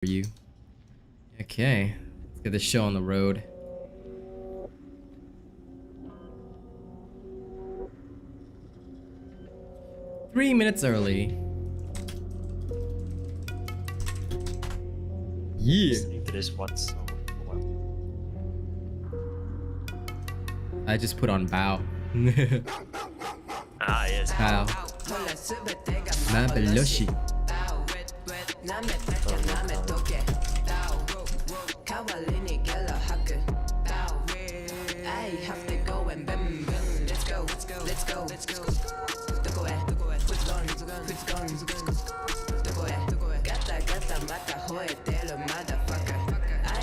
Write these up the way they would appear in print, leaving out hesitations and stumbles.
you. Okay, let's get this show on the road. Three minutes early. Yeah. Listening to this once. So, well. I just put on bow. Ah, yes. Bow. Mabeloshi.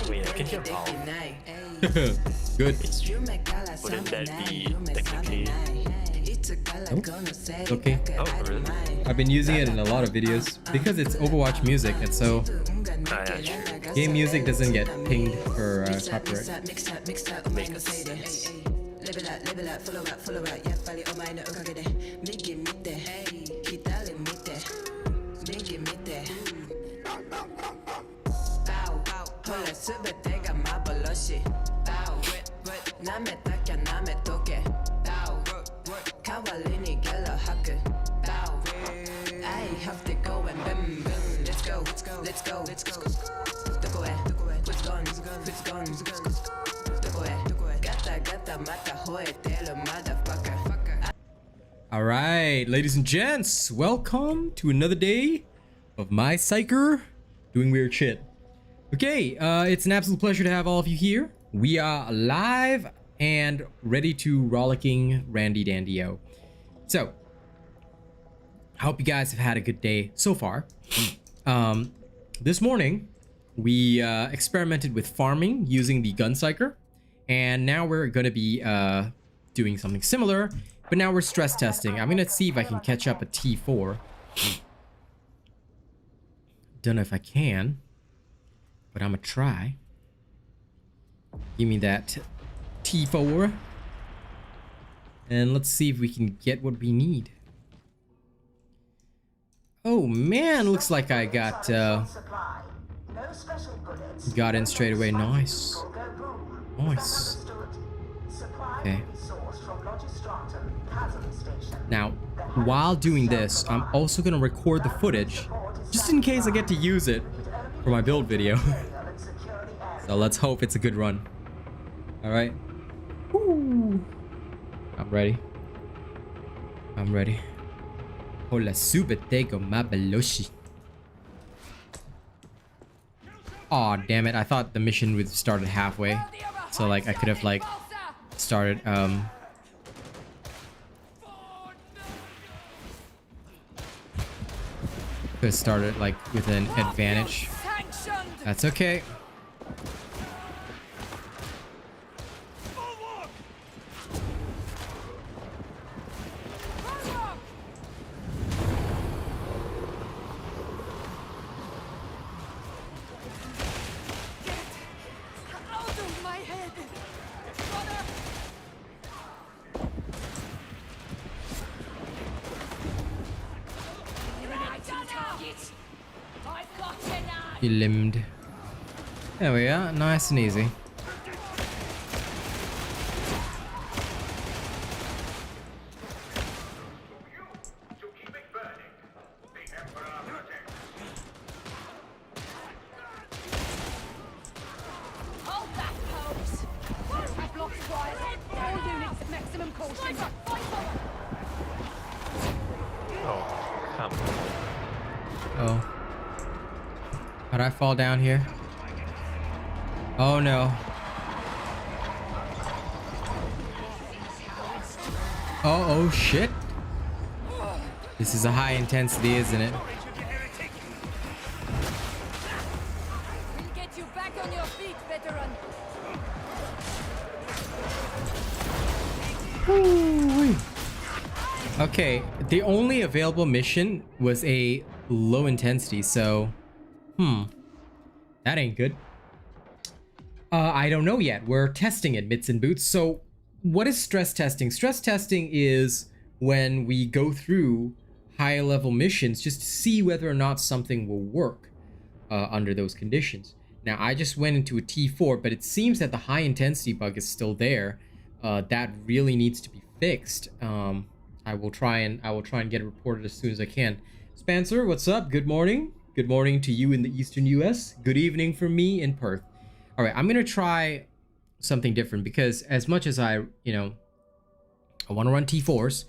Wait, I can jump off. Good. Wouldn't that be technically? Nope. Okay. Oh, really? I've been using it in a lot of videos because it's Overwatch music, and so Ah, yeah, sure. game music doesn't get pinged for copyright. All right, ladies and gents, welcome to another day of my Psyker doing weird shit. Okay, it's an absolute pleasure to have all of you here. We are live and ready to rollicking randy dandy-o. So, I hope you guys have had a good day so far. This morning, we experimented with farming using the Gunslinger, and now we're going to be doing something similar, but now we're stress testing. I'm going to see if I can catch up a T4. Don't know if I can, but I'm going to try. Give me that T4. And let's see if we can get what we need. Oh man, looks like I got in straight away. Nice. Nice. Okay. Now, while doing this, I'm also gonna record the footage just in case I get to use it for my build video. So let's hope it's a good run. Alright. I'm ready. I'm ready. Hola, subetego mabeloshi. Aw, damn it. I thought the mission would start halfway. So, like, I could have, like, started, could have started, like, with an advantage. That's okay. He limbed. There we are, nice and easy. Oh, come on. Oh. How'd I fall down here? Oh no. Oh shit. This is a high intensity, isn't it? We'll get you back on your feet, veteran. Okay, the only available mission was a low intensity, so that ain't good. I don't know yet. We're testing it, Bits and Boots. So what is stress testing? Stress testing is when we go through higher level missions just to see whether or not something will work. under those conditions. Now I just went into a T4, but it seems that the high intensity bug is still there. That really needs to be fixed. I will try and get it reported as soon as I can. Spencer, what's up? Good morning. Good morning to you in the Eastern US. Good evening from me in Perth. All right, I'm gonna try something different because as much as I want to run T4s,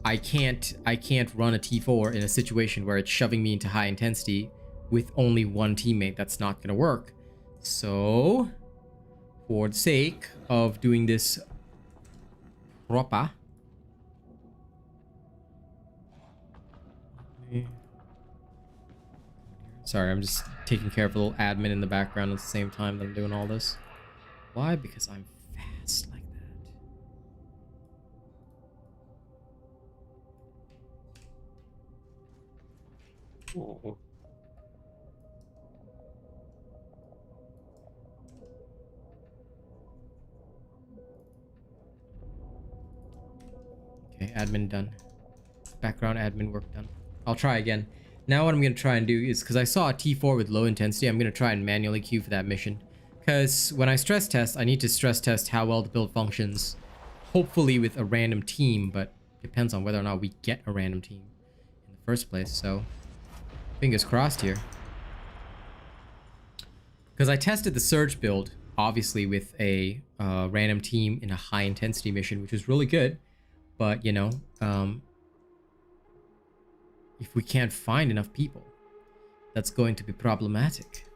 I can't run a T4 in a situation where it's shoving me into high intensity with only one teammate. That's not gonna work. So, for the sake of doing this proper, sorry, I'm just taking care of a little admin in the background at the same time that I'm doing all this. Why? Because I'm fast like that. Oh. Okay, admin done. Background admin work done. I'll try again. Now what I'm going to try and do is, because I saw a T4 with low intensity, I'm going to try and manually queue for that mission. Because when I stress test, I need to stress test how well the build functions, hopefully with a random team, but depends on whether or not we get a random team in the first place, so fingers crossed here. Because I tested the Surge build, obviously with a random team in a high intensity mission, which was really good, but you know, if we can't find enough people, that's going to be problematic.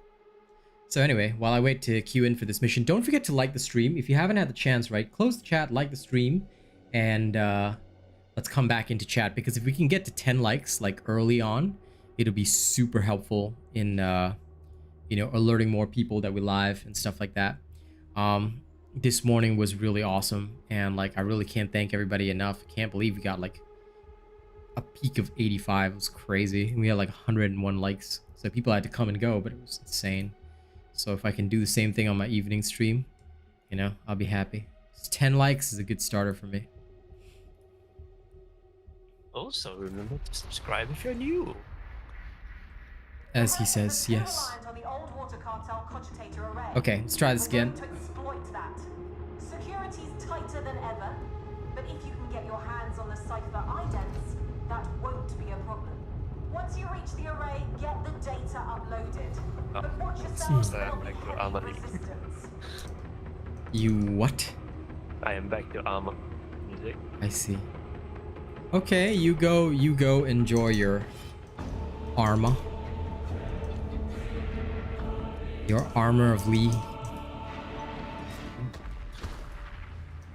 So anyway, while I wait to queue in for this mission, don't forget to like the stream. If you haven't had the chance, right, close the chat, like the stream, and let's come back into chat, because if we can get to 10 likes like early on, it'll be super helpful in you know, alerting more people that we live and stuff like that. This morning was really awesome, and like I really can't thank everybody enough. I can't believe we got like a peak of 85. It was crazy. We had like 101 likes, so people had to come and go, but it was insane. So if I can do the same thing on my evening stream, you know, I'll be happy. Just 10 likes is a good starter for me. Also, remember to subscribe if you're new. As he says, yes. Okay, let's try this again. Security's tighter than ever, but if you can get your hands on the Psyker idents, that won't be a problem. Once you reach the array, get the data uploaded. But watch yourselves for any resistance. You what? I am back to armor music. I see. Okay, you go enjoy your armor. Your armor of Lee.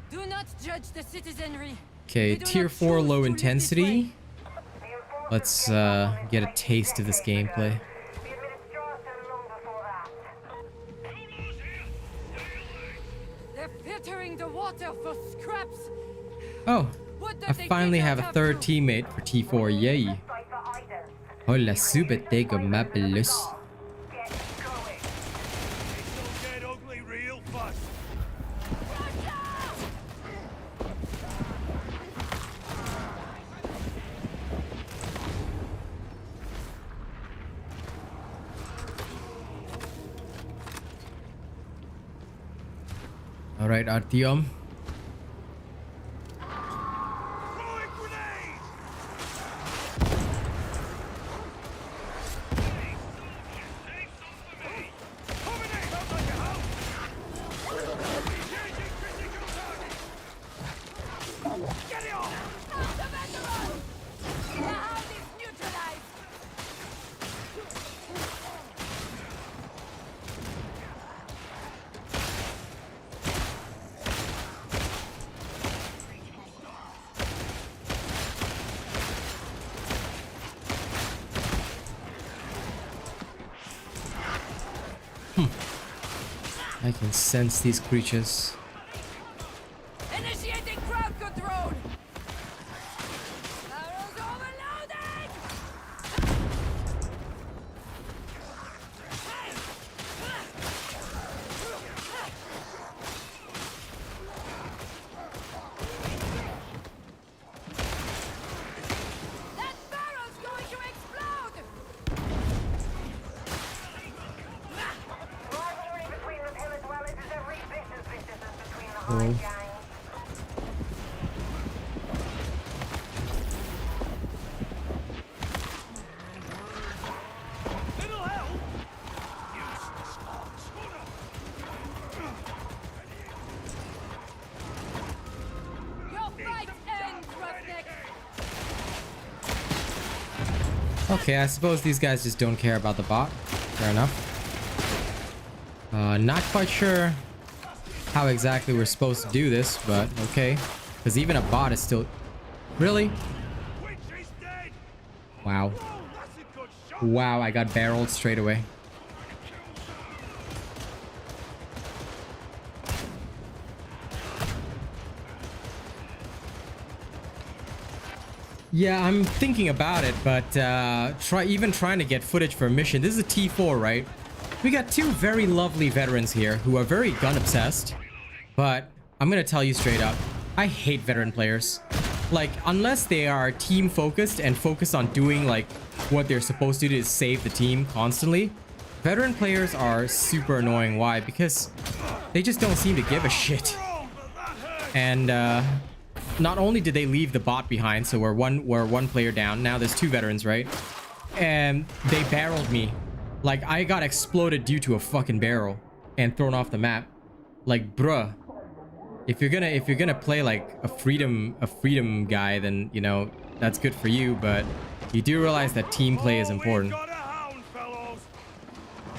Do not judge the citizenry. Okay, tier 4 low intensity. Let's get a taste of this gameplay. They're filtering the water for scraps. Oh, I finally have a third teammate for T4, yay. Hola, super tego mapelus. All right, Artyom. I can sense these creatures. Initiating crowd control. Barrels overloaded. That barrel's going to explode. Cool. Okay, I suppose these guys just don't care about the bot. Fair enough. Not quite sure how exactly we're supposed to do this, but okay. Because even a bot is still... Really? Wow. Wow, I got barreled straight away. Yeah, I'm thinking about it, but trying to get footage for a mission. This is a T4, right? We got two very lovely veterans here who are very gun obsessed. But I'm gonna tell you straight up, I hate veteran players. Like, unless they are team focused and focused on doing like what they're supposed to do is save the team constantly. Veteran players are super annoying. Why? Because they just don't seem to give a shit. And not only did they leave the bot behind, so we're one player down. Now there's two veterans, right? And they barreled me. Like, I got exploded due to a fucking barrel and thrown off the map. Like, bruh. If you're gonna play like a freedom guy, then you know that's good for you. But you do realize that team play is important.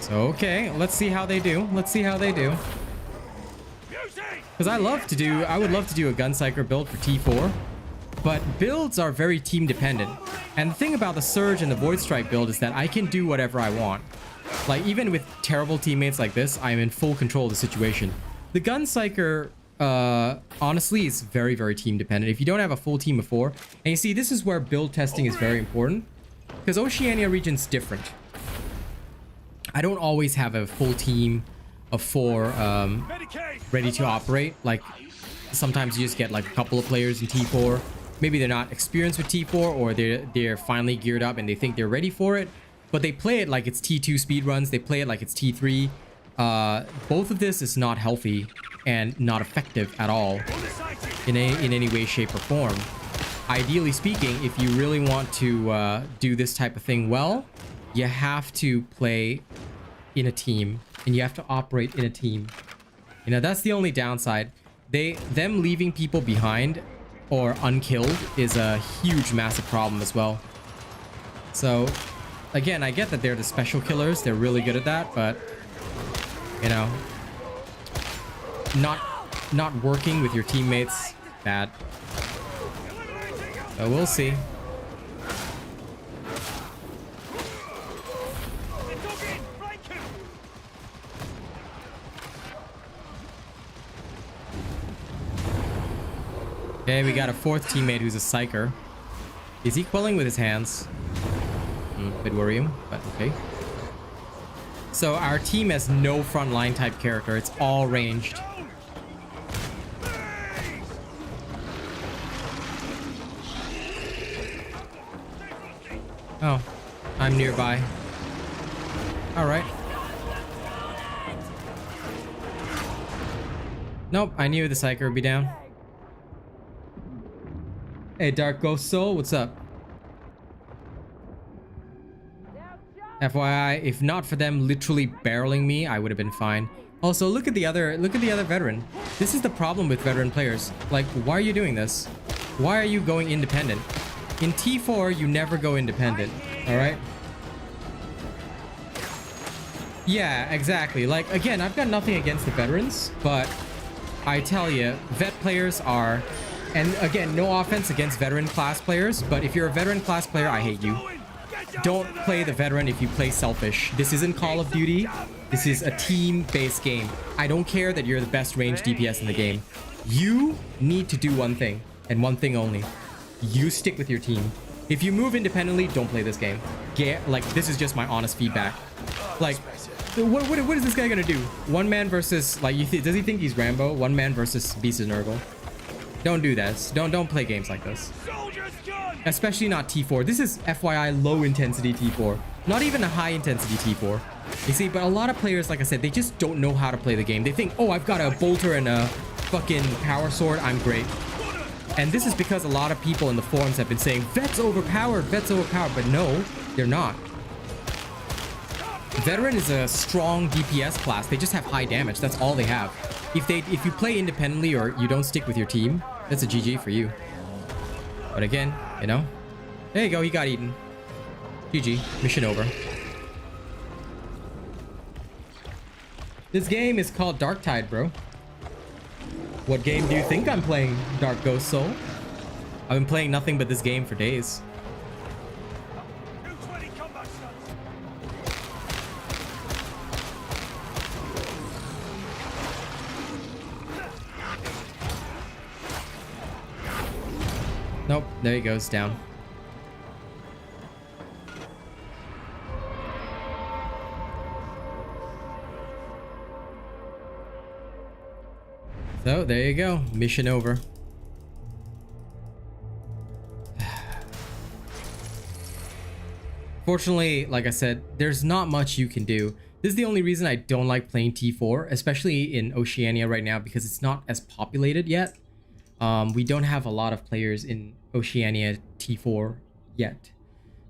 So okay, let's see how they do. Let's see how they do. Because I would love to do a Gunsinger build for T4, but builds are very team dependent. And the thing about the Surge and the Void Strike build is that I can do whatever I want. Like, even with terrible teammates like this, I am in full control of the situation. The Gunsinger, honestly, is very, very team dependent. If you don't have a full team of 4, and you see, this is where build testing is very important, because Oceania region's different. I don't always have a full team of 4 ready to operate. Like, sometimes you just get like a couple of players in T4. Maybe they're not experienced with T4, or they're finally geared up and they think they're ready for it, but they play it like it's T2 speedruns. They play it like it's T3. Both of this is not healthy and not effective at all in any way, shape, or form. Ideally speaking, if you really want to do this type of thing well, you have to play in a team and you have to operate in a team. You know, that's the only downside. Them leaving people behind or unkilled is a huge, massive problem as well. So, again, I get that they're the special killers. They're really good at that, but, you know, not working with your teammates, bad. So we'll see. Okay, we got a 4th teammate who's a Psyker. Is he quelling with his hands? Bit worrying, but okay. So our team has no frontline type character. It's all ranged. Oh, I'm nearby. All right. Nope, I knew the Psyker would be down. Hey, Dark Ghost Soul, what's up? FYI, if not for them literally barreling me, I would have been fine. Also, look at the other veteran. This is the problem with veteran players. Like, why are you doing this? Why are you going independent? In T4, you never go independent, all right? Yeah, exactly. Like, again, I've got nothing against the veterans, but I tell you, vet players are... And again, no offense against veteran class players, but if you're a veteran class player, I hate you. Don't play the veteran if you play selfish. This isn't Call of Duty. This is a team-based game. I don't care that you're the best range DPS in the game. You need to do one thing, and one thing only. You stick with your team. If you move independently, don't play this game. Like, this is just my honest feedback. Like, what is this guy gonna do? One man versus, like, does he think he's Rambo? One man versus Beast of Nurgle. Don't do this. Don't play games like this. Especially not T4. This is FYI low intensity T4. Not even a high intensity T4. You see, but a lot of players, like I said, they just don't know how to play the game. They think, oh, I've got a bolter and a fucking power sword, I'm great. And this is because a lot of people in the forums have been saying, Vet's overpowered, but no, they're not. Veteran is a strong DPS class. They just have high damage. That's all they have. If you play independently or you don't stick with your team, that's a GG for you. But again, you know, there you go. He got eaten. GG. Mission over. This game is called Darktide, bro. What game do you think I'm playing, Dark Ghost Soul? I've been playing nothing but this game for days. Nope, there he goes, down. So, there you go. Mission over. Fortunately, like I said, there's not much you can do. This is the only reason I don't like playing T4, especially in Oceania right now, because it's not as populated yet. We don't have a lot of players in Oceania T4 yet,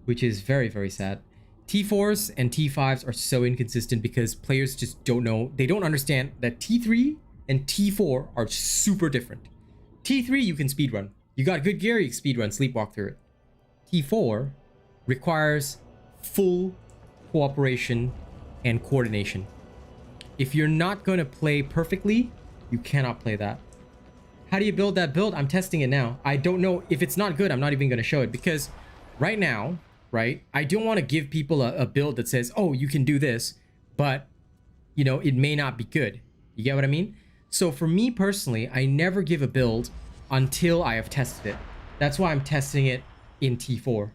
which is very, very sad. T4s and T5s are so inconsistent because players just don't know. They don't understand that T3 and T4 are super different. T3 you can speedrun. You got good gear, you can speedrun, sleepwalk through it. T4 requires full cooperation and coordination. If you're not going to play perfectly, you cannot play that. How do you build that build? I'm testing it now. I don't know. If it's not good, I'm not even going to show it because right now, right, I don't want to give people a build that says, oh, you can do this, but, you know, it may not be good. You get what I mean? So for me personally, I never give a build until I have tested it. That's why I'm testing it in T4.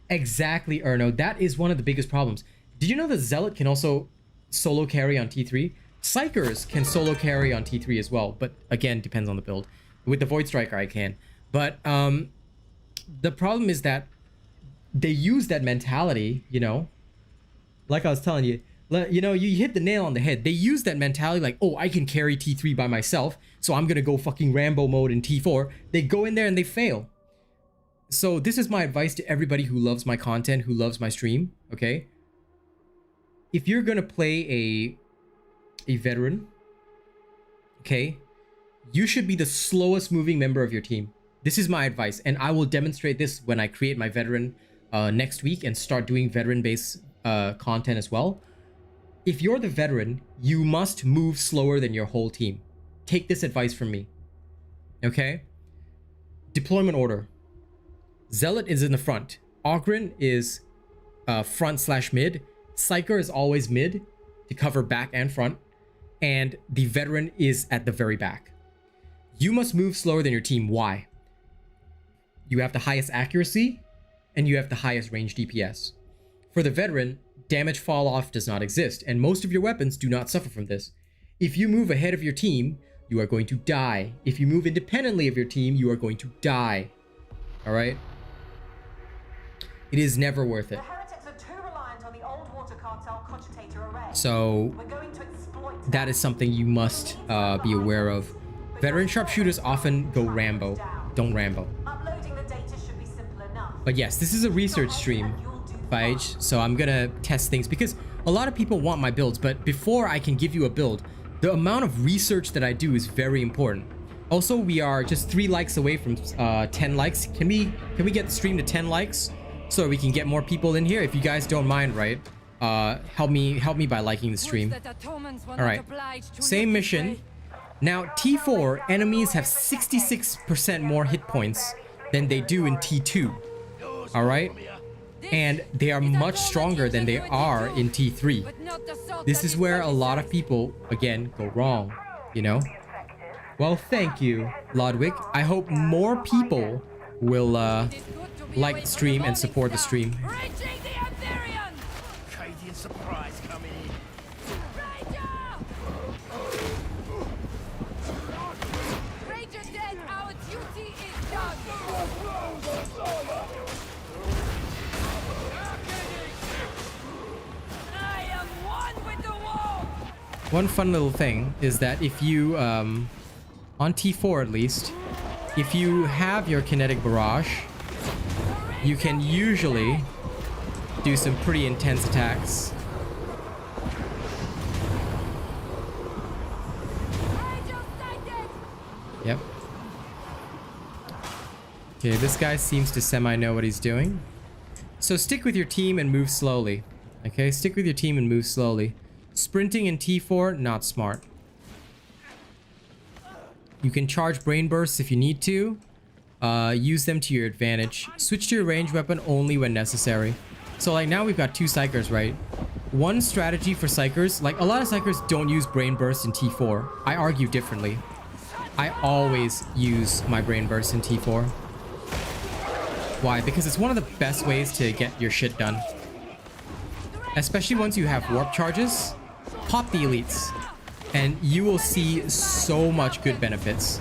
Exactly, Erno. That is one of the biggest problems. Did you know the Zealot can also solo carry on T3? Psychers can solo carry on T3 as well, but again, depends on the build. With the Void Striker, I can. But the problem is that they use that mentality, you know, like I was telling you, you know, you hit the nail on the head. They use that mentality like, oh, I can carry T3 by myself, so I'm gonna go fucking Rambo mode in T4. They go in there and they fail. So this is my advice to everybody who loves my content, who loves my stream, okay? If you're gonna play a veteran, okay, you should be the slowest moving member of your team. This is my advice, and I will demonstrate this when I create my veteran next week and start doing veteran-based content as well. If you're the veteran, you must move slower than your whole team. Take this advice from me, okay? Deployment order. Zealot is in the front. Ogren is front/mid. Psyker is always mid to cover back and front. And the veteran is at the very back. You must move slower than your team. Why? You have the highest accuracy and you have the highest range DPS. For the veteran, damage fall off does not exist, and most of your weapons do not suffer from this. If you move ahead of your team, you are going to die. If you move independently of your team, you are going to die. All right? It is never worth it. The heretics are too reliant on the old water cartel cogitator array. So We're going to exploit that is something you must be aware of. Veteran sharpshooters often go Rambo. Don't Rambo. Uploading the data should be simple enough. But yes, this is a research stream, Fage, so I'm gonna test things because a lot of people want my builds, but before I can give you a build, the amount of research that I do is very important. Also, we are just 3 likes away from 10 likes. Can we get the stream to 10 likes so we can get more people in here? If you guys don't mind, right? Help me by liking the stream. All right, same mission. Now T4 enemies have 66% more hit points than they do in T2. All right, and they are much stronger than they are in T3. This is where a lot of people again go wrong, you know. Well, thank you, Lodwick. I hope more people will like the stream and support the stream. one fun little thing is that if you, on T4 at least, if you have your kinetic barrage, you can usually do some pretty intense attacks. Yep. Okay, this guy seems to semi-know what he's doing. So stick with your team and move slowly. Okay, stick with your team and move slowly. Sprinting in T4, not smart. You can charge brain bursts if you need to. Use them to your advantage. Switch to your ranged weapon only when necessary. So like now we've got 2 Psychers, right? One strategy for Psychers, like a lot of Psychers don't use brain burst in T4. I argue differently. I always use my brain burst in T4. Why? Because it's one of the best ways to get your shit done. Especially once you have warp charges, pop the elites. And you will see so much good benefits.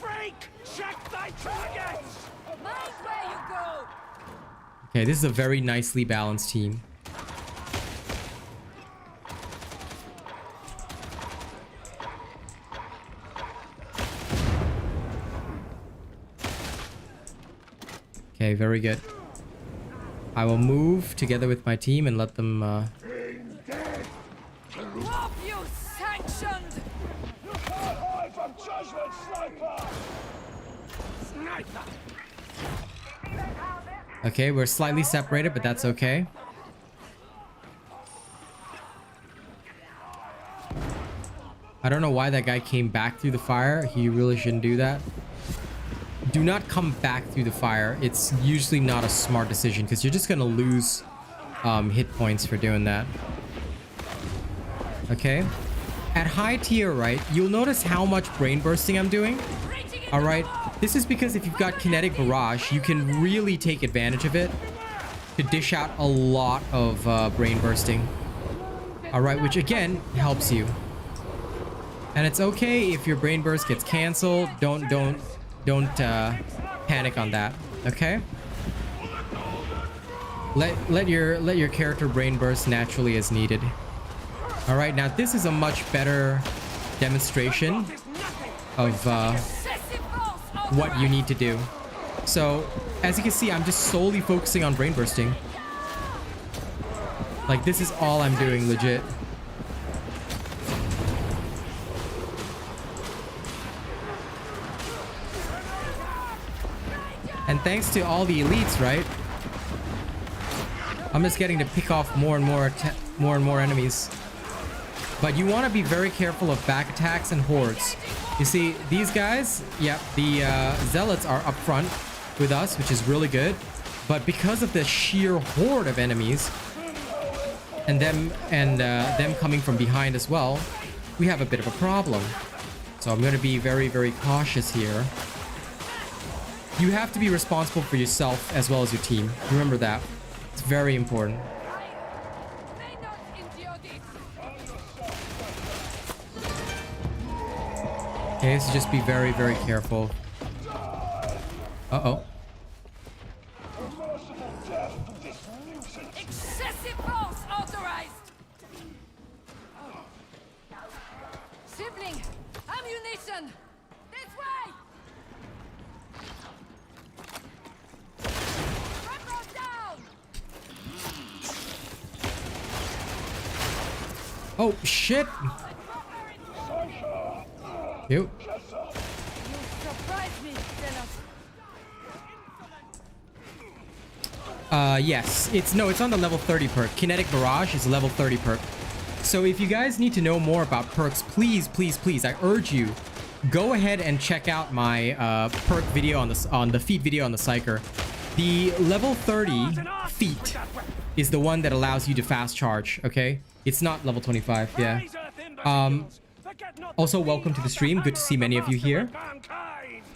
Freak, check thy targets! Mind where you go! Okay, this is a very nicely balanced team. Okay, very good. I will move together with my team and let them What you sanctioned! Okay, we're slightly separated, but that's okay. I don't know why that guy came back through the fire. He really shouldn't do that. Do not come back through the fire. It's usually not a smart decision because you're just gonna lose hit points for doing that. Okay. At high tier, right, you'll notice how much brain bursting I'm doing. All right. This is because if you've got kinetic barrage, you can really take advantage of it to dish out a lot of brain bursting. All right, which again helps you. And it's okay if your brain burst gets canceled. Don't panic on that. Okay. Let your character brain burst naturally as needed. All right, now this is a much better demonstration of what you need to do. So as you can see, I'm just solely focusing on brain bursting. Like this is all I'm doing, legit. And thanks to all the elites, right? I'm just getting to pick off more and more enemies. But you want to be very careful of back attacks and hordes. You see, these guys, yep, the zealots are up front with us, which is really good. But because of the sheer horde of enemies and them coming from behind as well, we have a bit of a problem. So I'm going to be very, very cautious here. You have to be responsible for yourself as well as your team. Remember that. It's very important. Okay, so just be very, very careful. Uh-oh. Excessive force authorized! Sibling, ammunition! This way! Weapons down! Oh, shit! Yep. You surprised me, Zealot. Yes. It's on the level 30 perk. Kinetic Barrage is a level 30 perk. So if you guys need to know more about perks, please, please, please, I urge you, go ahead and check out my perk video on the feat video on the Psyker. The level 30 feat is the one that allows you to fast charge, okay? It's not level 25, yeah. Also, welcome to the stream. Good to see many of you here.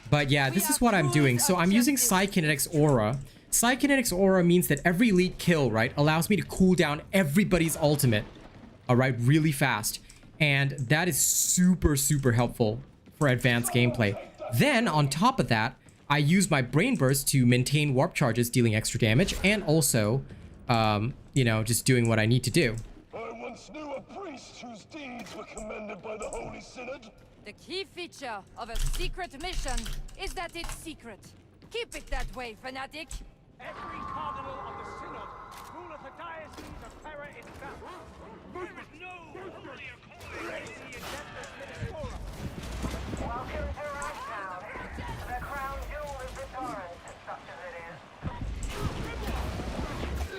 But yeah, this is what I'm doing. So I'm using Psykinetics Aura. Psykinetics Aura means that every elite kill, right, allows me to cool down everybody's ultimate, all right, really fast. And that is super, super helpful for advanced gameplay. Then, on top of that, I use my brain burst to maintain warp charges, dealing extra damage, and also, you know, just doing what I need to do. I once knew a priest whose deeds were commended by the Holy Synod. The key feature of a secret mission is that it's secret. Keep it that way, fanatic. Every cardinal of the Synod ruleth a diocese of Terra itself. There is no holier calling than the Adeptus Ministorum. Welcome to Ragtown. The crown jewel of the Torrent, such as it is.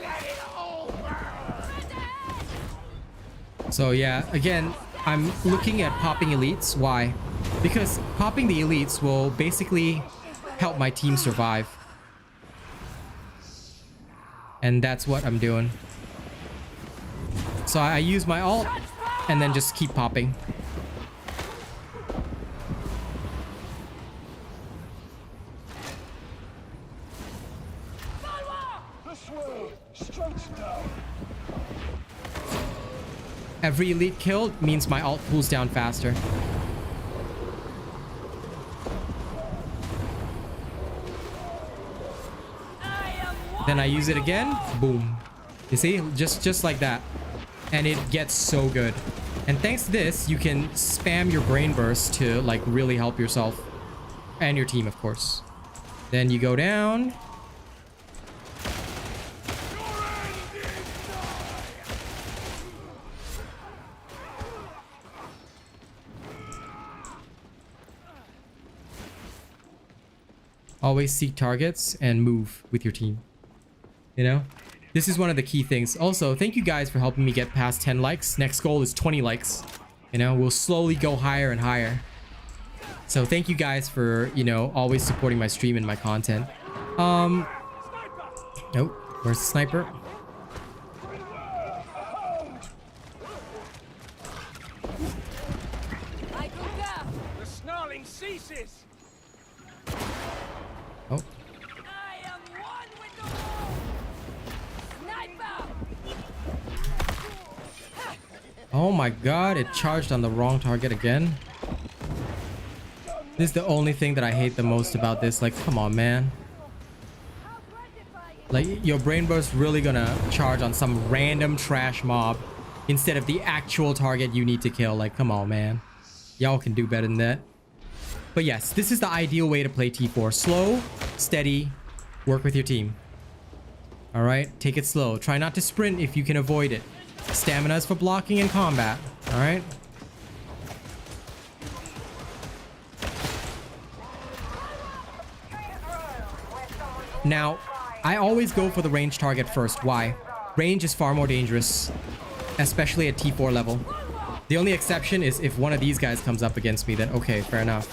Let it over! So yeah, again, I'm looking at popping elites. Why? Because popping the elites will basically help my team survive. And that's what I'm doing. So I use my ult and then just keep popping. This way, straight down. Every elite kill means my ult cools down faster. Then I use it again. Boom. You see? Just like that. And it gets so good. And thanks to this, you can spam your brain burst to like really help yourself. And your team, of course. Then you go down. Always seek targets and move with your team. You know? This is one of the key things. Also, thank you guys for helping me get past 10 likes. Next goal is 20 likes. You know, we'll slowly go higher and higher. So thank you guys for, you know, always supporting my stream and my content. Oh, where's the sniper? The snarling ceases! Oh. I am one with the wall. Sniper! Oh my god, it charged on the wrong target again. This is the only thing that I hate the most about this. Like, come on, man. Like, your brain burst really gonna charge on some random trash mob instead of the actual target you need to kill. Like, come on, man. Y'all can do better than that. But yes, this is the ideal way to play T4. Slow, steady, work with your team. All right, take it slow. Try not to sprint if you can avoid it. Stamina is for blocking and combat. All right. Now, I always go for the range target first. Why? Range is far more dangerous, especially at T4 level. The only exception is if one of these guys comes up against me, then okay, fair enough.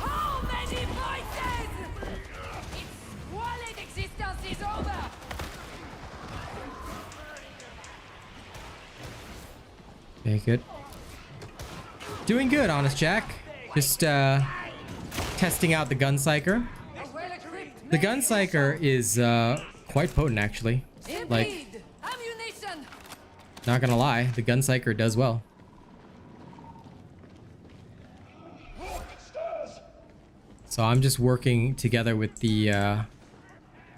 How many voices? Its squalid existence is over. Okay, good. Doing good, Honest Jack. Just testing out the Gunsinger. The Gunsinger is quite potent, actually. Like, Indeed. Ammunition. not gonna lie, the Gunsinger does well. So I'm just working together with the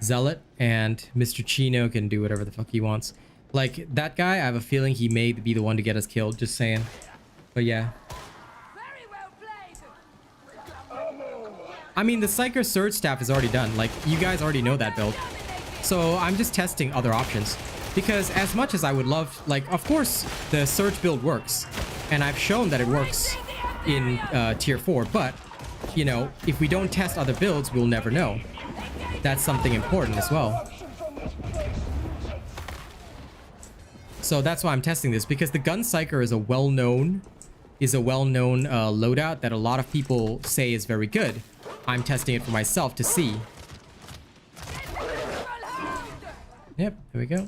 Zealot, and Mr. Chino can do whatever the fuck he wants. Like, that guy, I have a feeling he may be the one to get us killed, just saying. But yeah. Very well played. I mean, the Psyker Surge Staff is already done. Like, you guys already know that build. So I'm just testing other options. Because as much as I would love, like, of course, the Surge build works. And I've shown that it works in Tier 4. But, you know, if we don't test other builds, we'll never know. That's something important as well. So that's why I'm testing this, because the Gunsinger is a well-known loadout that a lot of people say is very good. I'm testing it for myself to see. Yep, here we go.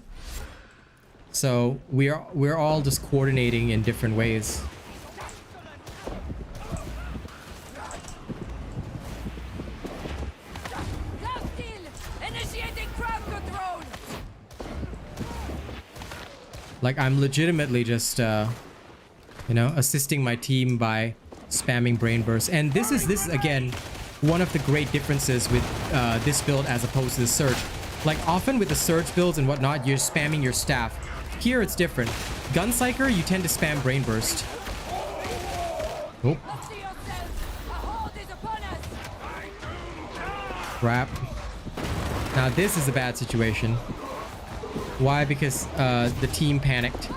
So we're all just coordinating in different ways. Like, I'm legitimately just, you know, assisting my team by spamming brain bursts. And this is again, one of the great differences with this build as opposed to the surge. Like, often with the surge builds and whatnot, you're spamming your staff. Here, it's different. Gunsinger, you tend to spam brain burst. Oh. Crap. Now this is a bad situation. Why? Because the team panicked.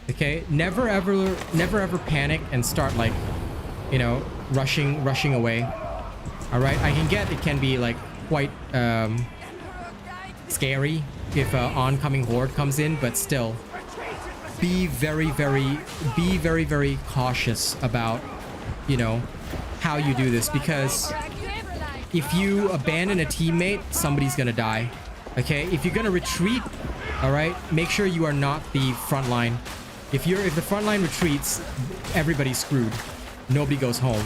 Okay, never ever panic and start, like, you know, rushing away. All right, I can get it can be like quite scary if oncoming horde comes in, but still, be very cautious about, you know, how you do this, because if you abandon a teammate, somebody's gonna die. Okay, if you're gonna retreat, all right, make sure you are not the front line. If the front line retreats, everybody's screwed. Nobody goes home.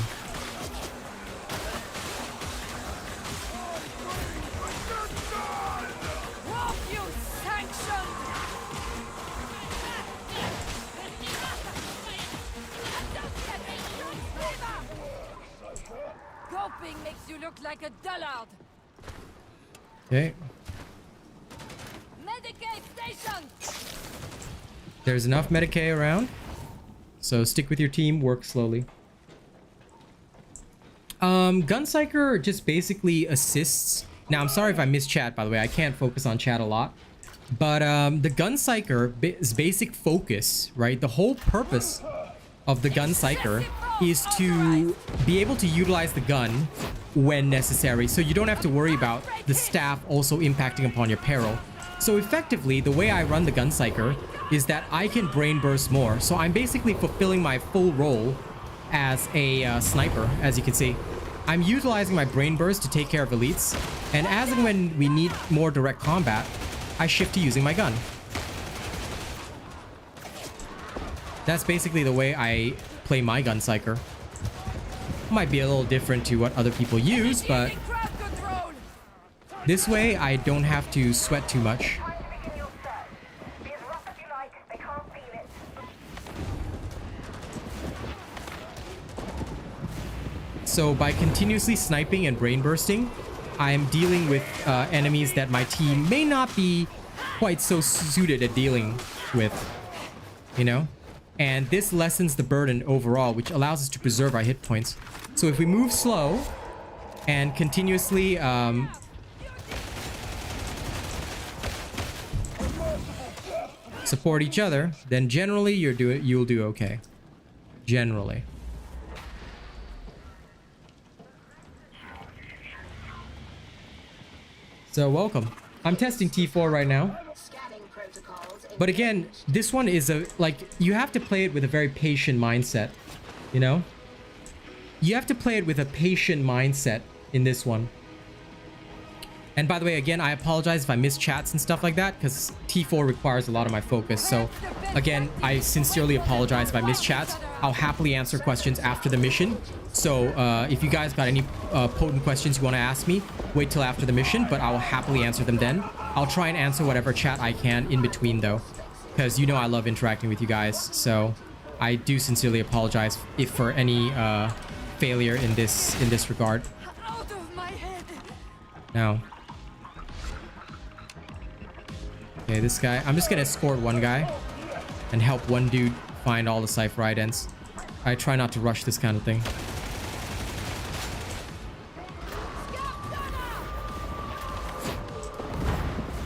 Gulping makes you look like a dullard. Okay. Medicaid station. There's enough Medicaid around, so stick with your team, work slowly. Gunsinger just basically assists. Now, I'm sorry if I miss chat, by the way. I can't focus on chat a lot. But the Gunsinger's basic focus, right? The whole purpose of the Gunsinger is to be able to utilize the gun when necessary, so you don't have to worry about the staff also impacting upon your peril. So effectively, the way I run the Gunsinger is that I can brain burst more. So I'm basically fulfilling my full role as a sniper, as you can see. I'm utilizing my brain burst to take care of elites, and as and when we need more direct combat, I shift to using my gun. That's basically the way I play my Gunsinger. Might be a little different to what other people use, but this way I don't have to sweat too much. So by continuously sniping and brain bursting, I'm dealing with enemies that my team may not be quite so suited at dealing with, you know? And this lessens the burden overall, which allows us to preserve our hit points. So if we move slow and continuously support each other, then generally you'll do okay. Generally. So welcome. I'm testing T4 right now. But again, this one is you have to play it with a very patient mindset, you know? You have to play it with a patient mindset in this one. And by the way, again, I apologize if I miss chats and stuff like that, because T4 requires a lot of my focus. So again, I sincerely apologize if I miss chats. I'll happily answer questions after the mission. So if you guys got any potent questions you want to ask me, wait till after the mission, but I will happily answer them then. I'll try and answer whatever chat I can in between though, because you know I love interacting with you guys. So I do sincerely apologize if for any failure in this regard. Out of my head. Now. Okay, this guy. I'm just gonna escort one guy and help one dude find all the Cypher idents. I try not to rush this kind of thing.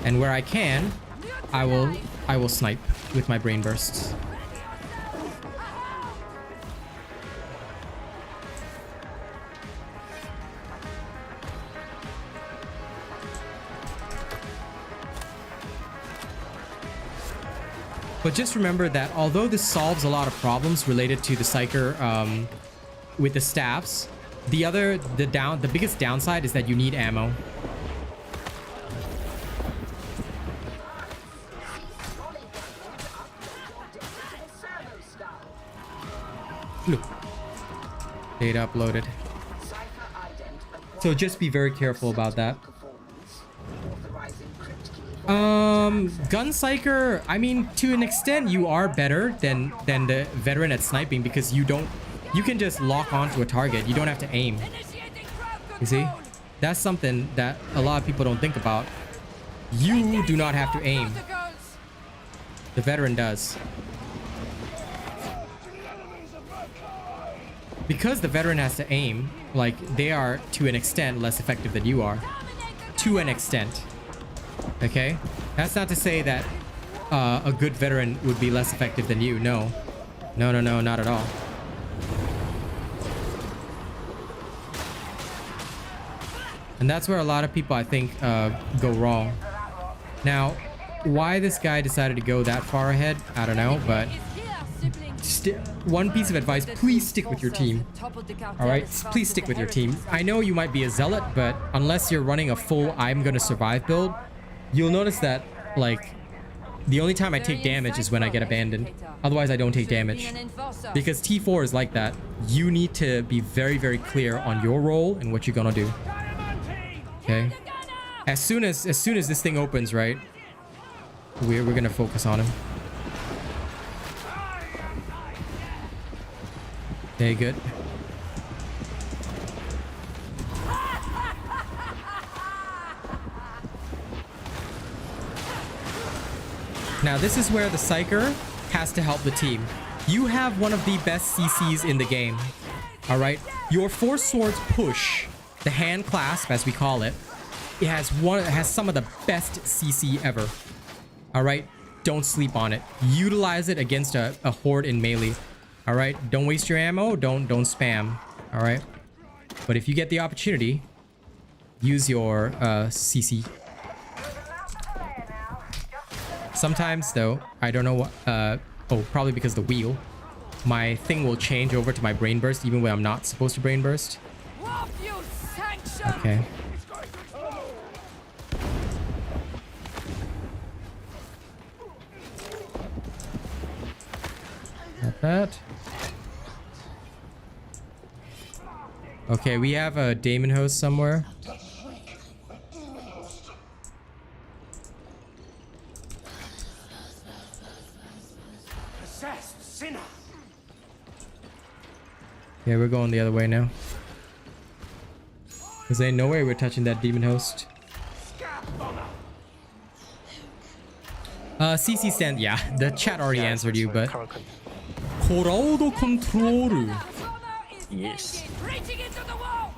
And where I can, I will snipe with my brain bursts. But just remember that although this solves a lot of problems related to the Psyker with the staffs, the biggest downside is that you need ammo. Look. Data uploaded. So just be very careful about that. Gunsinger, I mean, to an extent, you are better than the veteran at sniping because you can just lock onto a target. You don't have to aim. Initiating crowd You see? control. That's something that a lot of people don't think about. You do not have to aim. Protocols. The veteran does. Because the veteran has to aim, like, they are, to an extent, less effective than you are. To an extent. Okay? That's not to say that a good veteran would be less effective than you. No. No, no, no, not at all. And that's where a lot of people, I think, go wrong. Now, why this guy decided to go that far ahead, I don't know, but one piece of advice, please stick with your team. All right, please stick with your team. I know you might be a zealot, but unless you're running a full I'm gonna survive build, you'll notice that, like, the only time I take damage is when I get abandoned. Otherwise, I don't take damage. Because T4 is like that. You need to be very, very clear on your role and what you're gonna do. Okay? As soon as this thing opens, right, we're gonna focus on him. Okay, good. Now this is where the Psyker has to help the team. You have one of the best CCs in the game. All right, your Force Swords push, the hand clasp as we call it, it has some of the best CC ever. All right, don't sleep on it. Utilize it against a horde in melee. All right, don't waste your ammo. Don't spam. All right, but if you get the opportunity, use your CC. Sometimes though, I don't know what, oh, probably because of the wheel, my thing will change over to my brain burst even when I'm not supposed to brain burst. Okay. Not that. Okay, we have a Daemon host somewhere. Yeah, we're going the other way now. Because there ain't no way we're touching that demon host. CC stand, yeah, the chat already answered you, but... Corrado control. Yes. Reaching into the wall.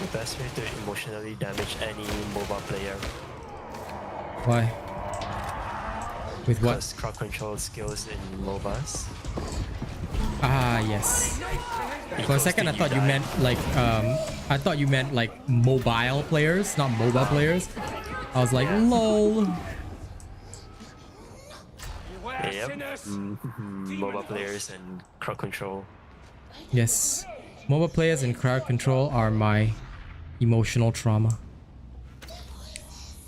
The best way to emotionally damage any MOBA player. Why? With what? Because crowd control skills in MOBAs. Ah, yes. For a second, I thought you meant like mobile players, not MOBA players. I was like, lol. Yep. MOBA players and crowd control. Yes. MOBA players and crowd control are my emotional trauma.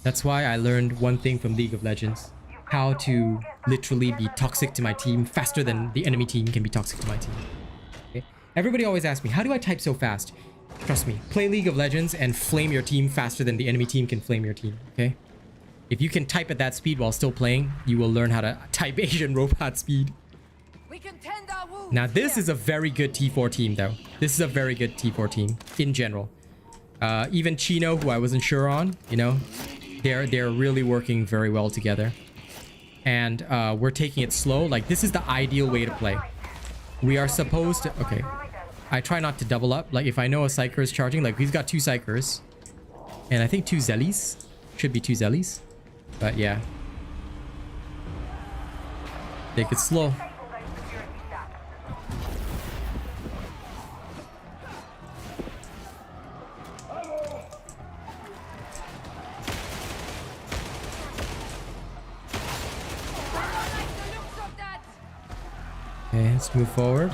That's why I learned one thing from League of Legends. How to literally be toxic to my team faster than the enemy team can be toxic to my team. Okay? Everybody always asks me, how do I type so fast? Trust me, play League of Legends and flame your team faster than the enemy team can flame your team, okay? If you can type at that speed while still playing, you will learn how to type Asian robot speed. Now this is a very good T4 team though. This is a very good T4 team in general. Even Chino, who I wasn't sure on, you know, they're really working very well together. And we're taking it slow. Like, this is the ideal way to play. We are supposed to... Okay. I try not to double up. Like, if I know a Psyker is charging, like, he's got 2 Psykers. And I think 2 Zellies. Should be 2 Zellies. But, yeah. Take it slow. Okay, let's move forward.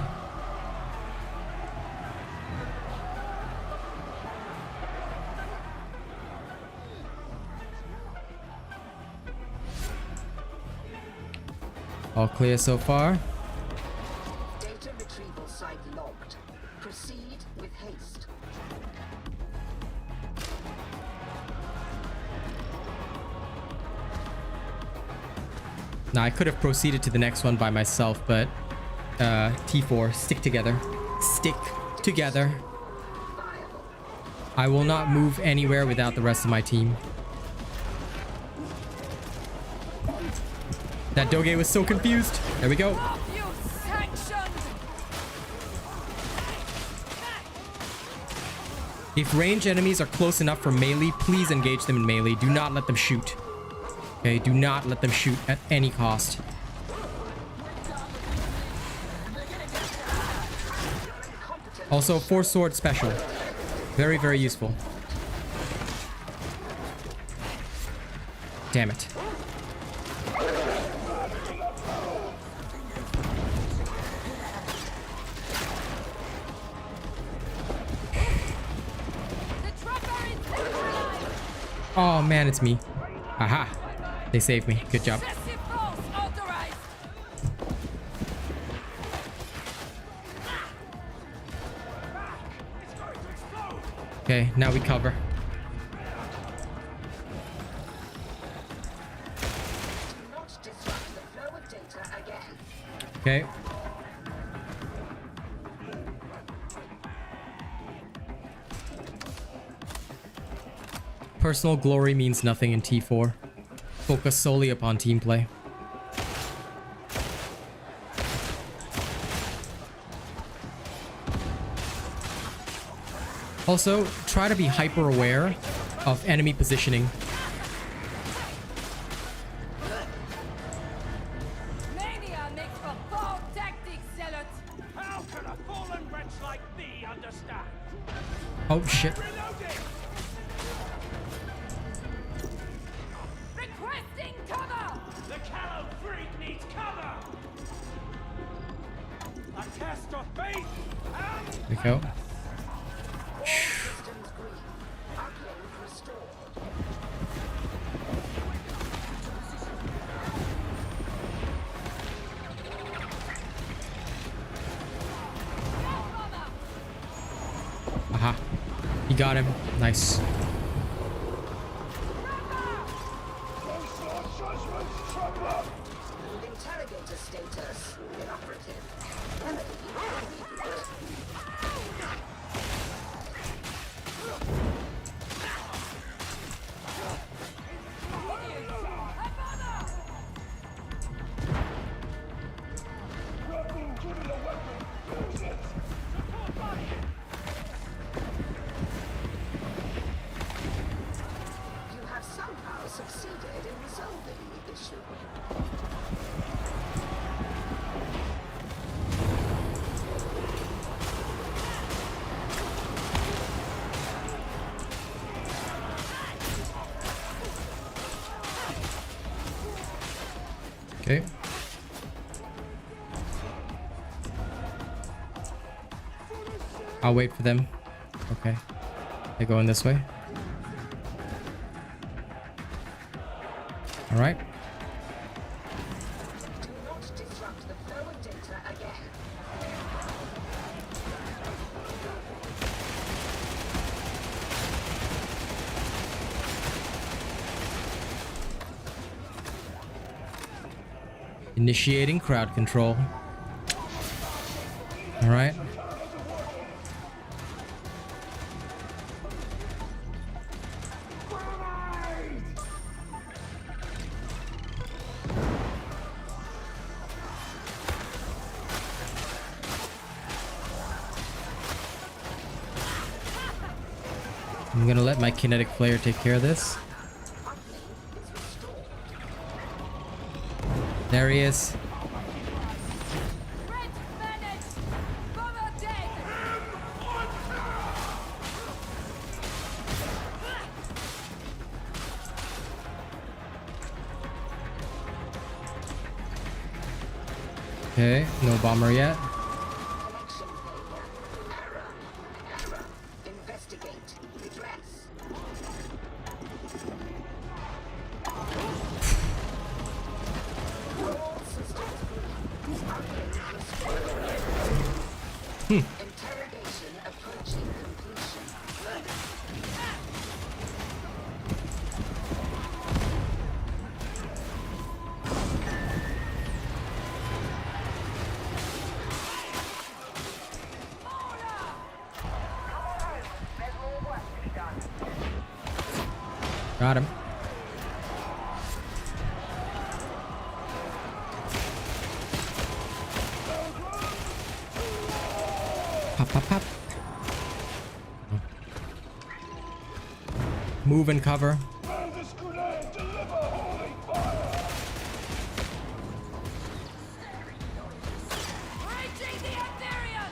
All clear so far. Now, I could have proceeded to the next one by myself, but T4, stick together. Stick together. I will not move anywhere without the rest of my team. That Doge was so confused. There we go. You sanctioned. If ranged enemies are close enough for melee, please engage them in melee. Do not let them shoot. Okay, do not let them shoot at any cost. Also, 4-sword special. Very, very useful. Damn it. Oh man, it's me. Aha. They saved me. Good job. Okay, now we cover. Okay. Personal glory means nothing in T4. Focus solely upon team play. Also, try to be hyper aware of enemy positioning. Mania makes for poor tactics, zealot. How can a fallen wretch like thee understand? Oh shit. Reloading! Requesting cover. The callow freak needs cover! A test of faith and... There we go. Aha. He got him. Nice. Interrogator status inoperative. You have somehow succeeded in resolving the issue. Okay. I'll wait for them. Okay. They're going this way. All right. Do not disrupt the flow of data again. Initiating crowd control. All right. I'm gonna let my kinetic flare take care of this. There he is. Red Bennett. Bomber dead. Okay, no bomber yet. Connection failure. Error. Investigate. Redress. All systems green. Interrogation approaching completion. Got him. Pop, pop, pop. Move and cover. This grenade deliver holy fire! Reaching the Empyrean!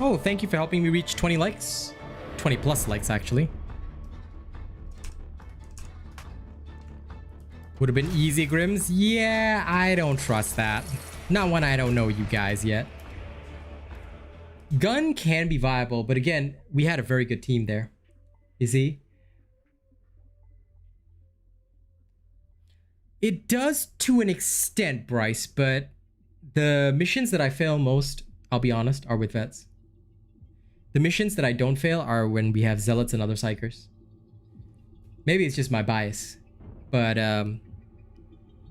Oh, thank you for helping me reach 20 likes. 20 plus likes, actually. Would have been easy, Grims. Yeah, I don't trust that. Not when I don't know you guys yet. Gun can be viable, but again, we had a very good team there. You see? It does to an extent, Bryce, but the missions that I fail most, I'll be honest, are with vets. The missions that I don't fail are when we have zealots and other psychers. Maybe it's just my bias, but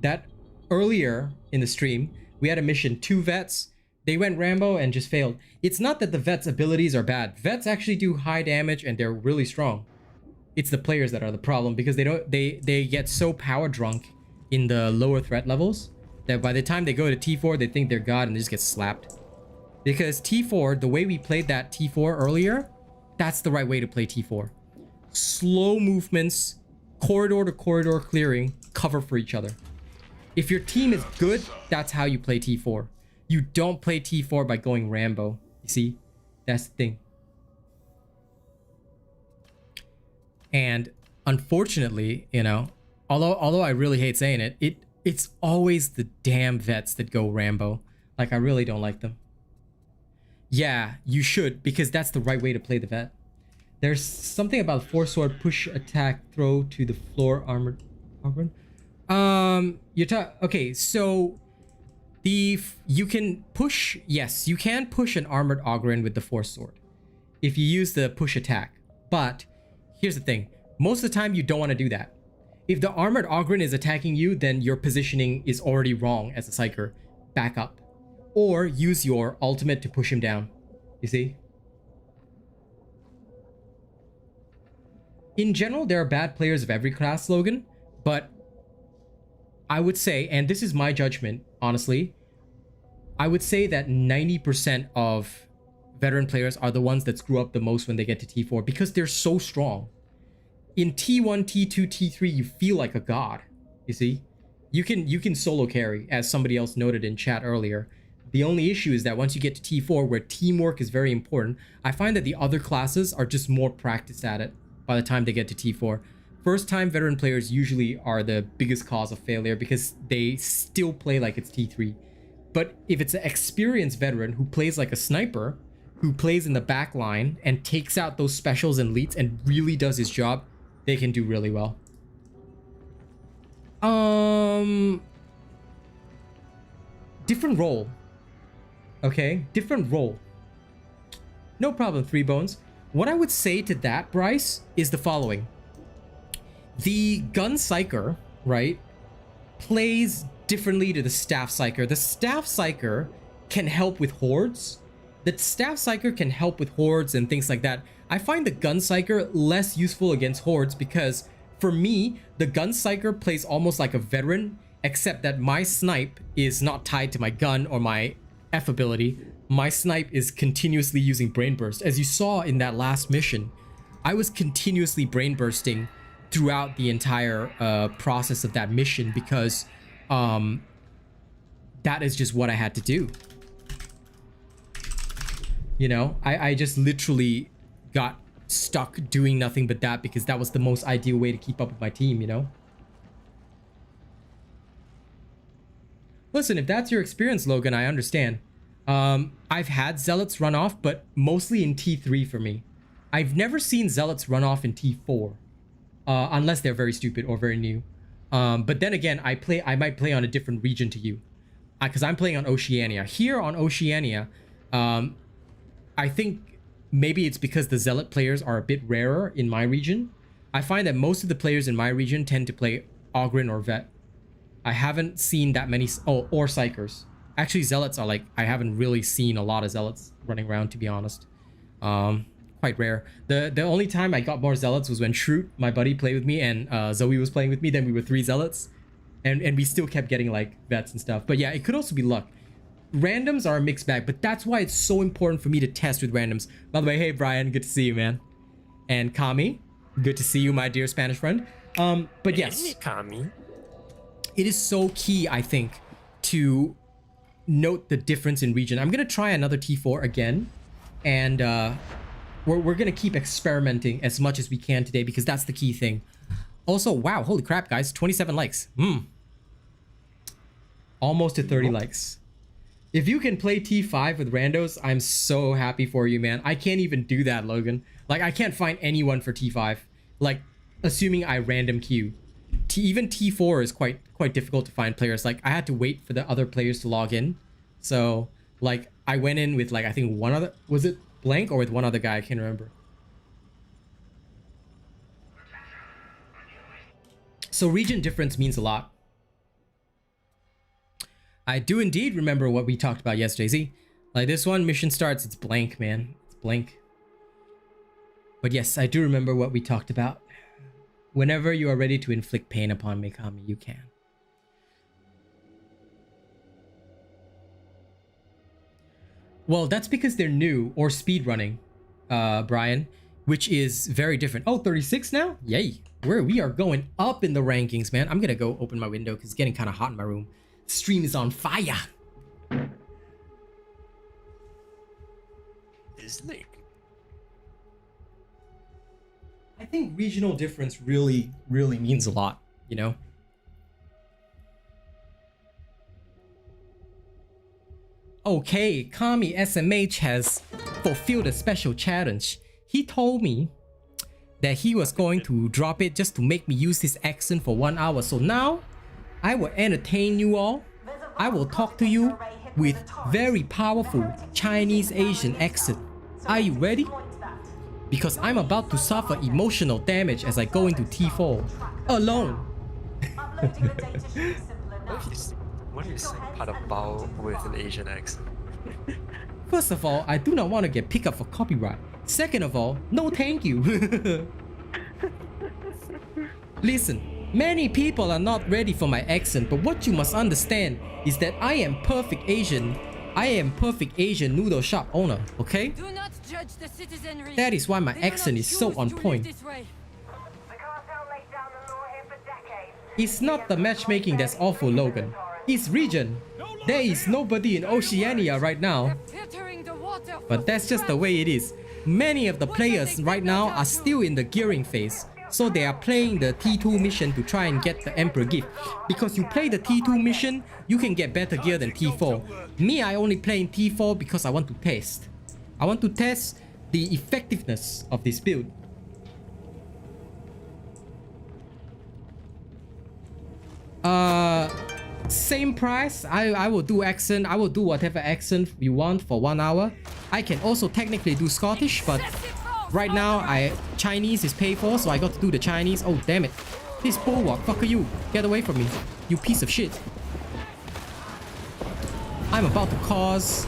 that earlier in the stream, we had a mission, 2 vets. They went Rambo and just failed. It's not that the vets' abilities are bad. Vets actually do high damage and they're really strong. It's the players that are the problem because they get so power drunk in the lower threat levels that by the time they go to T4, they think they're God and they just get slapped. Because T4, the way we played that T4 earlier, that's the right way to play T4. Slow movements, corridor to corridor clearing, cover for each other. If your team is good, that's how you play T4. You don't play T4 by going Rambo. You see? That's the thing. And unfortunately, you know, although I really hate saying it, it's always the damn vets that go Rambo. Like, I really don't like them. Yeah, you should, because that's the right way to play the vet. There's something about 4-sword push attack throw to the floor armored. Okay, so you can push. Yes, you can push an armored Ogren with the 4-sword if you use the push attack. But here's the thing: most of the time you don't want to do that. If the armored Ogren is attacking you, then your positioning is already wrong as a Psyker. Back up. Or use your ultimate to push him down. You see? In general, there are bad players of every class, Logan. But I would say, and this is my judgment, honestly, I would say that 90% of veteran players are the ones that screw up the most when they get to T4 because they're so strong. In T1, T2, T3, you feel like a god. You see? You can solo carry, as somebody else noted in chat earlier. The only issue is that once you get to T4, where teamwork is very important, I find that the other classes are just more practiced at it by the time they get to T4. First-time veteran players usually are the biggest cause of failure because they still play like it's T3. But if it's an experienced veteran who plays like a sniper, who plays in the back line and takes out those specials and leads and really does his job, they can do really well. Different role. Okay, different role. No problem, 3 bones. What I would say to that, Bryce, is the following. The gun Psyker, right, plays differently to the staff Psyker. The staff Psyker can help with hordes. The staff Psyker can help with hordes and things like that. I find the gun Psyker less useful against hordes because, for me, the gun Psyker plays almost like a veteran, except that my snipe is not tied to my gun or my F ability. My snipe is continuously using brain burst. As you saw in that last mission, I was continuously brain bursting throughout the entire process of that mission because that is just what I had to do. You know, I just literally got stuck doing nothing but that because that was the most ideal way to keep up with my team, you know? Listen, if that's your experience, Logan, I understand. I've had zealots run off, but mostly in T3 for me. I've never seen zealots run off in T4, unless they're very stupid or very new. But then again, I might play on a different region to you, because I'm playing on Oceania. Here on Oceania, I think maybe it's because the Zealot players are a bit rarer in my region. I find that most of the players in my region tend to play Ogryn or Vet. I haven't seen that many, or Psychers. Actually, Zealots are like, I haven't really seen a lot of Zealots running around, to be honest. Quite rare. The only time I got more Zealots was when Shroot, my buddy, played with me, and Zoe was playing with me. Then we were 3 Zealots, and we still kept getting like Vets and stuff. But yeah, it could also be luck. Randoms are a mixed bag, but that's why it's so important for me to test with randoms. By the way, hey Brian, good to see you, man. And Kami, good to see you, my dear Spanish friend. But yes, Hey, Kami. it is so key, I think, to note the difference in region. I'm gonna try another T4 again, and we're gonna keep experimenting as much as we can today, because that's the key thing. Also, wow, holy crap, guys, 27 likes. Almost to 30 likes. If you can play T5 with randos, I'm so happy for you, man. I can't even do that, Logan. Like, I can't find anyone for T5. Like, assuming I random queue. Even T4 is quite difficult to find players. Like, I had to wait for the other players to log in. So, like, I went in with, like, I think one other... Was it Blank or with one other guy? I can't remember. So, region difference means a lot. I do indeed remember what we talked about yesterday. See, like this one, mission starts, it's blank, man. It's blank. But yes, I do remember what we talked about. Whenever you are ready to inflict pain upon Mikami, you can. Well, that's because they're new or speedrunning, Brian, which is very different. Oh, 36 now? Yay. We are going up in the rankings, man. I'm gonna go open my window because it's getting kind of hot in my room. Stream is on fire. Isn't it? I think regional difference really means a lot, you know? Okay, Kami SMH has fulfilled a special challenge. He told me that he was going to drop it just to make me use his accent for 1 hour. So now, I will entertain you all. I will talk to you with very powerful Chinese Asian accent. Are you ready? Because I'm about to suffer emotional damage as I go into T4 alone. What is part of Bao with an Asian accent? First of all, I do not want to get picked up for copyright. Second of all, no thank you. Listen, many people are not ready for my accent, but what you must understand is that I am perfect Asian. I am perfect Asian noodle shop owner, okay? Do not judge the citizenry. That is why my They do accent not is so choose on to live point. this way. The cartel laid down the law here for decades. It's not the matchmaking that's awful, Logan. It's region. There is nobody in Oceania right now. They're filtering the water for But that's just the way it is. Many of the players right now are still in the gearing phase. So they are playing the T2 mission to try and get the Emperor gift. Because you play the T2 mission, you can get better gear than T4. Me, I only play in T4 because I want to test. I want to test the effectiveness of this build. Same price. I will do accent. I will do whatever accent you want for 1 hour. I can also technically do Scottish, but right now Chinese is paid for, so I got to do the Chinese. Oh damn it. This bulwark, fucker you. Get away from me, you piece of shit. I'm about to cause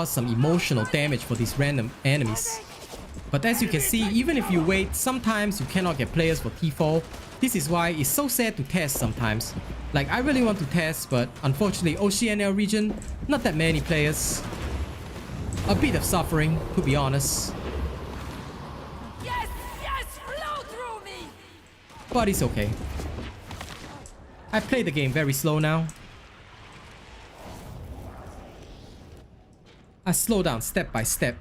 some emotional damage for these random enemies. But as you can see, even if you wait, sometimes you cannot get players for T4. This is why it's so sad to test sometimes. Like, I really want to test, but unfortunately, Oceania region, not that many players. A bit of suffering, to be honest. Yes, yes, flow through me. But it's okay. I play the game very slow now. I slow down step by step.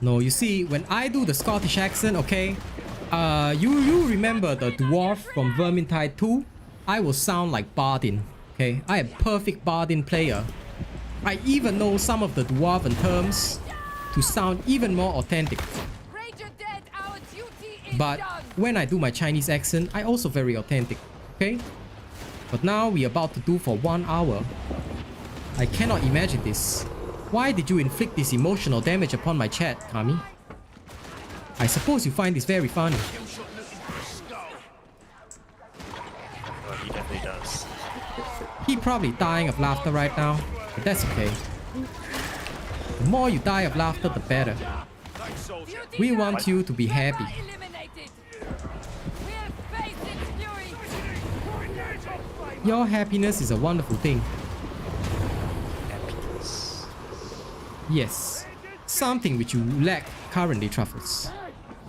No, you see, when I do the Scottish accent, okay, you remember the dwarf from Vermintide 2? I will sound like Bardin, okay? I am perfect Bardin player. I even know some of the dwarven terms to sound even more authentic. Ranger dead, our duty is But done. when I do my Chinese accent, I also very authentic, okay? But now we about to do for 1 hour. I cannot imagine this. Why did you inflict this emotional damage upon my chat, Kami? I suppose you find this very funny. Well, he definitely does. He probably dying of laughter right now, but that's okay. The more you die of laughter, the better. We want you to be happy. Your happiness is a wonderful thing. Happiness. Yes, something which you lack currently, Truffles.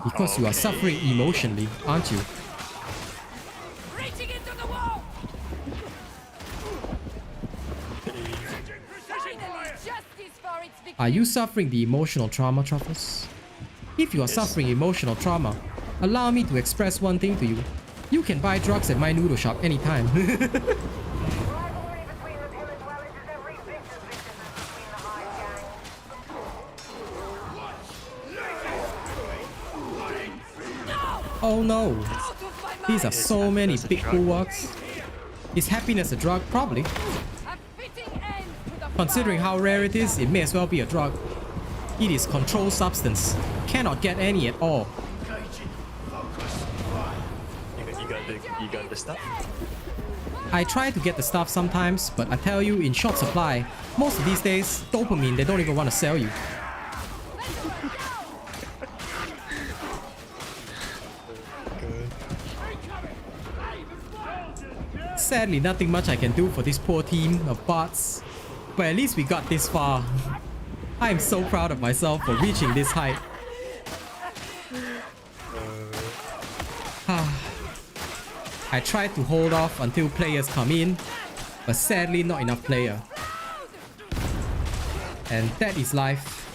Because you are suffering emotionally, aren't you? Reaching into the wall. Finally, justice for its victim. Are you suffering the emotional trauma, Truffles? If you are suffering emotional trauma, allow me to express one thing to you. You can buy drugs at my noodle shop anytime. Rivalry between the village dwellers is every bit as vicious as between the hive gangs. Oh no, Out of my these are mind. so many big bulwarks. Is happiness a drug? Probably. A fitting end to the Considering how rare it is, it may as well be a drug. It is controlled substance. Cannot get any at all. You got the stuff? I try to get the stuff sometimes, but I tell you, in short supply, most of these days, dopamine, they don't even want to sell you. Sadly, nothing much I can do for this poor team of bots, but at least we got this far. I am so proud of myself for reaching this height. I tried to hold off until players come in, but sadly not enough player. And that is life.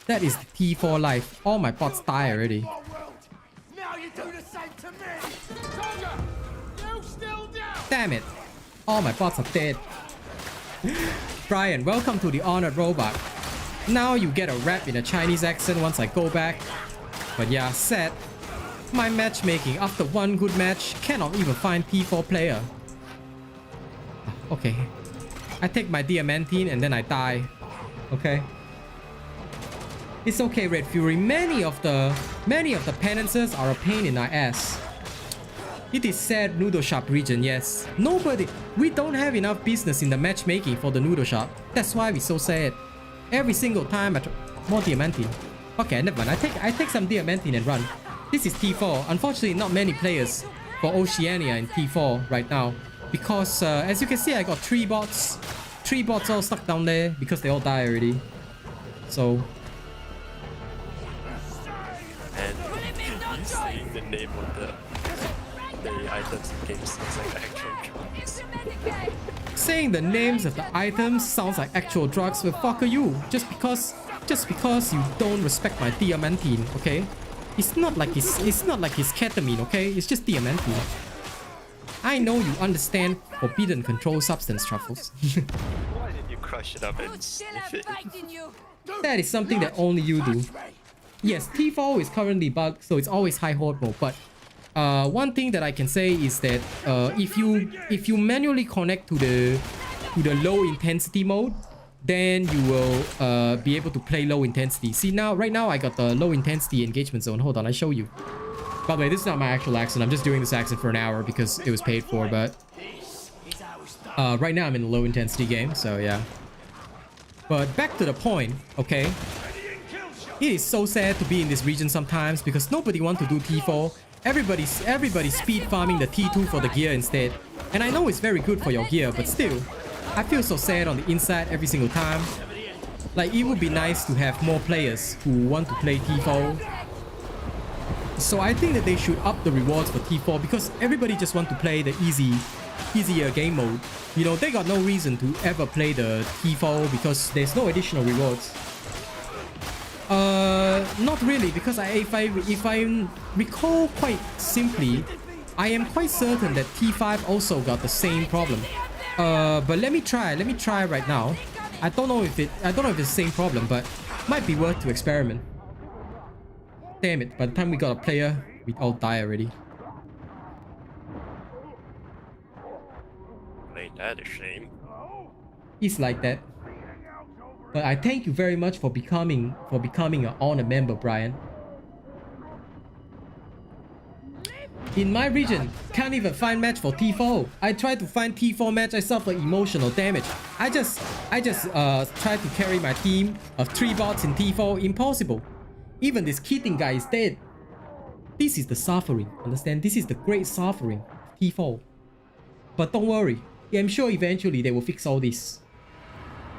That is the T4 life. All my bots die already. Now you do the same to me. Tonga, you still down? Damn it. All my bots are dead. Brian, welcome to the Honored Robot. Now you get a rap in a Chinese accent once I go back. But yeah, sad. My matchmaking after one good match cannot even find P4 player. Okay. I take my diamantine and then I die. Okay. It's okay, Red Fury. Many of the penances are a pain in our ass. It is sad noodle shop region, yes. We don't have enough business in the matchmaking for the noodle shop. That's why we so sad. Every single time more diamantine. Okay, never mind. I take some diamantine and run. This is T4. Unfortunately, not many players for Oceania in T4 right now. Because as you can see, I got 3 bots. 3 bots all stuck down there because they all die already. So... And you saying the name of the items in games sounds like actual drugs. Saying the names of the items sounds like actual drugs. Well, fuck are you? Just because you don't respect my diamantine, okay? It's not like it's ketamine, okay? It's just diamantine. I know you understand forbidden controlled substance, Truffles. Why did you crush it up and sniff it? That is something that only you do. Yes, T4 is currently bugged, so it's always high horde mode. But one thing that I can say is that if you manually connect to the low intensity mode, then you will be able to play low intensity. See now, right now I got the low intensity engagement zone. Hold on, I show you. By the way, this is not my actual accent. I'm just doing this accent for an hour because it was paid for. But right now I'm in the low intensity game, so yeah. But back to the point, okay? It is so sad to be in this region sometimes because nobody wants to do T4. Everybody's speed farming the T2 for the gear instead. And I know it's very good for your gear, but still, I feel so sad on the inside every single time. Like, it would be nice to have more players who want to play T4. So I think that they should up the rewards for T4 because everybody just want to play the easier game mode. You know, they got no reason to ever play the T4 because there's no additional rewards. Not really, because if I recall quite simply, I am quite certain that T5 also got the same problem. But let me try right now. I don't know if it's the same problem, but might be worth to experiment. Damn it, by the time we got a player, We all die already. Ain't that a shame? It's like that. But I thank you very much for becoming an honor member, Brian. In my region, can't even find match for T4. I tried to find T4 match, I suffer emotional damage. I just tried to carry my team of 3 bots in T4, impossible. Even this Keating guy is dead. This is the suffering, understand? This is the great suffering of T4. But don't worry, I'm sure eventually they will fix all this.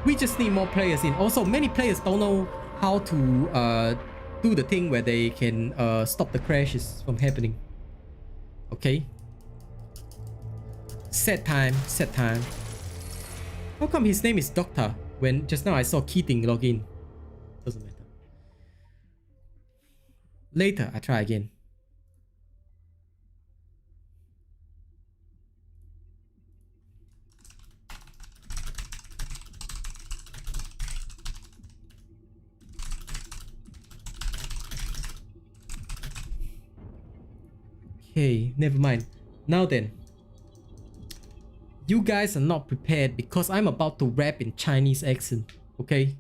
We just need more players in. Also, many players don't know how to do the thing where they can stop the crashes from happening. Okay. Set time, set time. How come his name is Doctor when just now I saw Keating log in? Doesn't matter. Later, I try again. Okay, never mind. Now then. You guys are not prepared because I'm about to rap in Chinese accent, okay?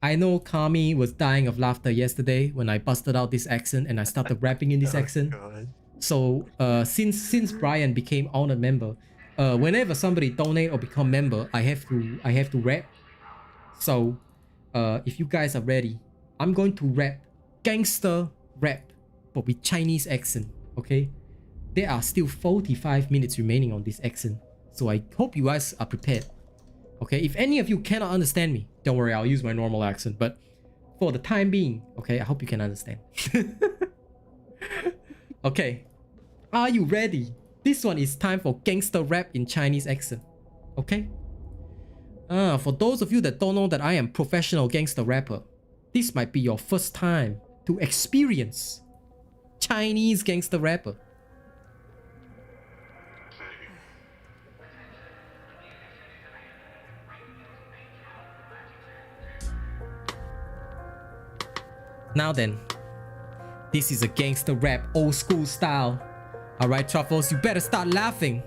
I know Kami was dying of laughter yesterday when I busted out this accent and I started rapping in this accent. God. So, since Brian became honored member, whenever somebody donate or become member, I have to rap. So, if you guys are ready, I'm going to rap gangster rap, but with Chinese accent. Okay, there are still 45 minutes remaining on this accent, so I hope you guys are prepared. Okay, if any of you cannot understand me, don't worry, I'll use my normal accent, but for the time being, okay, I hope you can understand. Okay, are you ready? This one is time for gangster rap in Chinese accent. Okay, for those of you that don't know that I am professional gangster rapper, this might be your first time to experience Chinese gangster rapper. Now then, this is a gangster rap, old school style. Alright, Truffles, you better start laughing.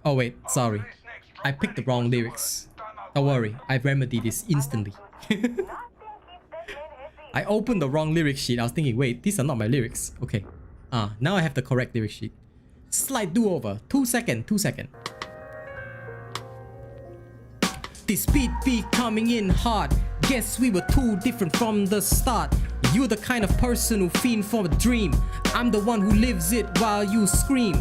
Oh wait, sorry. I picked the wrong lyrics. Don't worry, I remedied this instantly. I opened the wrong lyric sheet. I was thinking, wait, these are not my lyrics. Okay. Now I have the correct lyric sheet. Slight do-over. 2 second. This beat be coming in hard. Guess we were too different from the start. You're the kind of person who fiend for a dream. I'm the one who lives it while you scream.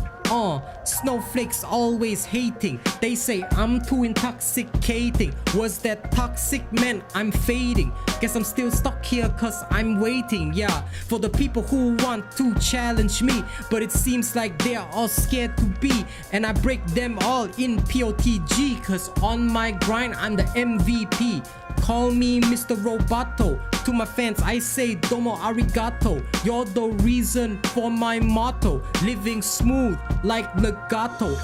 Snowflakes always hating. They say I'm too intoxicating. Was that toxic? Man, I'm fading. Guess I'm still stuck here cause I'm waiting, yeah, for the people who want to challenge me. But it seems like they're all scared to be. And I break them all in POTG, cause on my grind I'm the MVP. Call me Mr. Roboto. To my fans I say domo arigato. You're the reason for my motto. Living smooth like legato.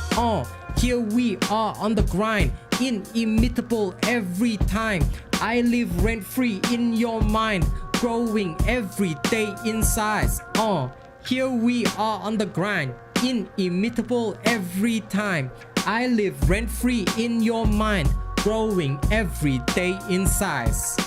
Here we are on the grind. Inimitable every time. I live rent-free in your mind. Growing every day in size. Here we are on the grind. Inimitable every time. I live rent-free in your mind. Growing every day in size.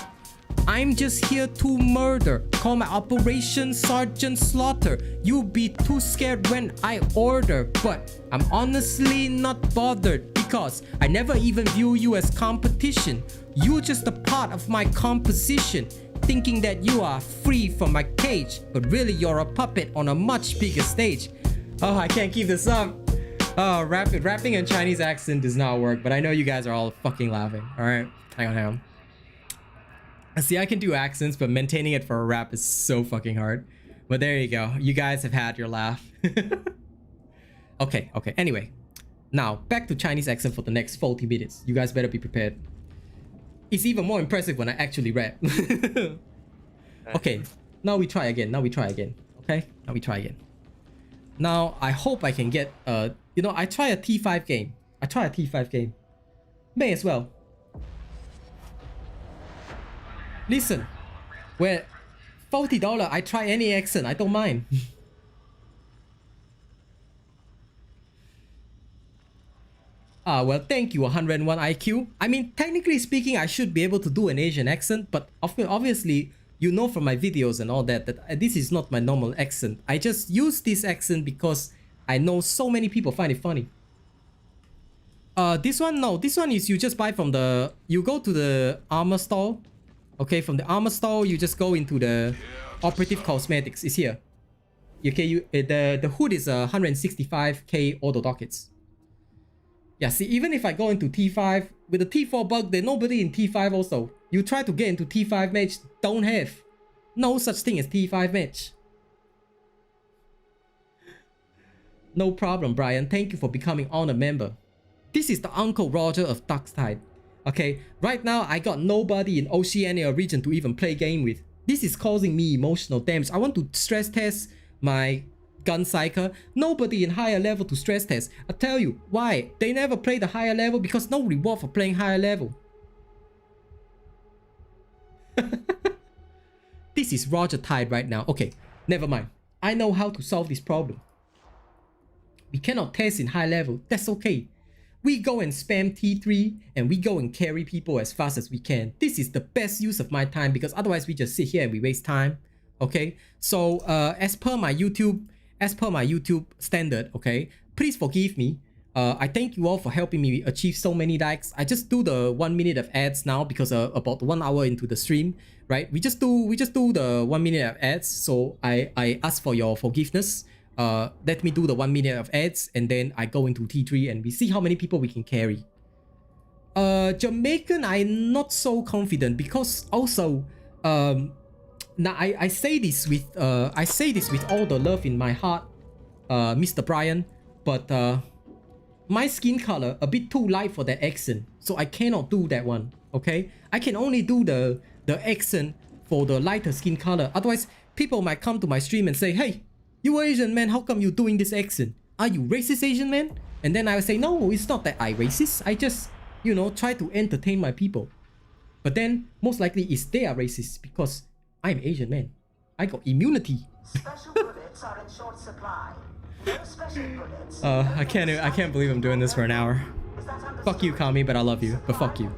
I'm just here to murder. Call my operation Sergeant Slaughter. You be too scared when I order, but I'm honestly not bothered because I never even view you as competition. You're just a part of my composition, thinking that you are free from my cage, but really you're a puppet on a much bigger stage. Oh, I can't keep this up. Oh, rapping in Chinese accent does not work, but I know you guys are all fucking laughing. Alright, hang on. See, I can do accents, but maintaining it for a rap is so fucking hard. But there you go. You guys have had your laugh. Okay. Anyway, now back to Chinese accent for the next 40 minutes. You guys better be prepared. It's even more impressive when I actually rap. Okay, now we try again. Okay, now we try again. Now, I hope I can get, you know, I try a T5 game. May as well. Listen, $40, I try any accent, I don't mind. Well, thank you, 101 IQ. I mean, technically speaking, I should be able to do an Asian accent, but obviously, you know from my videos and all that, this is not my normal accent. I just use this accent because I know so many people find it funny. This one, no, this one is you just buy from the, you go to the armor store. Okay, from the armor store, you just go into the operative cosmetics. It's here. Okay, the hood is 165k auto dockets. Yeah, see, even if I go into T5 with the T4 bug, there's nobody in T5 also. You try to get into T5 match, don't have. No such thing as T5 match. No problem, Brian. Thank you for becoming honor member. This is the Uncle Roger of Darktide. Okay, right now I got nobody in Oceania region to even play game with. This is causing me emotional damage. I want to stress test my Psyker. Nobody in higher level to stress test. I tell you why. They never play the higher level because no reward for playing higher level. This is Roger Tide right now. Okay, never mind. I know how to solve this problem. We cannot test in high level. That's okay. We go and spam T3 and we go and carry people as fast as we can. This is the best use of my time because otherwise we just sit here and we waste time. Okay, so as per my YouTube standard, okay, please forgive me. I thank you all for helping me achieve so many likes. I just do the 1 minute of ads now because about 1 hour into the stream, right? We just do the 1 minute of ads. So I ask for your forgiveness. Let me do the 1 minute of ads and then I go into T3 and we see how many people we can carry. Jamaican, I'm not so confident because also now I say this with all the love in my heart, Mr. Brian, but my skin color a bit too light for that accent, so I cannot do that one. Okay, I can only do the accent for the lighter skin color. Otherwise, people might come to my stream and say, "Hey, you Asian man, how come you doing this accent? Are you racist Asian man?" And then I will say, "No, it's not that I racist. I just, you know, try to entertain my people." But then most likely it's they are racist because I'm Asian man. I got immunity. Special bullets are in short supply. No special bullets. I can't believe I'm doing this for an hour. Fuck you, Kami, but I love you. But fuck you.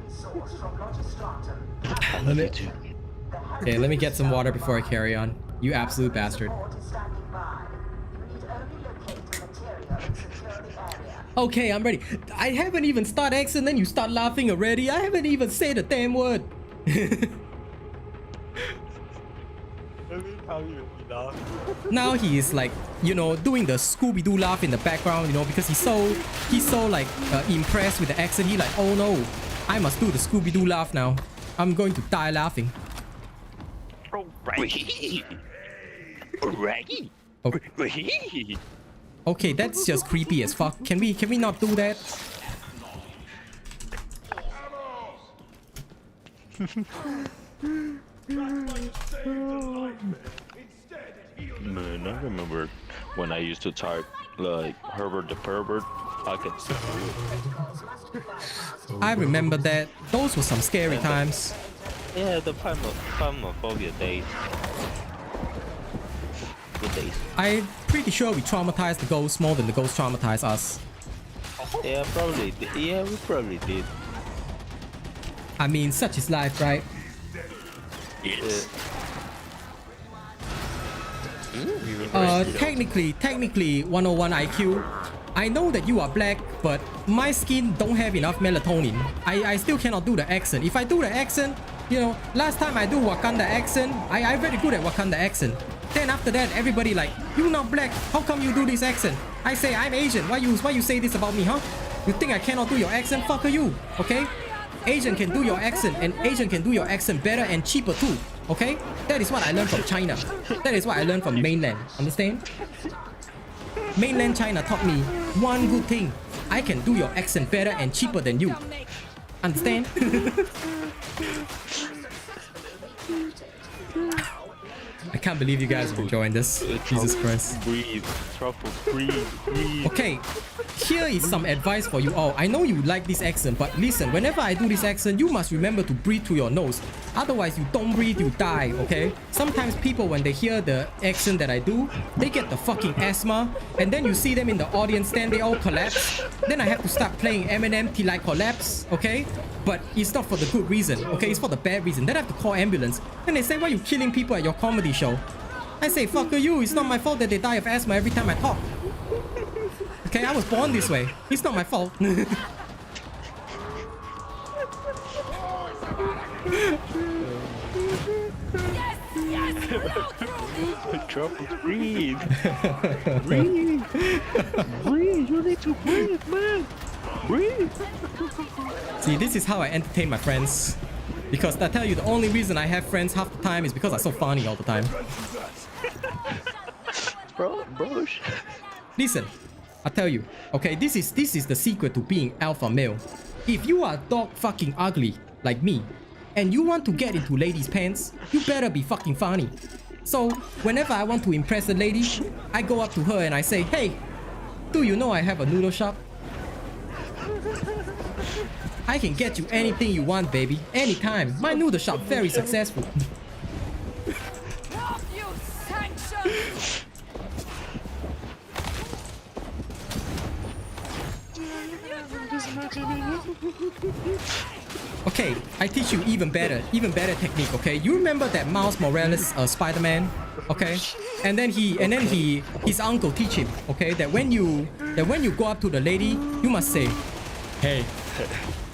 Let me get some water before I carry on. You absolute bastard. Okay, I'm ready. I haven't even started accent, then you start laughing already. I haven't even said a damn word. Now he is like, you know, doing the Scooby-Doo laugh in the background, you know, because he's so like impressed with the accent. He like, oh no, I must do the Scooby-Doo laugh now. I'm going to die laughing. Okay, that's just creepy as fuck. Can we not do that? Man, I remember when I used to type like Herbert the Pervert. I could. I remember that. Those were some scary times. Yeah, the Phasmophobia days. Good days. I'm pretty sure we traumatized the ghosts more than the ghosts traumatized us. Yeah, probably. Yeah, we probably did. I mean, such is life, right? Yes. Technically 101 IQ. I know that you are black, but my skin don't have enough melatonin. I still cannot do the accent. If I do the accent, you know, last time I do Wakanda accent, I'm very good at Wakanda accent. Then after that, everybody like, you not black, how come you do this accent? I say, I'm Asian, why you say this about me, huh? You think I cannot do your accent? Fuck you, okay? Asian can do your accent, and Asian can do your accent better and cheaper too, okay? That is what I learned from China. That is what I learned from mainland, understand? Mainland China taught me one good thing. I can do your accent better and cheaper than you. Understand? I can't believe you guys are enjoying this. Jesus Christ. Breathe. Truffles, breathe. Okay, here is some advice for you all. I know you like this accent, but listen, whenever I do this accent, you must remember to breathe through your nose. Otherwise, you don't breathe, you die, okay? Sometimes people, when they hear the accent that I do, they get the fucking asthma, and then you see them in the audience, then they all collapse. Then I have to start playing Eminem till I collapse, okay? But it's not for the good reason, okay? It's for the bad reason. Then I have to call ambulance. Then they say, why are you killing people at your comedy show? I say, fucker you, it's not my fault that they die of asthma every time I talk. Okay, I was born this way. It's not my fault. Truffles, breathe. Breathe. Breathe. You need to breathe, man. Breathe. See, this is how I entertain my friends. Because I tell you, the only reason I have friends half the time is because I'm so funny all the time. Bro. Listen, I tell you, okay, this is the secret to being alpha male. If you are dog fucking ugly like me, and you want to get into ladies' pants, you better be fucking funny. So whenever I want to impress a lady, I go up to her and I say, hey, do you know I have a noodle shop? I can get you anything you want, baby, anytime. My noodle shop very successful. Off, you sanctions! Okay, I teach you even better technique, okay? You remember that Miles Morales Spider-Man? Okay? And then his uncle teach him, okay, that when you go up to the lady, you must say, hey.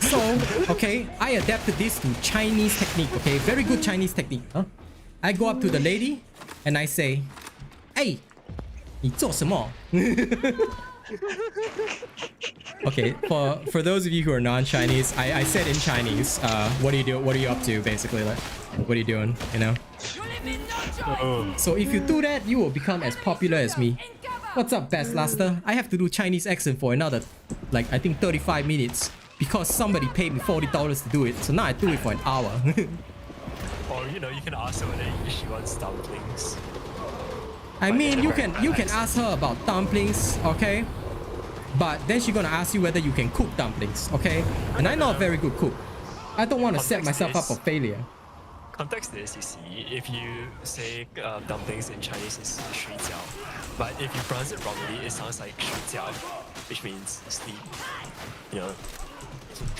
So, okay, I adapted this to Chinese technique, okay? Very good Chinese technique, huh? I go up to the lady and I say, hey, 你做什么? Okay, for those of you who are non-Chinese, I said in Chinese, what are you up to, basically, like, what are you doing, you know? So if you do that, you will become as popular as me. What's up, Best Laster? I have to do Chinese accent for another, like, I think 35 minutes. Because somebody paid me $40 to do it, so now I do it for an hour. Or you know, you can ask her whether she wants dumplings. I mean, you can ask her about dumplings, okay? But then she's gonna ask you whether you can cook dumplings, okay? And I'm not a very good cook. I don't want to set myself up for failure. Context is, you see, if you say dumplings in Chinese is 水饺, but if you pronounce it wrongly, it sounds like 睡觉, which means sleep. You know.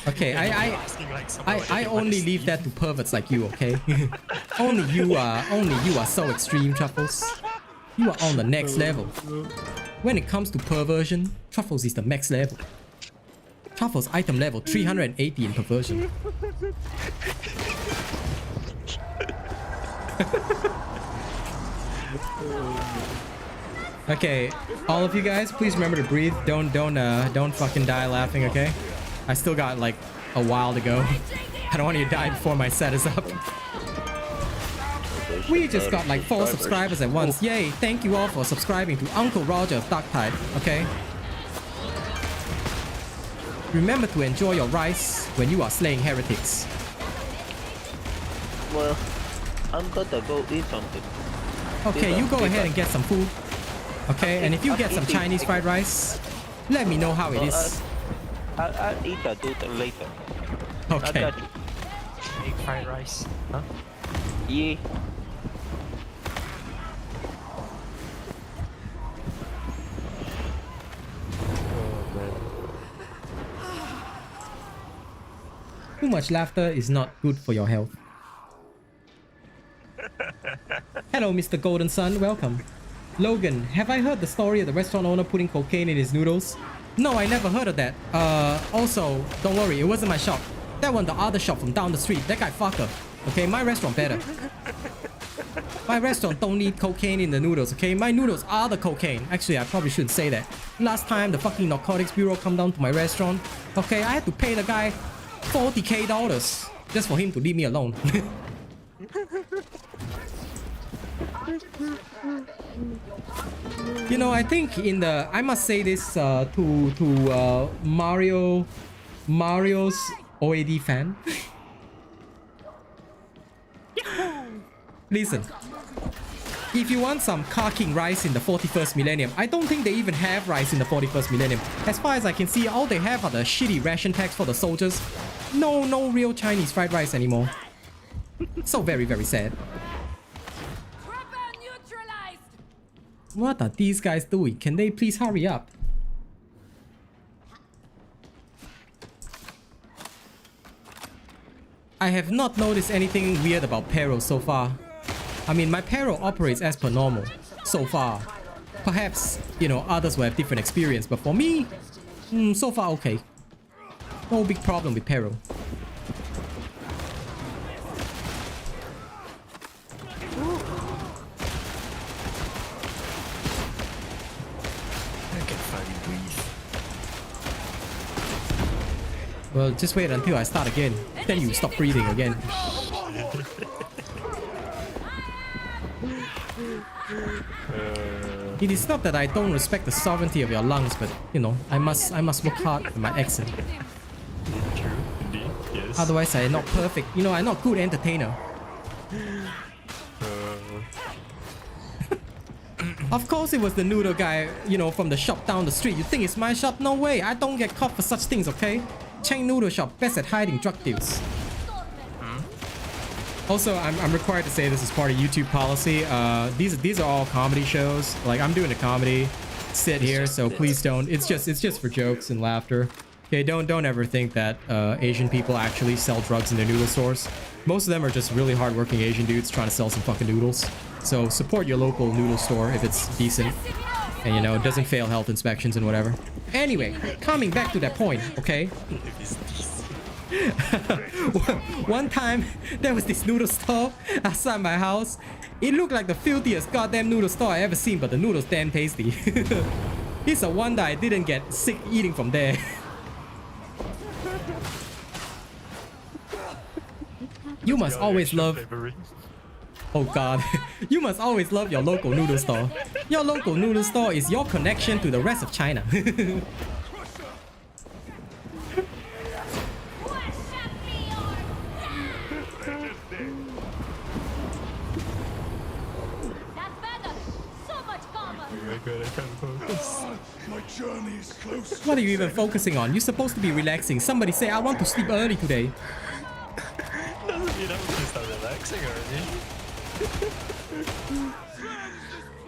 Okay, I only leave that to perverts like you, okay? only you are so extreme, Truffles. You are on the next level. When it comes to perversion, Truffles is the max level. Truffles item level 380 in perversion. Okay, all of you guys, please remember to breathe. Don't fucking die laughing, okay? I still got like a while to go. I don't want you to die before my set is up. We just got like 4 subscribers at once. Yay! Thank you all for subscribing to Uncle Roger of Darktide, okay? Remember to enjoy your rice when you are slaying heretics. Well, I'm gonna go eat something. Okay, you go ahead and get some food. Okay, and if you get some Chinese fried rice, let me know how it is. I'll eat that dude later. Okay. I got you. Egg fried rice, huh? Yeah. Too much laughter is not good for your health. Hello, Mr. Golden Sun. Welcome. Logan, have I heard the story of the restaurant owner putting cocaine in his noodles? No, I never heard of that. Also, don't worry, it wasn't my shop. That one, the other shop from down the street. That guy fucker. Okay, my restaurant better. My restaurant don't need cocaine in the noodles, okay? My noodles are the cocaine. Actually, I probably shouldn't say that. Last time, the fucking narcotics bureau come down to my restaurant. Okay, I had to pay the guy $40K just for him to leave me alone. You know, I think in the... I must say this to Mario's OAD fan. If you want some carking rice in the 41st millennium, I don't think they even have rice in the 41st millennium. As far as I can see, all they have are the shitty ration packs for the soldiers. No real Chinese fried rice anymore. So very, very sad. What are these guys doing? Can they please hurry up? I have not noticed anything weird about Peril so far. I mean, my Peril operates as per normal so far. Perhaps, you know, others will have different experience, but for me, so far okay. No big problem with Peril. I can finally breathe. Well, just wait until I start again. Then you stop breathing again. It is not that I don't respect the sovereignty of your lungs, but you know, I must work hard at my accent. True, indeed, yes. Otherwise, I'm not perfect. You know, I'm not good entertainer. Of course, it was the noodle guy, you know, from the shop down the street. You think it's my shop? No way. I don't get caught for such things, okay? Chain noodle shop, best at hiding drug deals. Also, I'm required to say this is part of YouTube policy. These are all comedy shows. Like, I'm doing a comedy sit here, so please don't. It's just for jokes and laughter. Okay, don't ever think that Asian people actually sell drugs in their noodle stores. Most of them are just really hardworking Asian dudes trying to sell some fucking noodles. So support your local noodle store if it's decent and, you know, doesn't fail health inspections and whatever. Anyway, coming back to that point, okay? One time, there was this noodle store outside my house. It looked like the filthiest goddamn noodle store I ever seen, but the noodles damn tasty. It's a wonder I didn't get sick eating from there. You must always love... Oh god. You must always love your local noodle store. Your local noodle store is your connection to the rest of China. What are you even focusing on? You're supposed to be relaxing. Somebody say, I want to sleep early today. Doesn't mean I'm gonna start relaxing early.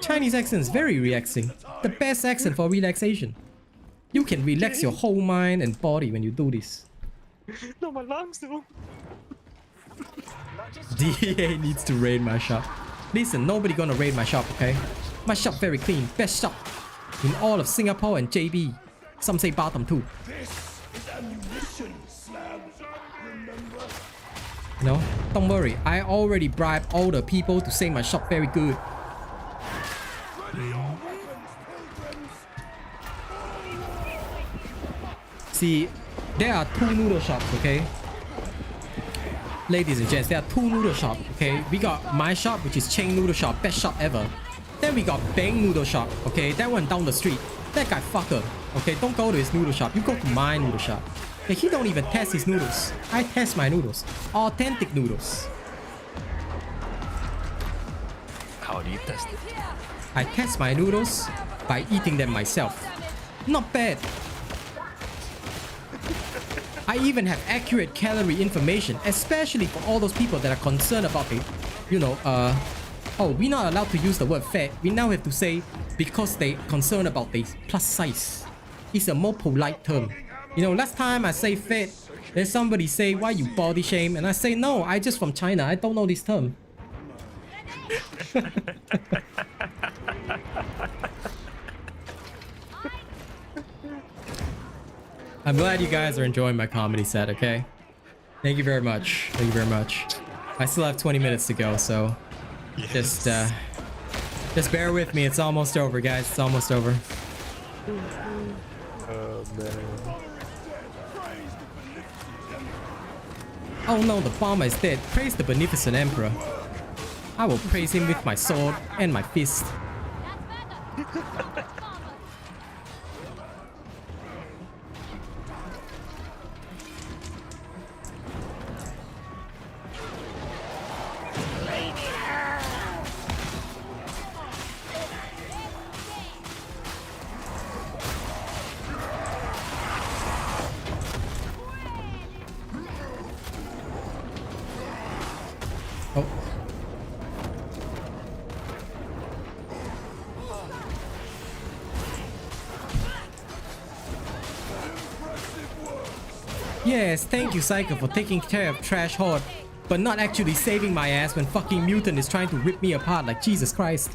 Chinese accent is very relaxing. The best accent for relaxation. You can relax your whole mind and body when you do this. No, my lungs though. DA needs to raid my shop. Listen, nobody gonna raid my shop, okay? My shop very clean, best shop in all of Singapore and JB. Some say bottom too. No, don't worry. I already bribed all the people to say my shop very good. See, there are two noodle shops, okay? Ladies and gents, there are two noodle shops, okay? We got my shop, which is chain noodle shop, best shop ever. Then we got Bang noodle shop, okay? That one down the street. That guy fucker, okay? Don't go to his noodle shop. You go to my noodle shop. Okay, he don't even test his noodles. I test my noodles. Authentic noodles. How do you test it? I test my noodles by eating them myself. Not bad. I even have accurate calorie information, especially for all those people that are concerned about the, you know, oh, we're not allowed to use the word fat. We now have to say because they concerned about the plus size. It's a more polite term. You know, last time I say fat, then somebody say, why you body shame? And I say, no, I just from China. I don't know this term. I'm glad you guys are enjoying my comedy set, okay? Thank you very much. Thank you very much. I still have 20 minutes to go, so just bear with me. It's almost over, guys. It's almost over. Oh man. Oh no, the bomber is dead. Praise the beneficent emperor. I will praise him with my sword and my fist. Yes, thank you, Psyker, for taking care of Trash Horde, but not actually saving my ass when fucking Mutant is trying to rip me apart like Jesus Christ.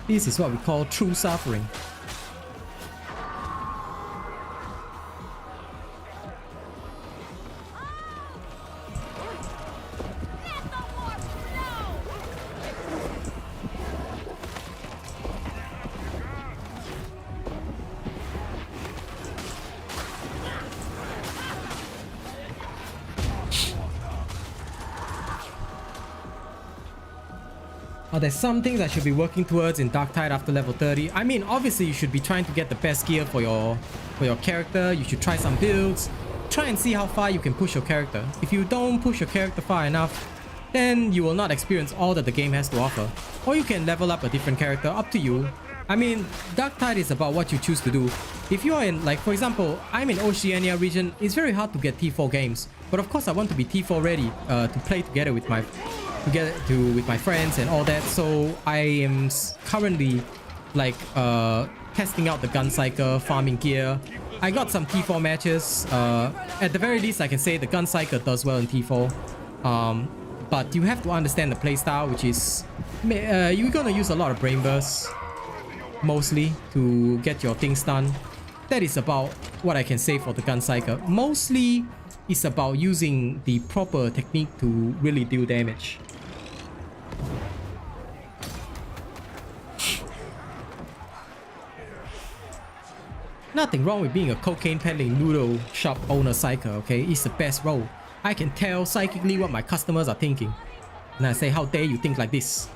This is what we call true suffering. There's some things I should be working towards in Darktide after level 30. I mean, obviously you should be trying to get the best gear for your character. You should try some builds. Try and see how far you can push your character. If you don't push your character far enough, then you will not experience all that the game has to offer. Or you can level up a different character, up to you. I mean, Darktide is about what you choose to do. If you're in, like, for example, I'm in Oceania region, it's very hard to get T4 games. But of course I want to be T4 ready to play together with my friends and all that. So I am currently like testing out the Gunslinger, farming gear. I got some T4 matches. At the very least I can say the Gunslinger does well in T4. But you have to understand the playstyle, which is you're gonna use a lot of brain bursts mostly to get your things done. That is about what I can say for the Gunslinger. Mostly it's about using the proper technique to really deal damage. Nothing wrong with being a cocaine peddling noodle shop owner Psyker, okay? It's the best role. I can tell psychically what my customers are thinking. And I say, how dare you think like this?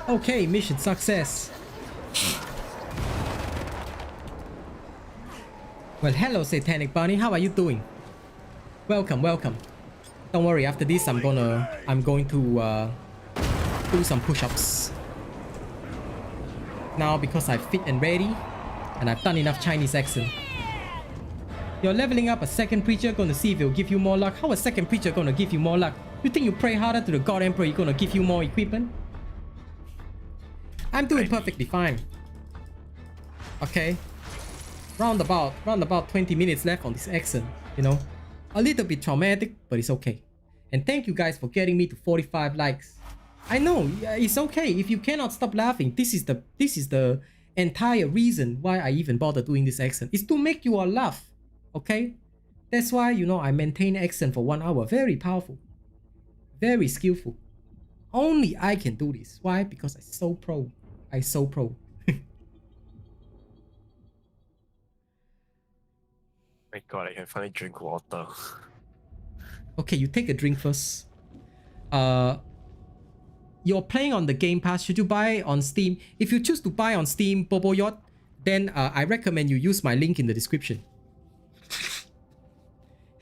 Okay, mission success. Well, hello Satanic Bunny, how are you doing? Welcome, welcome. Don't worry, after this I'm going to do some push-ups. Now because I'm fit and ready and I've done enough Chinese accent. You're leveling up a second preacher, gonna see if it'll give you more luck. How a second preacher gonna give you more luck? You think you pray harder to the God Emperor, you're gonna give you more equipment? I'm doing perfectly fine. Okay. Round about 20 minutes left on this accent, you know. A little bit traumatic, but it's okay. And thank you guys for getting me to 45 likes. I know, it's okay if you cannot stop laughing. This is the entire reason why I even bother doing this accent. It's to make you all laugh. Okay? That's why, you know, I maintain accent for 1 hour. Very powerful. Very skillful. Only I can do this. Why? Because I'm so pro. I'm so pro. My god, I can finally drink water. Okay, you take a drink first. You're playing on the Game Pass. Should you buy on Steam? If you choose to buy on Steam, Bobo Yacht, then I recommend you use my link in the description.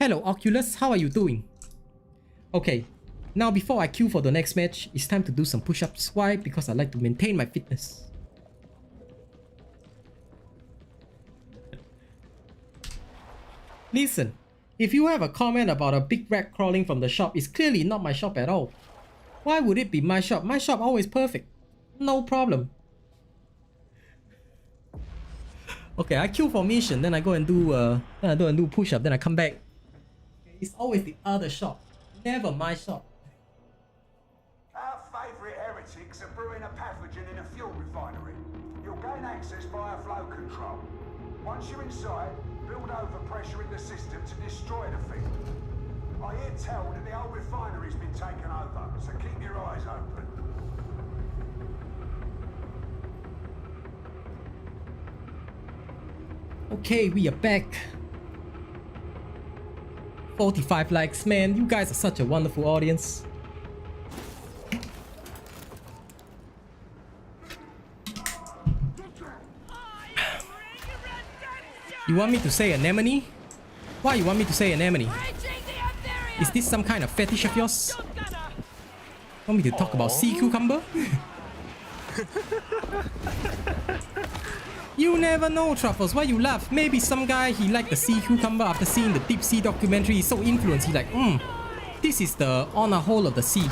Hello, Oculus. How are you doing? Okay. Now, before I queue for the next match, it's time to do some push-ups. Why? Because I like to maintain my fitness. Listen, if you have a comment about a big rat crawling from the shop, it's clearly not my shop at all. Why would it be my shop? My shop always perfect. No problem. Okay, I queue for mission, then I go and do push-up, then I come back. It's always the other shop, never my shop. Heretics are brewing a pathogen in a fuel refinery. You'll gain access via flow control. Once you're inside, build overpressure in the system to destroy the thing. I hear tell that the whole refinery's been taken over, so keep your eyes open. Okay, we are back. 45 likes, man. You guys are such a wonderful audience. You want me to say anemone? Why you want me to say anemone? Is this some kind of fetish of yours? Want me to talk about sea cucumber? You never know, Truffles. Why you laugh? Maybe some guy, he liked the sea cucumber after seeing the deep sea documentary. He's so influenced. He's like, this is the honor hole of the sea.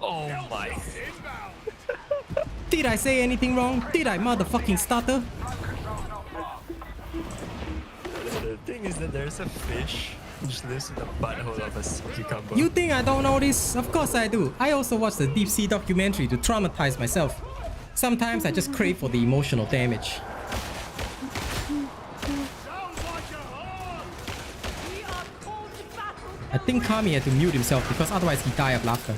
Oh my. Did I say anything wrong? Did I motherfucking stutter? The thing is that there's a fish which lives in the butthole of a sea cucumber. You think I don't know this? Of course I do. I also watched the deep sea documentary to traumatize myself. Sometimes I just crave for the emotional damage. I think Kami had to mute himself because otherwise he died of laughter.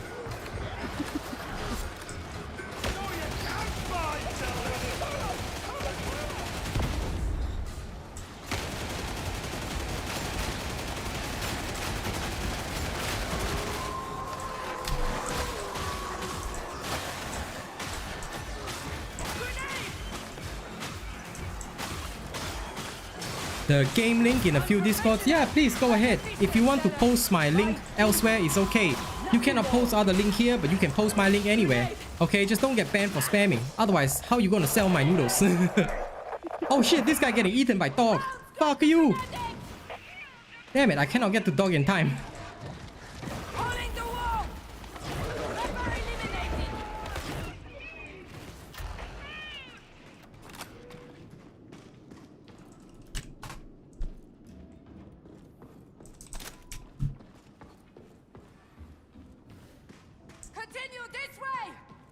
The game link in a few discords. Yeah, please go ahead. If you want to post my link elsewhere, it's okay. You cannot post other link here, but you can post my link anywhere. Okay, just don't get banned for spamming. Otherwise, how you gonna sell my noodles? Oh shit, this guy getting eaten by dog. Fuck you. Damn it, I cannot get to dog in time.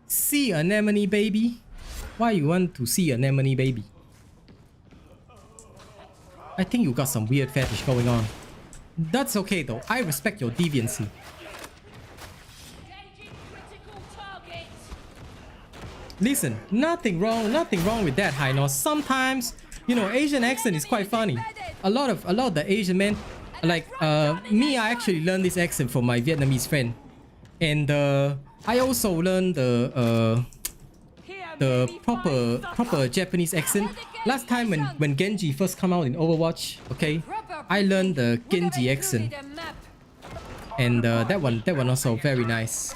See anemone baby? Why you want to see anemone baby? I think you got some weird fetish going on. That's okay though, I respect your deviancy. Listen, nothing wrong with that, Hainos. Sometimes, you know, Asian accent is quite funny. A lot of the Asian men, like me, I actually learned this accent from my Vietnamese friend. And I also learned the proper Japanese accent. Last time when Genji first come out in Overwatch, okay, I learned the Genji accent, and that one also very nice.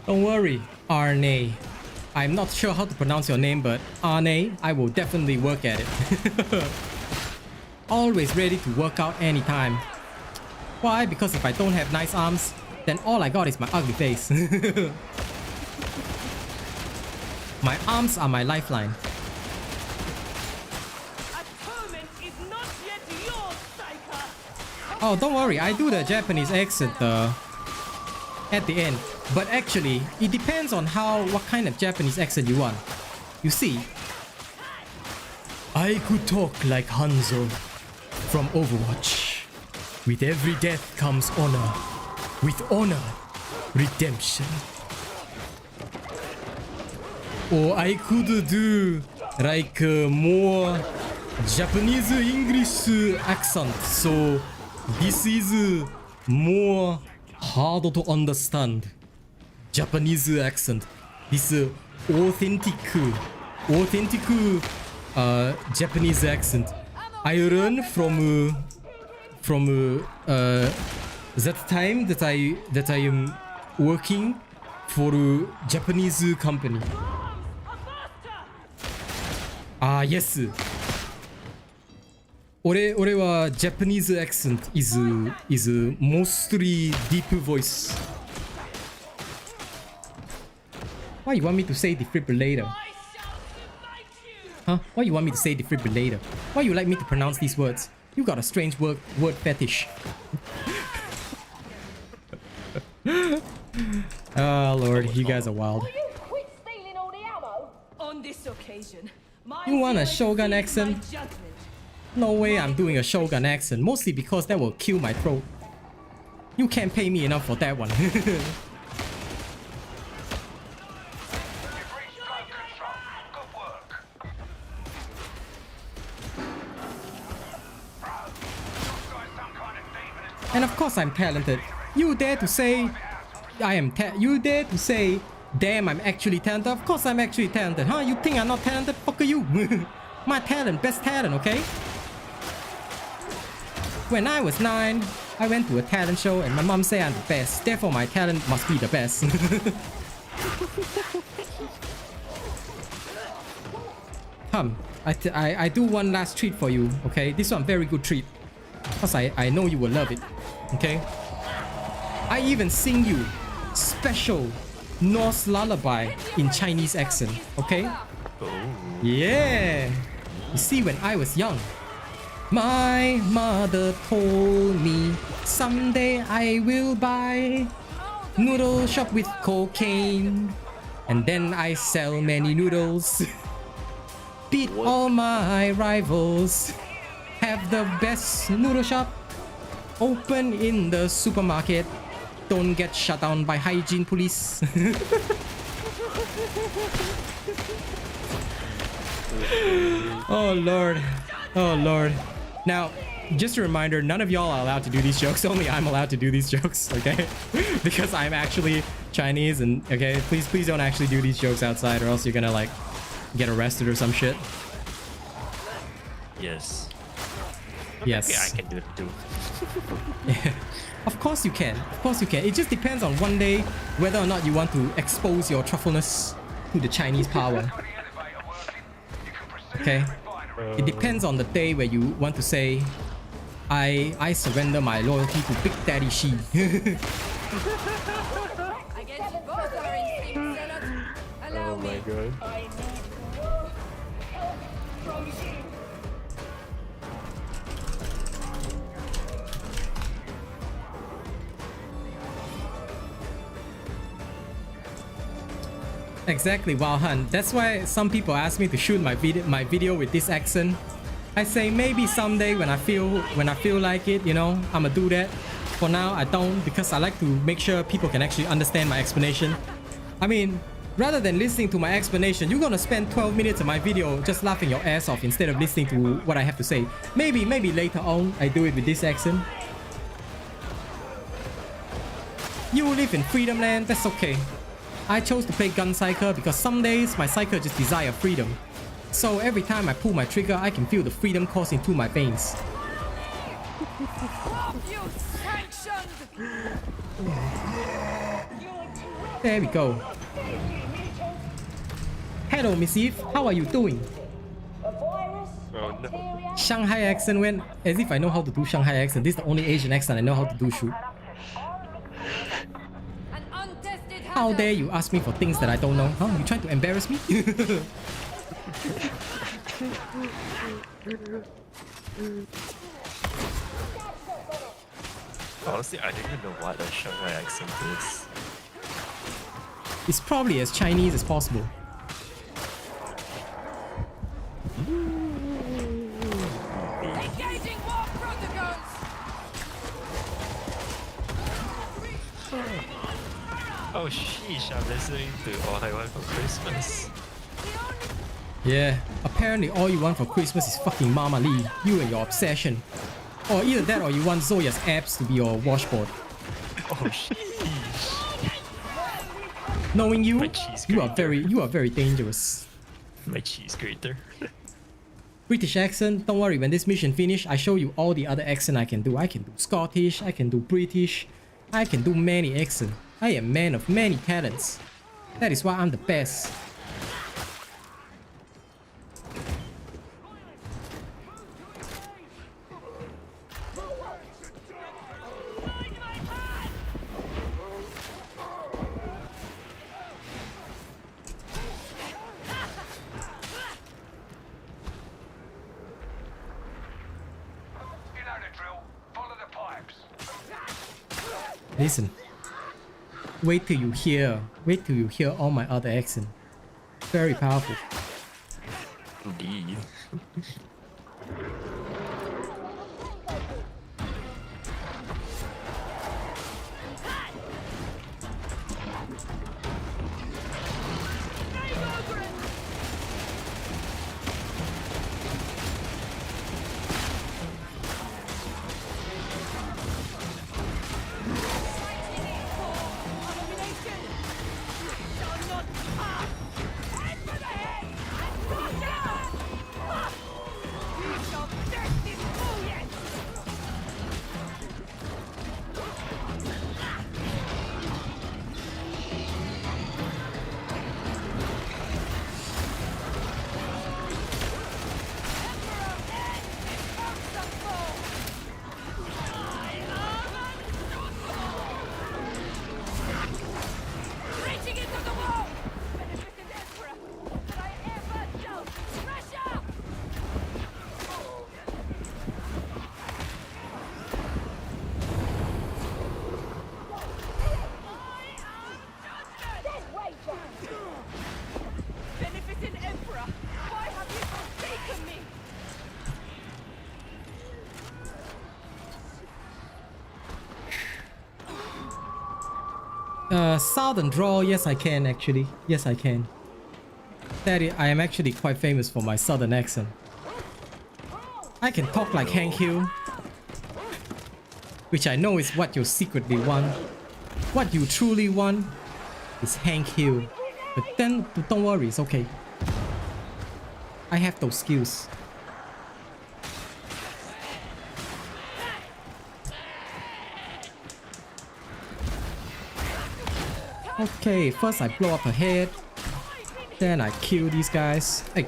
Don't worry, Arne. I'm not sure how to pronounce your name, but Arne, I will definitely work at it. Always ready to work out anytime. Why? Because if I don't have nice arms, then all I got is my ugly face. My arms are my lifeline. Oh, don't worry, I do the Japanese accent at the end. But actually, it depends on what kind of Japanese accent you want. You see, I could talk like Hanzo from Overwatch. With every death comes honor. With honor, redemption. Or I could do like more Japanese English accent. So this is more hard to understand. Japanese accent. This authentic Japanese accent. I learned from that time that I am working for a Japanese company. Ah yes. 俺は Japanese accent is mostly deep voice. Why you want me to say defibrillator? Huh? Why you want me to say defibrillator? Why you like me to pronounce these words? You got a strange word fetish. Oh lord, you guys are wild. You want a Shogun accent? No way I'm doing a Shogun accent, mostly because that will kill my throat. You can't pay me enough for that one. You've reached flow control. Good work. Bro, you've got some kind of demon. And of course I'm talented. You dare to say you dare to say, damn, I'm actually talented? Of course I'm actually talented, huh? You think I'm not talented? Fuck you. My talent, best talent, okay? When I was 9, I went to a talent show and my mom said I'm the best. Therefore my talent must be the best. Come, I do one last treat for you, okay? This one very good treat. Because I know you will love it, okay? I even sing you special Norse lullaby in Chinese accent, okay? Yeah! You see, when I was young, my mother told me someday I will buy noodle shop with cocaine, and then I sell many noodles, beat all my rivals, have the best noodle shop, open in the supermarket, don't get shut down by hygiene police. Oh lord, oh lord. Now, just a reminder, none of y'all are allowed to do these jokes. Only I'm allowed to do these jokes, okay? Because I'm actually Chinese, and okay, please don't actually do these jokes outside, or else you're gonna like get arrested or some shit. Yes. Yes. Okay, I can do it too. Of course you can. Of course you can. It just depends on one day whether or not you want to expose your truthfulness to the Chinese power. Okay? It depends on the day where you want to say, I surrender my loyalty to Big Daddy Xi. I guess both are instincts, Zealot. Allow me. God. Exactly, Wild Hunt. That's why some people ask me to shoot my video with this accent. I say maybe someday when I feel like it, you know, I'ma do that. For now, I don't, because I like to make sure people can actually understand my explanation. I mean, rather than listening to my explanation, you're gonna spend 12 minutes of my video just laughing your ass off instead of listening to what I have to say. Maybe later on I do it with this accent. You live in Freedom Land, that's okay. I chose to play Gunslinger because some days my Psyker just desire freedom. So every time I pull my trigger, I can feel the freedom coursing through my veins. There we go. Hello, Miss Eve. How are you doing? Oh no. Shanghai accent went as if I know how to do Shanghai accent. This is the only Asian accent I know how to do, shoot. How dare you ask me for things that I don't know? Huh? You trying to embarrass me? Honestly, I don't even know what a Shanghai accent is. It's probably as Chinese as possible. Engaging war protocols. Oh sheesh, I'm listening to All I Want for Christmas. Yeah, apparently all you want for Christmas is fucking Mama Lee, you and your obsession. Or either that or you want Zoya's abs to be your washboard. Oh sheesh. Knowing you, My cheese you are grater. very dangerous. My cheese grater. British accent, don't worry, when this mission finish, I show you all the other accent I can do. I can do Scottish, I can do British, I can do many accents. I am man of many talents. That is why I'm the best. You know the drill. Follow the pipes. Listen. Wait till you hear all my other accent. Very powerful. Indeed. Southern drawl, yes I can actually. Yes I can. I am actually quite famous for my southern accent. I can talk like Hank Hill, which I know is what you secretly want. What you truly want is Hank Hill. But then don't worry, it's okay. I have those skills. Okay, first I blow up her head. Then I kill these guys. Hey.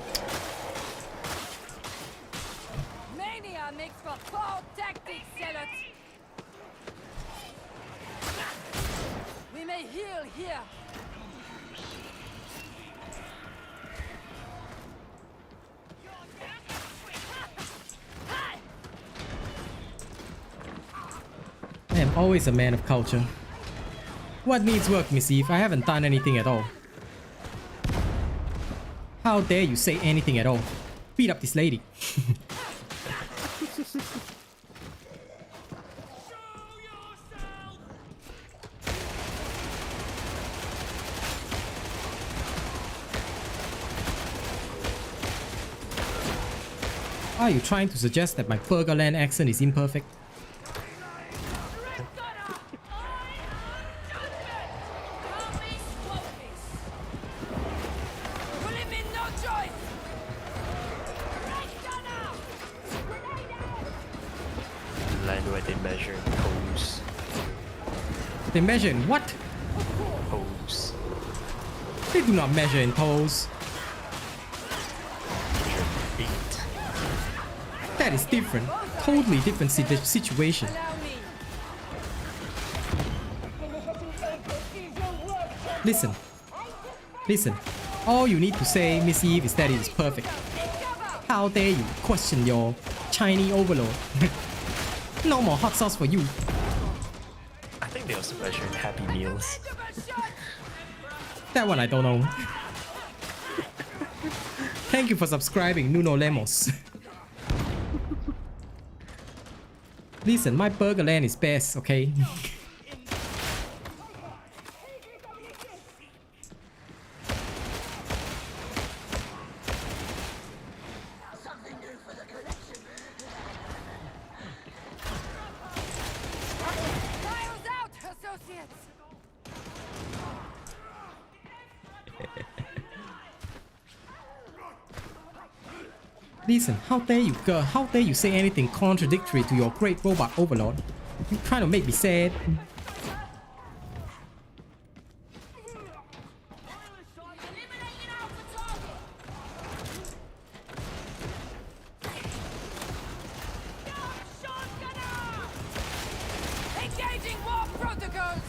Mania makes for poor tactics, zealot. We may heal here. I am always a man of culture. What needs work, Miss Eve? I haven't done anything at all. How dare you say anything at all? Beat up this lady. Are you trying to suggest that my Burgerland accent is imperfect? Land where they measure toes. They measure in what? Toes. They do not measure in toes. Measure feet. That is different. Totally different situation. Allow me. Listen. Listen. All you need to say, Miss Eve, is that it is perfect. How dare you question your Chinese overlord? No more hot sauce for you. I think they also measure in Happy Meals. That one I don't know. Thank you for subscribing, Nuno Lemos. Listen, my Burgerland is best, okay? Files out, associates. Listen, how dare you, girl? How dare you say anything contradictory to your great robot overlord? You trying to make me sad? Engaging war protocols.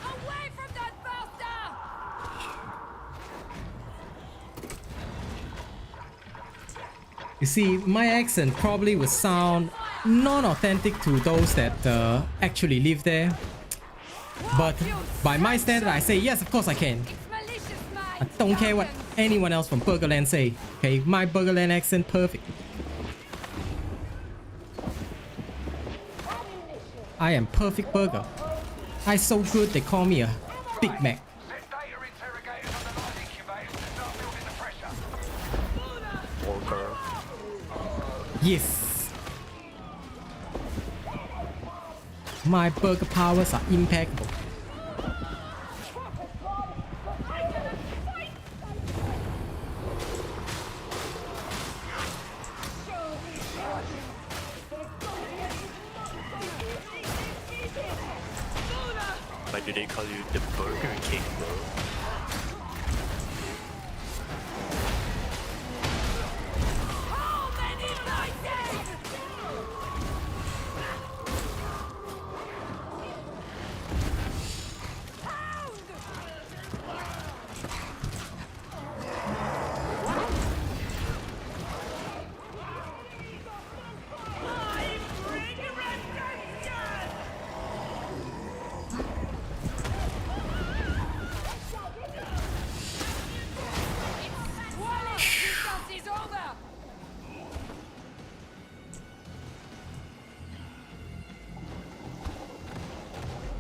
Away from that bastard! You see, my accent probably would sound non-authentic to those that actually live there. But by my standard, I say yes, of course I can. It's malicious, I don't care what anyone else from Burgerland say. Okay, my Burgerland accent perfect. I am perfect burger. I so good they call me a Big Mac. Set data interrogators on the light incubators to start building the pressure. Walker. Yes. My burger powers are impeccable. Why do they call you the Burger King, bro? How many voices?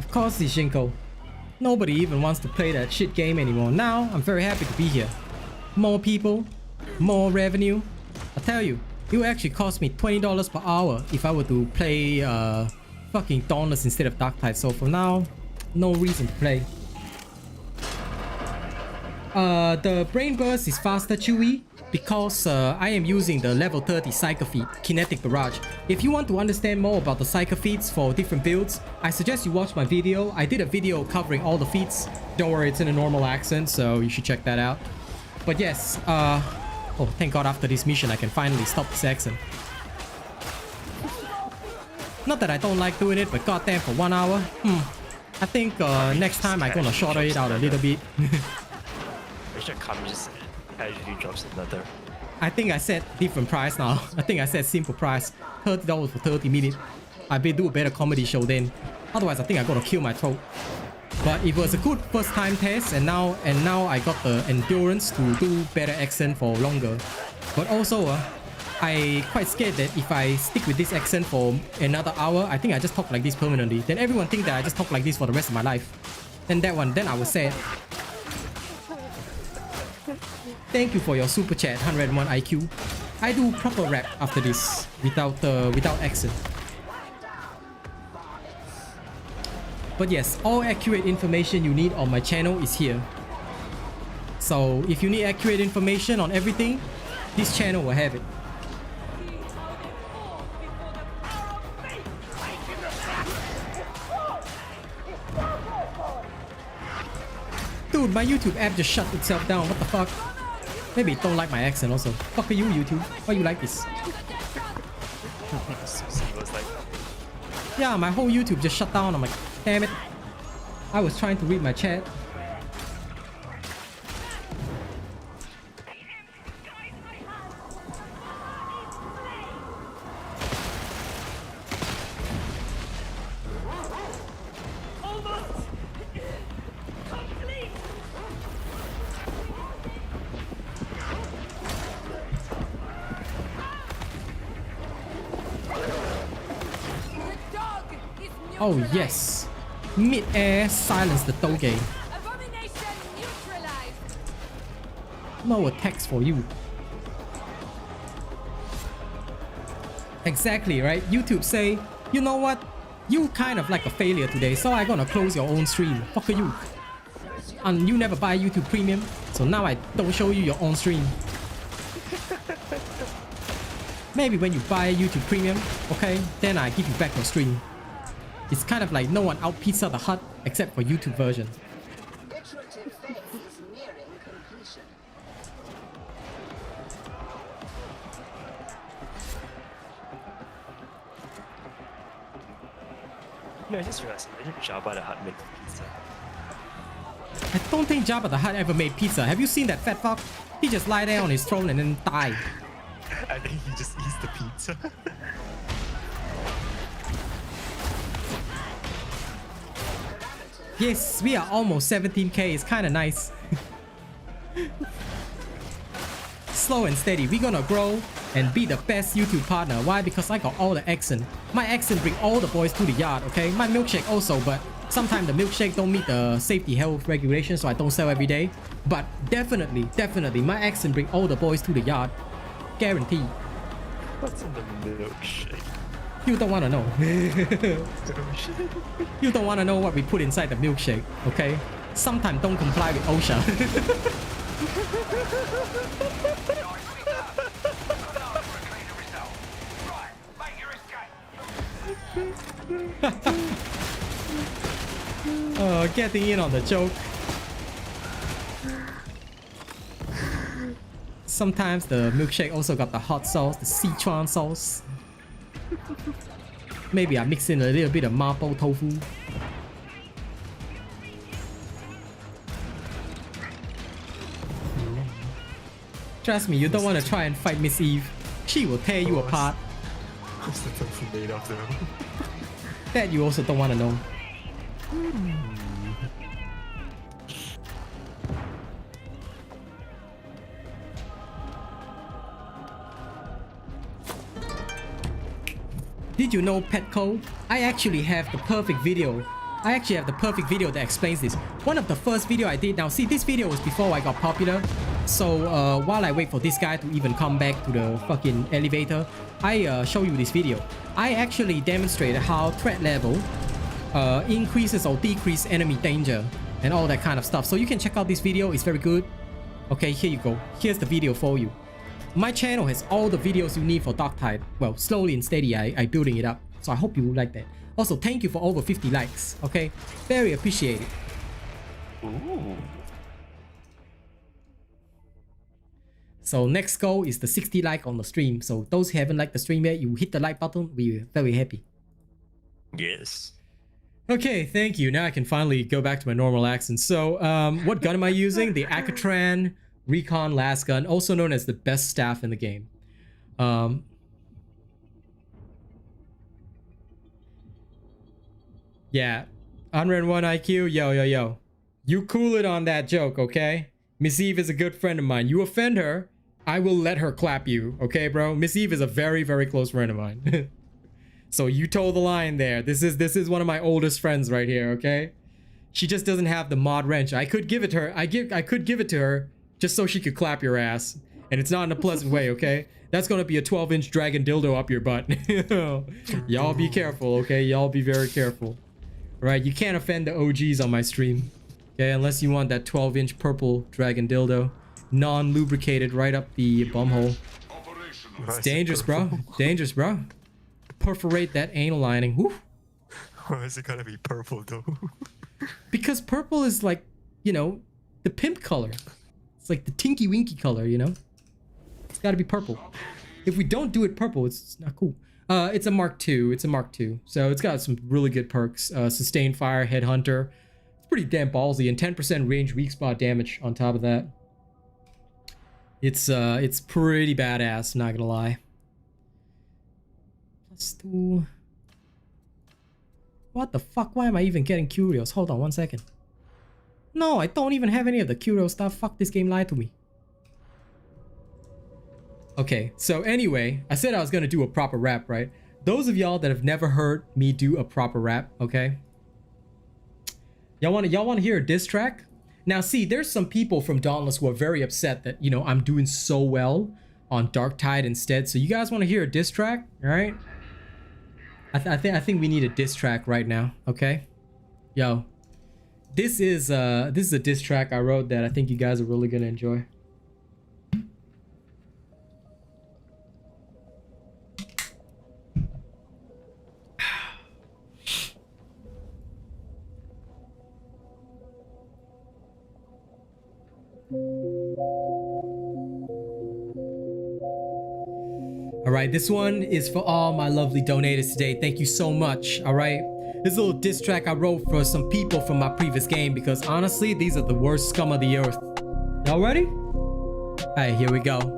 Of course, Zishinko. Nobody even wants to play that shit game anymore. Now, I'm very happy to be here. More people, more revenue. I tell you, it would actually cost me $20 per hour if I were to play fucking Dauntless instead of Darktide. So for now, no reason to play. The brain burst is faster, Chewy, because I am using the level 30 Psyker feat, Kinetic Barrage. If you want to understand more about the Psyker feats for different builds, I suggest you watch my video. I did a video covering all the feats. Don't worry, it's in a normal accent, so you should check that out. But yes, oh, thank God after this mission I can finally stop this accent. Not that I don't like doing it, but goddamn, for 1 hour, I think next time I'm gonna shorter it out a little bit. Just casually drops another. I think I set different price now. I think I set simple price. $30 for 30 minutes. I better do a better comedy show then. Otherwise, I think I'm gonna kill my throat. But it was a good first time test, and now I got the endurance to do better accent for longer. But also, I quite scared that if I stick with this accent for another hour, I think I just talk like this permanently. Then everyone think that I just talk like this for the rest of my life. Then I was sad. Thank you for your super chat, 101 IQ. I do proper rap after this, without accent. But yes, all accurate information you need on my channel is here. So if you need accurate information on everything, this channel will have it. Dude, my YouTube app just shut itself down, what the fuck? Maybe it don't like my accent also. Fuck are you, YouTube? Why you like this? Yeah, my whole YouTube just shut down. I'm like, damn it. I was trying to read my chat. Oh yes, mid-air silence the Doge. No attacks for you. Exactly, right? YouTube say, you know what? You kind of like a failure today, so I'm gonna close your own stream. Fuck you. And you never buy YouTube Premium, so now I don't show you your own stream. Maybe when you buy YouTube Premium, okay, then I give you back your stream. It's kind of like no one out Pizza the Hut except for YouTube version. Iterative phase is nearing completion. No, I just realized Jabba the Hutt makes pizza. I don't think Jabba the Hutt ever made pizza. Have you seen that fat fuck? He just lie there on his throne and then die. I think he just eats the pizza. Yes, we are almost 17k. It's kind of nice. Slow and steady. We're gonna grow and be the best YouTube partner. Why? Because I got all the accent. My accent bring all the boys to the yard, okay? My milkshake also, but sometimes the milkshake don't meet the safety health regulations, so I don't sell every day. But definitely, my accent bring all the boys to the yard. Guarantee. What's in the milkshake? You don't want to know. You don't want to know what we put inside the milkshake, okay? Sometimes don't comply with OSHA. Oh, getting in on the joke. Sometimes the milkshake also got the hot sauce, the Sichuan sauce. Maybe I mix in a little bit of mapo tofu. Trust me, you don't want to try and fight Miss Eve. She will tear you apart. What's the tofu made of though? That you also don't want to know. Did you know, Petco? I actually have the perfect video I actually have the perfect video that explains this. One of the first video I did. Now see, this video was before I got popular. So while I wait for this guy to even come back to the fucking elevator, I show you this video. I actually demonstrated how threat level increases or decreases enemy danger and all that kind of stuff. So you can check out this video. It's very good. Okay, here you go. Here's the video for you. My channel has all the videos you need for Darktide. Well, slowly and steady I building it up. So I hope you will like that. Also, thank you for over 50 likes. Okay, very appreciated. Ooh. So next goal is the 60 like on the stream. So those who haven't liked the stream yet, you hit the like button. We're very happy. Yes. Okay, thank you. Now I can finally go back to my normal accent. So what gun am I using? The Akatran Recon Last Gun, also known as the best staff in the game. Yeah, 101 IQ. Yo. You cool it on that joke, okay? Miss Eve is a good friend of mine. You offend her, I will let her clap you, okay, bro? Miss Eve is a very, very close friend of mine. So you told the line there. This is one of my oldest friends right here, okay? She just doesn't have the mod wrench. I could give it to her. I could give it to her just so she could clap your ass. And it's not in a pleasant way, okay? That's gonna be a 12-inch dragon dildo up your butt. Y'all be careful, okay? Y'all be very careful. Right, you can't offend the OGs on my stream. Okay, unless you want that 12-inch purple dragon dildo. Non-lubricated right up the bumhole. It's dangerous, bro. Dangerous, bro. Perforate that anal lining. Woo. Why is it gonna be purple though? Because purple is like, you know, the pimp color. It's like the tinky winky color, you know? It's gotta be purple. If we don't do it purple, it's not cool. It's a Mark II. It's a Mark II. So it's got some really good perks. Sustained fire, headhunter. It's pretty damn ballsy, and 10% range weak spot damage on top of that. It's pretty badass, not gonna lie. Let's do... What the fuck? Why am I even getting Curios? Hold on one second. No, I don't even have any of the Curio stuff. Fuck, this game lied to me. Okay, so anyway, I said I was gonna do a proper rap, right? Those of y'all that have never heard me do a proper rap, okay? Y'all wanna hear a diss track? Now see, there's some people from Dauntless who are very upset that, you know, I'm doing so well on Darktide instead. So you guys wanna hear a diss track? Alright? I think we need a diss track right now, okay? Yo. This is a diss track I wrote that I think you guys are really gonna enjoy. Alright, this one is for all my lovely donators today. Thank you so much, alright? This little diss track I wrote for some people from my previous game because honestly, these are the worst scum of the earth. Y'all ready? Alright, here we go.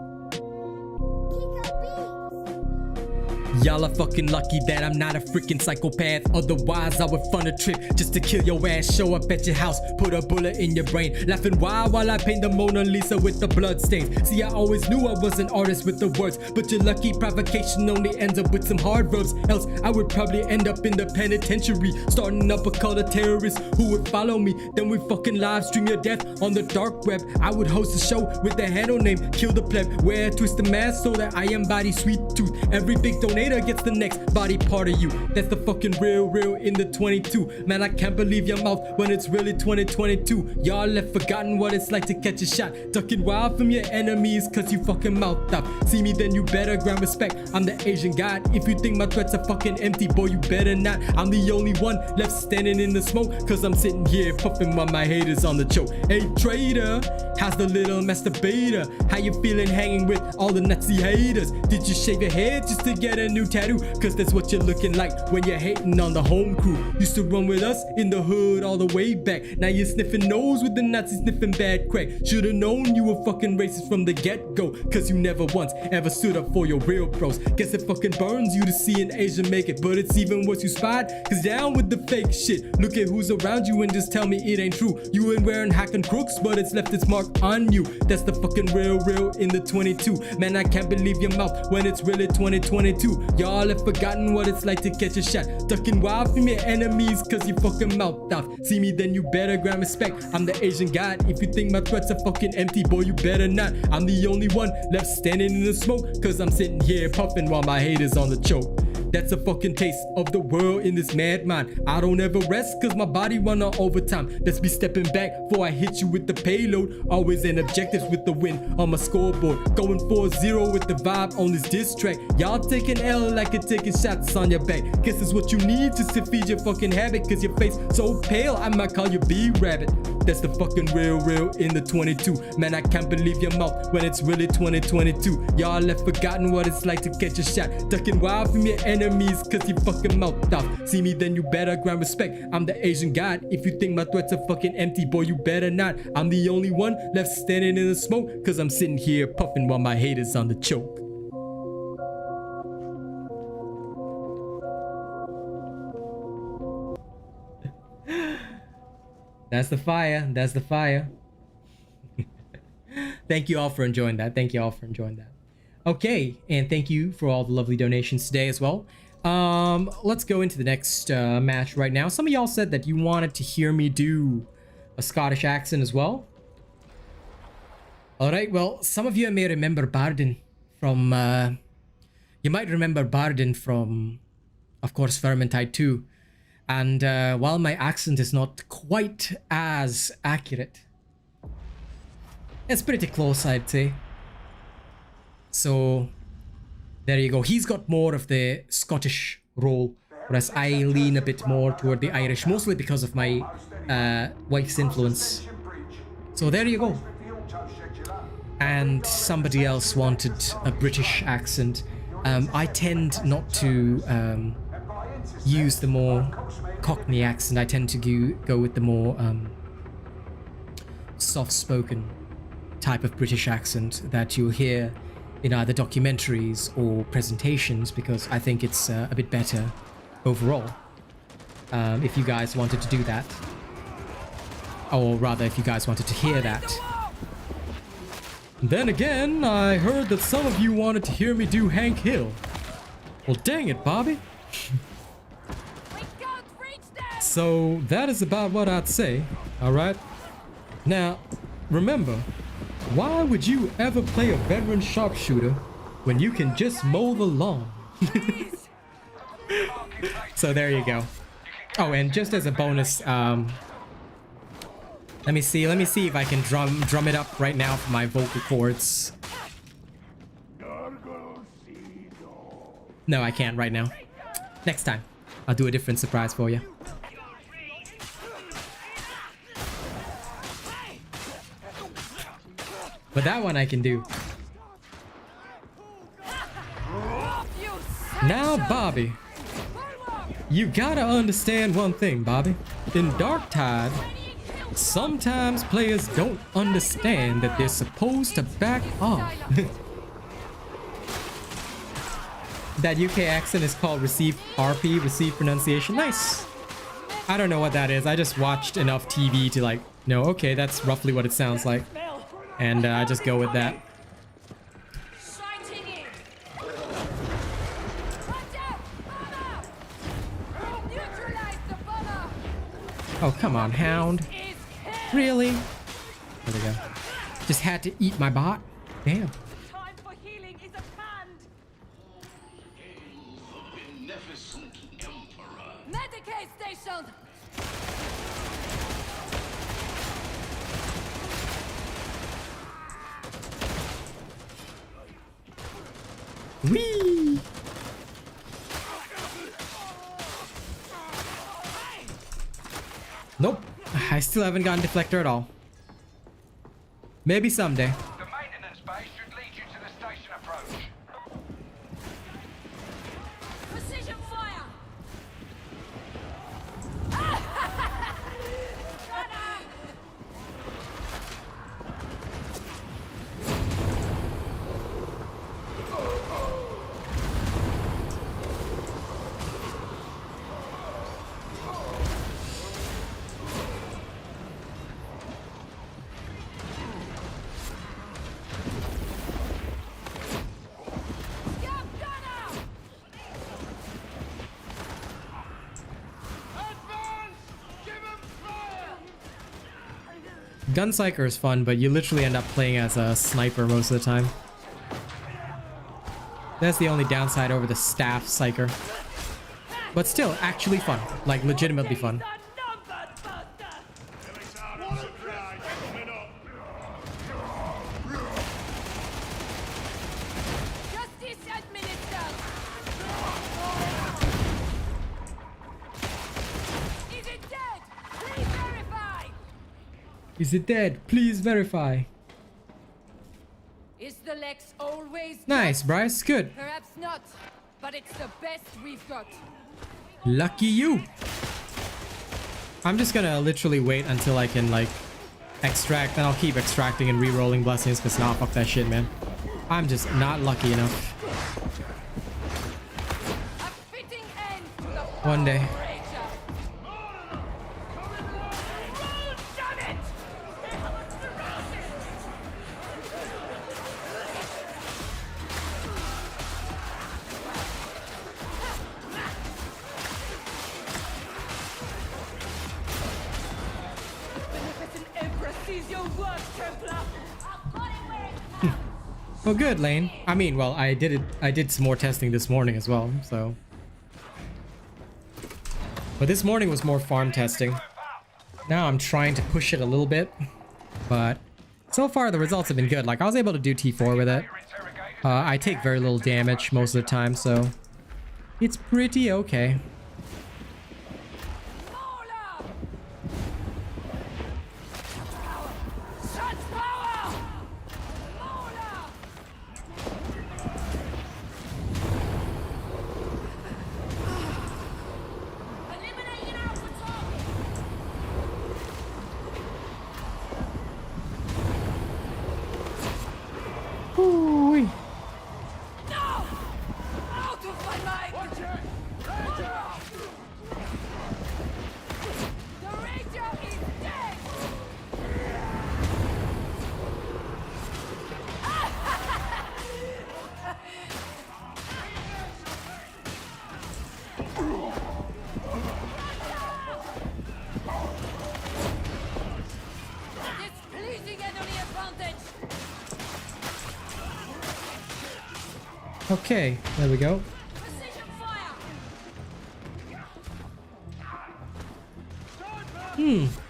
Y'all are fucking lucky that I'm not a freaking psychopath. Otherwise I would fund a trip just to kill your ass. Show up at your house, put a bullet in your brain, laughing wild while I paint the Mona Lisa with the blood stains. See, I always knew I was an artist with the words, but your lucky provocation only ends up with some hard verbs. Else I would probably end up in the penitentiary, starting up a cult of terrorists who would follow me. Then we fucking live stream your death on the dark web. I would host a show with the handle name Kill the Pleb, wear a twisted mask so that I embody sweet tooth. Every big donator gets the next body part of you. That's the fucking real in the 22. Man, I can't believe your mouth when it's really 2022. Y'all have forgotten what it's like to catch a shot, ducking wild from your enemies cause you fucking mouthed up. See me, then you better grant respect. I'm the Asian god. If you think my threats are fucking empty, boy, you better not. I'm the only one left standing in the smoke cause I'm sitting here puffing while my haters on the choke. Hey traitor, how's the little masturbator? How you feeling hanging with all the Nazi haters? Did you shave your head just to get a new tattoo? Cause that's what you're looking like when you're hating on the home crew. Used to run with us in the hood all the way back. Now you're sniffing nose with the Nazis sniffing bad crack. Should've known you were fucking racist from the get-go, cause you never once ever stood up for your real pros. Guess it fucking burns you to see an Asian make it, but it's even worse you spied, cause down with the fake shit. Look at who's around you and just tell me it ain't true. You ain't wearing hacking crooks, but it's left its mark on you. That's the fucking real in the 22. Man, I can't believe your mouth when it's really 2022. Y'all have forgotten what it's like to catch a shot. Ducking wild from your enemies cause you fucking mouth off. See me then you better grant respect. I'm the Asian god. If you think my threats are fucking empty, boy you better not. I'm the only one left standing in the smoke cause I'm sitting here puffing while my haters on the choke. That's a fucking taste of the world in this mad mind. I don't ever rest cause my body run on overtime. Let's be stepping back before I hit you with the payload. Always in objectives with the win on my scoreboard. Going 4-0 with the vibe on this diss track. Y'all taking L like you're taking shots on your back. Guess it's what you need just to feed your fucking habit. Cause your face so pale I might call you B-Rabbit. That's the fucking real in the 22. Man, I can't believe your mouth when it's really 2022. Y'all have forgotten what it's like to catch a shot. Ducking wild from your enemies cause you fucking mouth off. See me then you better grant respect. I'm the Asian god. If you think my threats are fucking empty, boy you better not. I'm the only one left standing in the smoke cause I'm sitting here puffing while my haters on the choke. That's the fire. That's the fire. Thank you all for enjoying that. Thank you all for enjoying that. Okay, and thank you for all the lovely donations today as well. Let's go into the next match right now. Some of y'all said that you wanted to hear me do a Scottish accent as well. All right, well, some of you may remember Barden from... you might remember Barden from, of course, Vermintide 2. And while my accent is not quite as accurate, it's pretty close, I'd say. So there you go. He's got more of the Scottish role, whereas I lean a bit more toward the Irish, mostly because of my wife's influence. So there you go. And somebody else wanted a British accent. I tend not to use the more Cockney accent. I tend to go with the more soft-spoken type of British accent that you'll hear in either documentaries or presentations, because I think it's a bit better overall. If you guys wanted to do that, or rather if you guys wanted to hear that. Then again, I heard that some of you wanted to hear me do Hank Hill. Well, dang it, Bobby. So that is about what I'd say, alright? Now, remember, why would you ever play a veteran sharpshooter when you can just mow the lawn? So there you go. Oh, and just as a bonus, let me see if I can drum it up right now for my vocal cords. No, I can't right now. Next time, I'll do a different surprise for you. But that one I can do. Now, Bobby, you gotta understand one thing, Bobby. In Darktide, sometimes players don't understand that they're supposed to back off. That UK accent is called Received RP, Received Pronunciation. Nice. I don't know what that is. I just watched enough TV to like know, okay, that's roughly what it sounds like. And I just go with that. Oh, come on, Hound. Really? There we go. Just had to eat my bot. Damn. Time for healing is at hand. Medicaid station! Whee! Nope. I still haven't gotten Deflector at all. Maybe someday. The maintenance base should lead you to the station approach. Precision fire! Gunsiker is fun, but you literally end up playing as a sniper most of the time. That's the only downside over the staff Psyker. But still, actually fun. Like, legitimately fun. Is it dead? Please verify. Is the Lex always Nice, Bryce. Good. Perhaps not, but it's the best we've got. Lucky you. I'm just gonna literally wait until I can like extract, and I'll keep extracting and re-rolling blessings because nah, fuck that shit, man. I'm just not lucky enough. A fitting end to the One day. Well, good, Lane. I mean, well, I did some more testing this morning as well, so. But this morning was more farm testing. Now I'm trying to push it a little bit, but so far the results have been good. Like, I was able to do T4 with it. I take very little damage most of the time, so it's pretty okay. Okay, there we go.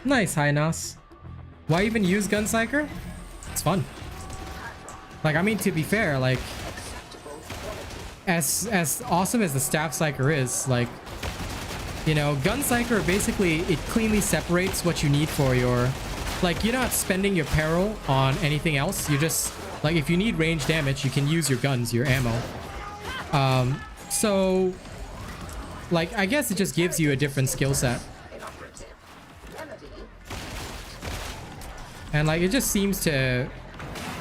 Nice, High-Nos. Why even use Gunsiker? It's fun. Like, I mean, to be fair, like, as awesome as the Staff Psyker is, like, you know, Gunsiker basically, it cleanly separates what you need for your, like, you're not spending your peril on anything else. You just, like, if you need range damage, you can use your guns, your ammo. So, like, I guess it just gives you a different skill set. And, like, it just seems to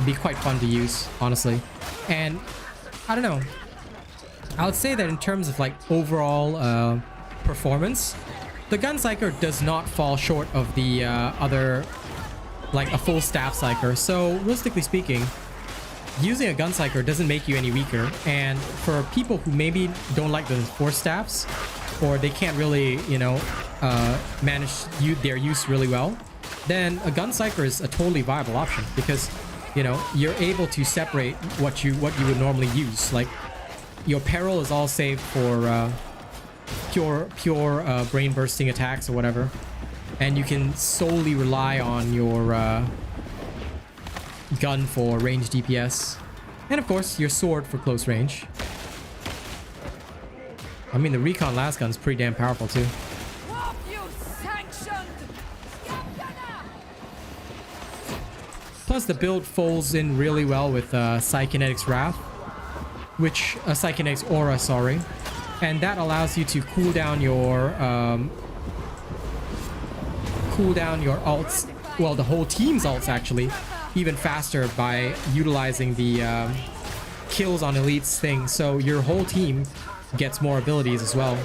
be quite fun to use, honestly. And, I don't know. I would say that in terms of, like, overall performance, the Gunsiker does not fall short of the other, like, a full Staff Psyker. So, realistically speaking, using a Gunsiker doesn't make you any weaker. And for people who maybe don't like the force staffs, or they can't really, you know, manage their use really well, then a Gunsiker is a totally viable option because, you know, you're able to separate what you would normally use. Like, your peril is all saved for pure brain bursting attacks or whatever, and you can solely rely on your gun for range DPS, and of course your sword for close range. I mean, the recon last gun's pretty damn powerful too. Plus the build folds in really well with Psykinetics Wrath, which Psykinetics Aura, sorry, and that allows you to cool down your ults, well, the whole team's ults actually, even faster by utilizing the kills on elites thing. So your whole team gets more abilities as well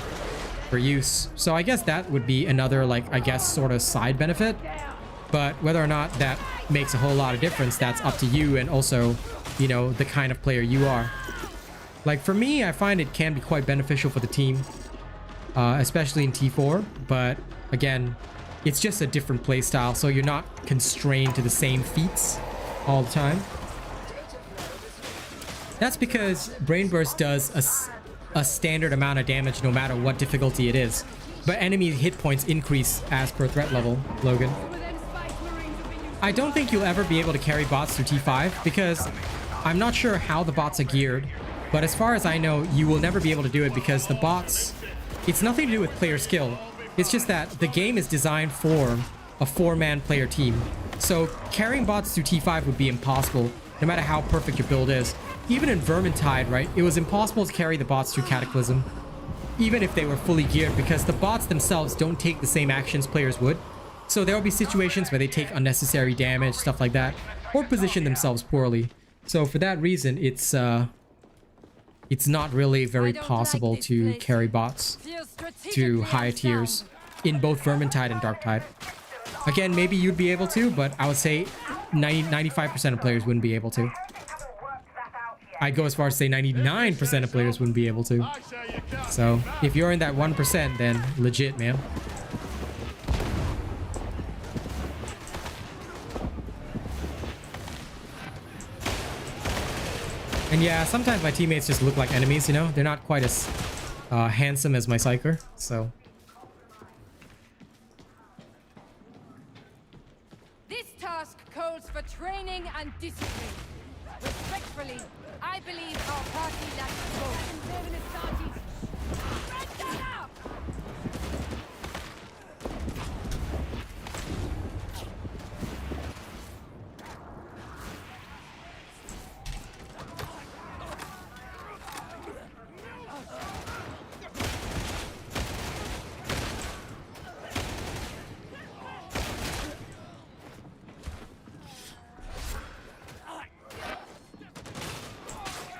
for use. So I guess that would be another, like, I guess sort of side benefit, but whether or not that makes a whole lot of difference, that's up to you, and also, you know, the kind of player you are. Like, for me, I find it can be quite beneficial for the team, especially in T4, but again, It's just a different playstyle, so you're not constrained to the same feats all the time. That's because Brain Burst does a standard amount of damage no matter what difficulty it is. But enemy hit points increase as per threat level, Logan. I don't think you'll ever be able to carry bots through T5 because I'm not sure how the bots are geared. But as far as I know, you will never be able to do it because the bots... It's nothing to do with player skill. It's just that the game is designed for a 4-man player team. So carrying bots through T5 would be impossible, no matter how perfect your build is. Even in Vermintide, right? It was impossible to carry the bots through Cataclysm, even if they were fully geared, because the bots themselves don't take the same actions players would. So there will be situations where they take unnecessary damage, stuff like that, or position themselves poorly. So for that reason, it's not really very possible to carry bots to higher tiers in both Vermintide and Darktide. Again, maybe you'd be able to, but I would say 95% of players wouldn't be able to. I'd go as far as to say 99% of players wouldn't be able to. So if you're in that 1%, then legit, man. And yeah, sometimes my teammates just look like enemies, you know? They're not quite as handsome as my Psyker, so... This task calls for training and discipline. Respectfully, I believe our party lacks both.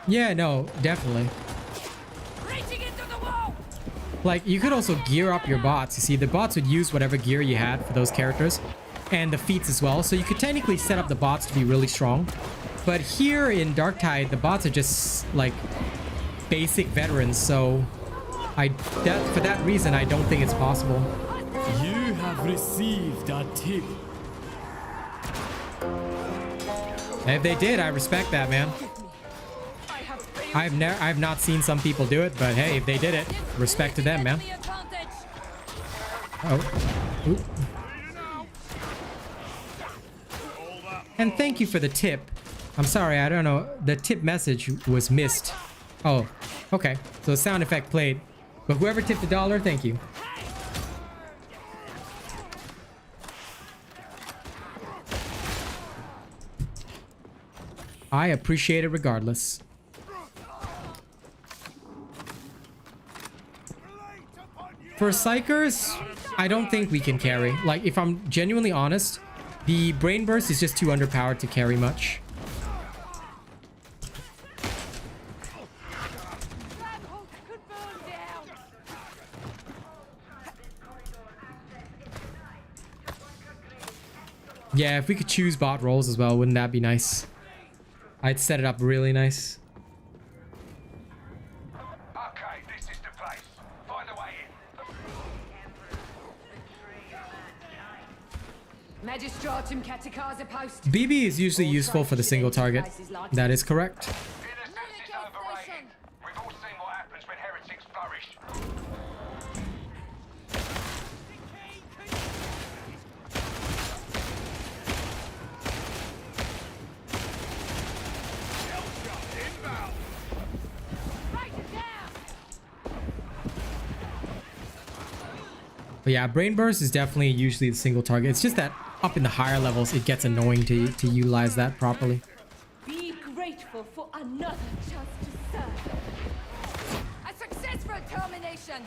Yeah, no, definitely. Like, you could also gear up your bots. You see, the bots would use whatever gear you had for those characters, and the feats as well. So you could technically set up the bots to be really strong. But here in Darktide, the bots are just, like, basic veterans. So, for that reason, I don't think it's possible. You have received a tip. If they did, I respect that, man. I've not seen some people do it, but hey, if they did it, respect to them, man. Oh. Oop. And thank you for the tip. I'm sorry, I don't know. The tip message was missed. Oh, okay. So the sound effect played. But whoever tipped $1, thank you. I appreciate it regardless. For Psychers, I don't think we can carry. Like, if I'm genuinely honest, the Brain Burst is just too underpowered to carry much. Yeah, if we could choose bot roles as well, wouldn't that be nice? I'd set it up really nice. BB is usually useful for the single target. That is correct. But yeah, Brain Burst is definitely usually the single target. It's just that up in the higher levels, it gets annoying to utilize that properly. Be grateful for another chance to serve. A successful termination.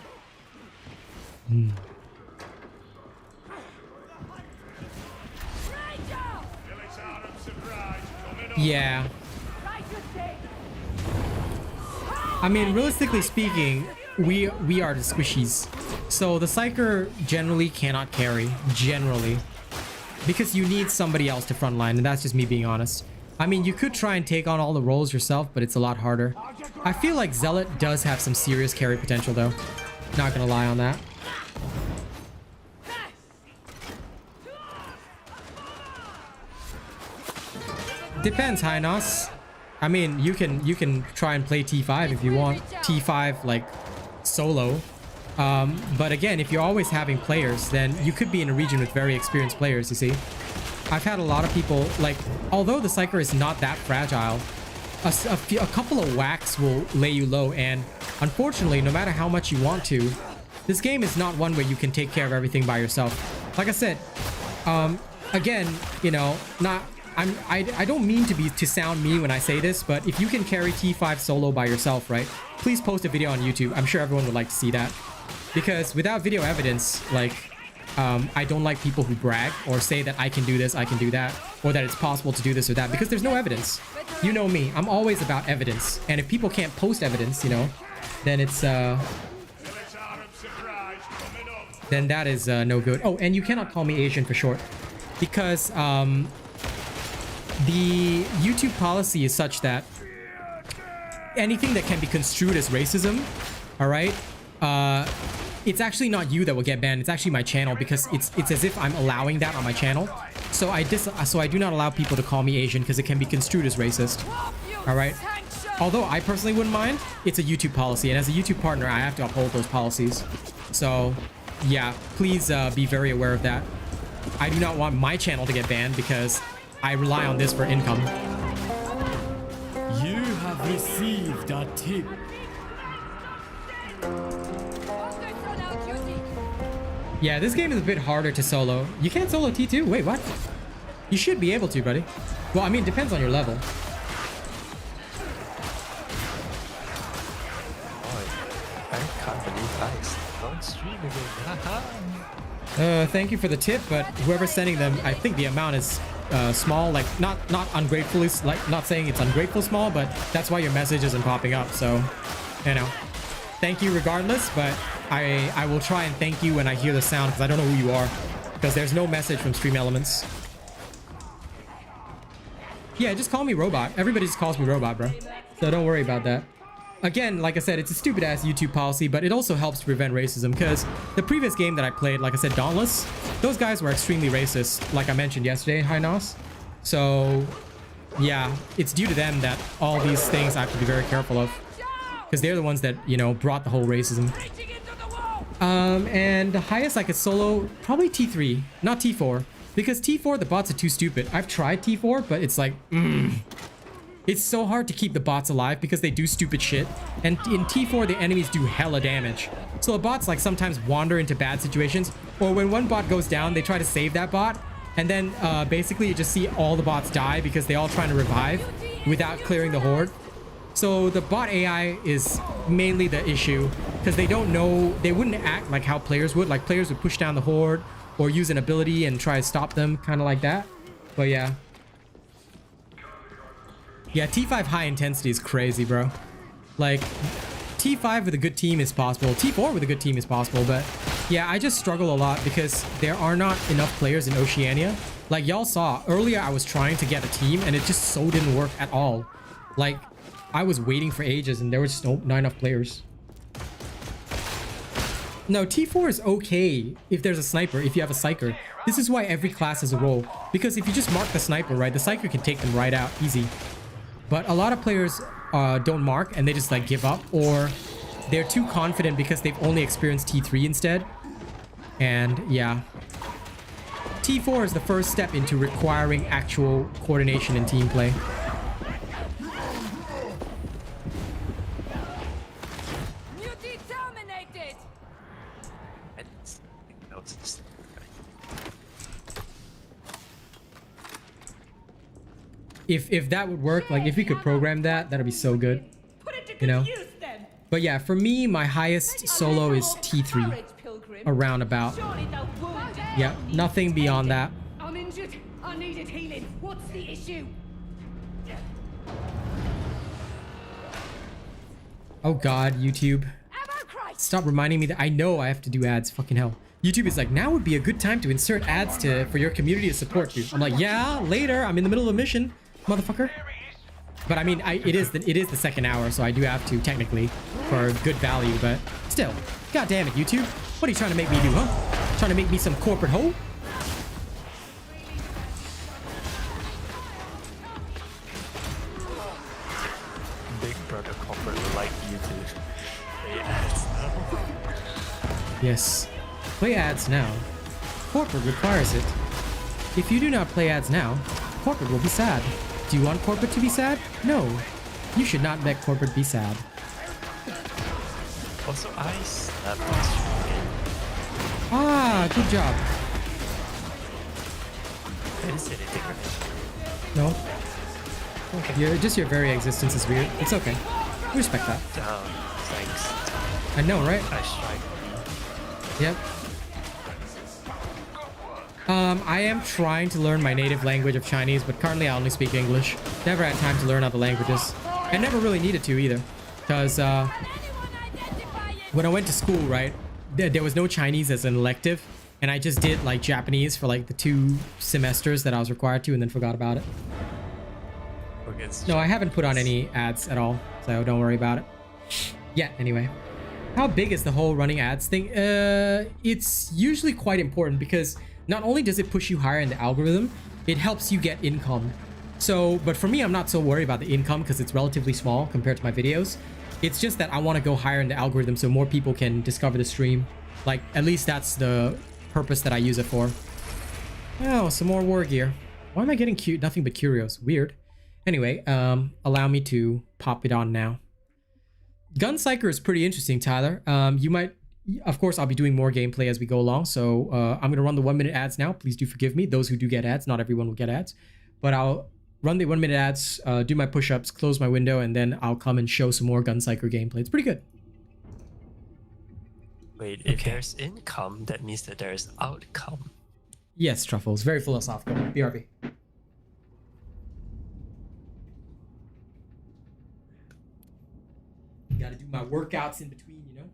Yeah. I mean, realistically speaking, we are the squishies. So the Psyker generally cannot carry, generally. Because you need somebody else to frontline, and that's just me being honest. I mean, you could try and take on all the roles yourself, but it's a lot harder. I feel like Zealot does have some serious carry potential, though. Not gonna lie on that. Depends, Hainos. I mean, you can try and play T5 if you want. T5 like solo. But again, if you're always having players, then you could be in a region with very experienced players, you see. I've had a lot of people, like, although the Psyker is not that fragile, a couple of whacks will lay you low, and unfortunately, no matter how much you want to, this game is not one where you can take care of everything by yourself. Like I said, again, you know, I don't mean to sound mean when I say this, but if you can carry T5 solo by yourself, right, please post a video on YouTube. I'm sure everyone would like to see that, because without video evidence, like, I don't like people who brag or say that I can do this, I can do that, or that it's possible to do this or that, because there's no evidence. You know me, I'm always about evidence, and if people can't post evidence, you know, then it's then that is no good. Oh, and you cannot call me Asian for short, because the YouTube policy is such that anything that can be construed as racism, all right, it's actually not you that will get banned. It's actually my channel, because it's as if I'm allowing that on my channel. So I do not allow people to call me Asian because it can be construed as racist. All right. Although I personally wouldn't mind, it's a YouTube policy, and as a YouTube partner, I have to uphold those policies. So yeah, please be very aware of that. I do not want my channel to get banned because I rely on this for income. You have received a tip. Yeah, this game is a bit harder to solo. You can't solo T2? Wait, what? You should be able to, buddy. Well, I mean, it depends on your level. I can't believe I don't stream again. Thank you for the tip, but whoever's sending them, I think the amount is small, like not ungratefully, like not saying it's ungrateful small, but that's why your message isn't popping up. So, you know, thank you regardless, but I will try and thank you when I hear the sound, because I don't know who you are, because there's no message from Stream Elements. Yeah, just call me Robot. Everybody just calls me Robot, bro. So don't worry about that. Again, like I said, it's a stupid ass YouTube policy, but it also helps to prevent racism, because the previous game that I played, like I said, Dauntless, those guys were extremely racist, like I mentioned yesterday, Hainos. So yeah, it's due to them that all these things I have to be very careful of, because they're the ones that, you know, brought the whole racism. And the highest I could solo, probably T3, not T4, because T4, the bots are too stupid. I've tried T4, but it's like, it's so hard to keep the bots alive because they do stupid shit. And in T4, the enemies do hella damage. So the bots like sometimes wander into bad situations, or when one bot goes down, they try to save that bot. And then basically you just see all the bots die because they all trying to revive without clearing the horde. So the bot AI is mainly the issue, because they don't know, they wouldn't act like how players would. Like players would push down the horde or use an ability and try to stop them, kind of like that. But yeah. Yeah, T5 high intensity is crazy, bro. Like, T5 with a good team is possible. T4 with a good team is possible, but yeah, I just struggle a lot because there are not enough players in Oceania. Like, y'all saw, earlier I was trying to get a team and it just so didn't work at all. Like, I was waiting for ages and there was just not enough players. No, T4 is okay if there's a sniper, if you have a Psyker. This is why every class has a role. Because if you just mark the sniper, right, the Psyker can take them right out, easy. But a lot of players don't mark and they just like give up, or they're too confident because they've only experienced T3 instead. And yeah. T4 is the first step into requiring actual coordination and team play. If that would work, like if we could program that, that'd be so good, you know. But yeah, for me, my highest solo is T3, around about. Yeah, nothing beyond that. I'm injured. I needed healing. What's the issue? Oh god, YouTube. Stop reminding me that I know I have to do ads. Fucking hell. YouTube is like, now would be a good time to insert ads for your community to support you. I'm like, yeah, later. I'm in the middle of a mission, motherfucker. But I mean, it is the second hour, so I do have to technically for good value. But still, god damn it, YouTube. What are you trying to make me do, huh? Trying to make me some corporate hoe? Yes. Play ads now. Corporate requires it. If you do not play ads now, corporate will be sad. Do you want corporate to be sad? No. You should not let corporate be sad. Also, I slept on stream again. Ah, good job. I didn't say anything, right? No. Okay. Just your very existence is weird. It's okay. We respect that. Thanks. I know, right? I strike. Yep. I am trying to learn my native language of Chinese, but currently I only speak English. Never had time to learn other languages. I never really needed to either. Because when I went to school, right, there was no Chinese as an elective. And I just did like Japanese for like the 2 semesters that I was required to and then forgot about it. No, I haven't put on any ads at all, so don't worry about it. Yeah, anyway. How big is the whole running ads thing? It's usually quite important because not only does it push you higher in the algorithm, it helps you get income. So, but for me, I'm not so worried about the income because it's relatively small compared to my videos. It's just that I want to go higher in the algorithm so more people can discover the stream. Like, at least that's the purpose that I use it for. Oh, some more war gear. Why am I getting nothing but curios? Weird. Anyway, allow me to pop it on now. Gunsinger is pretty interesting, Tyler. You might, of course, I'll be doing more gameplay as we go along. So I'm going to run the 1-minute ads now. Please do forgive me. Those who do get ads, not everyone will get ads. But I'll run the 1-minute ads, do my push-ups, close my window, and then I'll come and show some more Gunsinger gameplay. It's pretty good. Wait, if there's income, that means that there's outcome. Yes, Truffles. Very philosophical. BRB. Gotta do my workouts in between, you know?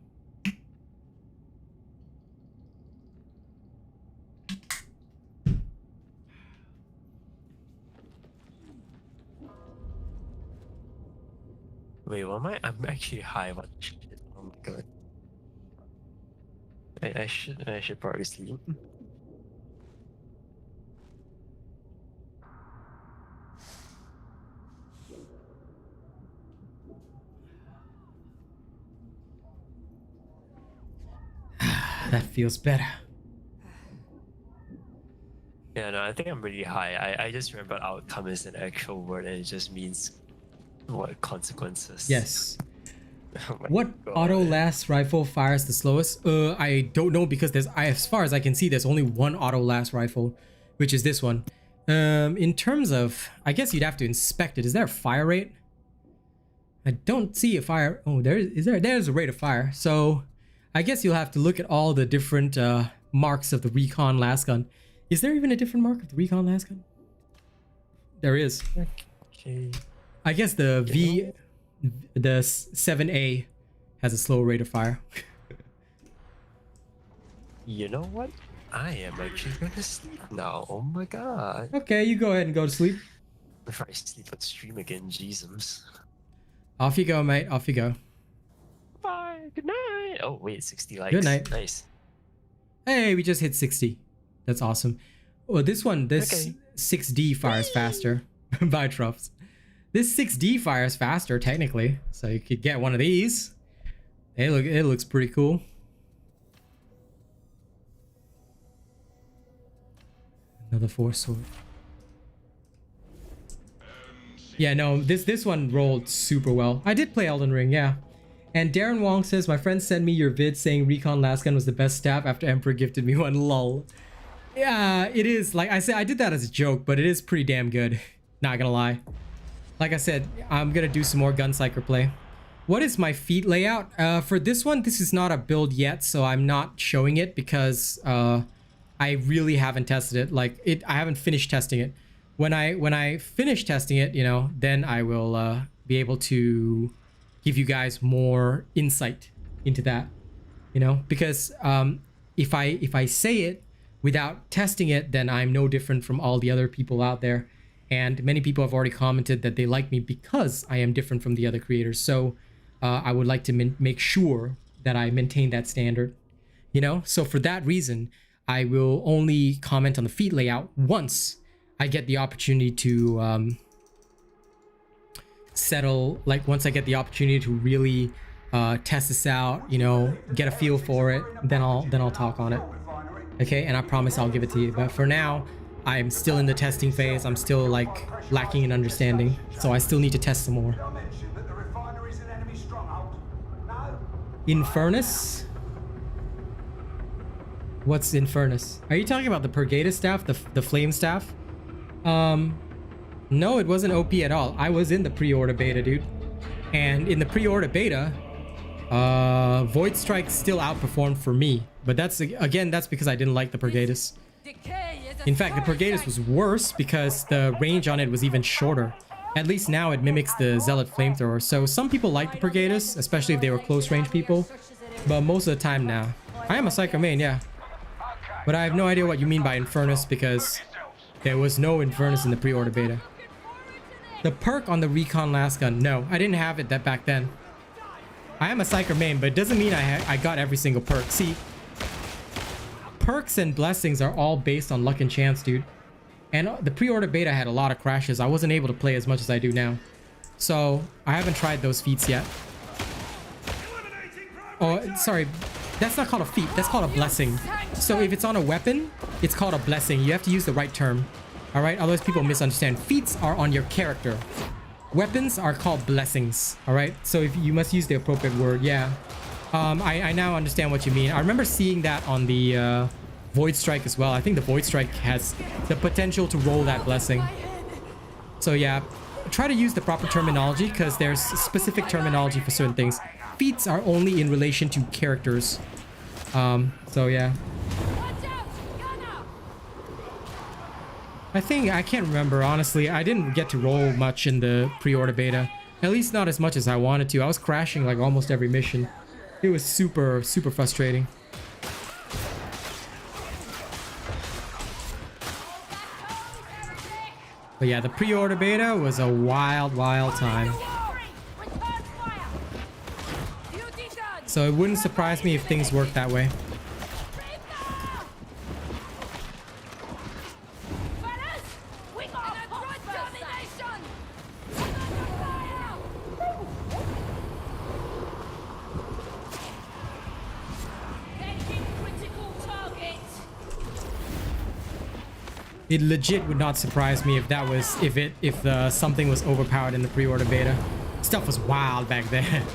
Wait, what am I? I'm actually high. What shit? Oh my god. I should probably sleep. That feels better. Yeah, no, I think I'm really high. I just remember outcome is an actual word and it just means what consequences. Yes. Oh my What God. auto last rifle fires the slowest? I don't know because as far as I can see, there's only one auto last rifle, which is this one. In terms of, I guess you'd have to inspect it. Is there a fire rate? I don't see a fire. Oh, there's a rate of fire. So I guess you'll have to look at all the different marks of the recon last gun. Is there even a different mark of the recon last gun? There is. Okay. I guess the the 7A has a slow rate of fire. You know what? I am actually gonna sleep now. Oh my god. Okay, you go ahead and go to sleep. Before I sleep on stream again, Jesus. Off you go, mate. Off you go. Bye. Good night. Oh wait, 60 likes. Good night. Nice. Hey, we just hit 60. That's awesome. Oh, this Okay. 6D fires faster. Bye, Truffs. This 6D fires faster, technically. So you could get one of these. It looks pretty cool. Another 4 sword. Yeah, no, this one rolled super well. I did play Elden Ring, yeah. And Darren Wong says, my friend sent me your vid saying Recon Last Gun was the best stab after Emperor gifted me one, lol. Yeah, it is. Like I said, I did that as a joke, but it is pretty damn good. Not gonna lie. Like I said, I'm gonna do some more Gunsinger play. What is my feet layout? For this one, this is not a build yet, so I'm not showing it because I really haven't tested it. Like I haven't finished testing it. When I finish testing it, you know, then I will be able to give you guys more insight into that, you know, because if I say it without testing it, then I'm no different from all the other people out there. And many people have already commented that they like me because I am different from the other creators. So I would like to make sure that I maintain that standard, you know? So for that reason, I will only comment on the feet layout once I get the opportunity to settle, like once I get the opportunity to really test this out, you know, get a feel for it, then I'll talk on it. Okay, and I promise I'll give it to you. But for now, I'm still in the testing phase. I'm still like lacking in understanding, so I still need to test some more. Infernus? What's Infernus? Are you talking about the Purgator staff, the flame staff? No, it wasn't OP at all. I was in the pre-order beta, dude. And in the pre-order beta, Void Strike still outperformed for me. But that's, again, that's because I didn't like the Purgatus. In fact, the Purgatus was worse because the range on it was even shorter. At least now it mimics the Zealot Flamethrower. So some people like the Purgatus, especially if they were close range people. But most of the time now. I am a Psyker main, yeah. But I have no idea what you mean by Infernus because there was no Infernus in the pre-order beta. The perk on the Recon last gun. No, I didn't have it that back then. I am a Psyker main, but it doesn't mean I got every single perk. See, perks and blessings are all based on luck and chance, dude. And the pre-order beta had a lot of crashes. I wasn't able to play as much as I do now. So I haven't tried those feats yet. Oh, sorry. That's not called a feat. That's called a blessing. So if it's on a weapon, it's called a blessing. You have to use the right term. All right? Otherwise people misunderstand. Feats are on your character. Weapons are called blessings. All right? So if you must use the appropriate word. Yeah. I now understand what you mean. I remember seeing that on the Void Strike as well. I think the Void Strike has the potential to roll that blessing. So yeah, try to use the proper terminology because there's specific terminology for certain things. Feats are only in relation to characters. So yeah. I think, I can't remember, honestly. I didn't get to roll much in the pre-order beta. At least not as much as I wanted to. I was crashing like almost every mission. It was super frustrating. But yeah, the pre-order beta was a wild time. So it wouldn't surprise me if things worked that way. It legit would not surprise me if that was if something was overpowered in the pre-order beta. Stuff was wild back then.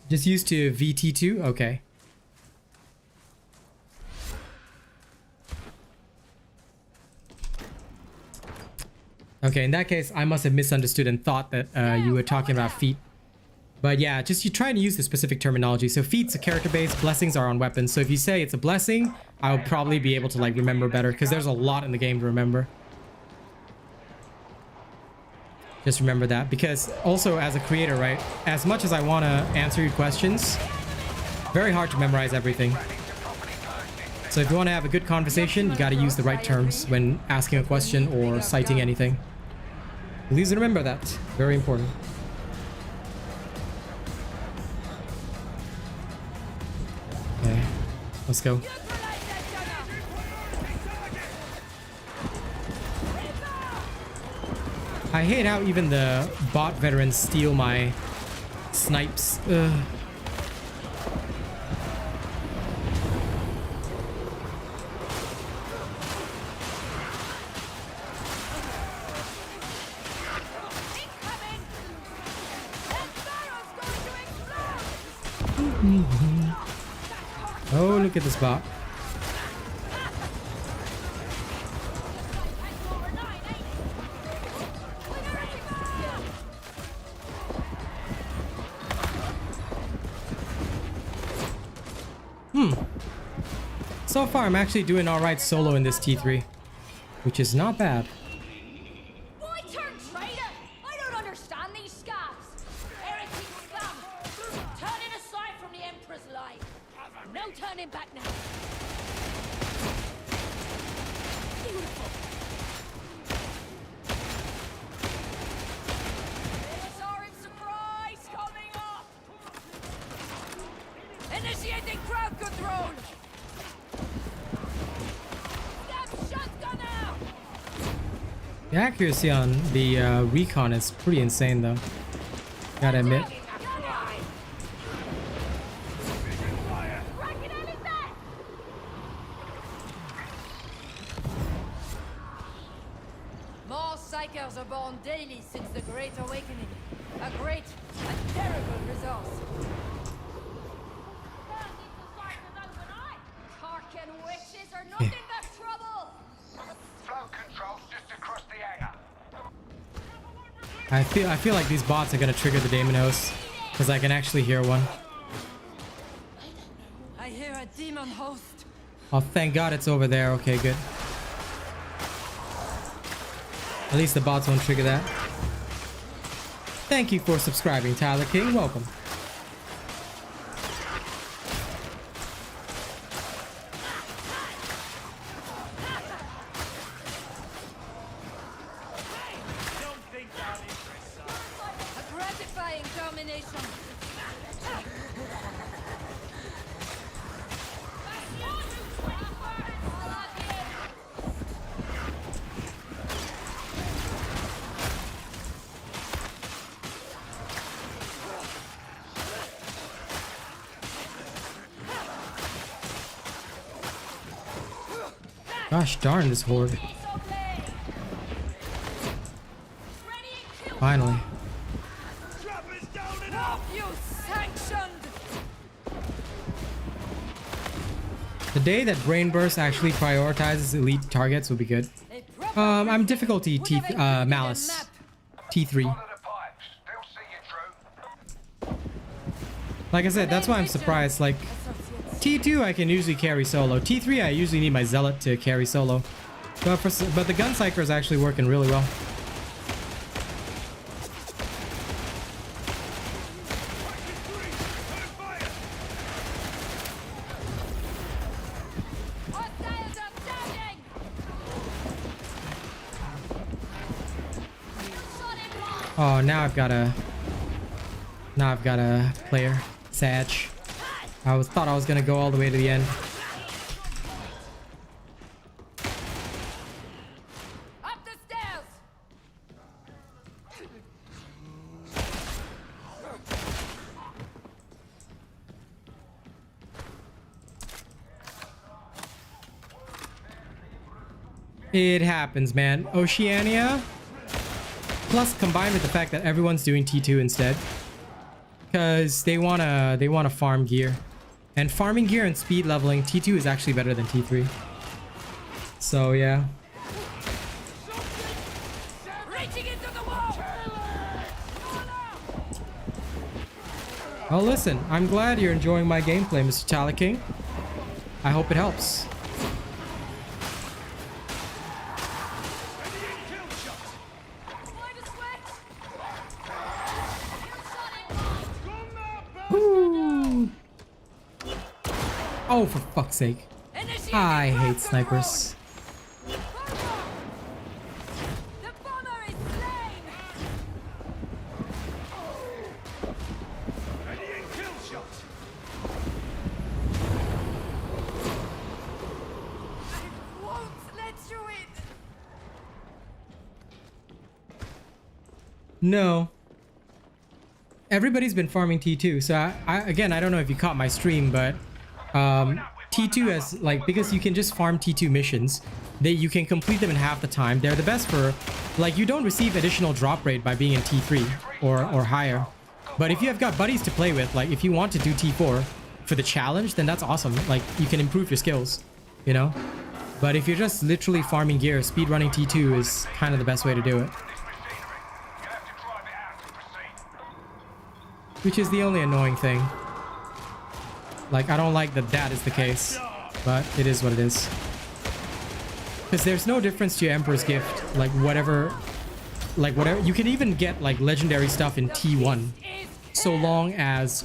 Just used to VT2? Okay. Okay, in that case, I must have misunderstood and thought that you were talking about feat. But yeah, just you try to use the specific terminology. So feats are character-based, blessings are on weapons. So if you say it's a blessing, I'll probably be able to like remember better because there's a lot in the game to remember. Just remember that, because also as a creator, right, as much as I want to answer your questions, very hard to memorize everything. So if you want to have a good conversation, you got to use the right terms when asking a question or citing anything. Please remember that. Very important. Okay, let's go. I hate how even the bot veterans steal my snipes. Ugh. Oh, look at this bot. So far, I'm actually doing alright solo in this T3, which is not bad. Why turn traitor? I don't understand these scabs. Heretic scum. Turning aside from the Emperor's light. No turning back now. Beautiful. There's our surprise coming up. Initiating crowd control. The accuracy on the recon is pretty insane though. Gotta admit. More Psychers are born daily since the Great Awakening. A great, a terrible resource. Tarkin witches are nothing but trouble. Flow control's just across the hangar. I feel like these bots are gonna trigger the Daemonos because I can actually hear one. I hear a demon host. Oh, thank God it's over there. Okay, good. At least the bots won't trigger that. Thank you for subscribing, Tyler King. Welcome. A gratifying domination. Gosh darn this horde. Finally. You sanctioned. The day that Brain Burst actually prioritizes elite targets would be good. I'm difficulty Malice. T3. Follow the pipes. They'll see you through. Like I said, that's why I'm surprised. Like, T2 I can usually carry solo. T3 I usually need my Zealot to carry solo. But the Gunsinger is actually working really well. Hostiles outstanding. Oh, now I've got a player. Sag. Thought I was gonna go all the way to the end. Up the stairs. It happens, man. Oceania. Plus, combined with the fact that everyone's doing T2 instead, because they wanna farm gear, and farming gear and speed leveling, T2 is actually better than T3. So yeah. Reaching into the wall. Well, listen, I'm glad you're enjoying my gameplay, Mr. Tyler King. I hope it helps. Ooh. Oh, for fuck's sake. I hate snipers. The bomber is slain. I won't let you in. No. Everybody's been farming T2, so I don't know if you caught my stream, but T2 has, like, because you can just farm T2 missions, you can complete them in half the time. They're the best for, like, you don't receive additional drop rate by being in T3 or higher. But if you have got buddies to play with, like, if you want to do T4 for the challenge, then that's awesome. Like, you can improve your skills, you know? But if you're just literally farming gear, speedrunning T2 is kind of the best way to do it. Which is the only annoying thing. Like, I don't like that is the case, but it is what it is. Because there's no difference to your Emperor's Gift. Like, whatever, you can even get, like, legendary stuff in T1, so long as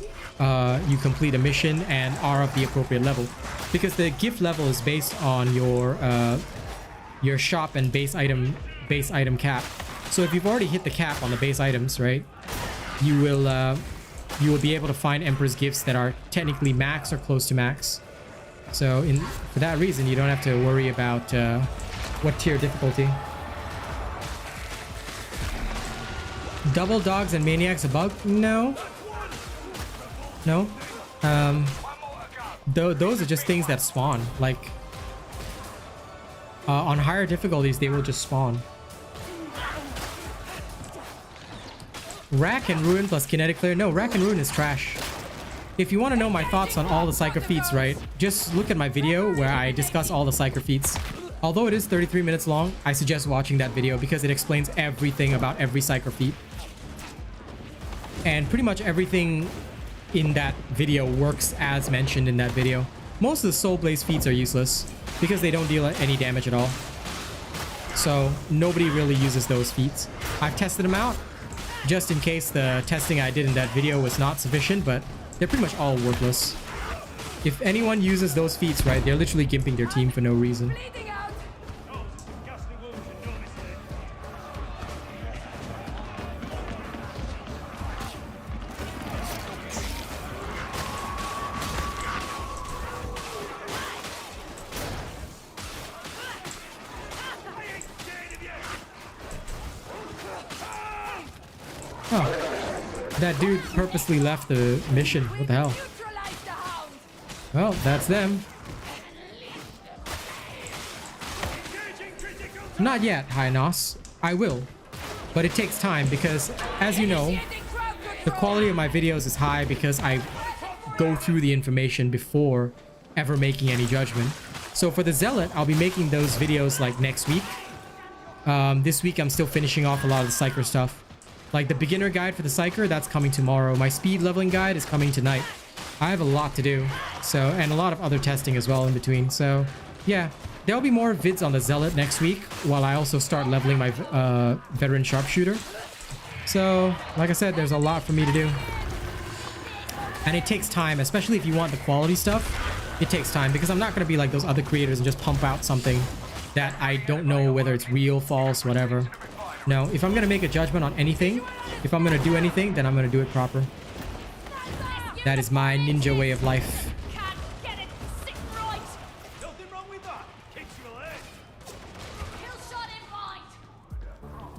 you complete a mission and are of the appropriate level. Because the gift level is based on your shop and base item cap. So if you've already hit the cap on the base items, right, you will be able to find Emperor's Gifts that are technically max or close to max. So for that reason, you don't have to worry about what tier difficulty. Double dogs and maniacs a bug? No. No. Those are just things that spawn. Like, on higher difficulties, they will just spawn. Rack and Ruin plus Kinetic Flare? No, Rack and Ruin is trash. If you want to know my thoughts on all the Psyker feats, right, just look at my video where I discuss all the Psyker feats. Although it is 33 minutes long, I suggest watching that video because it explains everything about every Psyker feat. And pretty much everything in that video works as mentioned in that video. Most of the Soul Blaze feats are useless because they don't deal any damage at all. So nobody really uses those feats. I've tested them out just in case the testing I did in that video was not sufficient, but they're pretty much all worthless. If anyone uses those feats, right, they're literally gimping their team for no reason. That dude purposely left the mission. What the hell? Well, that's them. Not yet, High-Nos. I will. But it takes time because, as you know, the quality of my videos is high because I go through the information before ever making any judgment. So for the Zealot, I'll be making those videos like next week. This week, I'm still finishing off a lot of the Psyker stuff. Like the beginner guide for the Psyker, that's coming tomorrow. My speed leveling guide is coming tonight. I have a lot to do. So, and a lot of other testing as well in between. So, yeah. There'll be more vids on the Zealot next week while I also start leveling my veteran sharpshooter. So, like I said, there's a lot for me to do. And it takes time, especially if you want the quality stuff. It takes time because I'm not going to be like those other creators and just pump out something that I don't know whether it's real, false, whatever. No, if I'm going to make a judgment on anything, if I'm going to do anything, then I'm going to do it proper. That is my ninja way of life.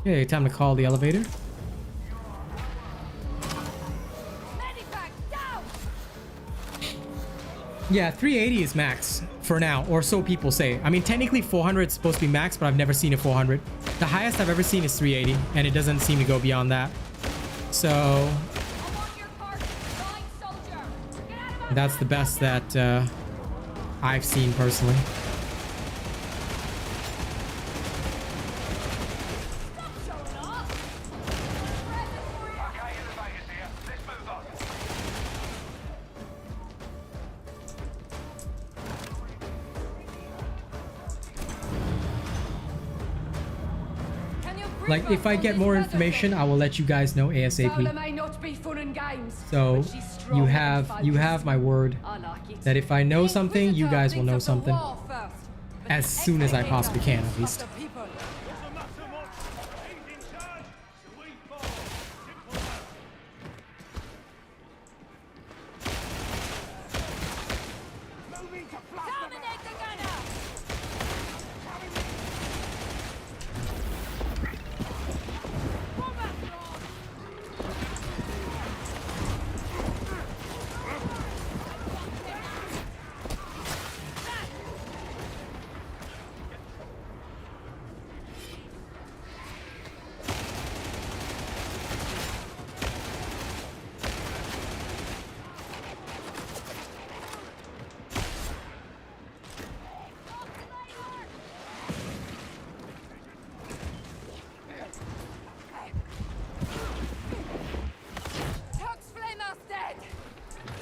Okay, time to call the elevator. Yeah, 380 is max for now, or so people say. I mean, technically 400 is supposed to be max, but I've never seen a 400. The highest I've ever seen is 380, and it doesn't seem to go beyond that. So that's the best that I've seen personally. Like, if I get more information, I will let you guys know ASAP. So, you have my word that if I know something, you guys will know something. As soon as I possibly can, at least.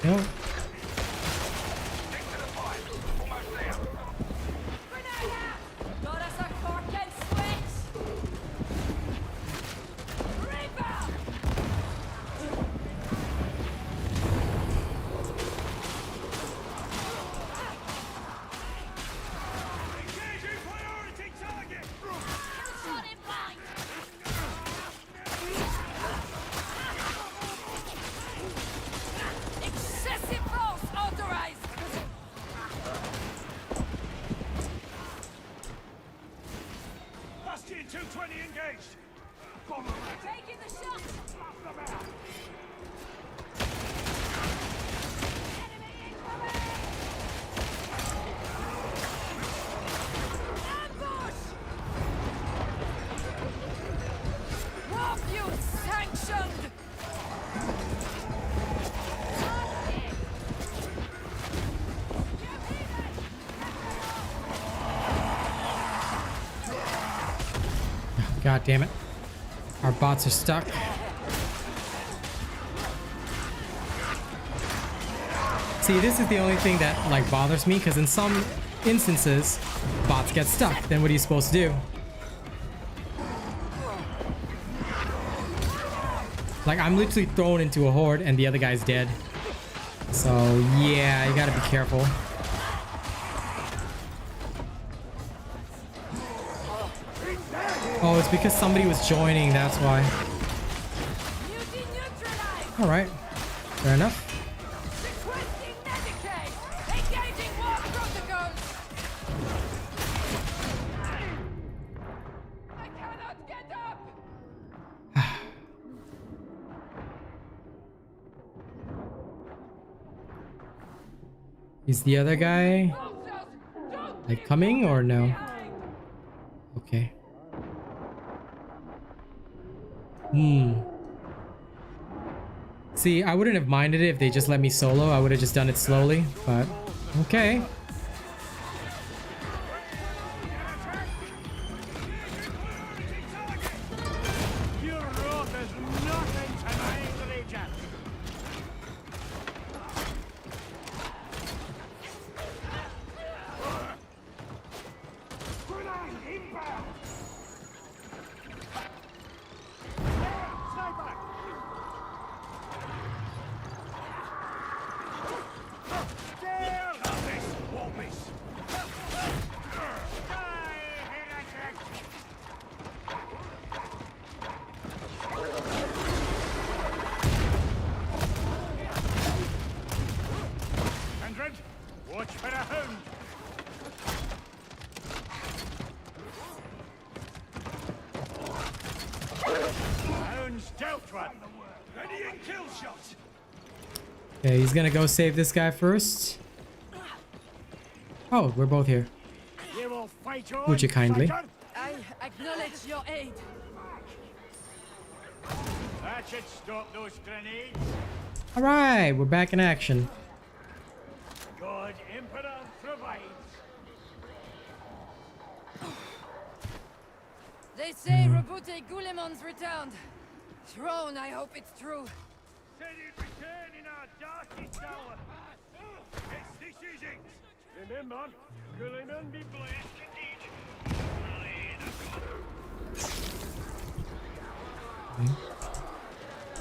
Yep. Taking the shot. Enemy incoming. Ambush. Rob you sanctioned. God damn it. Our bots are stuck. See, this is the only thing that like bothers me, because in some instances bots get stuck. Then what are you supposed to do? Like, I'm literally thrown into a horde and the other guy's dead. So yeah, you gotta be careful. Oh, it's because somebody was joining, that's why. Alright, fair enough. Requesting Medicaid. Engaging war protocols. I cannot get up. Is the other guy like coming or no? Okay. See, I wouldn't have minded it if they just let me solo. I would have just done it slowly, but okay. Your wrath is nothing to my legion. Grenade inbound. Sniper. There. Can't miss, won't miss. Die, heretic. Hundred, watch for a hound. Hound's dealt one. Ready and kill shot. Okay, he's gonna go save this guy first. Oh, we're both here. You will fight on. Would you kindly? Psyker. I acknowledge your aid. That should stop those grenades. Alright, we're back in action. God Emperor provides. They say Rabute Gulemon's returned. Throne, I hope it's true. Said he'd return in our darkest hour. It's this is it. Remember, Gulemon be blessed indeed.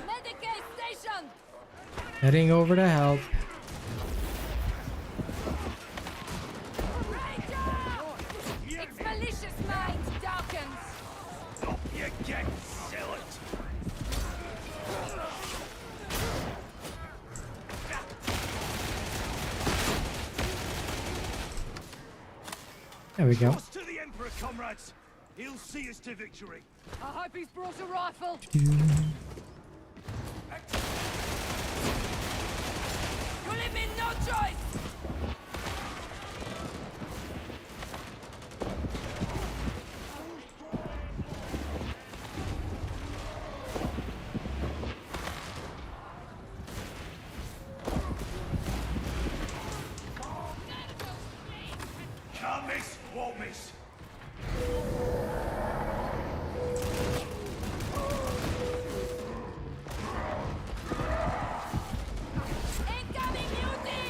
Medicaid station! Heading over to help. Ranger! Its malicious mind darkens. Up you get, sell it. There we go. Toss to the Emperor, comrades. He'll see us to victory. I hope he's brought a rifle. Gulemin, no choice! Can't miss, won't miss. Incoming mutiny!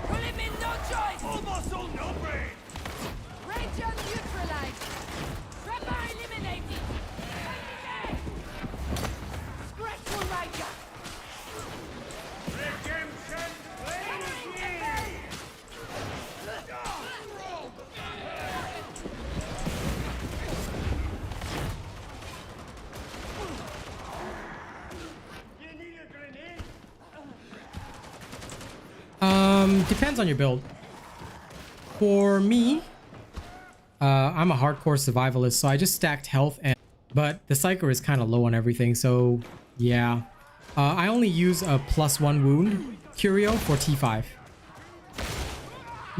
Gulemin, no choice! All muscle, no brain. Ranger neutralized! Trapper eliminated! Scratch for Ranger! Redemption, please ye. You need a grenade? Depends on your build. For me, I'm a hardcore survivalist, so I just stacked health and but the Psyker is kind of low on everything, so yeah. I only use a +1 wound Curio for T5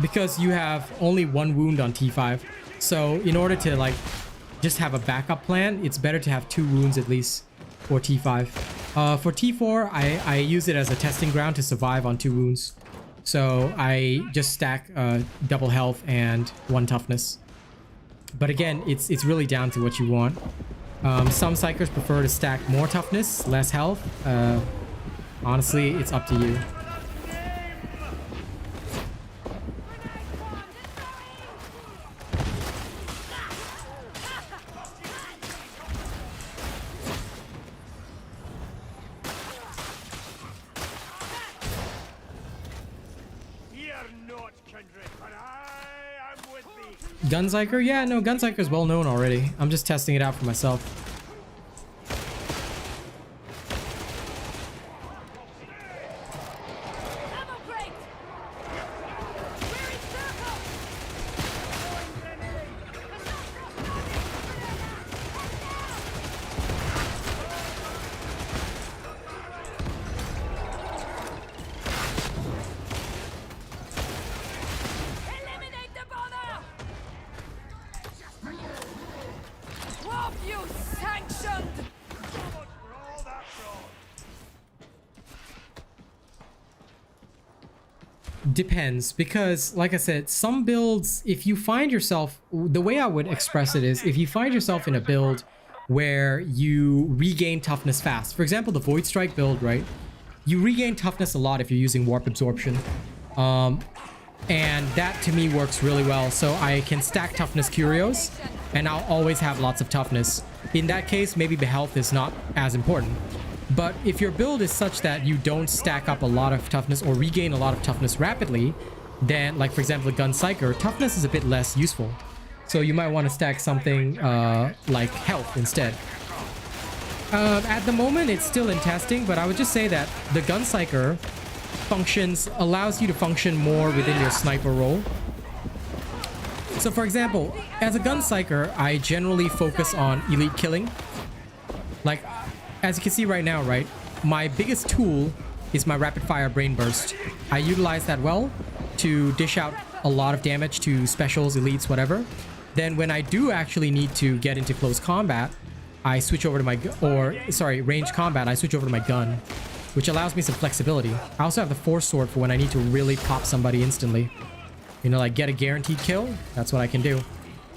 because you have only 1 wound on T5. So in order to like just have a backup plan, it's better to have 2 wounds at least for T5. For T4, I use it as a testing ground to survive on 2 wounds. So I just stack double health and 1 toughness. But again, it's really down to what you want. Some Psychers prefer to stack more toughness, less health. Honestly, it's up to you. Gunslinger? Yeah, no, Gunslinger is well known already. I'm just testing it out for myself. Depends, because like I said, some builds, if you find yourself, the way I would express it is, if you find yourself in a build where you regain toughness fast, for example the Void Strike build, right, you regain toughness a lot if you're using warp absorption, and that to me works really well. So I can stack toughness curios and I'll always have lots of toughness. In that case, maybe the health is not as important. But if your build is such that you don't stack up a lot of toughness or regain a lot of toughness rapidly, then, like for example the Gunslinger, toughness is a bit less useful. So you might want to stack something like health instead. At the moment it's still in testing, but I would just say that the Gunslinger allows you to function more within your sniper role. So for example, as a Gunslinger, I generally focus on elite killing. Like, as you can see right now, right, my biggest tool is my rapid fire brain burst. I utilize that well to dish out a lot of damage to specials, elites, whatever. Then when I do actually need to get into close combat, I switch over to my range combat, I switch over to my gun, which allows me some flexibility. I also have the Force Sword for when I need to really pop somebody instantly. You know, like get a guaranteed kill. That's what I can do.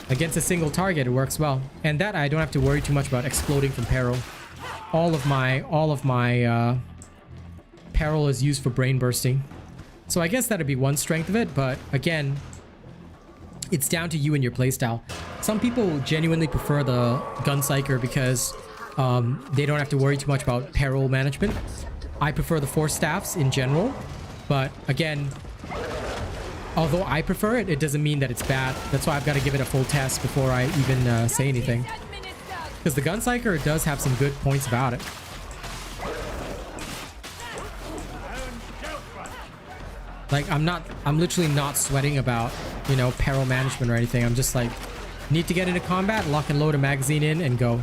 Against a single target, it works well. And that I don't have to worry too much about exploding from peril. All of my peril is used for brain bursting. So I guess that'd be one strength of it, but again, it's down to you and your playstyle. Some people genuinely prefer the Gunslinger because they don't have to worry too much about peril management. I prefer the Force Staffs in general, but again, although I prefer it, it doesn't mean that it's bad. That's why I've got to give it a full test before I even say anything. Because the Gunslinger does have some good points about it. Like, I'm literally not sweating about, you know, peril management or anything. I'm just like, need to get into combat, lock and load a magazine in, and go.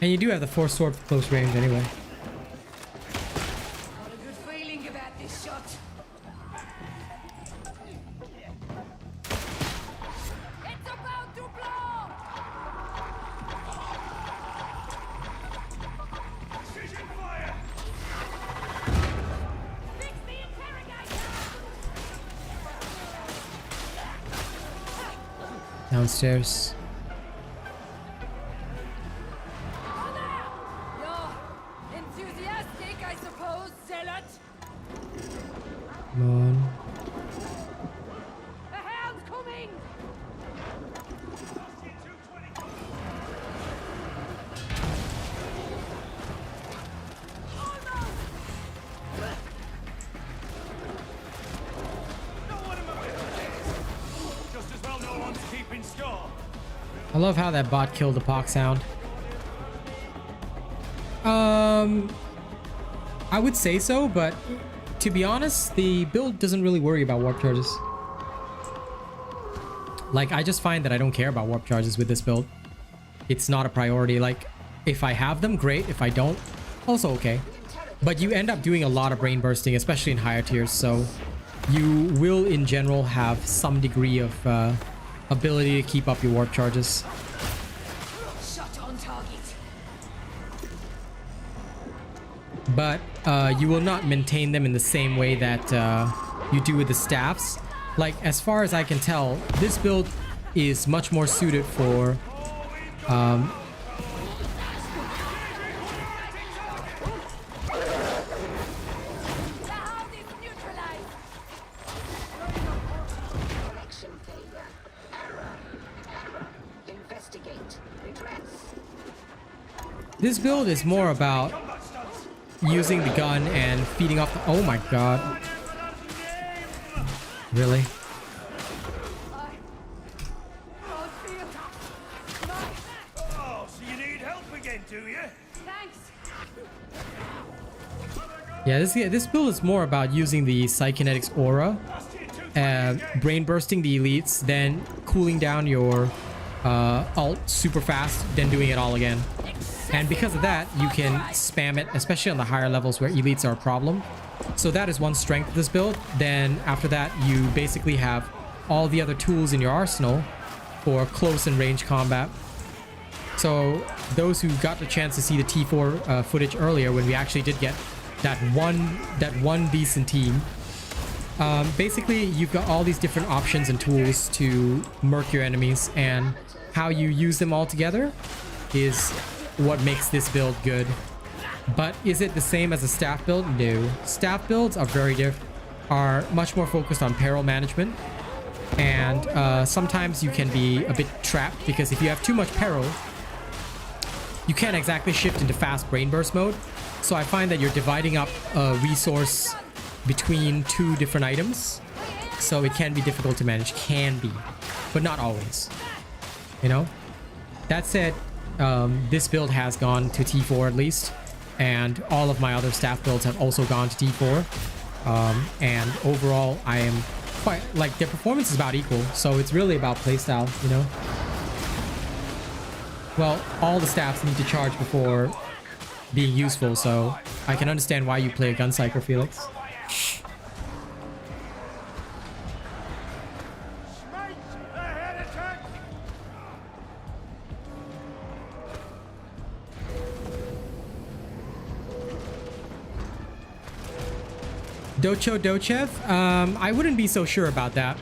And you do have the Force Sword for close range anyway. Got a good feeling about this shot. It's about to blow. Precision fire! Fix the interrogator. Downstairs. You're I suppose, zealot. Come on. The hound's coming. Just as well no one's keeping score. I love how that bot killed the Pox sound. I would say so, but to be honest, the build doesn't really worry about warp charges. Like, I just find that I don't care about warp charges with this build. It's not a priority. Like, if I have them, great. If I don't, also okay. But you end up doing a lot of brain bursting, especially in higher tiers, so you will in general have some degree of ability to keep up your warp charges. Shot on target. But you will not maintain them in the same way that you do with the staffs. Like, as far as I can tell, this build is much more suited for The hound is neutralized. Connection failure. Error. Investigate. Redress. this build is more about using the gun and feeding off the— oh my god. Really? Oh, so you need help again, do you? Thanks. Yeah, this build is more about using the psykinetics aura, brain bursting the elites, then cooling down your alt super fast, then doing it all again. And because of that, you can spam it, especially on the higher levels where elites are a problem. So that is one strength of this build. Then after that, you basically have all the other tools in your arsenal for close and range combat. So those who got the chance to see the T4 footage earlier, when we actually did get that one decent team, basically you've got all these different options and tools to murk your enemies, and how you use them all together is what makes this build good. But is it the same as a staff build? No. Staff builds are are much more focused on peril management, and sometimes you can be a bit trapped, because if you have too much peril, you can't exactly shift into fast brain burst mode. So I find that you're dividing up a resource between two different items, so it can be difficult to manage. Can be, but not always, you know. That said, this build has gone to T4 at least, and all of my other staff builds have also gone to T4, and overall I am quite, like, their performance is about equal, so it's really about playstyle, you know. Well, all the staffs need to charge before being useful, so I can understand why you play a Gunsiker, Felix. Docho Dochev? I wouldn't be so sure about that,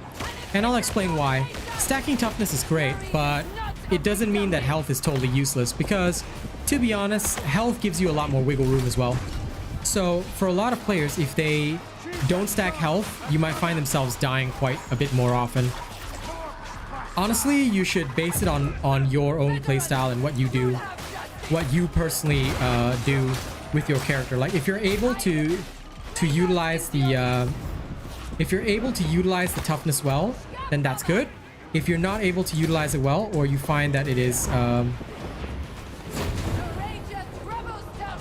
and I'll explain why. Stacking toughness is great, but it doesn't mean that health is totally useless, because, to be honest, health gives you a lot more wiggle room as well. So, for a lot of players, if they don't stack health, you might find themselves dying quite a bit more often. Honestly, you should base it on your own playstyle and what you do, what you personally do with your character. Like, if you're able to utilize the toughness well, then that's good. If you're not able to utilize it well, or you find that it is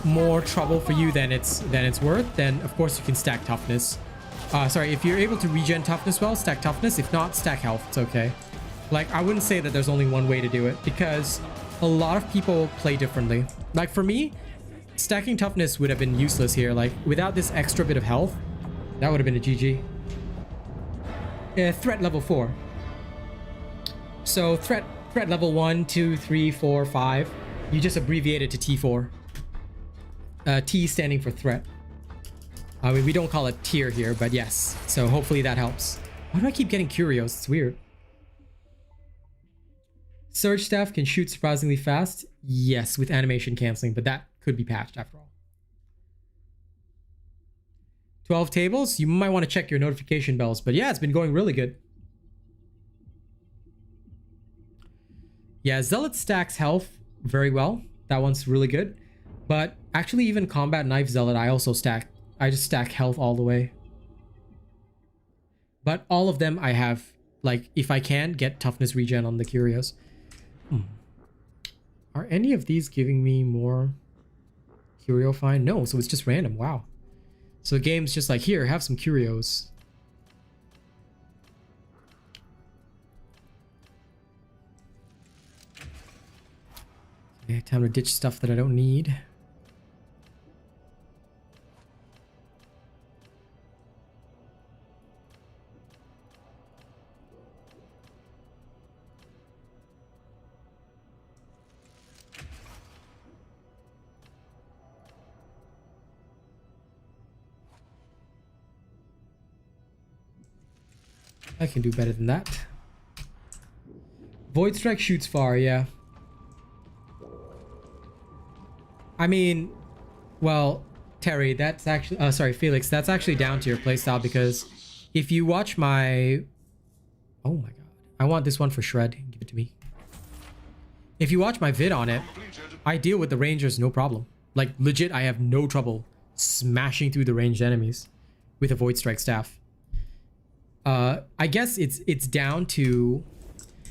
more trouble for you than it's worth, then of course you can stack toughness. Sorry, if you're able to regen toughness well, stack toughness. If not, stack health. It's okay. Like, I wouldn't say that there's only one way to do it, because a lot of people play differently. Like, for me, stacking toughness would have been useless here. Like, without this extra bit of health, that would have been a GG. Threat level 4. So threat level 1, 2, 3, 4, 5. You just abbreviate it to T4. T standing for threat. I mean, we don't call it tier here, but yes. So hopefully that helps. Why do I keep getting Curios? It's weird. Surge staff can shoot surprisingly fast. Yes, with animation canceling, but that could be patched after all. 12 tables, you might want to check your notification bells. But yeah, it's been going really good. Yeah, Zealot stacks health very well. That one's really good. But actually, even Combat Knife Zealot, I just stack health all the way. But all of them I have, like, if I can, get toughness regen on the Curios. Are any of these giving me more Curio find? No, so it's just random. Wow. So the game's just like, here, have some Curios. Okay, time to ditch stuff that I don't need. I can do better than that. Void Strike shoots far, yeah. I mean, well, Terry, that's actually... sorry, Felix, that's actually down to your playstyle, because if you watch my... Oh my god. I want this one for Shred. Give it to me. If you watch my vid on it, I deal with the Rangers no problem. Like, legit, I have no trouble smashing through the ranged enemies with a Void Strike staff. I guess it's down to...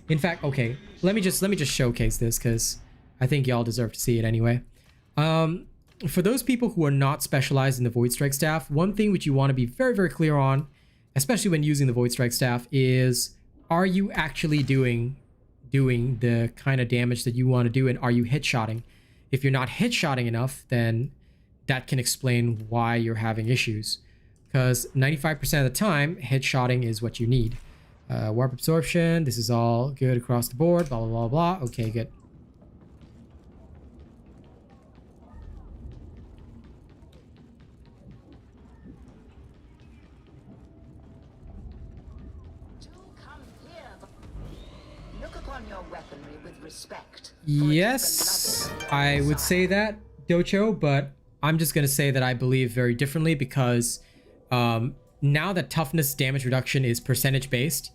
In fact, okay, let me just showcase this, because I think y'all deserve to see it anyway. For those people who are not specialized in the Void Strike staff, one thing which you want to be very, very clear on, especially when using the Void Strike staff, is are you actually doing the kind of damage that you want to do, and are you hit-shotting? If you're not hit-shotting enough, then that can explain why you're having issues. Because 95% of the time, hit-shotting is what you need. Warp absorption, this is all good across the board, blah, blah, blah, blah. Okay, good. Look upon your weaponry with respect. Yes, I would say that, Docho, but I'm just going to say that I believe very differently, because now that toughness damage reduction is percentage based,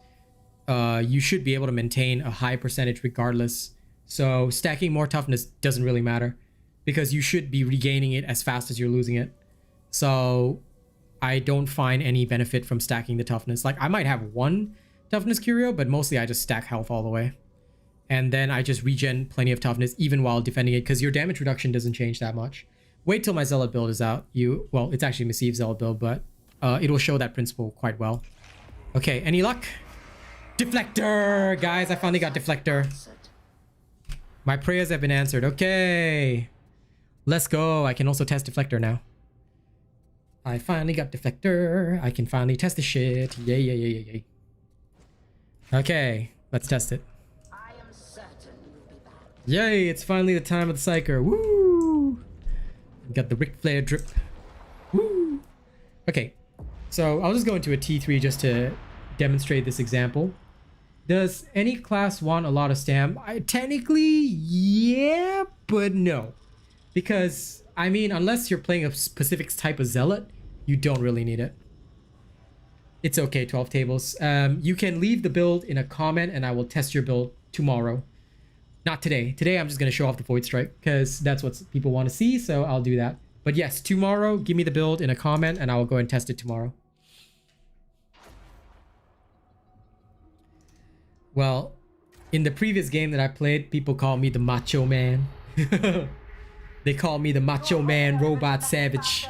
you should be able to maintain a high percentage regardless. So stacking more toughness doesn't really matter, because you should be regaining it as fast as you're losing it. So I don't find any benefit from stacking the toughness. Like, I might have one toughness Curio, but mostly I just stack health all the way. And then I just regen plenty of toughness even while defending it, because your damage reduction doesn't change that much. Wait till my Zealot build is out. Well, it's actually Massive Zealot build, but it will show that principle quite well. Okay, any luck? Deflector! Guys, I finally got Deflector. My prayers have been answered. Okay. Let's go. I can also test Deflector now. I finally got Deflector. I can finally test the shit. Yay, yay, yay, yay, yay. Okay, let's test it. I am certain you'll be back. Yay, it's finally the time of the Psyker. Woo! Got the Ric Flair drip. Woo! Okay, so I'll just go into a T3 just to demonstrate this example. Does any class want a lot of stam? Technically, yeah, but no. Because, I mean, unless you're playing a specific type of Zealot, you don't really need it. It's okay, 12 tables. You can leave the build in a comment and I will test your build tomorrow. Not today. Today I'm just going to show off the Void Strike because that's what people want to see, so I'll do that. But yes, tomorrow, give me the build in a comment and I will go and test it tomorrow. Well, in the previous game that I played, people call me the Macho Man. They call me the Macho Man Robot Savage.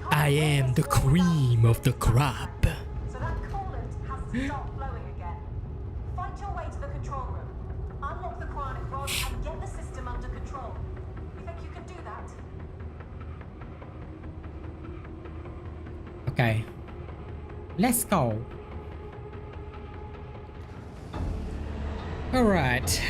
I am the cream of the crop. So that coolant has to start flowing again. Fight your way to the control room. Unlock the cryonic rod and get the system under control. You think you can do that? Okay. Let's go. Alright.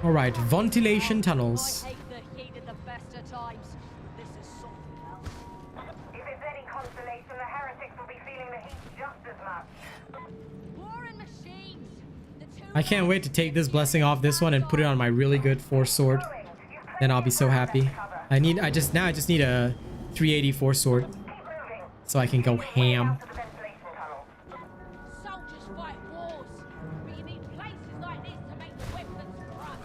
Alright, ventilation tunnels. I hate the heat at the best of times. This is something else. If it's any consolation, the heretics will be feeling the heat just as much. War and machines. I can't wait to take this blessing off this one and put it on my really good force sword. Then I'll be so happy. I just need a 380 force sword so I can go ham. Soldiers fight wars, but you need places like this to make the weapons run.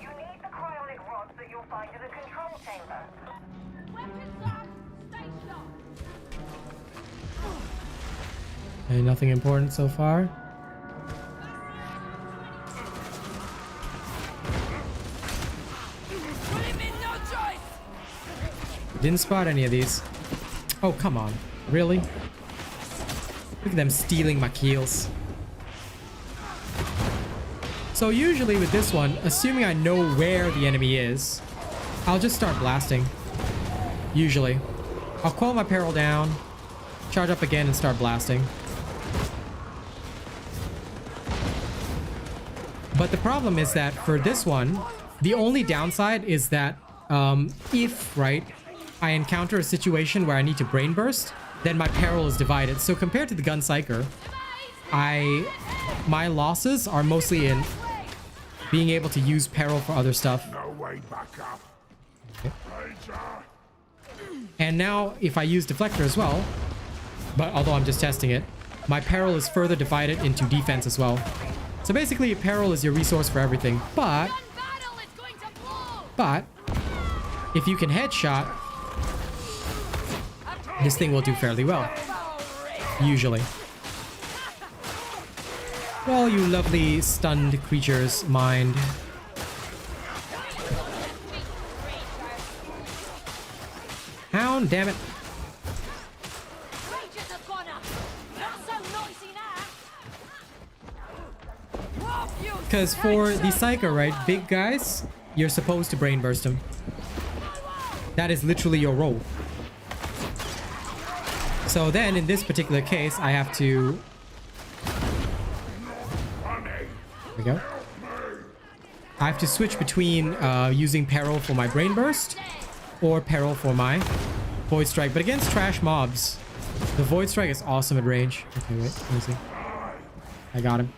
You need the cryonic rods that you'll find in the control chamber. Weapons up, stay sharp. Okay, nothing important so far. Put him in, no choice. Didn't spot any of these. Oh, come on. Really? Look at them stealing my kills. So usually with this one, assuming I know where the enemy is, I'll just start blasting. Usually. I'll call my peril down, charge up again and start blasting. But the problem is that for this one, the only downside is that if, right, I encounter a situation where I need to brain burst, then my peril is divided. So compared to the Gunsinger, my losses are mostly in being able to use peril for other stuff. No way back up. Okay. Major. And now if I use Deflector as well, but although I'm just testing it, my peril is further divided into defense as well. So basically peril is your resource for everything, but if you can headshot, this thing will do fairly well. Usually. Well, you lovely stunned creatures mind. Hound, damn it. Because for the Psyker, right, big guys, you're supposed to brain burst them. That is literally your role. So then, in this particular case, I have to... There we go. I have to switch between using peril for my brain burst or peril for my void strike. But against trash mobs, the void strike is awesome at range. Okay, wait, let me see. I got him.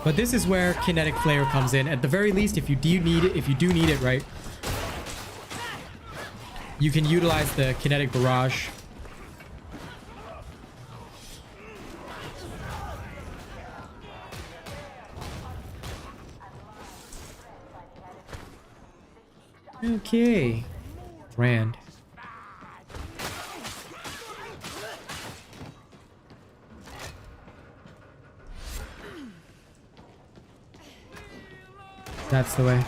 But this is where kinetic flare comes in. At the very least, if you do need it, right, you can utilize the kinetic barrage. Okay. Rand. That's the way.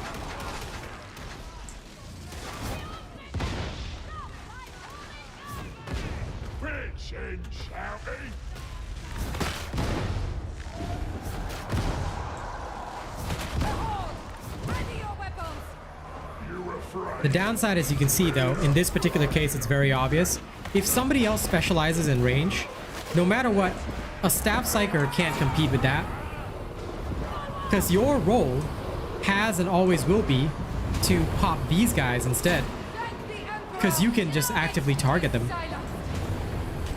The downside, as you can see though, in this particular case, it's very obvious. If somebody else specializes in range, no matter what, a staff psyker can't compete with that. Because your role has and always will be to pop these guys instead. Because you can just actively target them.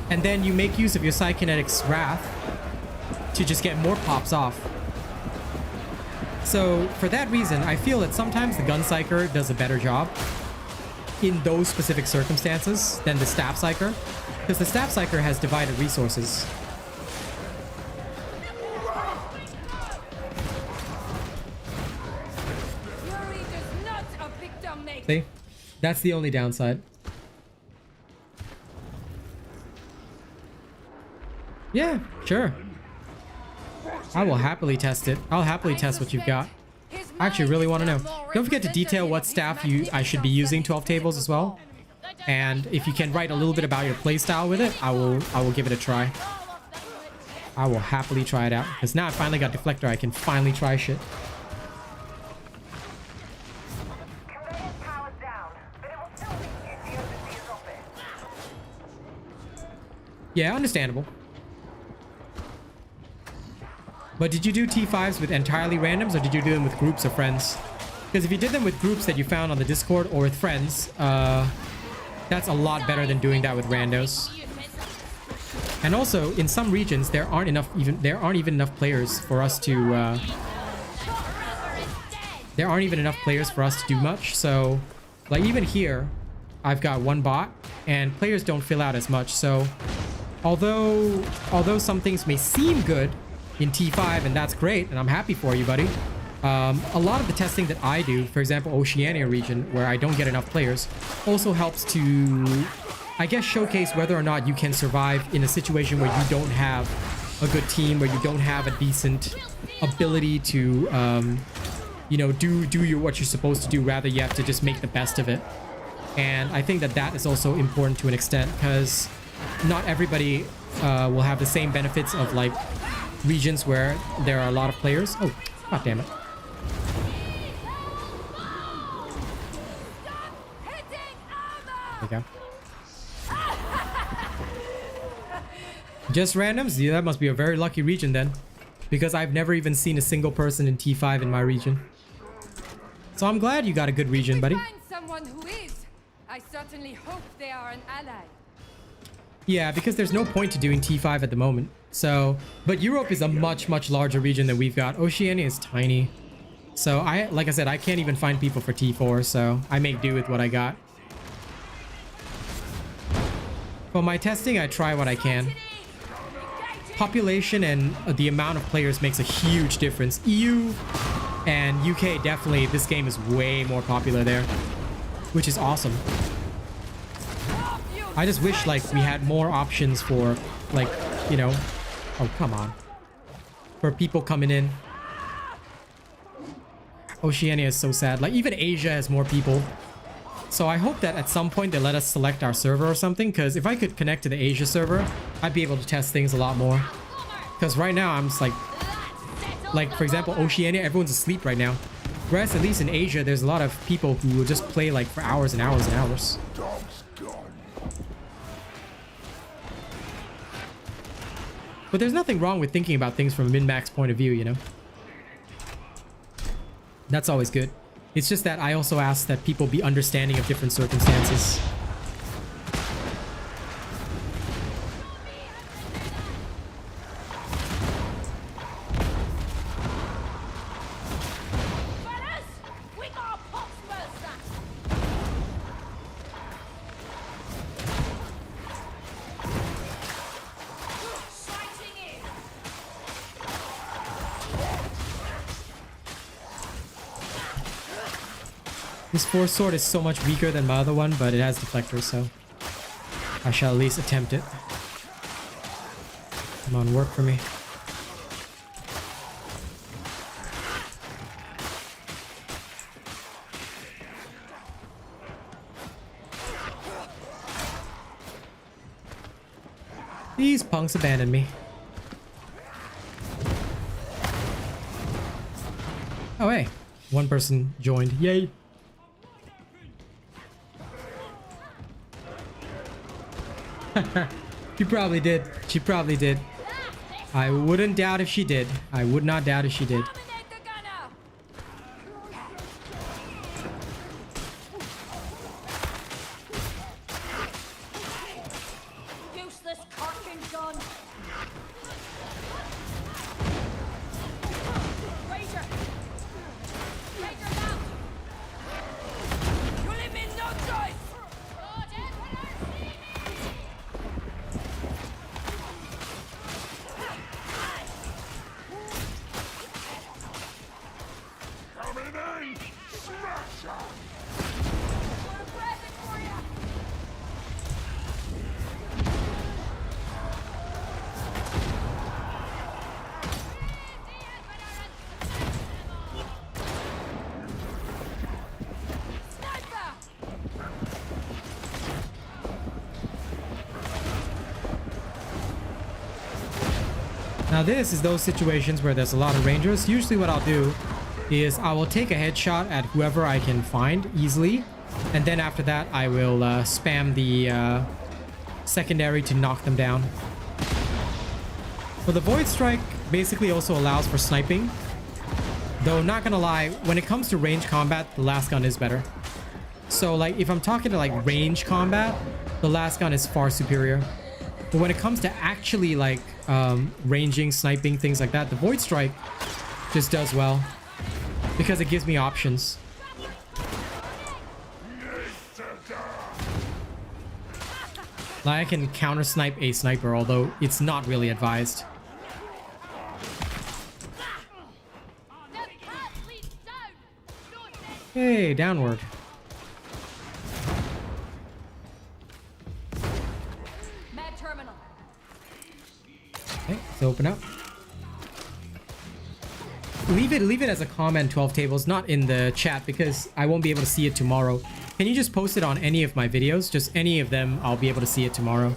And then you make use of your Psykinetic's Wrath to just get more pops off. So for that reason, I feel that sometimes the Gunsinger does a better job in those specific circumstances than the Staff Psyker, because the Staff Psyker has divided resources. See? That's the only downside. Yeah, sure. I will happily test it. I'll happily test what you've got. I actually really want to know. Don't forget to detail what staff I should be using 12 tables as well. And if you can write a little bit about your playstyle with it, I will give it a try. I will happily try it out. Because now I finally got Deflector, I can finally try shit. Yeah, understandable. But did you do T5s with entirely randoms, or did you do them with groups of friends? Because if you did them with groups that you found on the Discord or with friends, that's a lot better than doing that with randos. And also, in some regions, there aren't even enough players for us to do much. So, like even here, I've got one bot, and players don't fill out as much. So, although some things may seem good in T5, and that's great, and I'm happy for you, buddy. A lot of the testing that I do, for example, Oceania region, where I don't get enough players, also helps to, I guess, showcase whether or not you can survive in a situation where you don't have a good team, where you don't have a decent ability to, you know, do what you're supposed to do. Rather, you have to just make the best of it. And I think that that is also important to an extent, because not everybody will have the same benefits of like regions where there are a lot of players. Oh, god damn it. There we go. Just randoms? Yeah, that must be a very lucky region then, because I've never even seen a single person in T5 in my region. So I'm glad you got a good region, buddy. Find someone who is. I certainly hope they are an ally. Yeah, because there's no point to doing T5 at the moment. So, but Europe is a much larger region than we've got. Oceania is tiny. So like I said, I can't even find people for T4, so I make do with what I got. For my testing, I try what I can. Population and the amount of players makes a huge difference. EU and UK, definitely, this game is way more popular there, which is awesome. I just wish, like, we had more options for, like, you know... Oh, come on. For people coming in. Oceania is so sad. Like, even Asia has more people. So I hope that at some point they let us select our server or something, because if I could connect to the Asia server, I'd be able to test things a lot more. Because right now I'm just like for example, Oceania, everyone's asleep right now. Whereas at least in Asia, there's a lot of people who will just play like for hours and hours and hours. But there's nothing wrong with thinking about things from a min-max point of view, you know? That's always good. It's just that I also ask that people be understanding of different circumstances. This force sword is so much weaker than my other one, but it has Deflector, so I shall at least attempt it. Come on, work for me. These punks abandoned me. Oh hey, one person joined. Yay! She probably did. She probably did. I wouldn't doubt if she did. I would not doubt if she did. Useless carking gun. Ranger. Ranger down. You leave me no choice. Now this is those situations where there's a lot of rangers. Usually what I'll do is I will take a headshot at whoever I can find easily, and then after that I will spam the secondary to knock them down. Well, the Void Strike basically also allows for sniping, though not gonna lie, when it comes to range combat, the last gun is better. So like if I'm talking to like range combat, the last gun is far superior. But when it comes to actually like ranging, sniping, things like that, the Void Strike just does well because it gives me options. Like I can counter snipe a sniper, although it's not really advised. Hey, downward. Med terminal. Okay, let's open up. Leave it as a comment, 12 tables, not in the chat because I won't be able to see it tomorrow. Can you just post it on any of my videos? Just any of them, I'll be able to see it tomorrow.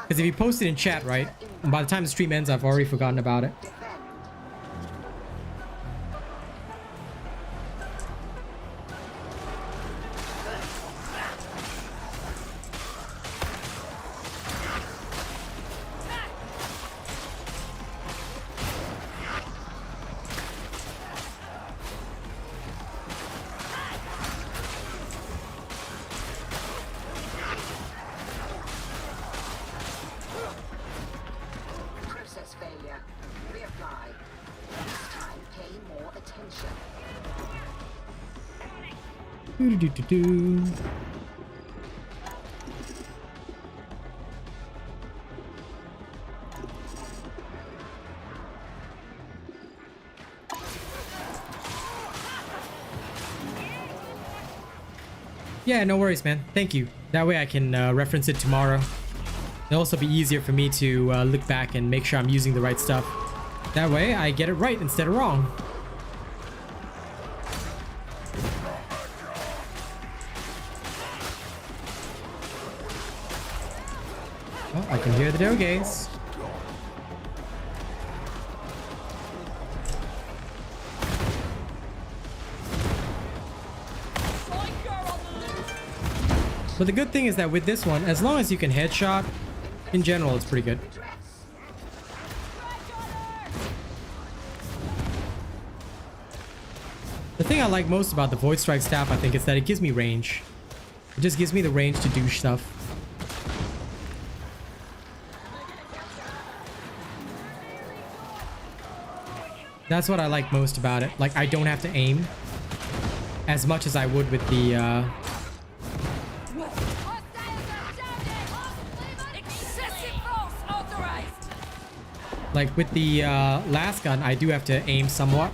Because if you post it in chat, right, by the time the stream ends, I've already forgotten about it. Do. Yeah, no worries, man. Thank you. That way I can reference it tomorrow. It'll also be easier for me to look back and make sure I'm using the right stuff. That way I get it right instead of wrong. Oh, I can hear the dogays. But the good thing is that with this one, as long as you can headshot, in general, it's pretty good. The thing I like most about the Void Strike staff, I think, is that it gives me range. It just gives me the range to do stuff. That's what I like most about it. Like, I don't have to aim as much as I would with the like with the last gun, I do have to aim somewhat.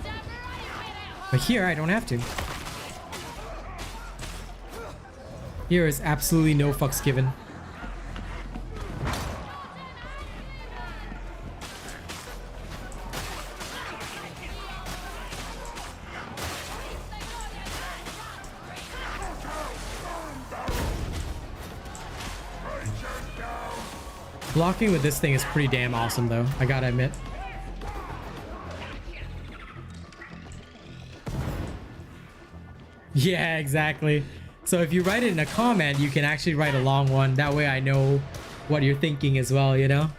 But here, I don't have to. Here is absolutely no fucks given. Blocking with this thing is pretty damn awesome, though. I gotta admit. Yeah, exactly. So if you write it in a comment, you can actually write a long one. That way I know what you're thinking as well, you know?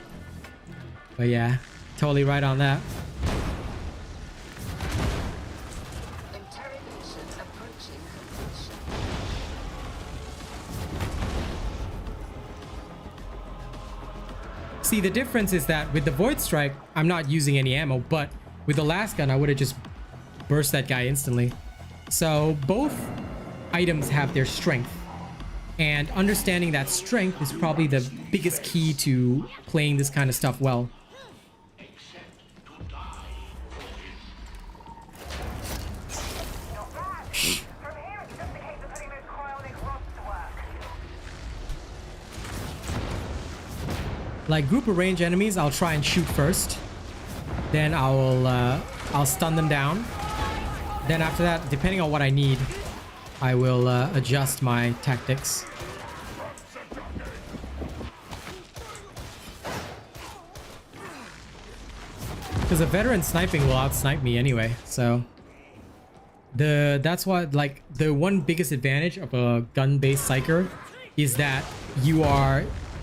But yeah, totally right on that. See, the difference is that with the Void Strike, I'm not using any ammo, but with the last gun, I would have just burst that guy instantly. So both items have their strength, and understanding that strength is probably the biggest key to playing this kind of stuff well. Like group of range enemies, I'll try and shoot first. Then I'll stun them down. Then after that, depending on what I need, I will adjust my tactics. Because a veteran sniping will outsnipe me anyway, so that's what, like, the one biggest advantage of a gun-based Psyker is that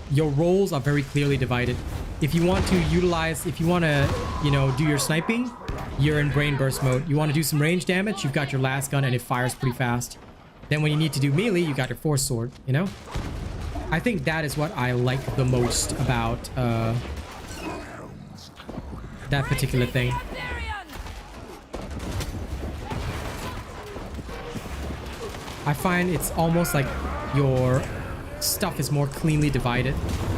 your roles are very clearly divided. If you want to utilize, if you want to, you know, do your sniping, you're in brain burst mode. You want to do some range damage, you've got your last gun and it fires pretty fast. Then when you need to do melee, you got your force sword, you know? I think that is what I like the most about that particular thing. I find it's almost like your stuff is more cleanly divided,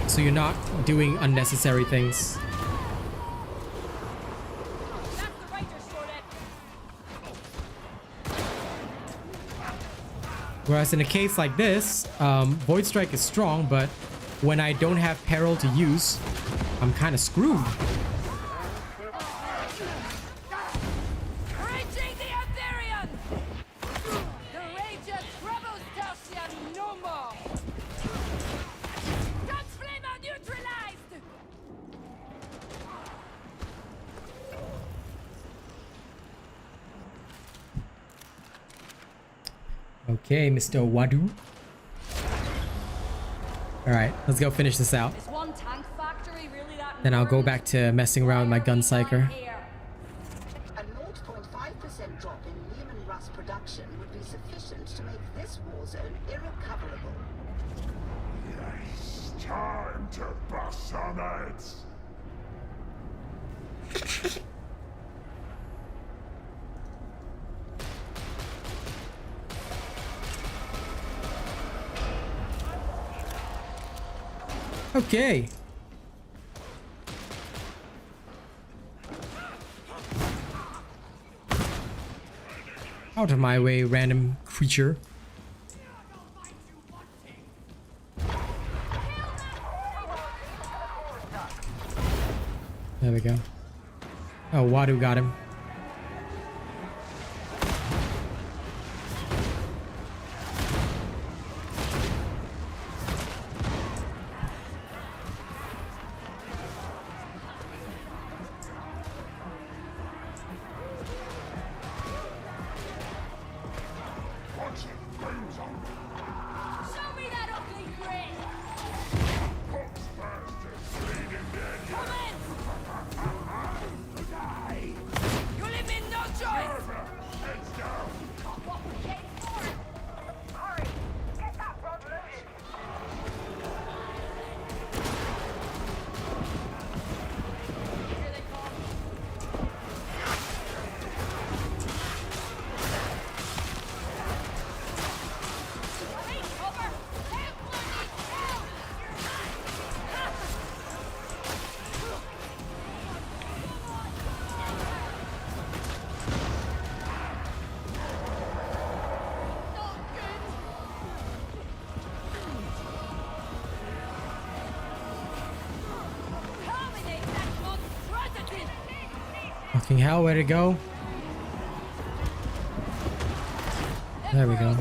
so you're not doing unnecessary things. Whereas in a case like this, Void Strike is strong, but when I don't have Peril to use, I'm kind of screwed. Okay, Mr. Wadu. Alright, let's go finish this out. Then I'll go back to messing around with my Gunsinger. A 0.5% drop in Lehman Russ production would be sufficient to make this war zone irrecoverable. Yes, time to bust some heads. Okay. Out of my way, random creature. There we go. Oh, Wadu got him. Fucking hell, where'd it go? There we go.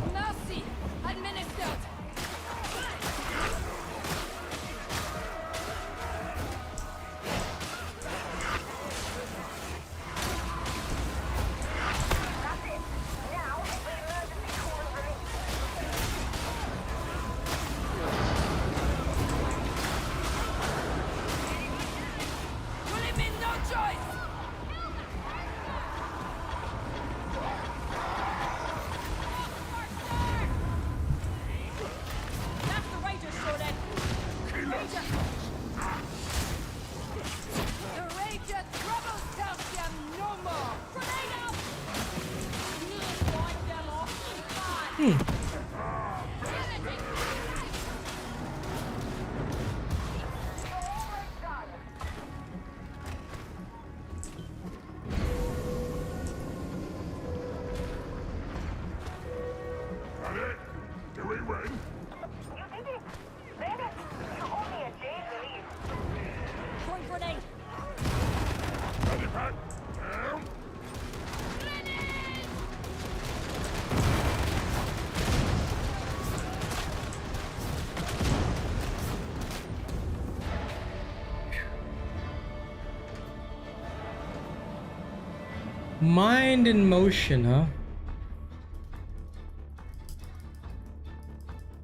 Mind in motion, huh?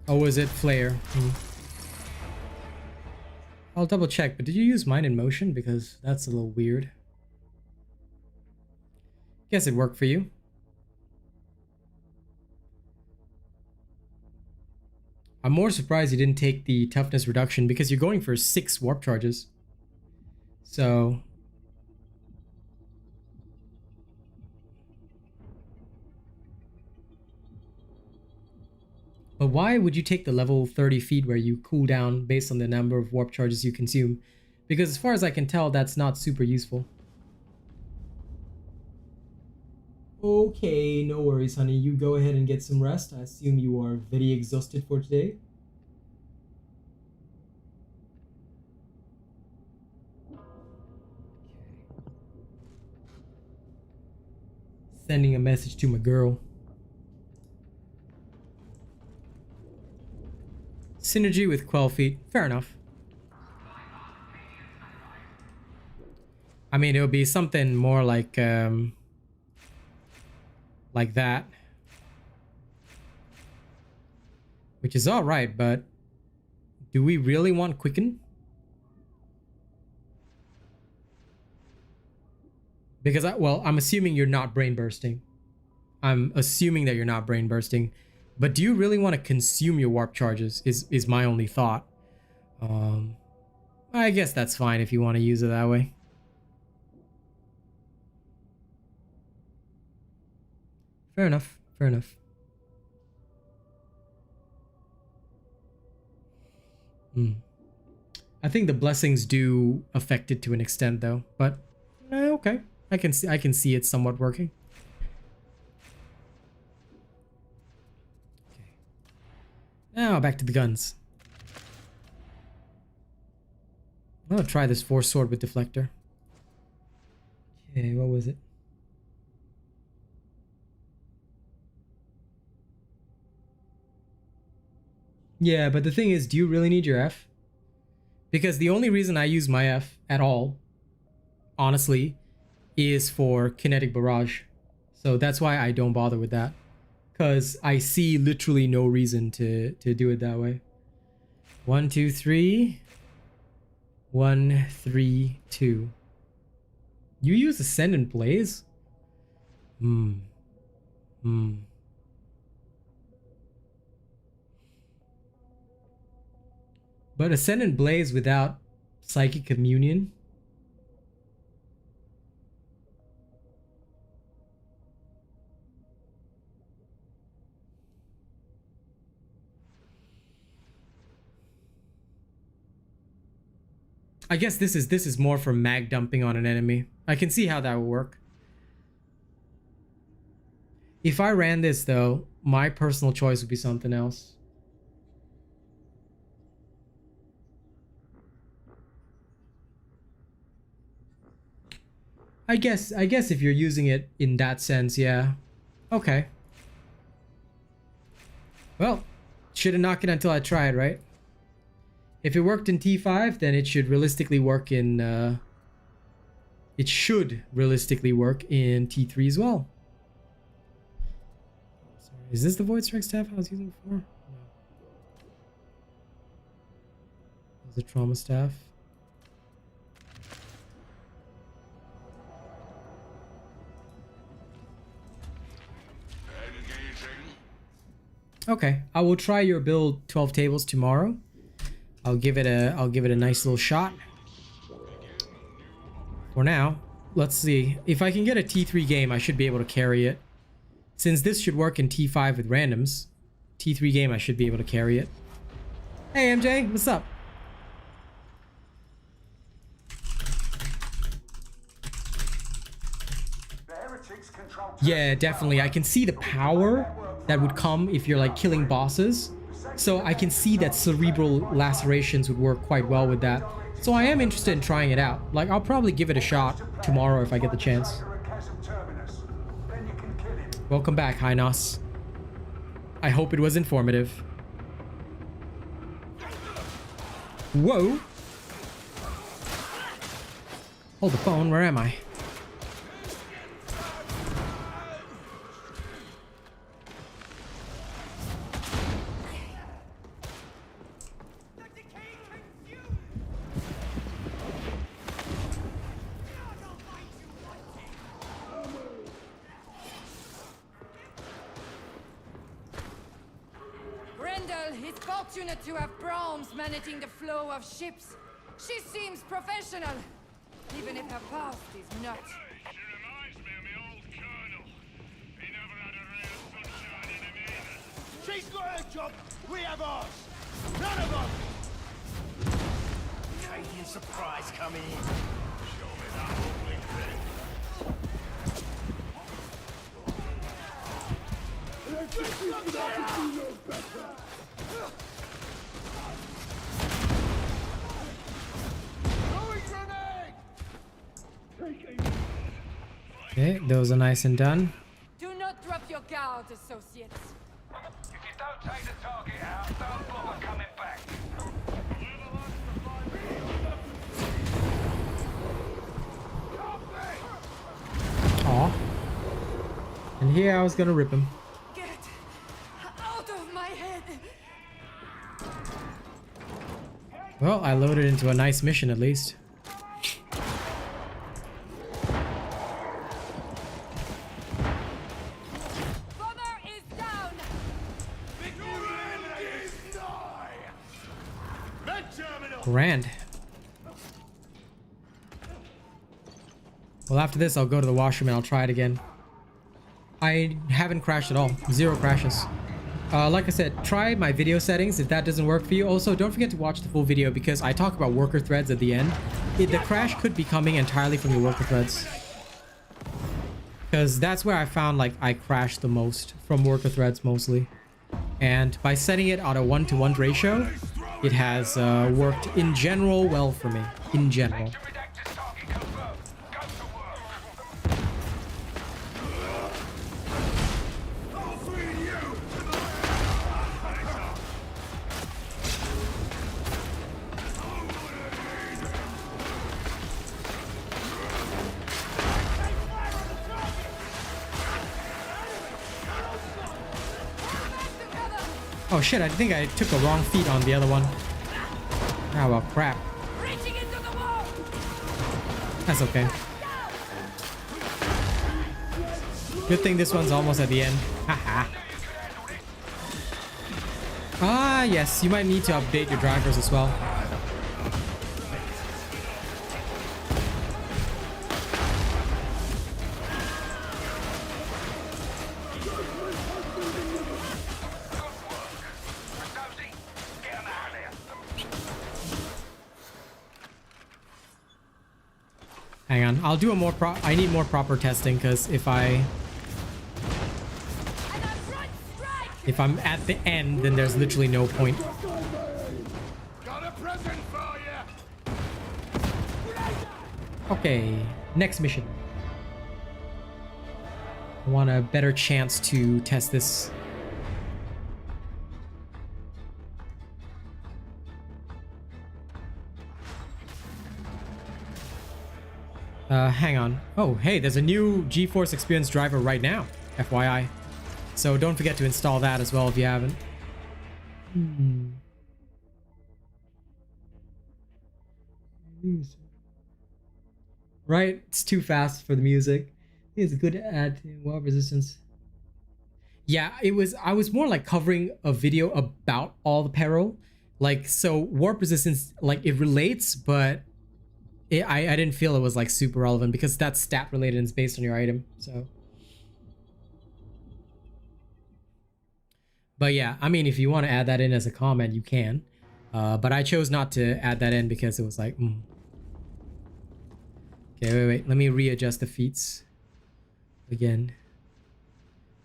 Oh, was it flare? I'll double check, but did you use mind in motion? Because that's a little weird. Guess it worked for you. I'm more surprised you didn't take the toughness reduction because you're going for 6 warp charges. So... But why would you take the level 30 feet where you cool down based on the number of warp charges you consume? Because as far as I can tell, that's not super useful. Okay, no worries, honey. You go ahead and get some rest. I assume you are very exhausted for today. Sending a message to my girl. Synergy with Quell feet. Fair enough. I mean, it would be something more like that. Which is alright, but do we really want Quicken? Because, well, I'm assuming you're not brain bursting. I'm assuming that you're not brain bursting. But do you really want to consume your warp charges is my only thought. I guess that's fine if you want to use it that way. Fair enough. Fair enough. I think the blessings do affect it to an extent though, but okay. I can see it somewhat working. Okay. Now back to the guns. I'm gonna try this force sword with Deflector. Okay, what was it? Yeah, but the thing is, do you really need your F? Because the only reason I use my F at all, honestly, is for kinetic barrage. So that's why I don't bother with that. Because I see literally no reason to do it that way. 1, 2, 3. 1, 3, 2. You use Ascendant Blaze? But Ascendant Blaze without Psychic Communion? I guess this is more for mag dumping on an enemy. I can see how that would work. If I ran this though, my personal choice would be something else. I guess if you're using it in that sense, yeah. Okay. Well, should've knocked it until I tried, right? If it worked in T5, then it should realistically work in T3 as well. Sorry, is this the Void Strike staff I was using before? No. Is it Trauma staff? Okay, I will try your build 12 tables tomorrow. I'll give it a nice little shot. For now, let's see. If I can get a T3 game, I should be able to carry it. Since this should work in T5 with randoms, T3 game I should be able to carry it. Hey MJ, what's up? Yeah, definitely. I can see the power that would come if you're like killing bosses. So I can see that cerebral lacerations would work quite well with that. So I am interested in trying it out. Like, I'll probably give it a shot tomorrow if I get the chance. Welcome back, Hynos. I hope it was informative. Whoa. Hold the phone, where am I? Randall is fortunate to have Brahms managing the flow of ships. She seems professional, even if her past is not. She reminds me of my old colonel. He never had a ray of sunshine in him either. She's got her job, we have ours. None of us! Canadian surprise coming in. Show me that ugly thing. Okay, those are nice and done. Do not drop your guard, associates. If you don't take the target out, don't bother coming back. Aw. And here I was gonna rip him. Get out of my head! Well, I loaded into a nice mission at least. Bomber is down! Grand. Well, after this, I'll go to the washroom and I'll try it again. I haven't crashed at all. 0 crashes. Like I said, try my video settings if that doesn't work for you. Also, don't forget to watch the full video because I talk about worker threads at the end. The crash could be coming entirely from your worker threads. Because that's where I found like I crashed the most, from worker threads mostly. And by setting it at a 1-to-1 ratio, it has worked in general well for me. In general. Oh shit, I think I took a wrong feat on the other one. Oh well, crap. Reaching into the wall! That's okay. Good thing this one's almost at the end. Haha. Ah, yes, you might need to update your drivers as well. Hang on, I'll do a more I need more proper testing because if I'm at the end, then there's literally no point. Got a present for you. Okay, next mission. I want a better chance to test this. Hang on. Oh, hey, there's a new GeForce Experience driver right now, FYI. So don't forget to install that as well if you haven't. Right? It's too fast for the music. It's a good add to wall resistance. Yeah, I was more like covering a video about all the peril. Like, so warp resistance, like it relates, but I didn't feel it was like super relevant because that's stat related and it's based on your item. So, but yeah, I mean, if you want to add that in as a comment, you can. But I chose not to add that in because it was like, Okay, wait. Let me readjust the feats again.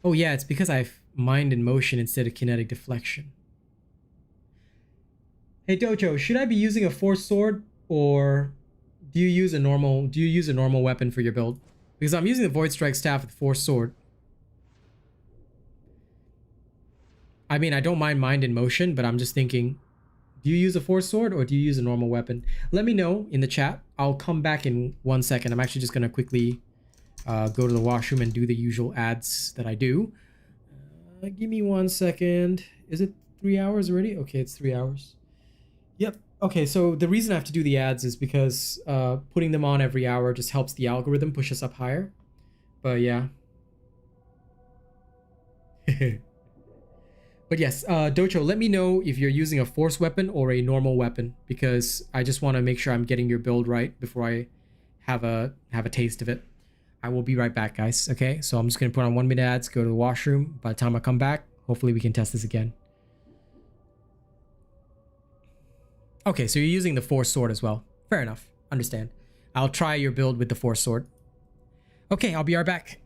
Oh yeah, it's because I've mind in motion instead of kinetic deflection. Hey Dojo, should I be using a force sword or do you use a normal weapon for your build? Because I'm using the Void Strike Staff with Force Sword. I mean, I don't mind in motion, but I'm just thinking, do you use a Force Sword or do you use a normal weapon? Let me know in the chat. I'll come back in 1 second. I'm actually just going to quickly go to the washroom and do the usual ads that I do. Give me 1 second. Is it 3 hours already? Okay, it's 3 hours. Yep. Okay, so the reason I have to do the ads is because putting them on every hour just helps the algorithm push us up higher. But yeah. But yes, Docho, let me know if you're using a force weapon or a normal weapon, because I just want to make sure I'm getting your build right before I have a taste of it. I will be right back, guys. Okay, so I'm just gonna put on 1 minute ads, go to the washroom. By the time I come back, hopefully we can test this again. Okay, so you're using the force sword as well. Fair enough. Understand. I'll try your build with the force sword. Okay, I'll be right back.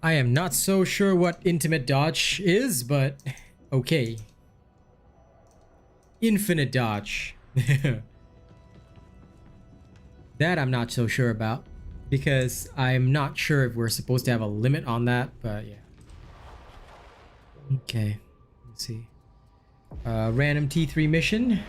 I am not so sure what intimate dodge is, but okay. Infinite dodge. That I'm not so sure about, because I'm not sure if we're supposed to have a limit on that, but yeah. Okay, let's see. Random T3 mission.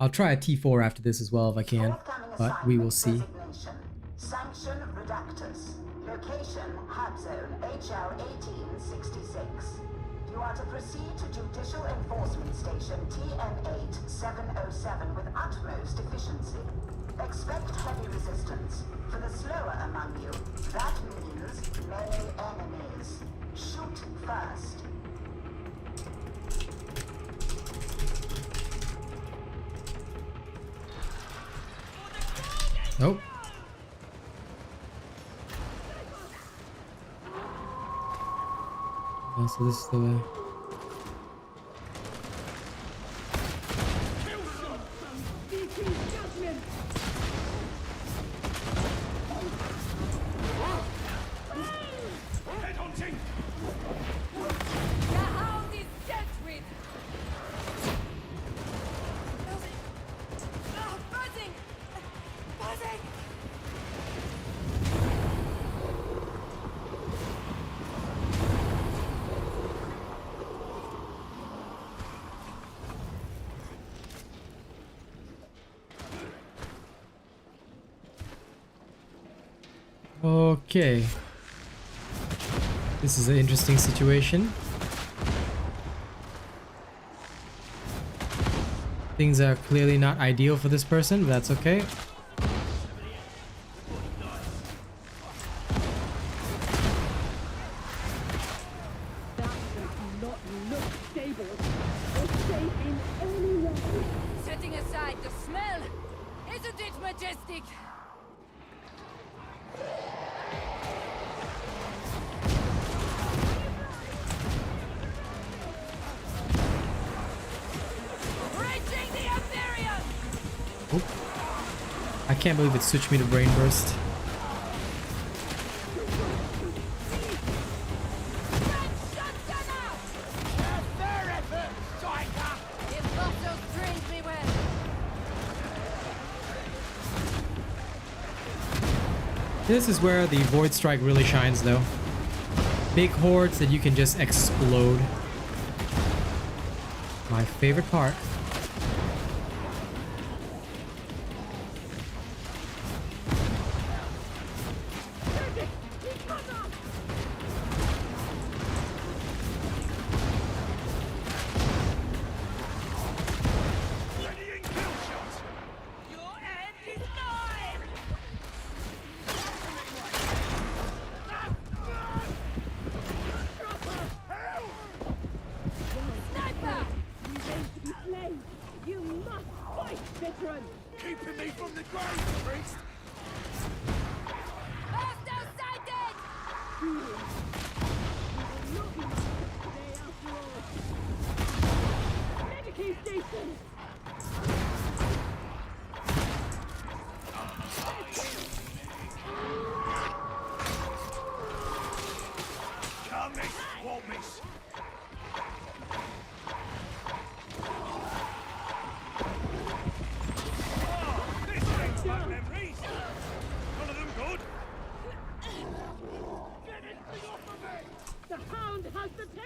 I'll try a T4 after this as well if I can, but we will see. Sanction Redactus. Location Hab Zone HL 1866. You are to proceed to Judicial Enforcement Station TN8707 with utmost efficiency. Expect heavy resistance. For the slower among you, that means many enemies. Shoot first. Nope. Oh, so this is the way. Okay. This is an interesting situation. Things are clearly not ideal for this person, but that's okay. Setting aside the smell, isn't it majestic? I can't believe it switched me to brain burst. This is where the Void Strike really shines though. Big hordes that you can just explode. My favorite part. Keeping me from the grave, priest! Hostile sighted! Medicaid station! Can't miss, won't miss.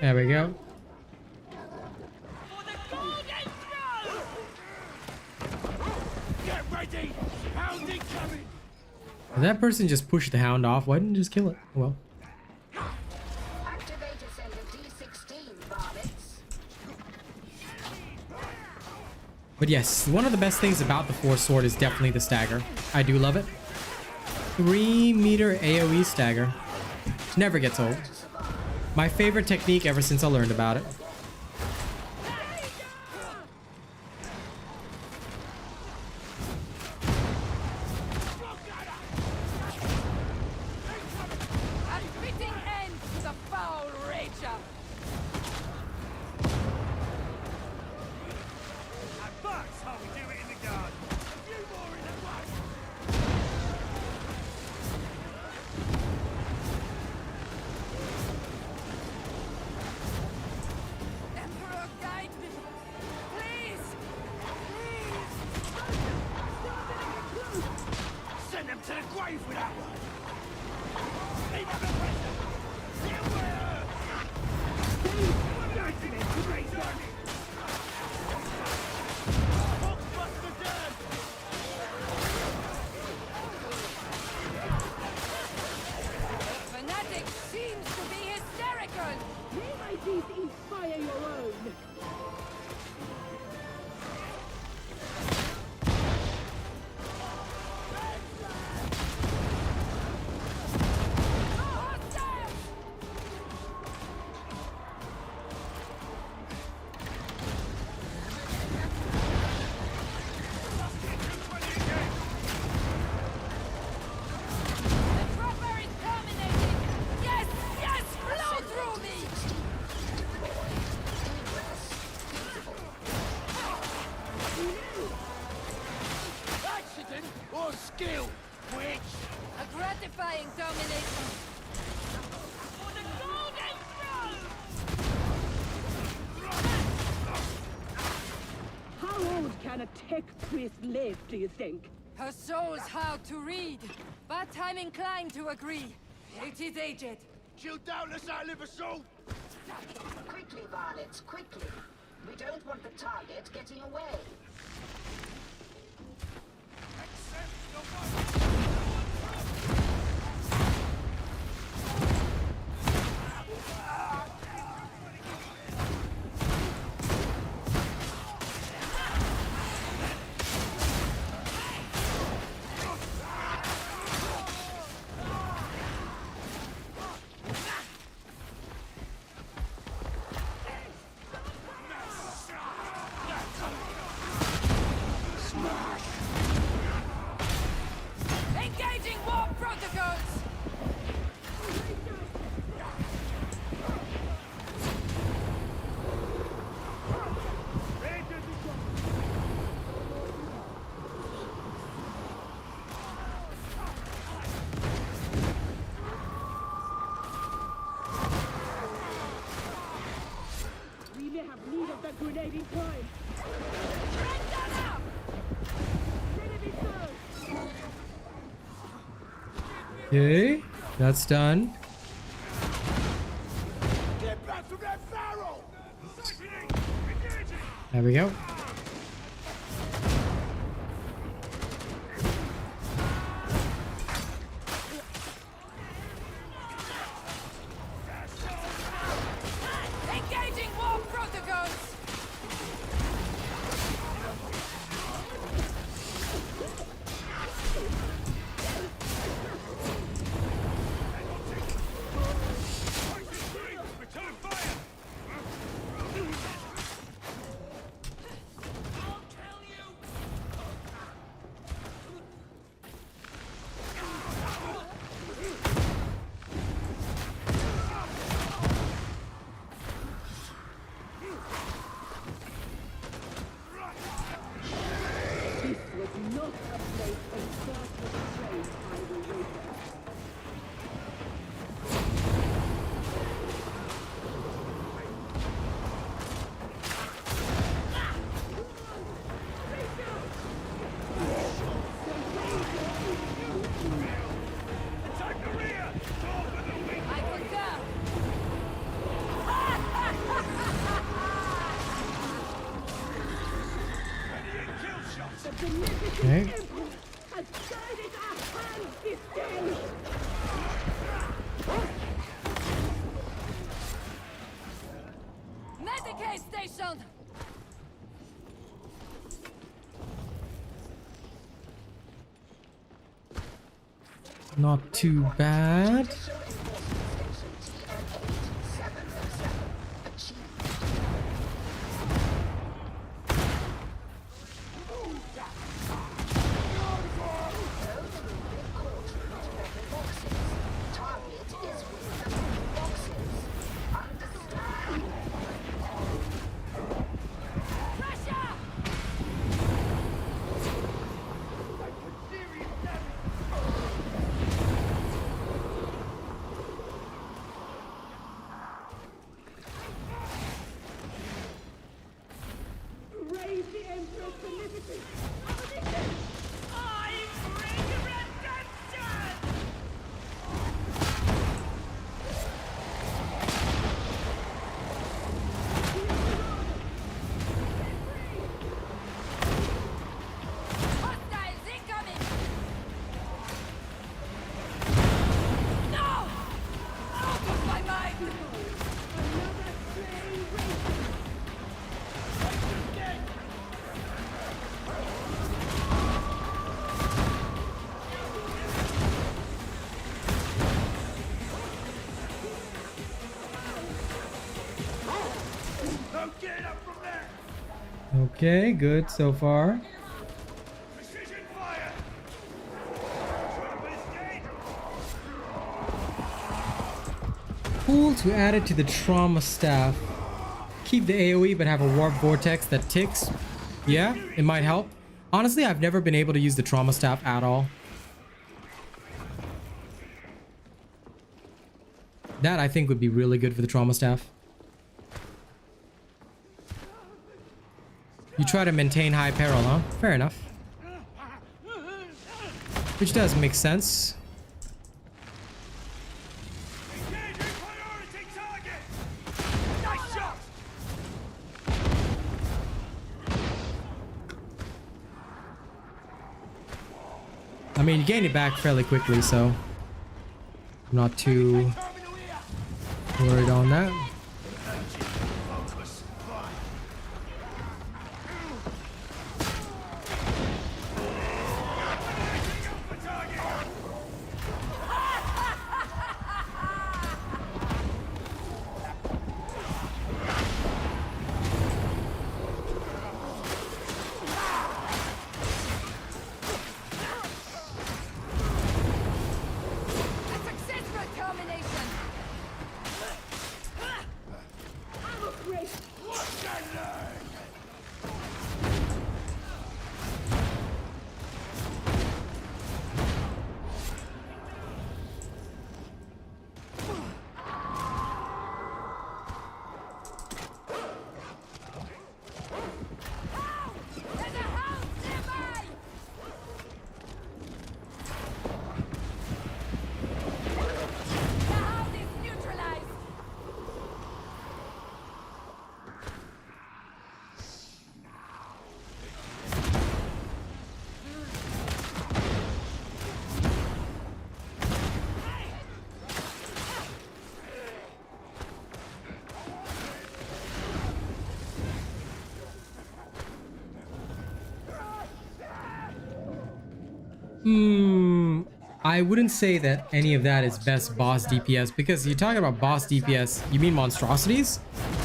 There we go. For the golden throne! Get ready! Hound incoming! Did that person just push the hound off? Why didn't you just kill it? Oh, well. Activate Ascender D16, varmints. But yes, one of the best things about the Force Sword is definitely the stagger. I do love it. 3-meter AoE stagger. Never gets old. My favorite technique ever since I learned about it. A fitting end to the foul rager! And that's how we do it in the garden. A few more in at once. Emperor, guide me! Please! Send them to the grave with that one. Leave them in prison. Get where? Document to raise money. Hulkbuster dead. Fanatic seems to be hysterical! May my deeds inspire your own. Hostile! The dropper is terminated! Yes! Yes! Blow through me! Accident or skill? Which? A gratifying domination! For the golden throne! How old can a tech priest live, do you think? Her soul's how to read, but I'm inclined to agree. It is aged. She'll doubtless outlive us all. Quickly, varlets, quickly. We don't want the target getting away. Engaging war protocols! We may have need of that grenade in time. Okay, that's done. Get back to that barrel! There we go. Engaging war protocols! Return fire! I concur! Okay. Medicaid station! Not too bad. Pressure! Raise the Emperor's significance! I bring redemption! Hostiles incoming! No! Out of my mind! Now get up from there! Okay, good so far. Precision fire! Trumpet's gate! Cool to add it to the trauma staff. Keep the AoE but have a warp vortex that ticks. Yeah, it might help. Honestly, I've never been able to use the trauma staff at all. That I think would be really good for the trauma staff. You try to maintain high peril, huh? Fair enough. Which does make sense. Engage your priority target! Nice shot! I mean, you gain it back fairly quickly, so I'm not too worried on that. A successful culmination! I wouldn't say that any of that is best boss DPS, because you're talking about boss DPS, you mean monstrosities?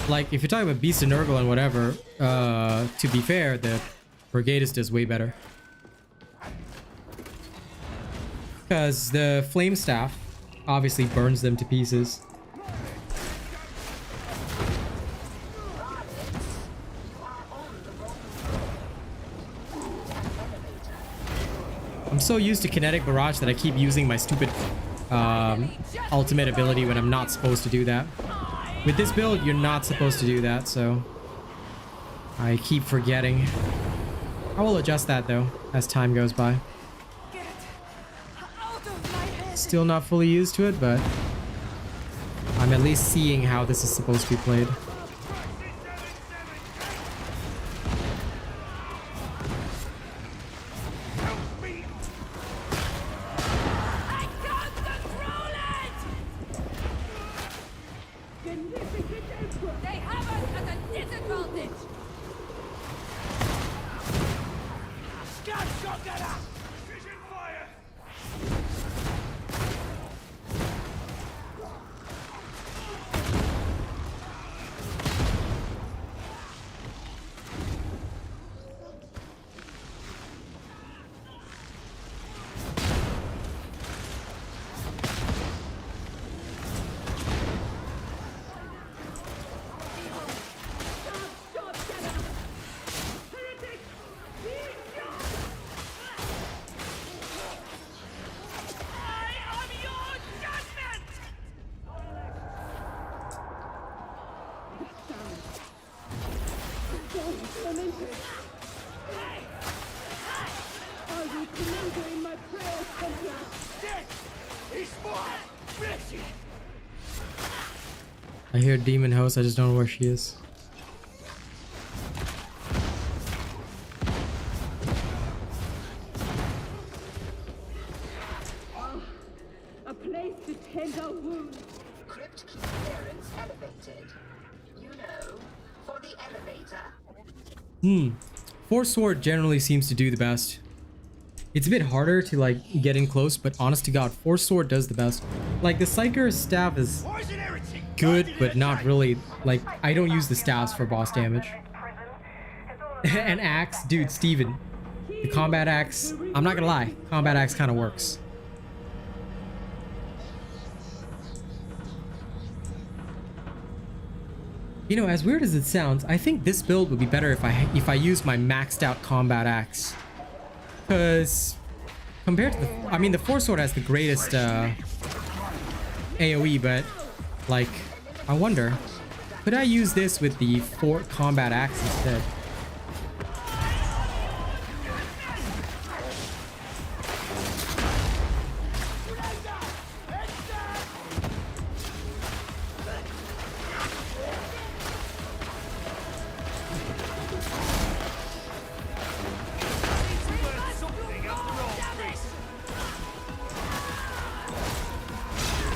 Like, if you're talking about Beast and Nurgle and whatever, to be fair, the Brigadist does way better. Because the Flame Staff obviously burns them to pieces. I'm so used to Kinetic Barrage that I keep using my stupid ultimate ability when I'm not supposed to do that. With this build, you're not supposed to do that, so I keep forgetting. I will adjust that though as time goes by. Still not fully used to it, but I'm at least seeing how this is supposed to be played. I hear Demon Host, I just don't know where she is. A place to tend our wounds. Crypt key clearance elevated. You know, for the elevator. Force Sword generally seems to do the best. It's a bit harder to like get in close, but honest to God, Force Sword does the best. Like the Psyker staff is good, but not really. Like, I don't use the staffs for boss damage. And axe, dude, Steven. The combat axe, I'm not gonna lie, combat axe kind of works. You know, as weird as it sounds, I think this build would be better if I used my maxed out combat axe. Because compared to the, I mean, the Force Sword has the greatest AoE, but like, I wonder, could I use this with the combat axe instead?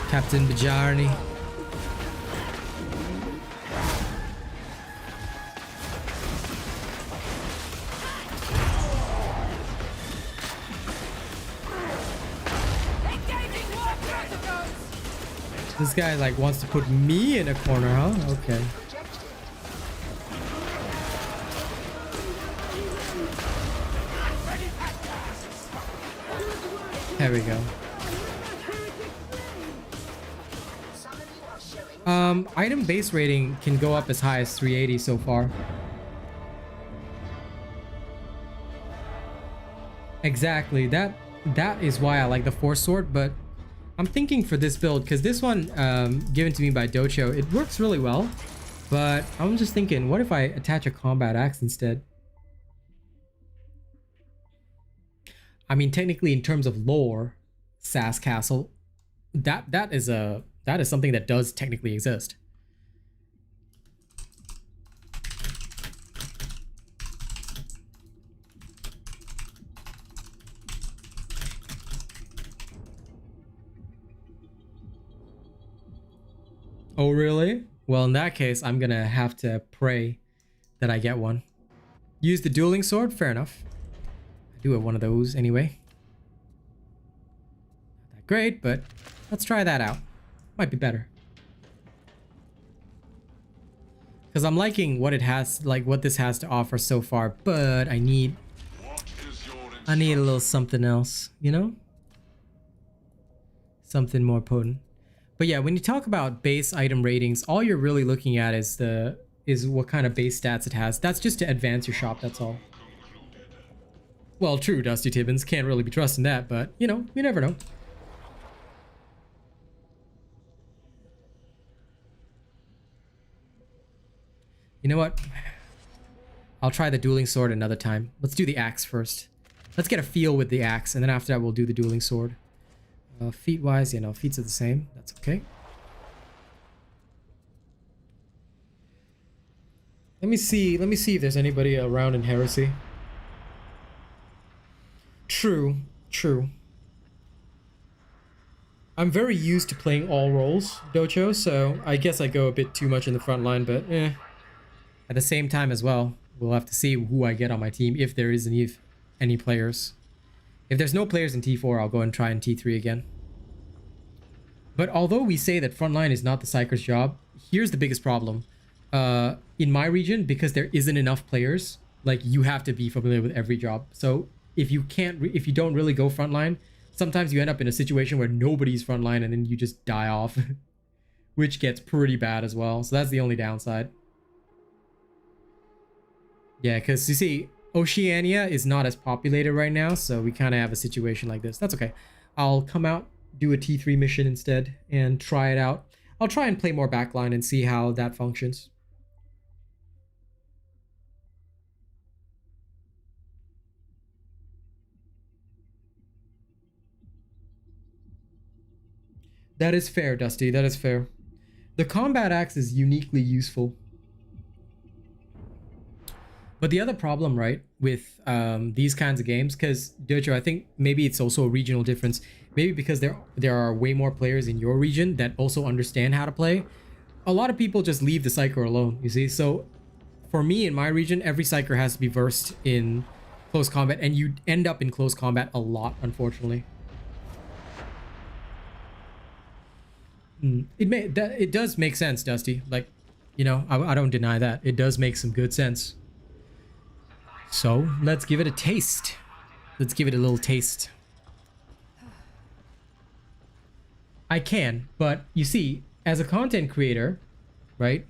Captain Bajarni. This guy like wants to put me in a corner, huh? Okay. There we go. Item base rating can go up as high as 380 so far. Exactly, that is why I like the Force Sword, but I'm thinking for this build, because this one given to me by Docho, it works really well, but I'm just thinking, what if I attach a combat axe instead? I mean, technically in terms of lore, Sass Castle, that is something that does technically exist. Oh, really? Well, in that case, I'm gonna have to pray that I get one. Use the dueling sword? Fair enough. I do have one of those anyway. great, but let's try that out. Might be better. Because I'm liking what it has, like what this has to offer so far, but I need a little something else, you know? Something more potent. But yeah, when you talk about base item ratings, all you're really looking at is what kind of base stats it has. That's just to advance your shop, that's all. Well, true, Dusty Tibbins. Can't really be trusting that, but, you know, you never know. You know what? I'll try the dueling sword another time. Let's do the axe first. Let's get a feel with the axe, and then after that we'll do the dueling sword. Feet-wise, you know, feats are the same. That's okay. Let me see if there's anybody around in Heresy. True. I'm very used to playing all roles, Docho, so I guess I go a bit too much in the front line, but at the same time as well, we'll have to see who I get on my team if there is any players. If there's no players in T4, I'll go and try in T3 again. But although we say that frontline is not the Psyker's job, here's the biggest problem. In my region, because there isn't enough players, like, you have to be familiar with every job. So if you don't really go frontline, sometimes you end up in a situation where nobody's frontline and then you just die off, which gets pretty bad as well. So that's the only downside. Yeah, because you see, Oceania is not as populated right now, so we kind of have a situation like this. That's okay. I'll come out, do a T3 mission instead, and try it out. I'll try and play more backline and see how that functions. That is fair, Dusty. That is fair. The combat axe is uniquely useful. But the other problem, right, with these kinds of games, because Dojo, I think maybe it's also a regional difference. Maybe because there are way more players in your region that also understand how to play. A lot of people just leave the Psyker alone, you see? So for me in my region, every Psyker has to be versed in close combat, and you end up in close combat a lot, unfortunately. It does make sense, Dusty. Like, you know, I don't deny that. It does make some good sense. So let's give it a taste. Let's give it a little taste. I can, but you see, as a content creator, right,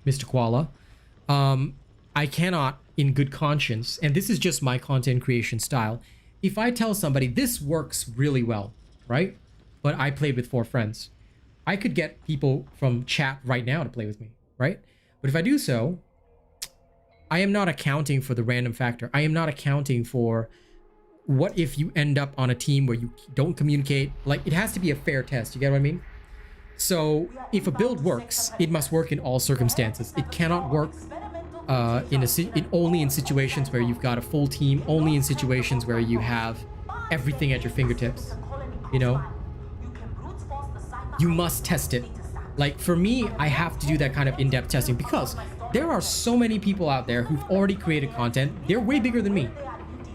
Mr. Koala, I cannot, in good conscience, and this is just my content creation style, if I tell somebody this works really well, right, but I played with 4 friends, I could get people from chat right now to play with me, right? But if I do so, I am not accounting for the random factor. I am not accounting for what if you end up on a team where you don't communicate. Like, it has to be a fair test, you get what I mean? So if a build works, it must work in all circumstances. It cannot work only in situations where you've got a full team, only in situations where you have everything at your fingertips, you know? You must test it. Like, for me, I have to do that kind of in-depth testing because there are so many people out there who've already created content. They're way bigger than me.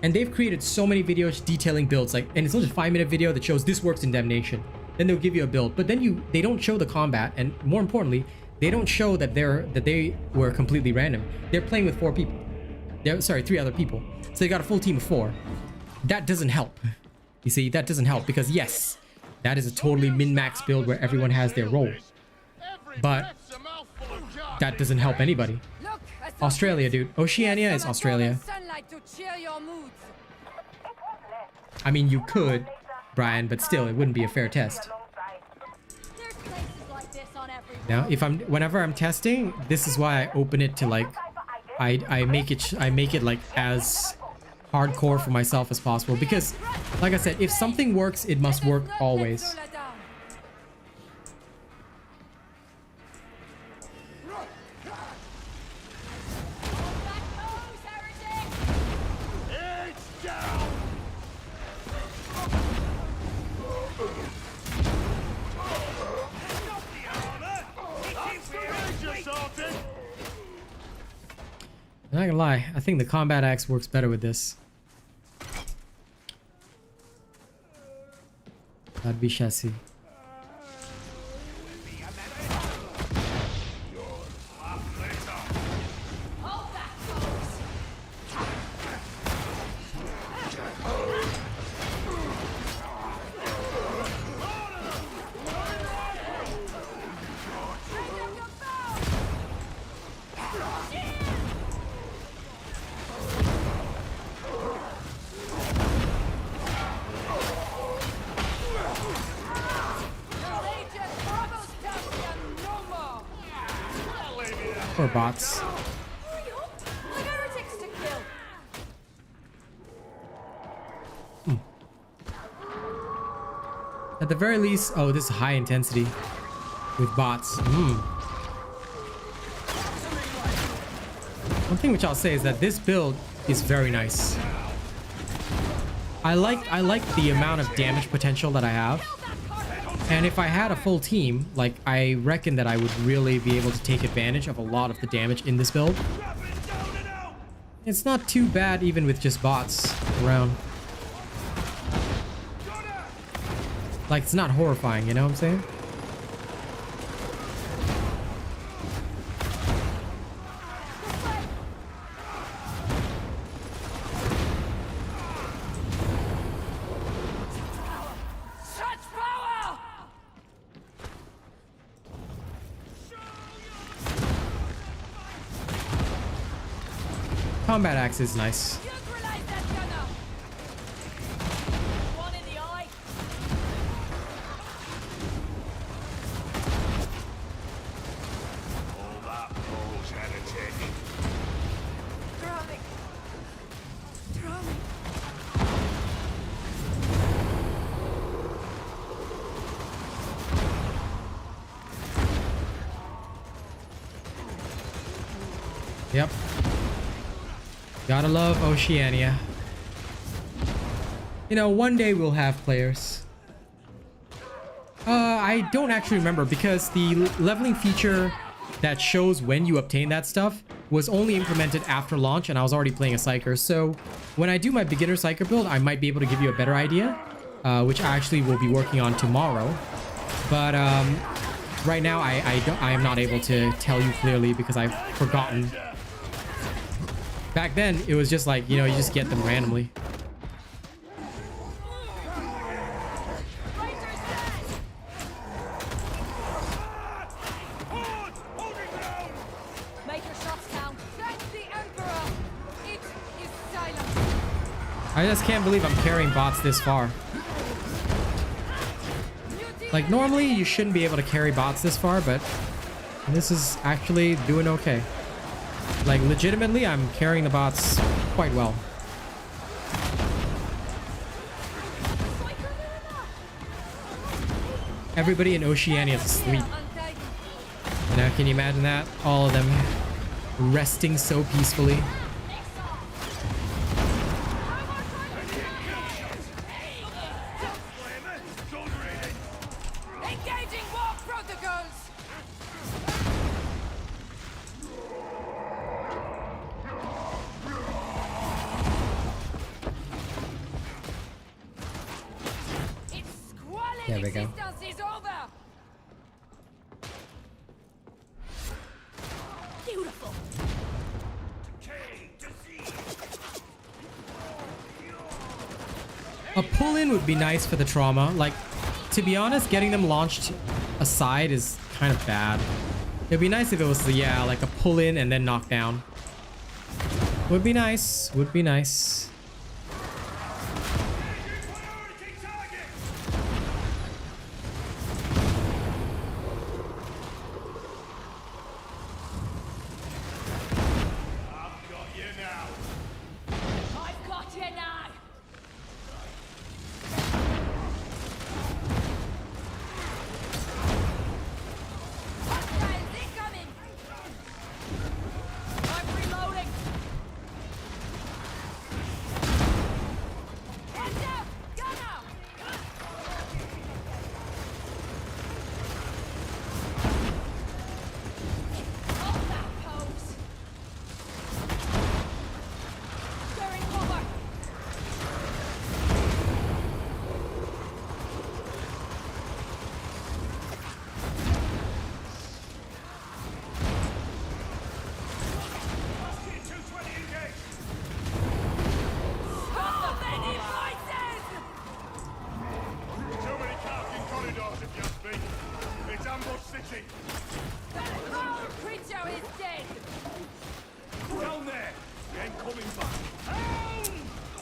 And they've created so many videos detailing builds, like, and it's not just a 5-minute video that shows this works in Damnation. Then they'll give you a build, but then they don't show the combat, and more importantly, they don't show that they were completely random. They're playing with 4 people. Sorry, 3 other people. So they got a full team of 4. That doesn't help. You see, that doesn't help because yes, that is a totally min-max build where everyone has their role. But that doesn't help anybody. Australia, dude. Oceania is Australia. I mean, you could, Brian, but still, it wouldn't be a fair test. Now, whenever I'm testing, this is why I open it to, like, I make it like as hardcore for myself as possible, because, like I said, if something works, it must work always. I'm not gonna lie, I think the combat axe works better with this. That'd be chassis. Hold back, folks. Raise up your bow. Legion, Bravo's champion, no more. Or bots. Hurry up! The heretics to kill. At the very least, oh, this is high intensity with bots. One thing which I'll say is that this build is very nice. I like the amount of damage potential that I have. And if I had a full team, like, I reckon that I would really be able to take advantage of a lot of the damage in this build. It's not too bad even with just bots around. Like, it's not horrifying, you know what I'm saying? Such power! Combat axe is nice. Neutralize that gunner! One in the eye. All that pose, heretic. Drumming. Drumming. Yep. Gotta love Oceania. You know, one day we'll have players. I don't actually remember because the leveling feature that shows when you obtain that stuff was only implemented after launch and I was already playing a Psyker. So when I do my beginner Psyker build, I might be able to give you a better idea, which I actually will be working on tomorrow. But right now I am not able to tell you clearly because I've forgotten. Back then, it was just like, you know, you just get them randomly. Make your shots count. That's the Emperor. It is silent. I just can't believe I'm carrying bots this far. Like, normally you shouldn't be able to carry bots this far, but this is actually doing okay. Like, legitimately, I'm carrying the bots quite well. Everybody in Oceania is asleep. Now, can you imagine that? All of them resting so peacefully. Engaging war protocols. Its squalid There we go. existence is over. Beautiful. A pull-in would be nice for the trauma. Like, to be honest, getting them launched aside is kind of bad. It'd be nice if it was, yeah, like a pull-in and then knockdown. Would be nice. Would be nice. I've got you now. Hostiles incoming. I'm reloading.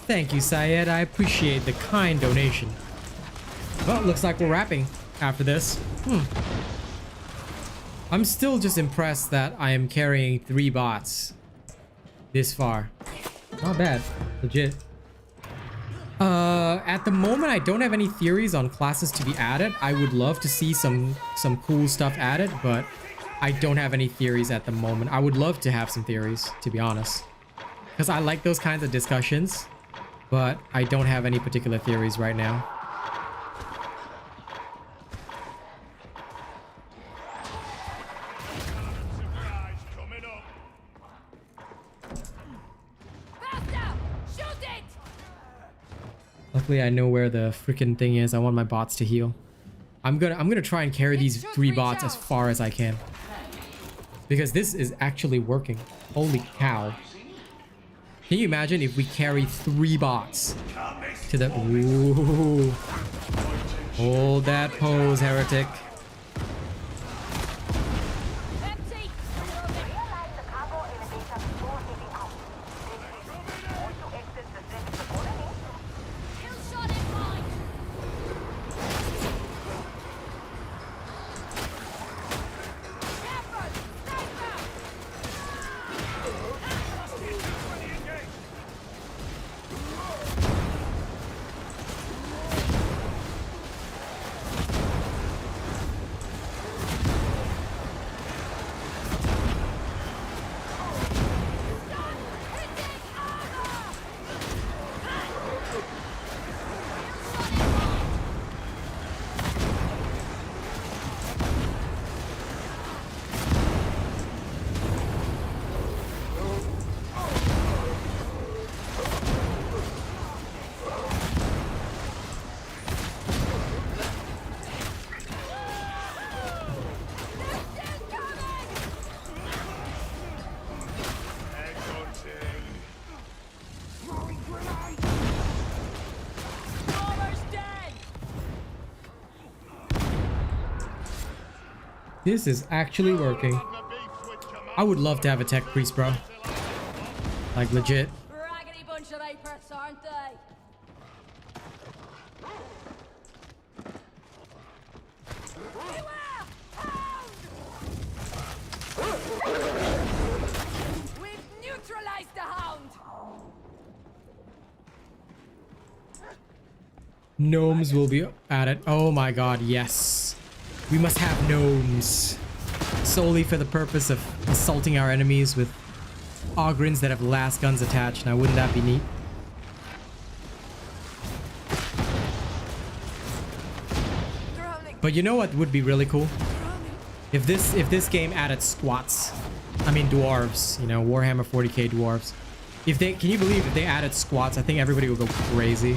Thank you, Syed. I appreciate the kind donation. Well, looks like we're wrapping after this. I'm still just impressed that I am carrying 3 bots this far. Not bad. Legit. At the moment, I don't have any theories on classes to be added. I would love to see some cool stuff added, but I don't have any theories at the moment. I would love to have some theories, to be honest, because I like those kinds of discussions, but I don't have any particular theories right now. Luckily, I know where the freaking thing is. I want my bots to heal. I'm gonna try and carry these 3 bots as far as I can, because this is actually working. Holy cow! Can you imagine if we carry 3 bots to the? Ooh. Hold that pose, heretic. This is actually working. I would love to have a tech priest, bro. Like, legit. Raggedy bunch of apex, aren't they? We've neutralized the hound. Gnomes will be added. Oh my god, yes. We must have gnomes. Solely for the purpose of assaulting our enemies with Ogrins that have last guns attached. Now, wouldn't that be neat? But you know what would be really cool? If this game added squats. I mean dwarves, you know, Warhammer 40k dwarves. If they, can you believe if they added squats, I think everybody would go crazy.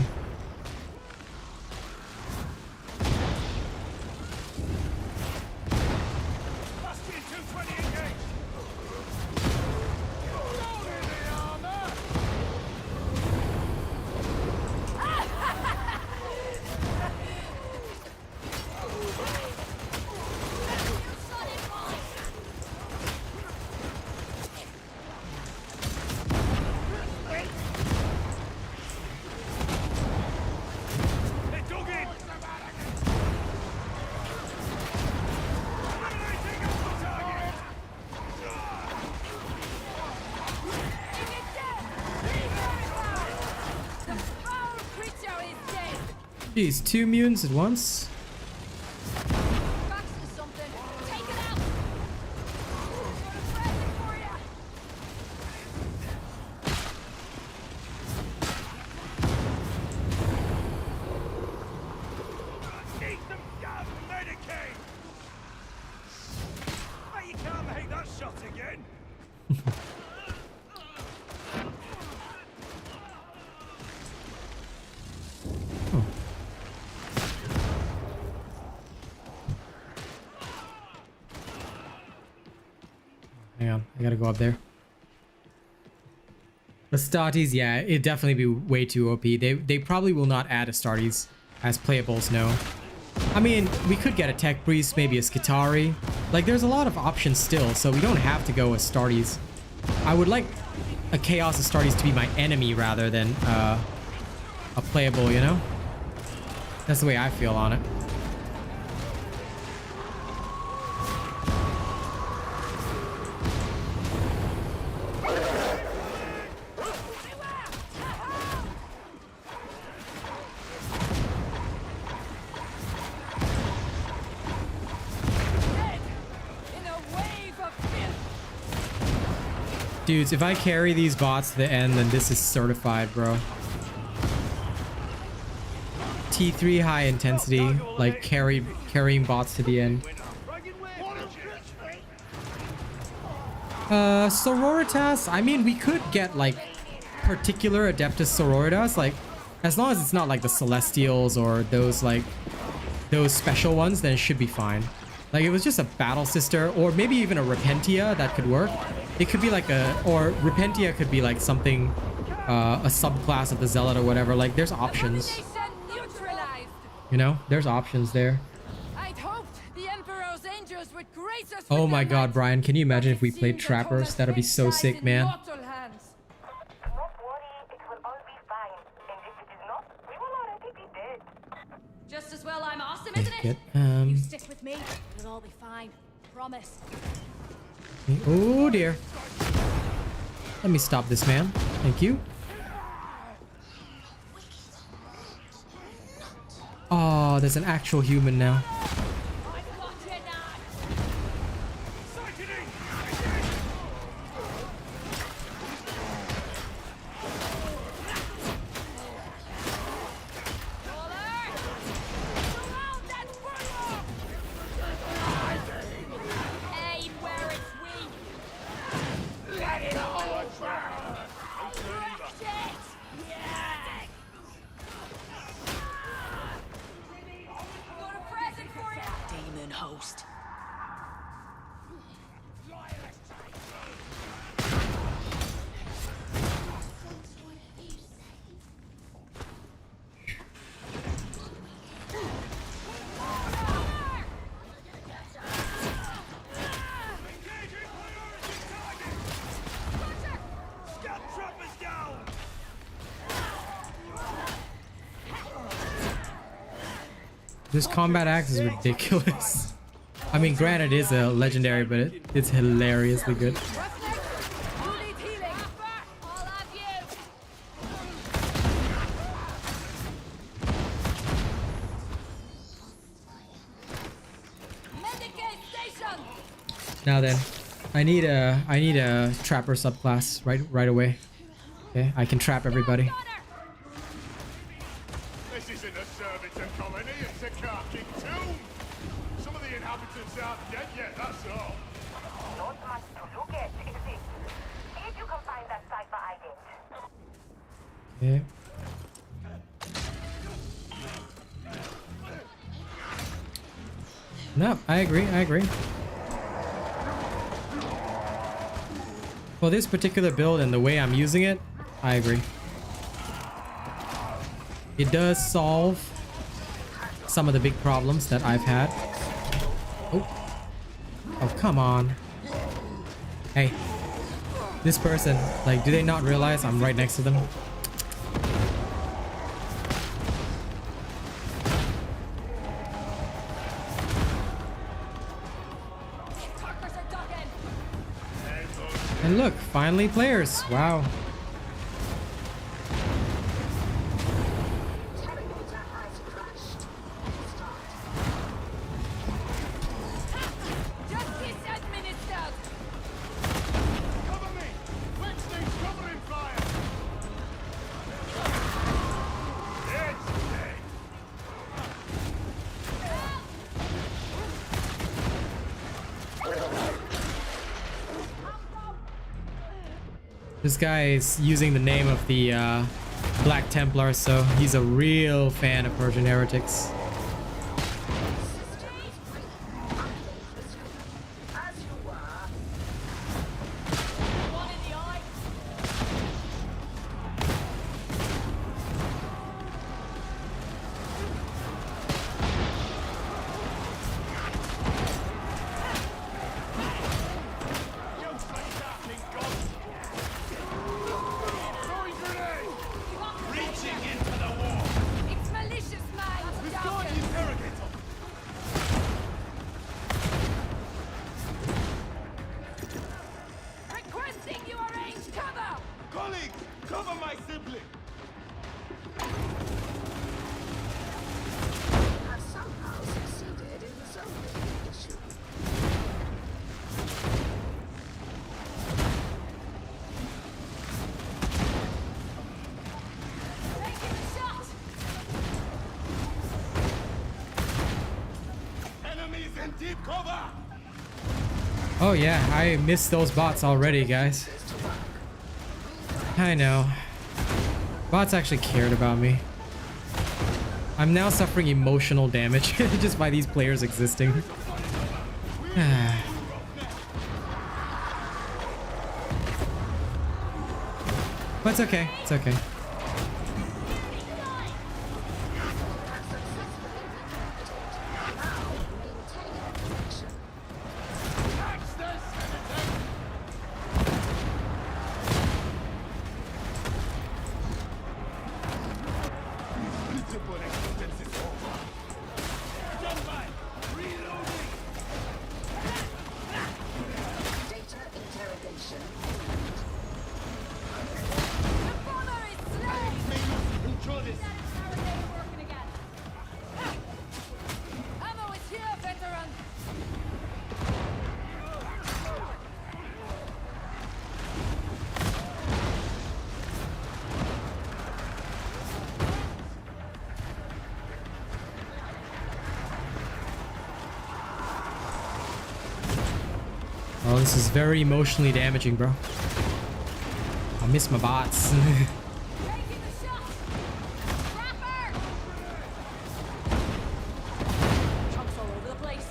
Jeez, 2 mutants at once? Hang on, I gotta go up there. Astartes, yeah, it'd definitely be way too OP. They probably will not add Astartes as playables, no. I mean, we could get a Tech Priest, maybe a Skitari. Like, there's a lot of options still, so we don't have to go Astartes. I would like a Chaos Astartes to be my enemy rather than playable, you know? That's the way I feel on it. Dudes, if I carry these bots to the end, then this is certified, bro. T3 high intensity, like carrying bots to the end. Sororitas, I mean, we could get like particular Adeptus Sororitas, like as long as it's not like the Celestials or those like those special ones, then it should be fine. Like it was just a Battle Sister or maybe even a Repentia that could work. It could be like or Repentia could be like something, a subclass of the Zealot or whatever. Like there's options. You know, there's options there. Oh my god, Brian, can you imagine if we played Trappers? That'd be so sick, man. Just as well I'm awesome, isn't it? You stick with me, it'll all be fine. Promise. Oh dear. Let me stop this man. Thank you. Oh, there's an actual human now. This combat axe is ridiculous. I mean, granted, it is a legendary, but it's hilariously good. Now then, I need a trapper subclass right away. Okay, I can trap everybody. This isn't a servitor colony, it's a carking tomb. Some of the inhabitants aren't dead yet, that's all. Not much to look at, is it? If you can find that Psyker ident. Okay. No, I agree. For this particular build and the way I'm using it, I agree. It does solve some of the big problems that I've had. Oh, come on. Hey, this person, like, do they not realize I'm right next to them? And look, finally players. Wow. This guy is using the name of the Black Templar, so he's a real fan of Persian heretics. Reaching into the wall. Requesting you arrange cover! Colleagues, cover my sibling! Have somehow succeeded in resolving the issue. Taking the shot! Enemies in deep cover! Oh yeah, I missed those bots already, guys. I know. Bots actually cared about me. I'm now suffering emotional damage just by these players existing. But it's okay. It's okay. Data interrogation. The bomber is slain! Control this! Narrator working again. Ammo is here, veteran! Oh, this is very emotionally damaging, bro. I miss my bots. Taking the shot! Trapper! Chunks all over the place.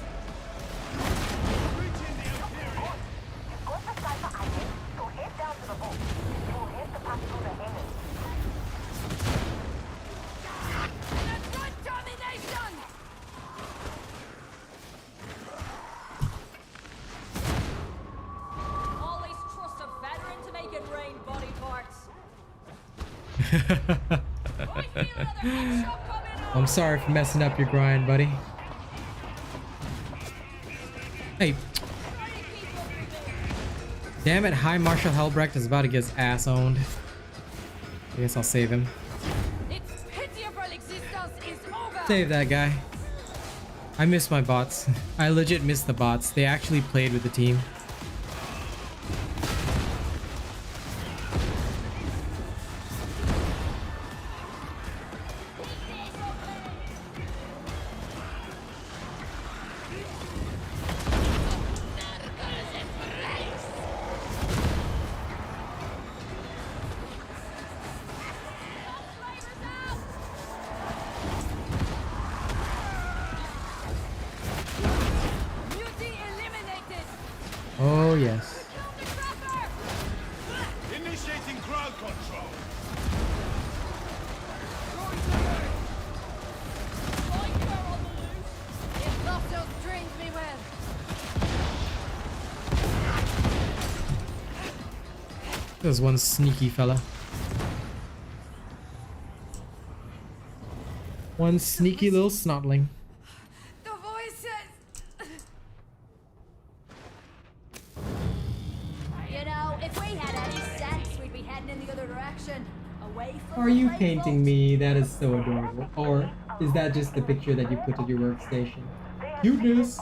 Go for Psyker items, so head down to the vault. You'll hit the path through the image. And a good domination! Always trust a veteran to make it rain body parts. I feel another headshot coming on. I'm sorry for messing up your grind, buddy. Hey. Damn it, High Marshal Helbrecht is about to get his ass owned. I guess I'll save him. Its pitiable existence is over. Save that guy. I miss my bots. I legit miss the bots. They actually played with the team. Mutiny eliminated. Oh, yes. Kill the trapper. Initiating crowd control! Psyker on the loose. If Loftos trains me well. There's one sneaky fella. One sneaky little snotling. The voices. You know, if we had any sense, we'd be heading in the other direction. Away from Are the you great painting vault. me? That is so adorable. Or is that just the picture that you put at your workstation? Cuteness.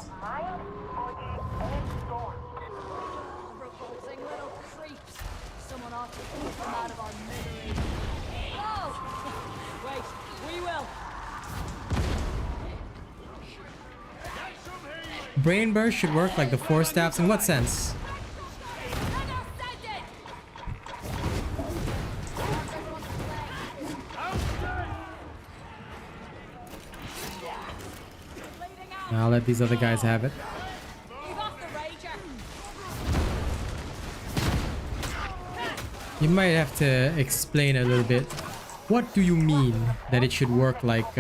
Revolting little creeps. Someone ought to put them out of our misery. Oh! Wait, we will. Brain burst should work like the force staffs. In what sense? I'll let these other guys have it. Leave off the rager. You might have to explain a little bit. What do you mean that it should work like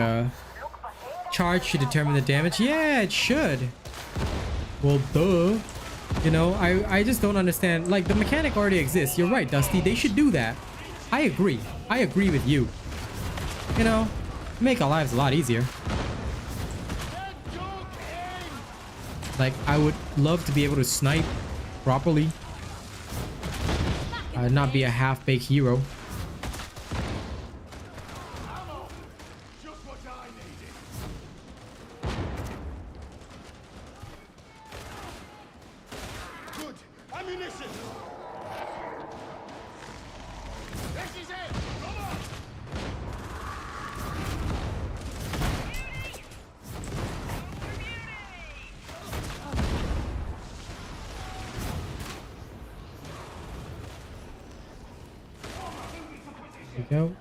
charge should determine the damage? Yeah, it should. Well, duh. You know, I just don't understand. Like, the mechanic already exists. You're right, Dusty. They should do that. I agree. I agree with you. You know, make our lives a lot easier. Like, I would love to be able to snipe properly. Not be a half-baked hero. Just what I needed. Good. Ammunition. This is it. Come on. There we go.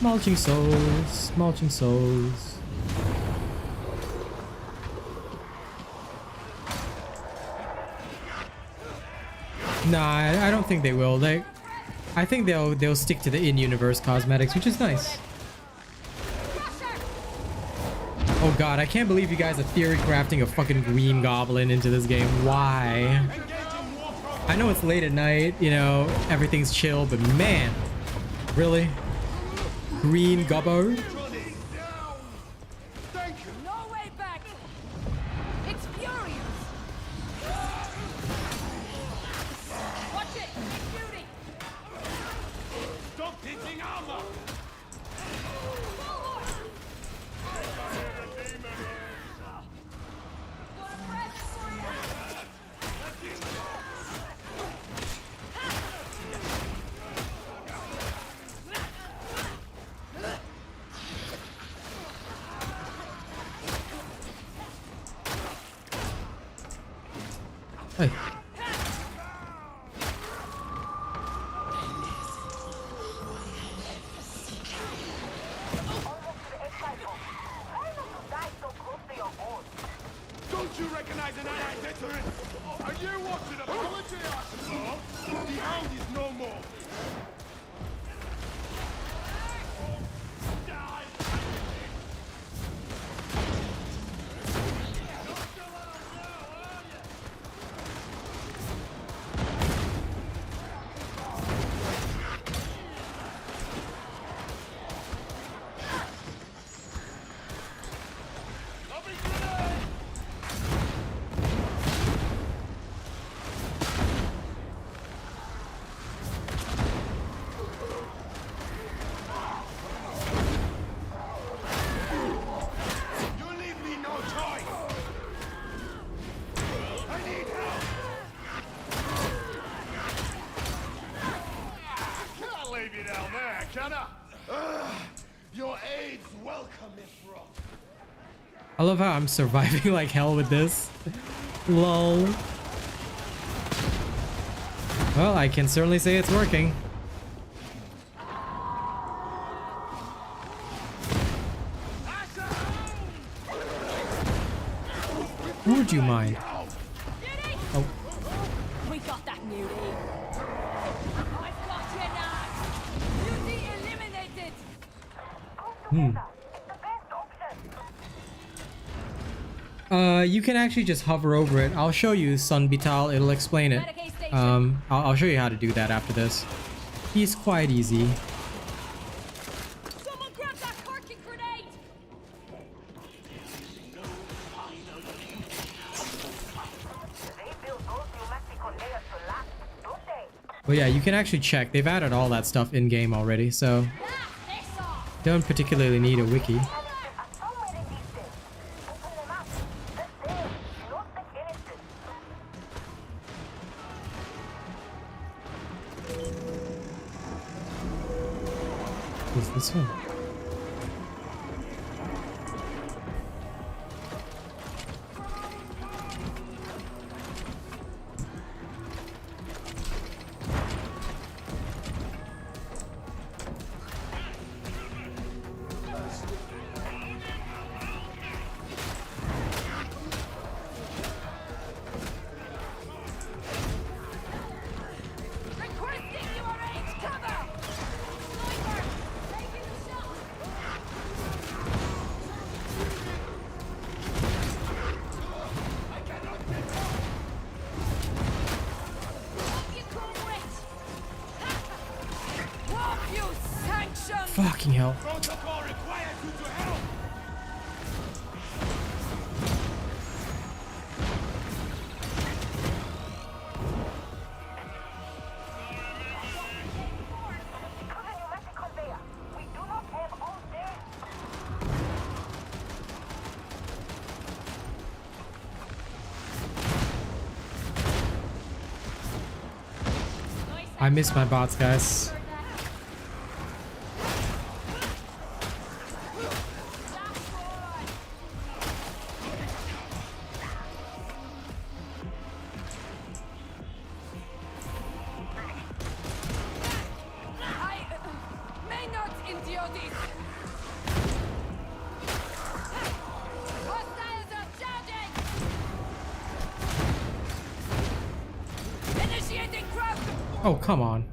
Mulching souls, mulching souls. Nah, I don't think they will. I think they'll stick to the in-universe cosmetics, which is nice. Oh god, I can't believe you guys are theory crafting a fucking green goblin into this game. Why? I know it's late at night, you know, everything's chill, but man, really? Green gobbo? No way back. It's furious. Watch it. It's shooting. Stop hitting armor. Hey. Don't you recognize an allied veteran? Are you watching a military arsenal? The hound is no more. Your aid's welcome, MjRiffle. I love how I'm surviving like hell with this. Lol. Well, I can certainly say it's working. Would you mind? Oh. We got that newbie. I've got you now. Newbie eliminated. You can actually just hover over it. I'll show you, Sun Vital. It'll explain it. I'll show you how to do that after this. He's quite easy. Someone grab that corking grenade! But yeah, you can actually check. They've added all that stuff in game already, so don't particularly need a wiki. What's this one? Requesting your aid, cover! Sniper, taking the shot! Up you comrades! What you sanction! Fucking hell. Protocol requires you to help. I miss my bots, guys. I may not endure this. Hostiles are charging. Initiating crouch. Oh, come on.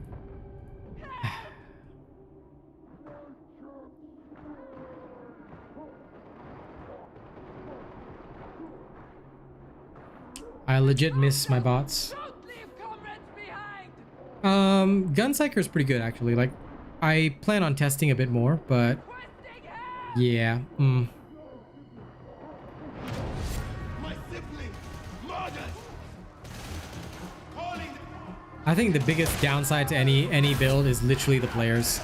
I legit miss my bots. Don't leave comrades behind. Gunsinger is pretty good actually. Like, I plan on testing a bit more, but Requesting help. yeah. My sibling murdered. Calling. I think the biggest downside to any build is literally the players.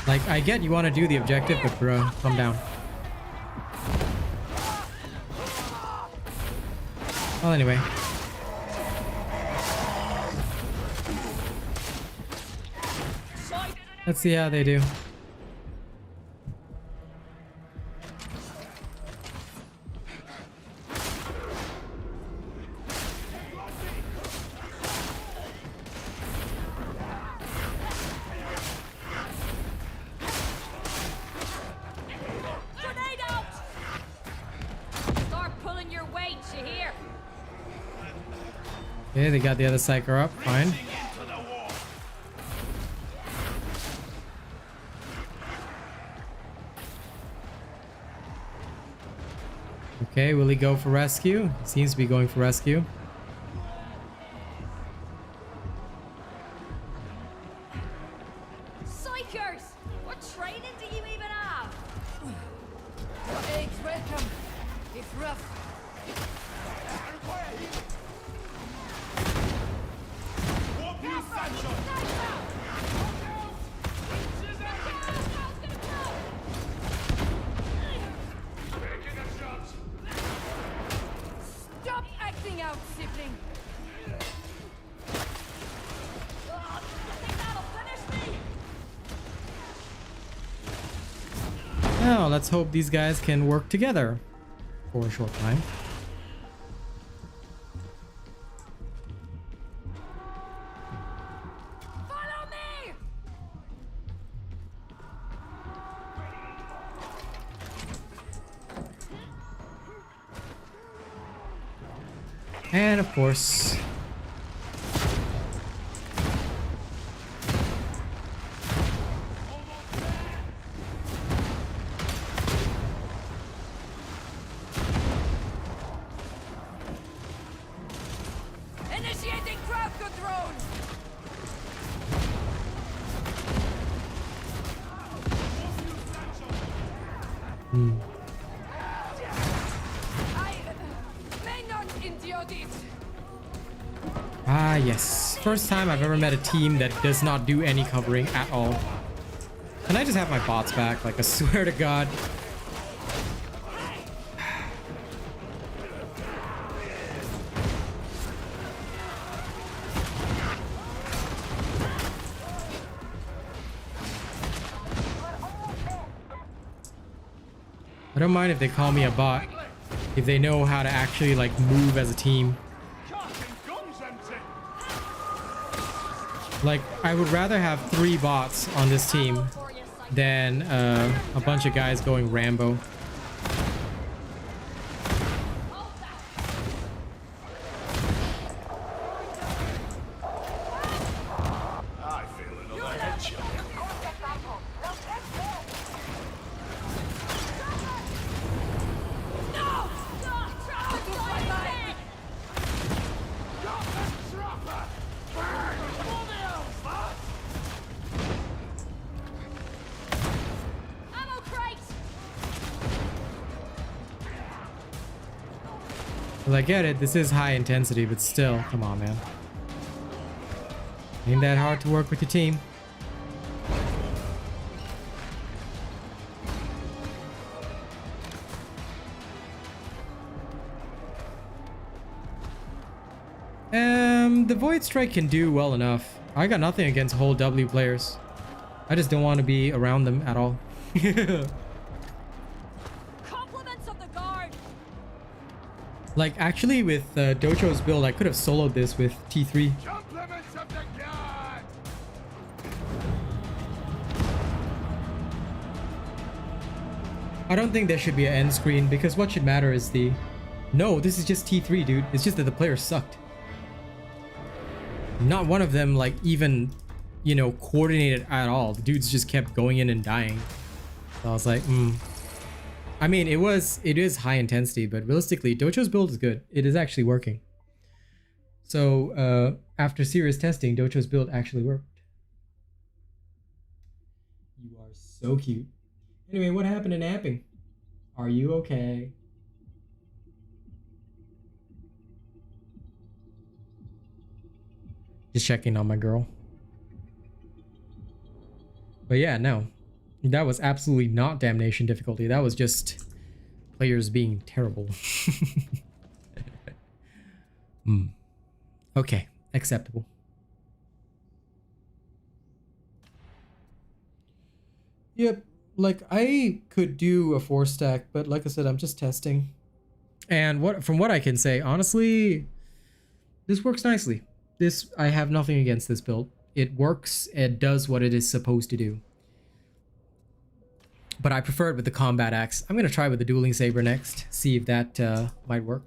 Like, I get you want to do the objective, but bro, calm down. Well, anyway. Let's see how they do. Grenade out. Start pulling your weight, you hear? Okay, they got the other Psyker up. Fine. Okay, will he go for rescue? He seems to be going for rescue. Psychers! What training do you even have? Your aid's welcome. It's rough. Stop acting out, sibling. Oh, you think that'll finish me? Now, let's hope these guys can work together for a short time. Follow me! And of course, Initiating crowd control! I may not endure this. Ah, yes. First time I've ever met a team that does not do any covering at all. Can I just have my bots back? Like, I swear to God. I don't mind if they call me a bot, if they know how to actually like move as a team. Like, I would rather have 3 bots on this team than a bunch of guys going Rambo. Well, I get it, this is high intensity, but still, come on, man. Ain't that hard to work with your team. The Void Strike can do well enough. I got nothing against whole W players. I just don't want to be around them at all. Compliments of the guard. Like, actually, with Docho's build, I could have soloed this with T3. Compliments of the god! I don't think there should be an end screen, because what should matter is the... No, this is just T3, dude. It's just that the players sucked. Not one of them, like, even, you know, coordinated at all. The dudes just kept going in and dying. So I was like, I mean, it is high intensity, but realistically, Docho's build is good. It is actually working. So, after serious testing, Docho's build actually worked. You are so cute. Anyway, what happened in Amping? Are you okay? Just checking on my girl. But yeah, no. That was absolutely not damnation difficulty. That was just players being terrible. Okay, acceptable. Yep, like I could do a 4-stack, but like I said, I'm just testing. And from what I can say, honestly, this works nicely. I have nothing against this build. It works, it does what it is supposed to do. But I prefer it with the combat axe. I'm gonna try with the dueling saber next, see if that might work.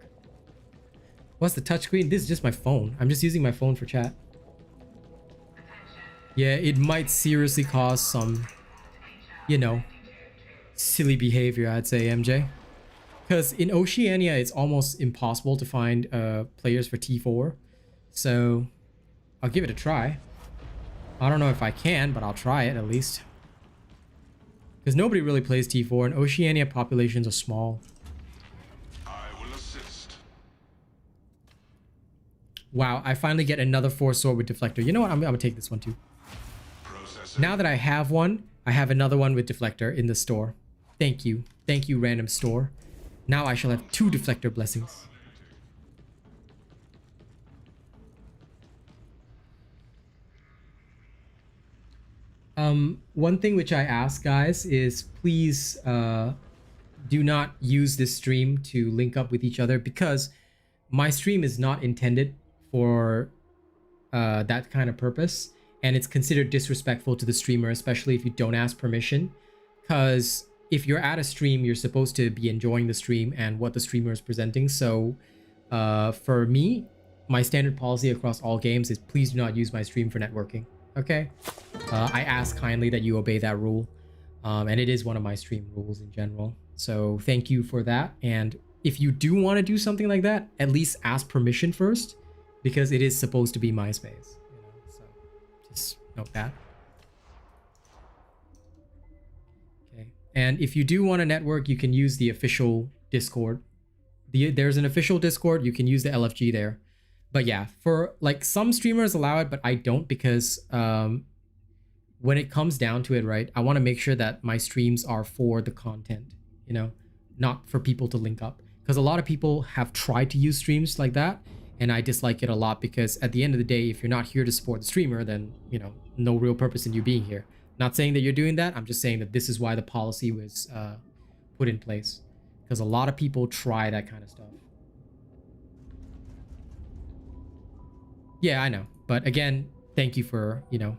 What's the touchscreen? This is just my phone. I'm just using my phone for chat. Yeah, it might seriously cause some, you know, silly behavior, I'd say, MJ. Because in Oceania, it's almost impossible to find players for T4. So I'll give it a try. I don't know if I can, but I'll try it at least. Because nobody really plays T4 and Oceania populations are small. I will assist. Wow, I finally get another 4-sword with Deflector. You know what? I'm gonna take this one too. Now that I have one, I have another one with Deflector in the store. Thank you. Thank you, random store. Now I shall have 2 Deflector blessings. One thing which I ask guys is please do not use this stream to link up with each other, because my stream is not intended for that kind of purpose, and it's considered disrespectful to the streamer, especially if you don't ask permission. Because if you're at a stream, you're supposed to be enjoying the stream and what the streamer is presenting. So for me, my standard policy across all games is please do not use my stream for networking. Okay, I ask kindly that you obey that rule, and it is one of my stream rules in general. So thank you for that. And if you do want to do something like that, at least ask permission first, because it is supposed to be my space. You know? So just note that. Okay, And if you do want to network, you can use the official Discord. There's an official Discord. You can use the LFG there. But yeah, for like some streamers allow it, but I don't, because when it comes down to it, right, I want to make sure that my streams are for the content, you know, not for people to link up. Because a lot of people have tried to use streams like that, and I dislike it a lot, because at the end of the day, if you're not here to support the streamer, then, you know, no real purpose in you being here. Not saying that you're doing that. I'm just saying that this is why the policy was put in place, because a lot of people try that kind of stuff. Yeah, I know. But again, thank you for, you know,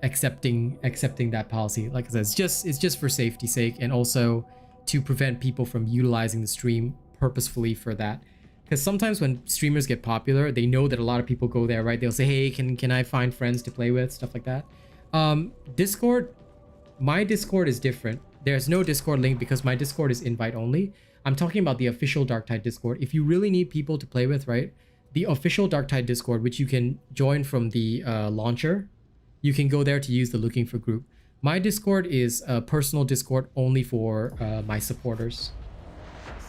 accepting that policy. Like I said, it's just for safety's sake, and also to prevent people from utilizing the stream purposefully for that. Because sometimes when streamers get popular, they know that a lot of people go there, right? They'll say, hey, can I find friends to play with, stuff like that. Discord, my Discord is different. There's no Discord link because my Discord is invite only. I'm talking about the official Darktide Discord. If you really need people to play with, right, the official Darktide Discord, which you can join from the launcher, you can go there to use the looking for group. My Discord is a personal Discord only for my supporters.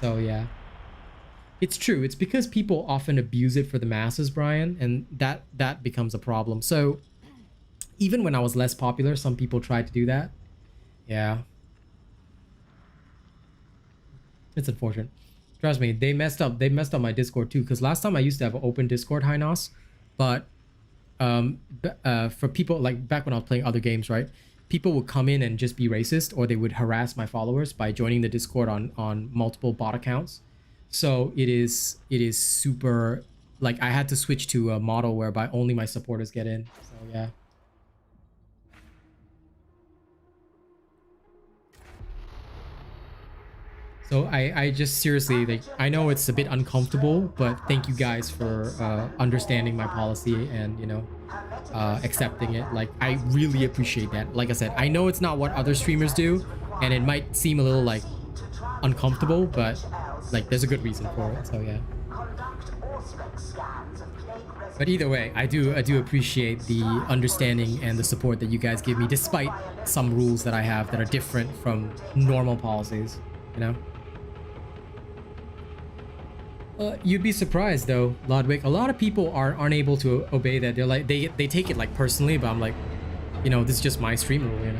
So yeah, it's true. It's because people often abuse it for the masses, Brian, and that becomes a problem. So even when I was less popular, some people tried to do that. Yeah, it's unfortunate. Trust me, they messed up my Discord too, because last time I used to have an open Discord, Hynos, but for people, like back when I was playing other games, right, people would come in and just be racist, or they would harass my followers by joining the Discord on multiple bot accounts. So it is super, like, I had to switch to a model whereby only my supporters get in. So yeah. So I just seriously, like, I know it's a bit uncomfortable, but thank you guys for understanding my policy and, you know, accepting it. Like, I really appreciate that. Like I said, I know it's not what other streamers do, and it might seem a little like uncomfortable, but like there's a good reason for it. So yeah. But either way, I do appreciate the understanding and the support that you guys give me, despite some rules that I have that are different from normal policies, you know. You'd be surprised though, Lodwick. A lot of people aren't able to obey that. They're like, they take it like personally, but I'm like, you know, this is just my stream rule, you know.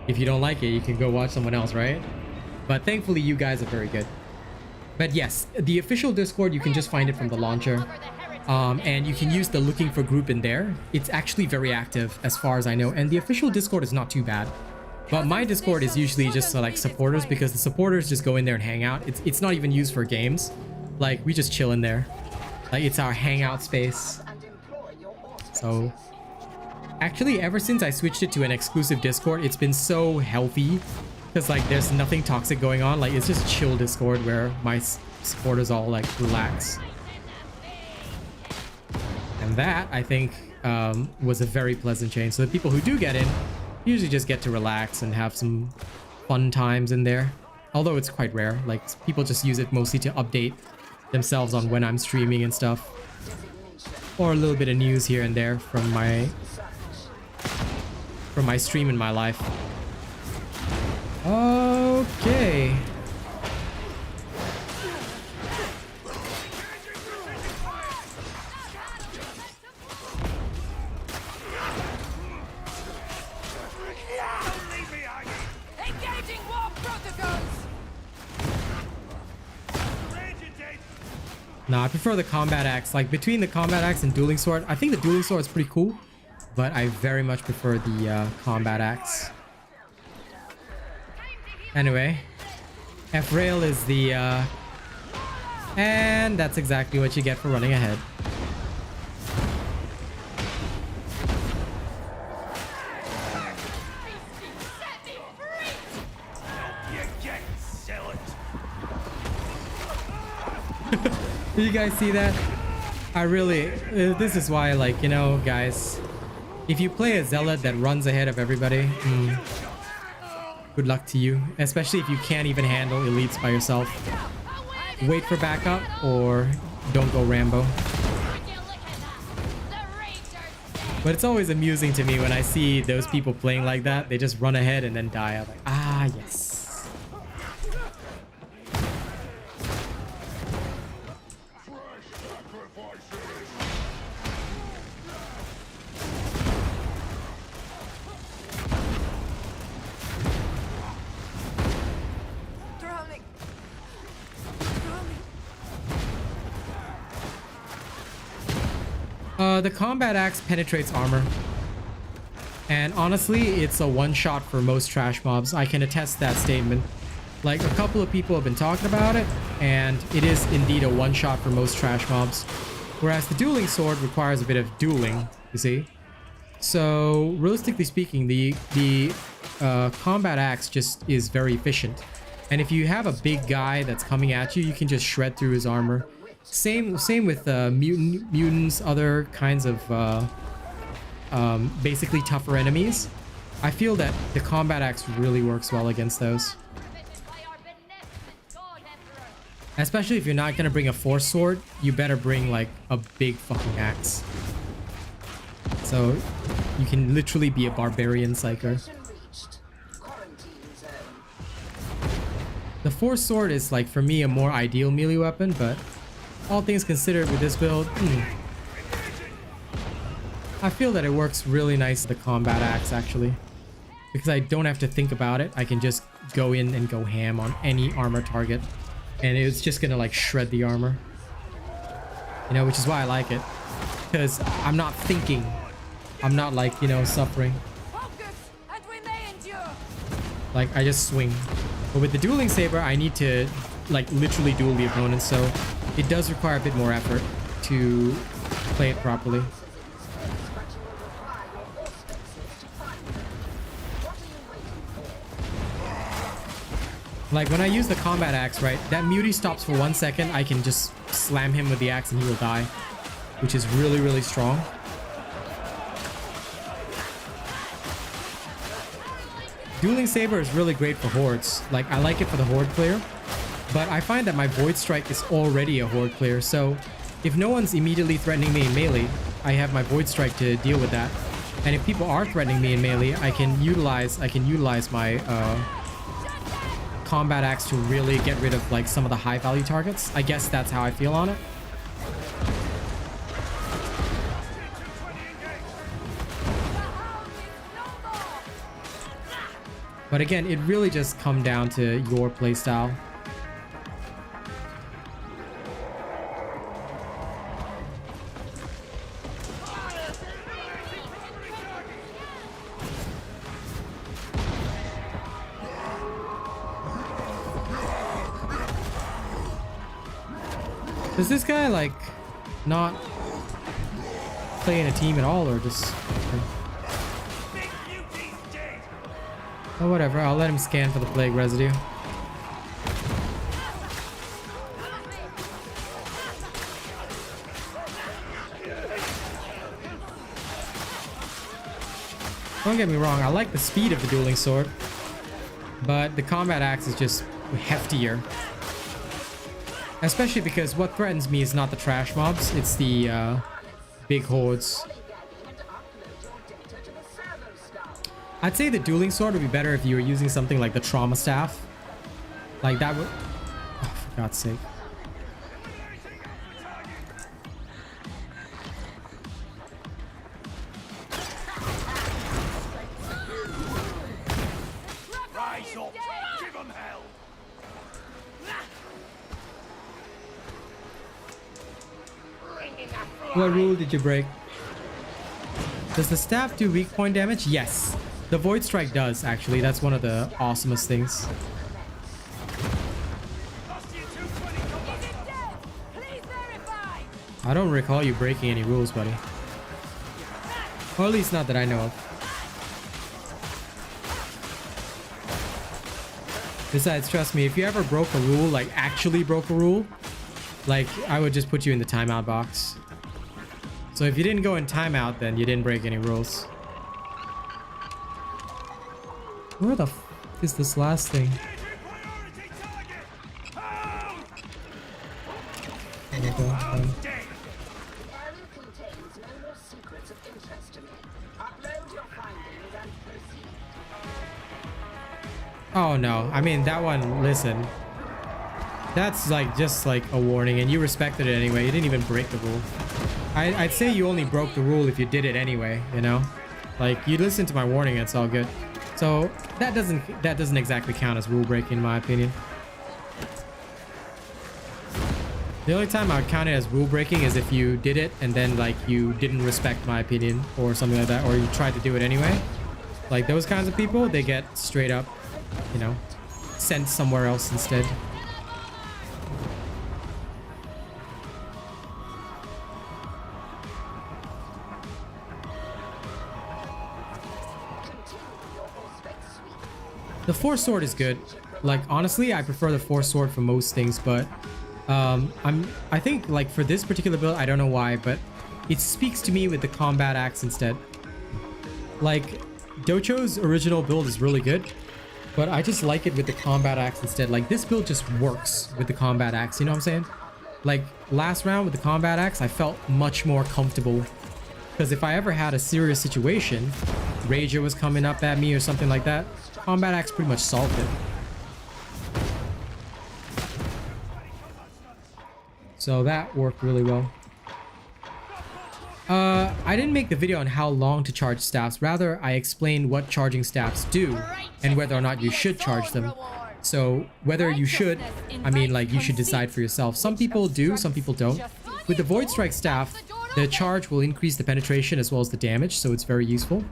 If you don't like it, you can go watch someone else, right? But thankfully, you guys are very good. But yes, the official Discord, you can just find it from the launcher. And you can use the looking for group in there. It's actually very active as far as I know. And the official Discord is not too bad. But my Discord is usually just like supporters, because the supporters just go in there and hang out. It's not even used for games. Like, we just chill in there. Like, it's our hangout space. So actually, ever since I switched it to an exclusive Discord, it's been so healthy, because like there's nothing toxic going on. Like, it's just chill Discord where my supporters all like relax. And that, I think, was a very pleasant change. So the people who do get in usually just get to relax and have some fun times in there. Although it's quite rare. Like, people just use it mostly to update themselves on when I'm streaming and stuff. Or a little bit of news here and there from my stream in my life. Okay. No, I prefer the combat axe. Like, between the combat axe and dueling sword, I think the dueling sword is pretty cool, but I very much prefer the combat axe. Anyway, F-rail is the and that's exactly what you get for running ahead. Did you guys see that? I really, this is why, like, you know, guys, if you play a zealot that runs ahead of everybody, good luck to you. Especially if you can't even handle elites by yourself. Wait for backup or don't go Rambo. But it's always amusing to me when I see those people playing like that. They just run ahead and then die. I'm like, ah, yes. The combat axe penetrates armor. And honestly, it's a one-shot for most trash mobs. I can attest that statement. Like, a couple of people have been talking about it, and it is indeed a one-shot for most trash mobs. Whereas the dueling sword requires a bit of dueling, you see? So, realistically speaking, the combat axe just is very efficient. And if you have a big guy that's coming at you, you can just shred through his armor. Same with mutants, other kinds of basically tougher enemies. I feel that the combat axe really works well against those. Especially if you're not gonna bring a force sword, you better bring like a big fucking axe. So you can literally be a barbarian psyker. The force sword is like for me a more ideal melee weapon, but all things considered with this build, I feel that it works really nice with the combat axe actually. Because I don't have to think about it. I can just go in and go ham on any armor target. And it's just gonna like shred the armor. You know, which is why I like it. Because I'm not thinking. I'm not like, you know, suffering. Like, I just swing. But with the dueling saber, I need to like literally duel the opponent, so it does require a bit more effort to play it properly. Like when I use the combat axe, right, that mutie stops for 1 second, I can just slam him with the axe and he will die, which is really, really strong. Dueling saber is really great for hordes. Like, I like it for the horde player. But I find that my Void Strike is already a horde clear, so if no one's immediately threatening me in melee, I have my Void Strike to deal with that. And if people are threatening me in melee, I can utilize my combat axe to really get rid of like some of the high value targets. I guess that's how I feel on it. But again, it really just comes down to your playstyle. Does this guy like not play in a team at all, or just oh, whatever, I'll let him scan for the plague residue. Don't get me wrong, I like the speed of the dueling sword, but the combat axe is just heftier. Especially because what threatens me is not the trash mobs, it's the big hordes. I'd say the dueling sword would be better if you were using something like the trauma staff. Like that would... Oh, for God's sake. What rule did you break? Does the staff do weak point damage? Yes. The Void Strike does, actually. That's one of the awesomest things. I don't recall you breaking any rules, buddy. Or at least not that I know of. Besides, trust me, if you ever broke a rule, like actually broke a rule, like I would just put you in the timeout box. So if you didn't go in timeout, then you didn't break any rules. Where the f is this last thing? There we go. Oh no, I mean that one, listen. That's like just like a warning and you respected it anyway. You didn't even break the rule. I'd say you only broke the rule if you did it anyway, you know? Like you listened to my warning, it's all good. So that doesn't exactly count as rule breaking in my opinion. The only time I would count it as rule breaking is if you did it and then like you didn't respect my opinion or something like that, or you tried to do it anyway. Like those kinds of people, they get straight up, you know, sent somewhere else instead. The Force Sword is good. Like honestly, I prefer the Force Sword for most things, but I think like for this particular build, I don't know why, but it speaks to me with the Combat Axe instead. Like Docho's original build is really good, but I just like it with the Combat Axe instead. Like this build just works with the Combat Axe, you know what I'm saying? Like last round with the Combat Axe, I felt much more comfortable because if I ever had a serious situation, Rager was coming up at me or something like that, Combat Axe pretty much solved it. So that worked really well. I didn't make the video on how long to charge staffs. Rather, I explained what charging staffs do and whether or not you should charge them. So whether you should, I mean like you should decide for yourself. Some people do, some people don't. With the Void Strike staff, the charge will increase the penetration as well as the damage, so it's very useful.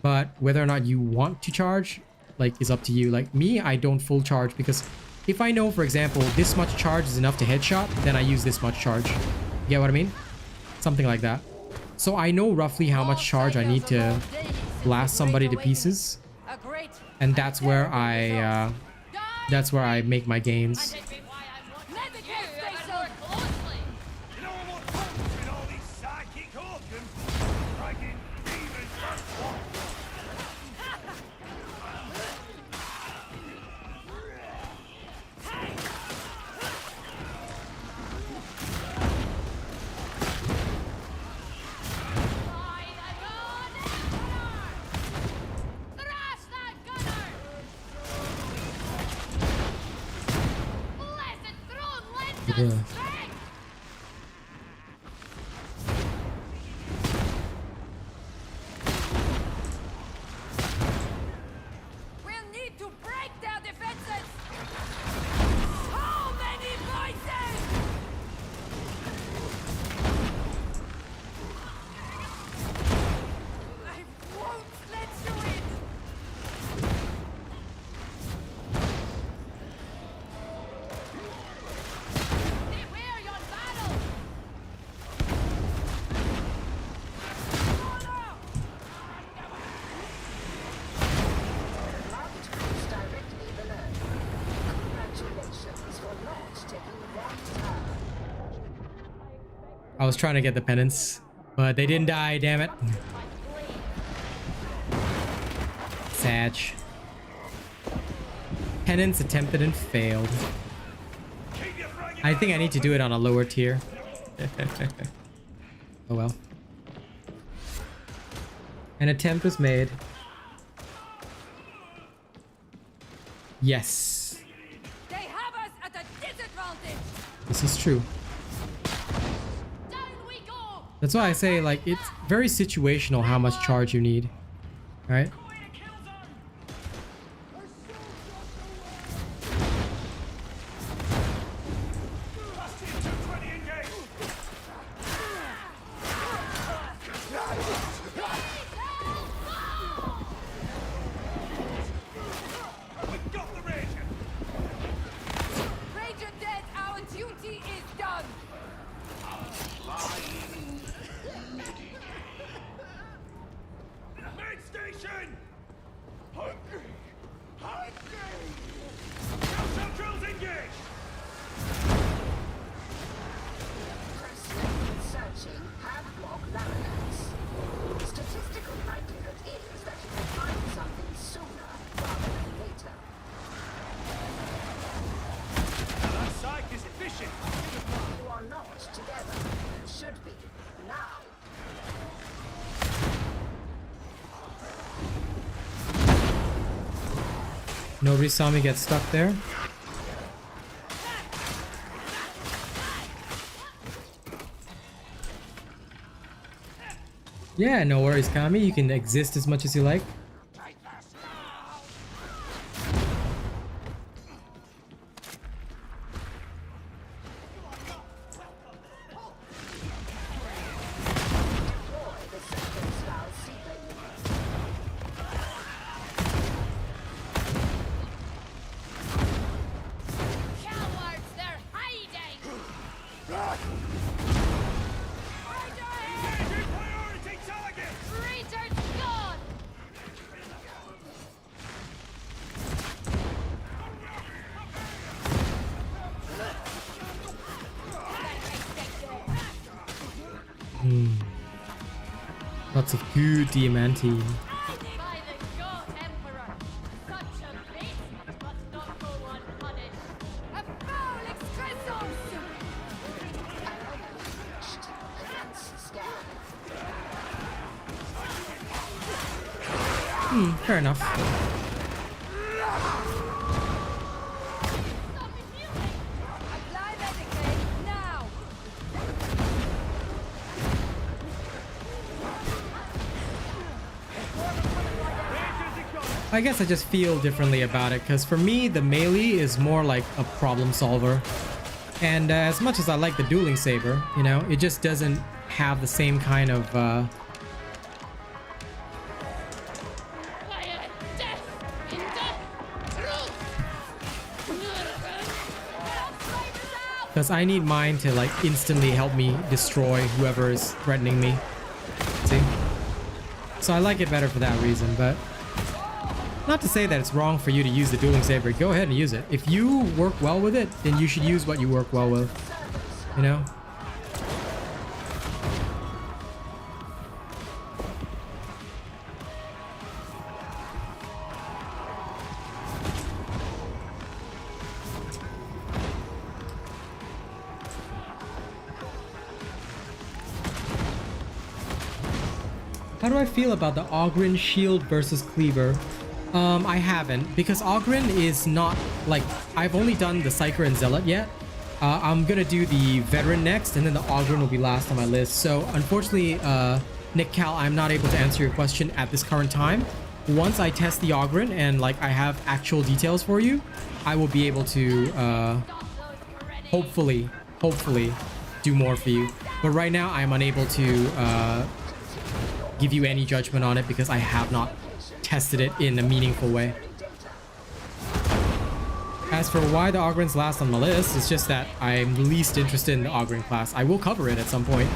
But whether or not you want to charge, like, is up to you. Like me, I don't full charge because if I know, for example, this much charge is enough to headshot, then I use this much charge. You get what I mean? Something like that. So I know roughly how much charge I need to blast somebody to pieces, and that's where I make my gains. Yeah. We'll need to break their defenses. So many voices. I won't let you in. I was trying to get the penance, but they didn't die, damn it. Sag. Penance attempted and failed. I think I need to do it on a lower tier. Oh well. An attempt was made. Yes. They have us at a disadvantage. This is true. Down we go. That's why I say, like, it's very situational how much charge you need. Alright? Ranger dead. Our duty is done. Main station! Nobody saw me get stuck there. Yeah, no worries, Kami. You can exist as much as you like. Cowards, they're hiding! Priority target! Retard's gone! Lots of good diamantine. By the God Emperor! Such a beast must not go unpunished! A foul excrescence! Fair enough. Stop refueling! Apply Medicaid now! I guess I just feel differently about it, because for me, the melee is more like a problem solver. And as much as I like the dueling saber, you know, it just doesn't have the same kind of, Fire! Death! In death! Truth! because I need mine to like instantly help me destroy whoever is threatening me. See? So I like it better for that reason, but not to say that it's wrong for you to use the dueling saber. Go ahead and use it. If you work well with it, then you should use what you work well with. You know? How do I feel about the Ogryn shield versus cleaver? I haven't, because Ogryn is not like, I've only done the Psyker and Zealot yet. I'm gonna do the veteran next, and then the Ogryn will be last on my list. So unfortunately, Nick Cal, I'm not able to answer your question at this current time. Once I test the Ogryn and like I have actual details for you, I will be able to hopefully do more for you. But right now I'm unable to give you any judgment on it because I have not tested it in a meaningful way. As for why the Ogryn's last on my list, it's just that I'm least interested in the Ogryn class. I will cover it at some point,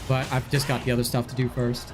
but I've just got the other stuff to do first.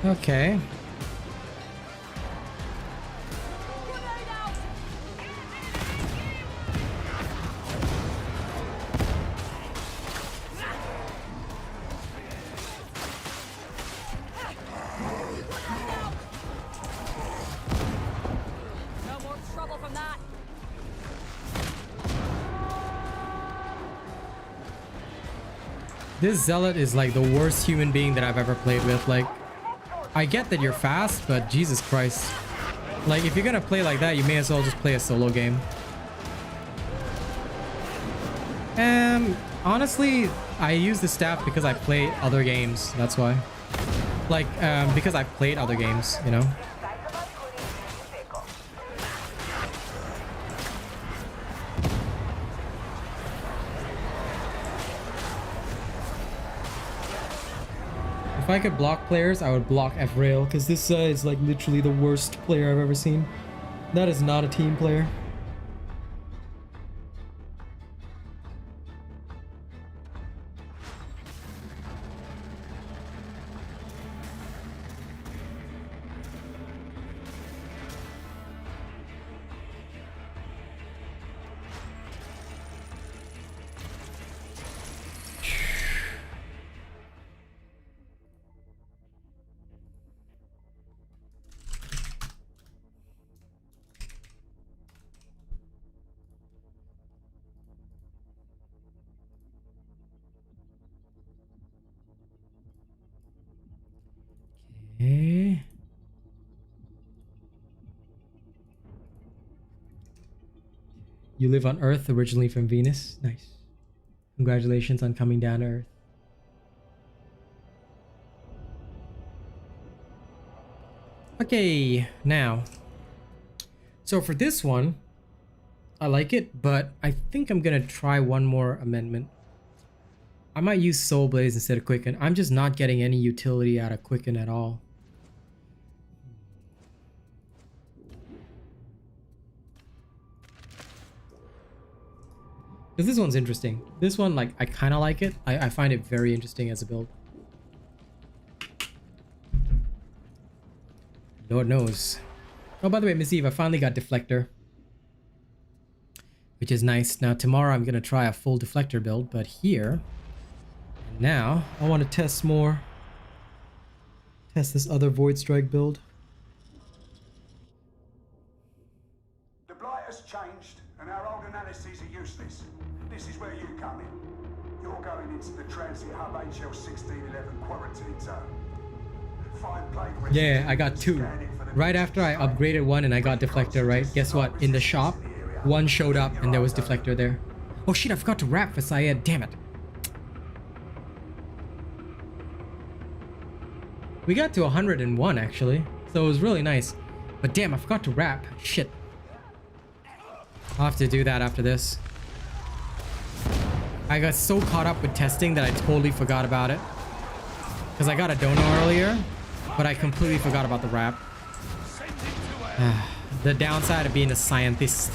Okay. No more trouble from that. This zealot is like the worst human being that I've ever played with. Like, I get that you're fast, but Jesus Christ. Like, if you're gonna play like that, you may as well just play a solo game. Honestly, I use the staff because I play other games. That's why. Like, because I've played other games, you know? If I could block players, I would block F-Rail, because this is like literally the worst player I've ever seen. That is not a team player. Okay. You live on Earth, originally from Venus. Nice. Congratulations on coming down to Earth. Okay, now. So for this one, I like it, but I think I'm gonna try one more amendment. I might use Soul Blaze instead of Quicken. I'm just not getting any utility out of Quicken at all. Because this one's interesting. This one, like, I kind of like it. I find it very interesting as a build. Lord knows. Oh, by the way, Miss Eve, I finally got Deflector. Which is nice. Now, tomorrow I'm going to try a full Deflector build, but here... Now, I want to test more. Test this other Void Strike build. The blight has changed, and our old analyses are useless. This is where you come in. You're going into the transit hub HL 1611 quarantine zone. Find plague residents. Yeah, I got two. Right after I upgraded one and I got Deflector, right? Guess what? In the shop, one showed up and there was Deflector there. Oh shit, I forgot to wrap for Syed. Damn it. We got to 101 actually, so it was really nice. But damn, I forgot to wrap. Shit. I'll have to do that after this. I got so caught up with testing that I totally forgot about it. Because I got a dono earlier, but I completely forgot about the wrap. The downside of being a scientist.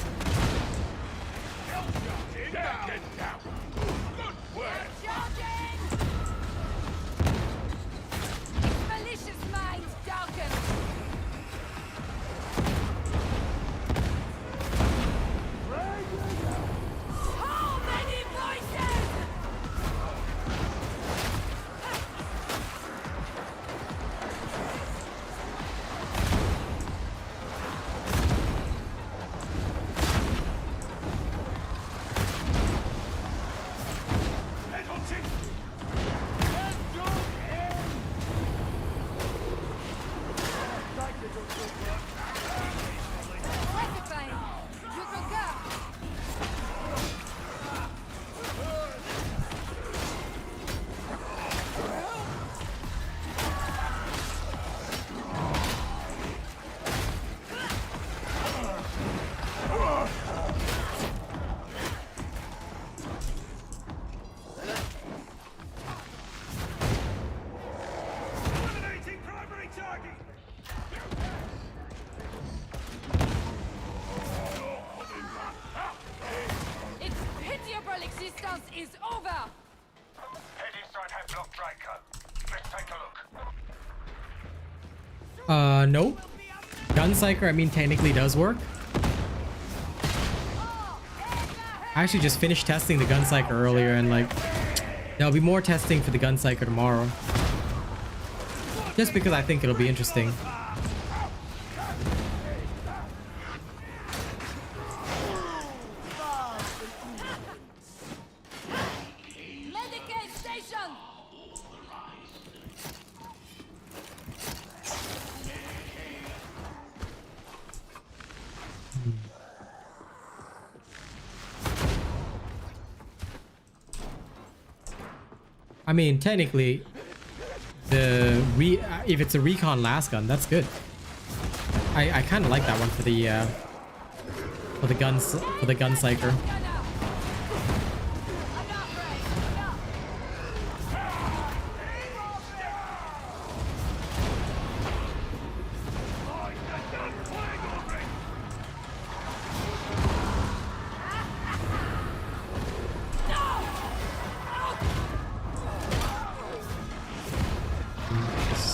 Is over! Head inside Headlock Draco. Let's take a look. Nope. Gunsinger, I mean, technically does work. I actually just finished testing the Gunsinger earlier, and like, there'll be more testing for the Gunsinger tomorrow. Just because I think it'll be interesting. Medicaid station! I mean, technically, if it's a recon last gun, that's good. I kind of like that one for the Gunsinger.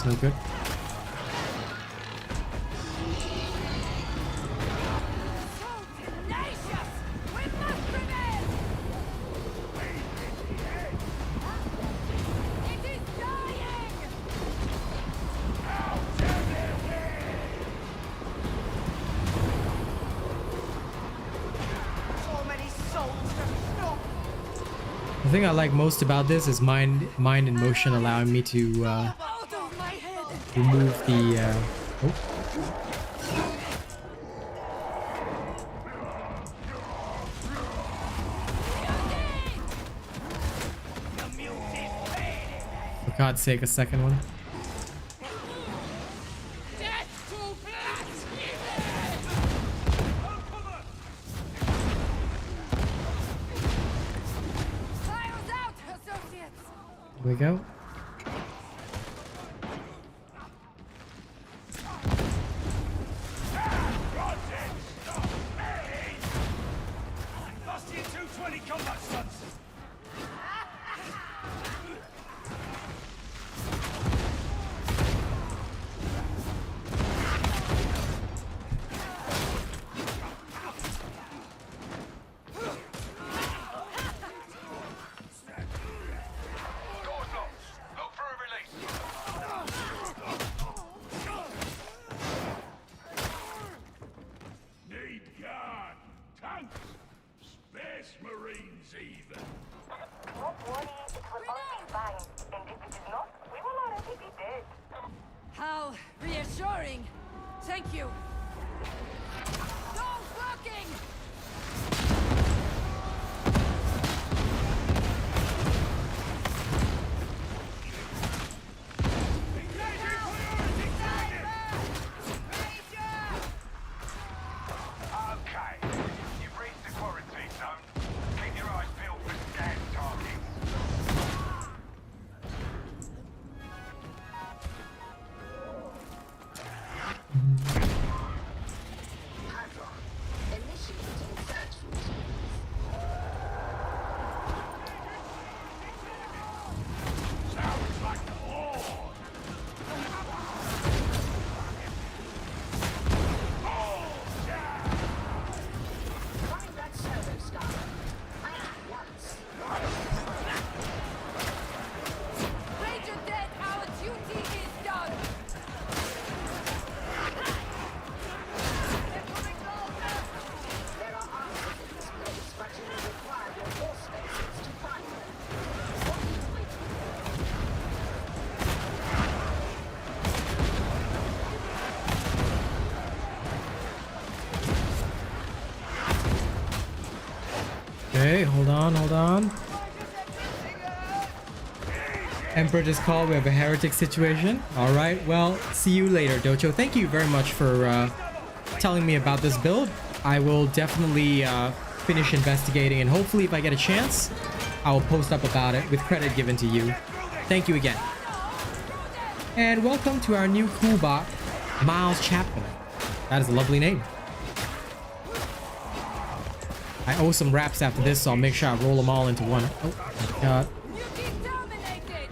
No good. The thing I like most about this is mind and motion allowing me to remove the for God's sake, a second one. Here we go. How reassuring. Thank you. Don't working. Okay, you've reached the quarantine zone. Keep your eyes peeled for scan targets. Ranger dead, our duty is done. There are answers in this place, but you will require more spaces to find them. What are you waiting Okay, hold on. Emperor just called. We have a heretic situation. All right, well, see you later, Docho. Thank you very much for telling me about this build. I will definitely finish investigating, and hopefully if I get a chance, I will post up about it with credit given to you. Thank you again. And welcome to our new cool bot, Miles Chapman. That is a lovely name. I owe some raps after this, so I'll make sure I roll them all into one. Oh my God. You keep dominated.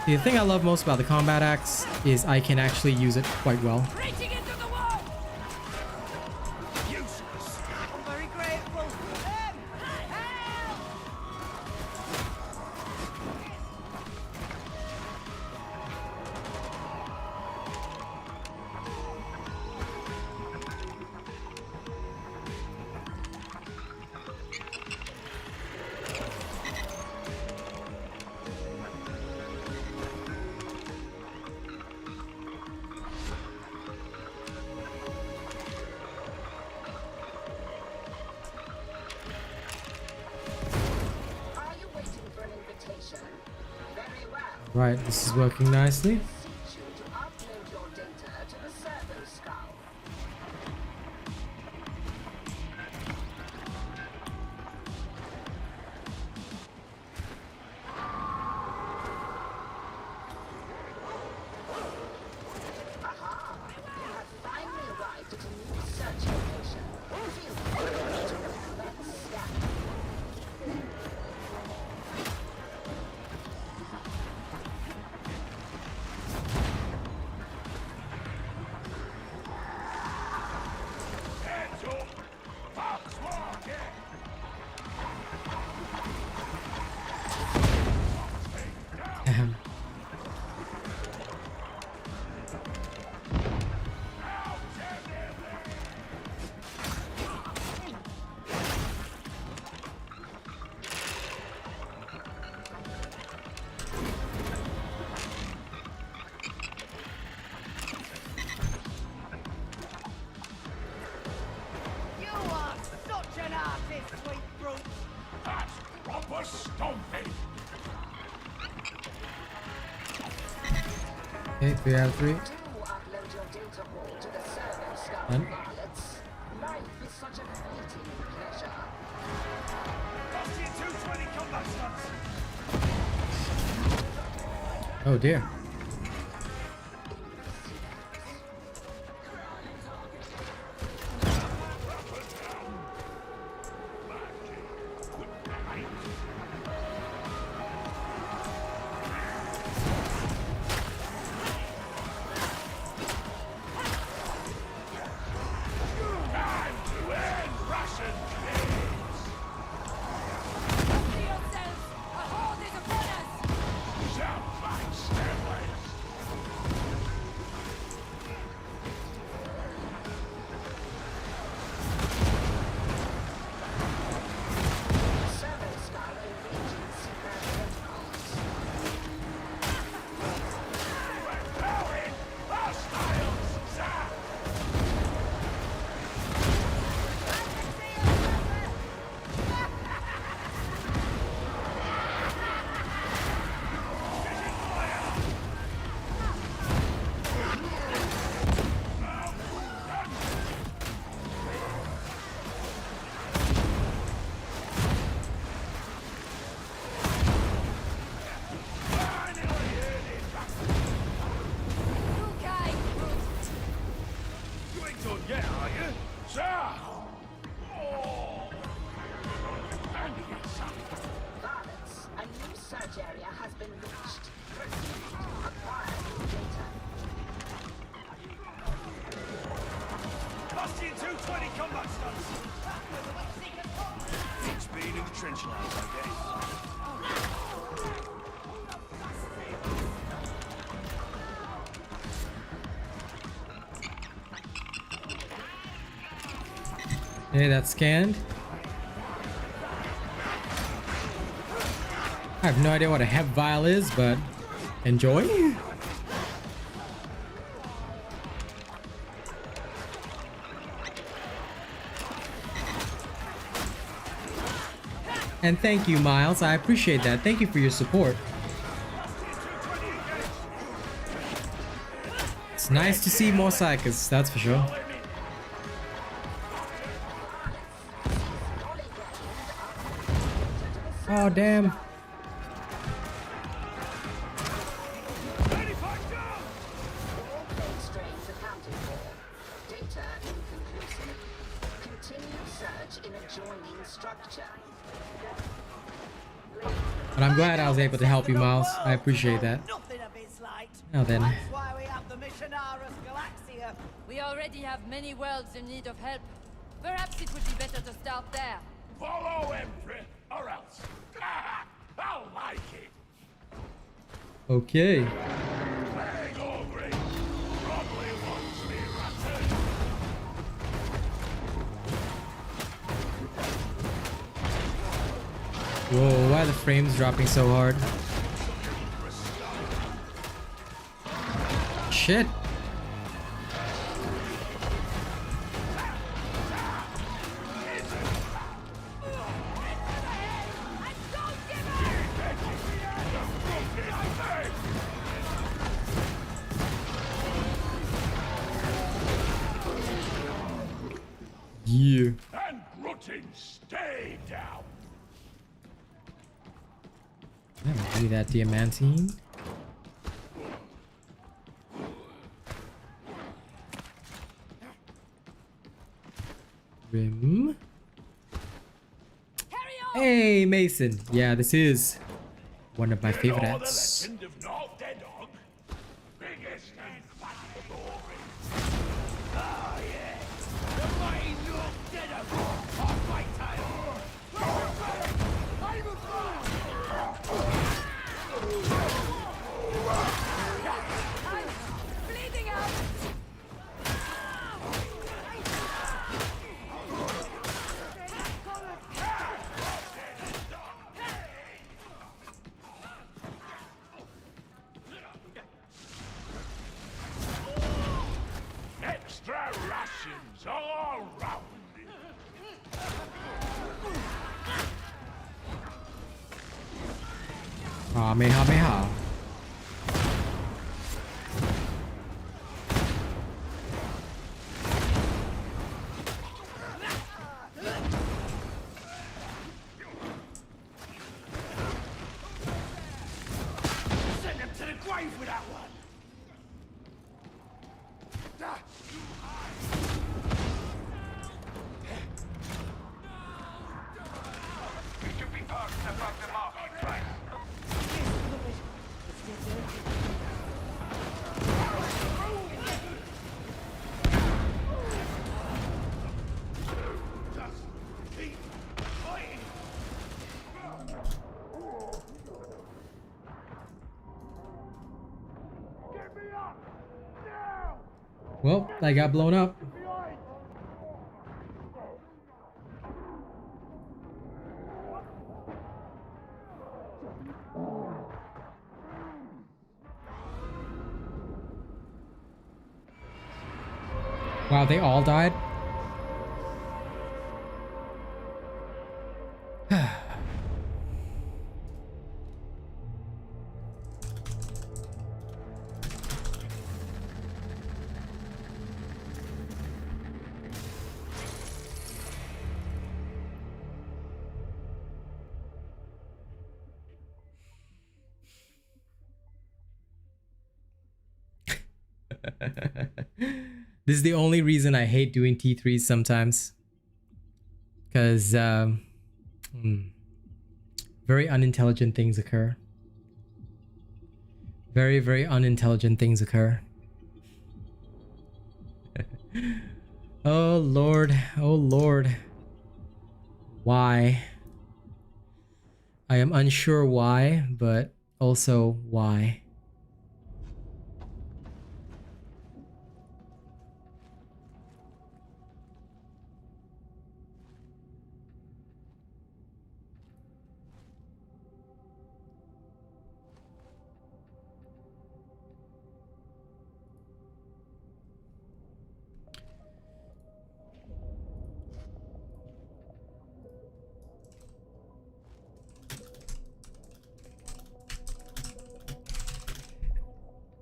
The thing I love most about the combat axe is I can actually use it quite well. Reaching into the wall! Useless! I'm very grateful. Help! Are you waiting for an invitation? Very well. Right, this is working nicely. Teach you to upload your data to the servo skull. Aha! You have finally arrived at a new search location. Feel free to commence scanning. Ahem. You are such an artist, sweet brute! That's proper stomping. Okay, 3 out of 3. Do upload your data hall to the servo skull Done. varlets. Life is such a fleeting pleasure. Rusty 220 combat stunts. Oh dear. See yourselves! A horde is upon us! Servo skull engages secret protocols. Okay, brute! You ain't done yet, are you? Sir! Varlets, a new search area has been reached. Proceed to acquire new data. Rusty 220 combat stunts. Speed of trench lines, I guess. Okay, that's scanned. I have no idea what a hep vial is, but enjoy. And thank you, Miles. I appreciate that. Thank you for your support. It's nice to see more Psychers, that's for sure. Oh, damn. All plague strains accounted for. Data inconclusive. Continue search in adjoining structure. But I'm glad I was able to help you, Miles. I appreciate that. Nothing Now then. That's why we have the Missionaris Galaxia. We already have many worlds in need of help. Perhaps it would be better to start there. Follow Emperor, or else. I'll like it. Okay. Hang over it. Probably wants me ratted. Whoa, why are the frames dropping so hard? Shit. Yeah. And Grutton, stay down. Give me that diamantine. Rim. Hey, Mason. Yeah, this is one of my favorites. Legend of North Deadog. Biggest and fattest story. Ah, yeah. The mighty North Deadog on my tail. I'm a fool. I'm bleeding out. Extra rations all round. Kamehameha. Send him to the grave with that one. We should be parked above the marketplace. Just keep fighting. Get me up now. Well, I got blown up. Behind. Wow, they all died? This is the only reason I hate doing T3s sometimes. Because very unintelligent things occur. Very, very unintelligent things occur. Oh Lord, oh Lord. Why? I am unsure why, but also why.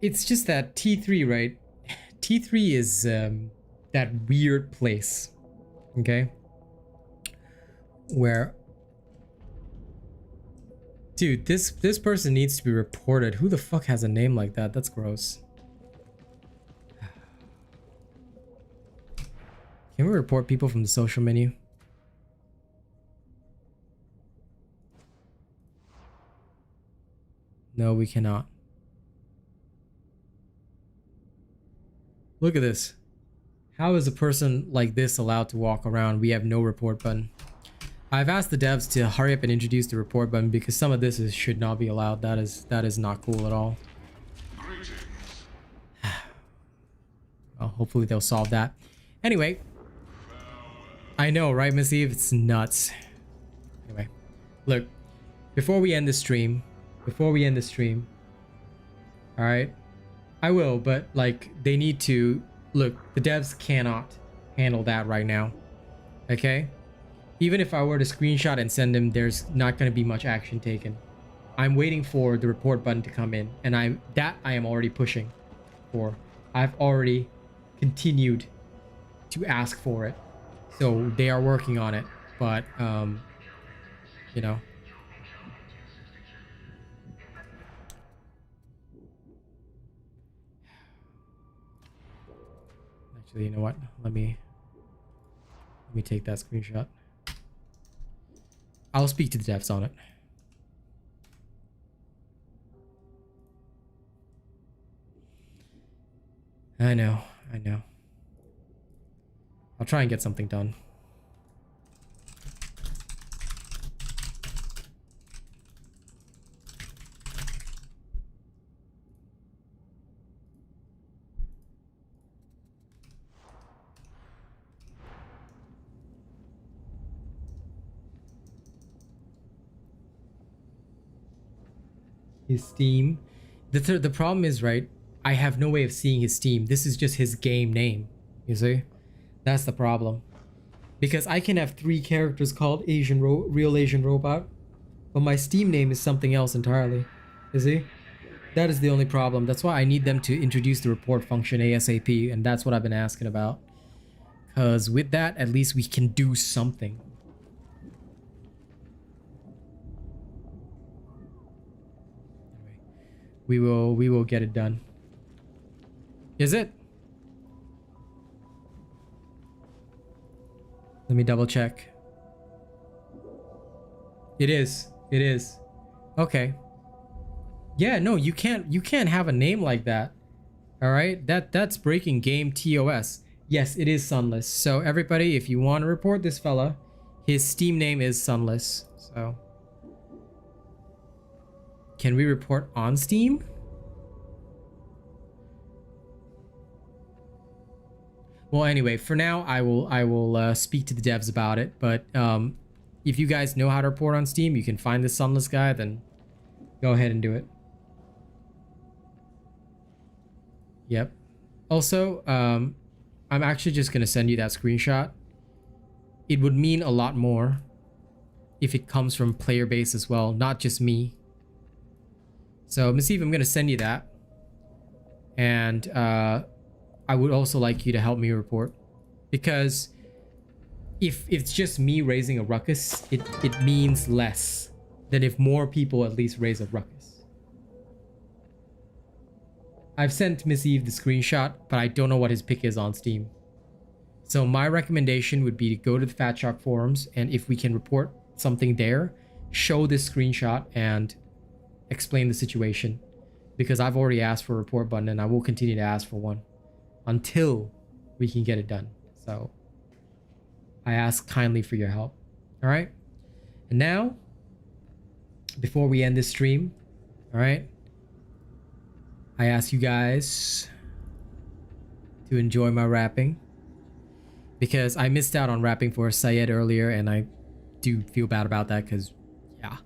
It's just that T3, right? T3 is that weird place, okay? Where, dude, this person needs to be reported. Who the fuck has a name like that? That's gross. Can we report people from the social menu? No, we cannot. Look at this. How is a person like this allowed to walk around? We have no report button. I've asked the devs to hurry up and introduce the report button because some of this should not be allowed. That is not cool at all. Well, hopefully they'll solve that. Anyway, I know, right, Miss Eve? It's nuts. Anyway, look, before we end the stream, all right, I will, but like they need to look. The devs cannot handle that right now. Okay, even if I were to screenshot and send them, there's not going to be much action taken. I'm waiting for the report button to come in, and I am already pushing for. I've already continued to ask for it, so they are working on it, but you know, actually, you know what, let me take that screenshot. I'll speak to the devs on it. I know. I'll try and get something done. His Steam. The problem is, right, I have no way of seeing his Steam. This is just his game name. You see? That's the problem. Because I can have 3 characters called Real Asian Robot, but my Steam name is something else entirely. You see? That is the only problem. That's why I need them to introduce the report function ASAP, and that's what I've been asking about. Because with that, at least we can do something. We will get it done. Is it? Let me double check. It is. Okay. Yeah, no, you can't have a name like that. All right? That's breaking game TOS. Yes, it is Sunless. So everybody, if you want to report this fella, his Steam name is Sunless. So can we report on Steam? Well, anyway, for now, I will speak to the devs about it. But if you guys know how to report on Steam, you can find this Sunless guy, then go ahead and do it. Yep. Also, I'm actually just going to send you that screenshot. It would mean a lot more if it comes from player base as well, not just me. So, Miss Eve, I'm going to send you that. And I would also like you to help me report, because if it's just me raising a ruckus, it means less than if more people at least raise a ruckus. I've sent Miss Eve the screenshot, but I don't know what his pick is on Steam. So my recommendation would be to go to the Fat Shark forums, and if we can report something there, show this screenshot and explain the situation, because I've already asked for a report button and I will continue to ask for one until we can get it done. So I ask kindly for your help. All right. And now, before we end this stream, all right, I ask you guys to enjoy my rapping, because I missed out on rapping for Syed earlier, and I do feel bad about that, because yeah,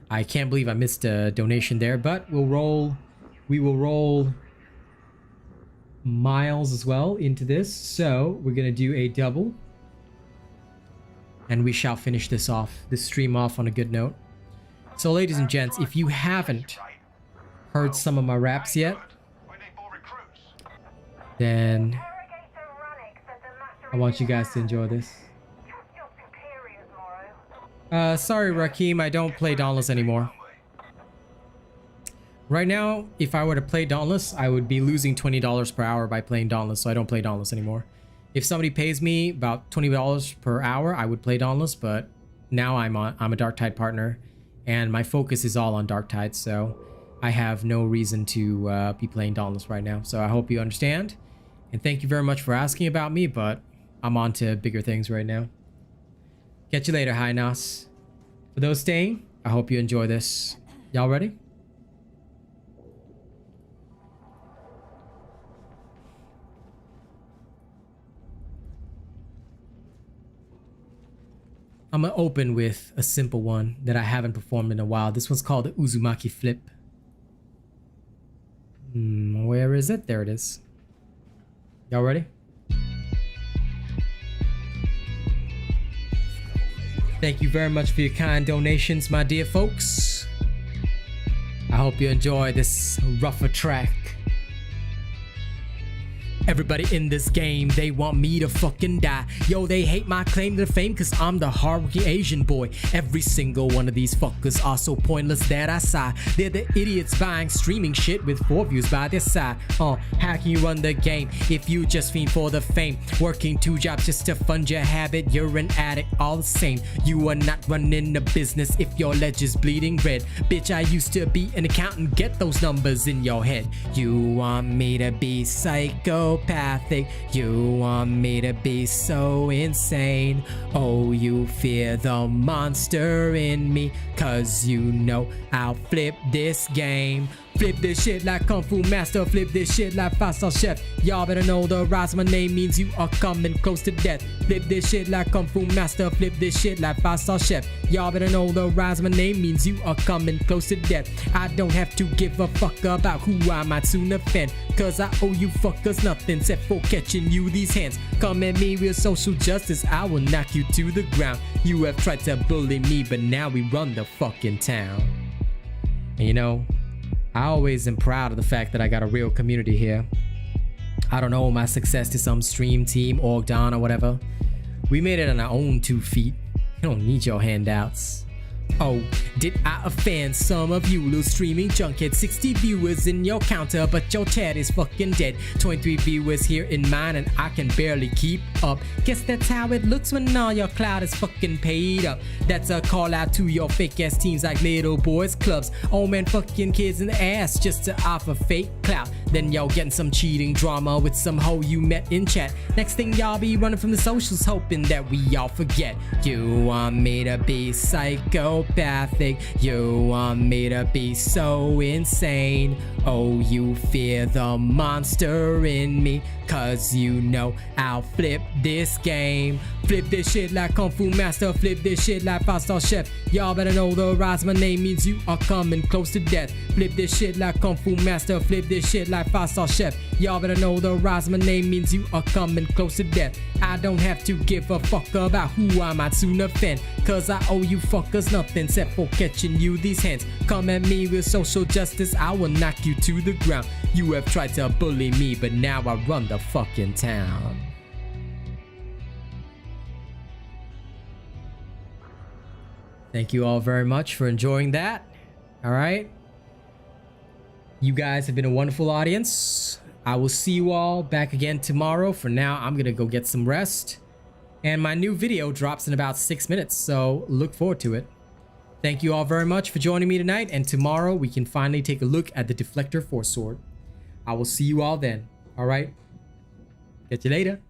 I can't believe I missed a donation there. But we will roll Miles as well into this, so we're gonna do a double, and we shall finish this stream off on a good note. So ladies and gents, if you haven't heard some of my raps yet, then I want you guys to enjoy this. Sorry Rakim, I don't play Dauntless anymore. Right now, if I were to play Dauntless, I would be losing $20 per hour by playing Dauntless, so I don't play Dauntless anymore. If somebody pays me about $20 per hour, I would play Dauntless, but now I'm a Darktide partner, and my focus is all on Darktide, so I have no reason to be playing Dauntless right now. So I hope you understand, And thank you very much for asking about me, but I'm on to bigger things right now. Catch you later, Hi Nas. For those staying, I hope you enjoy this. Y'all ready? I'm gonna open with a simple one that I haven't performed in a while. This one's called the Uzumaki Flip. Where is it? There it is. Y'all ready? Thank you very much for your kind donations, my dear folks. I hope you enjoy this rougher track. Everybody in this game, they want me to fucking die. Yo, they hate my claim to fame cause I'm the hardworking Asian boy. Every single one of these fuckers are so pointless that I sigh. They're the idiots buying streaming shit with 4 views by their side. How can you run the game if you just fiend for the fame? Working 2 jobs just to fund your habit, you're an addict all the same. You are not running a business if your ledger's bleeding red. Bitch, I used to be an accountant, get those numbers in your head. You want me to be psycho? You want me to be so insane. Oh, you fear the monster in me, cause you know I'll flip this game. Flip this shit like Kung Fu Master, flip this shit like 5-star chef. Y'all better know the rise of my name means you are coming close to death. Flip this shit like Kung Fu Master, flip this shit like 5-star chef. Y'all better know the rise of my name means you are coming close to death. I don't have to give a fuck about who I might soon offend, cause I owe you fuckers nothing except for catching you these hands. Come at me with social justice, I will knock you to the ground. You have tried to bully me, but now we run the fucking town. And you know, I always am proud of the fact that I got a real community here. I don't owe my success to some stream team, org don or whatever. We made it on our own 2 feet. You don't need your handouts. Oh, did I offend some of you little streaming junkheads? 60 viewers in your counter, but your chat is fucking dead. 23 viewers here in mine and I can barely keep up. Guess that's how it looks when all your cloud is fucking paid up. That's a call out to your fake ass teams like little boys clubs. Old man fucking kids in the ass just to offer fake clout. Then y'all getting some cheating drama with some hoe you met in chat. Next thing y'all be running from the socials hoping that we all forget. You want me to be psycho? You want me to be so insane. Oh, you fear the monster in me, cause you know I'll flip this game. Flip this shit like Kung Fu Master, flip this shit like 5-star chef. Y'all better know the rise of my name means you are coming close to death. Flip this shit like Kung Fu Master, flip this shit like 5-star chef. Y'all better know the rise of my name means you are coming close to death. I don't have to give a fuck about who I might soon offend, cause I owe you fuckers nothing except for catching you these hands. Come at me with social justice, I will knock you to the ground. You have tried to bully me, but now I run the fucking town. Thank you all very much for enjoying that. All right. You guys have been a wonderful audience. I will see you all back again tomorrow. For now, I'm gonna go get some rest. And my new video drops in about 6 minutes, so look forward to it. Thank you all very much for joining me tonight, and tomorrow we can finally take a look at the Deflector Force Sword. I will see you all then. All right. Catch you later.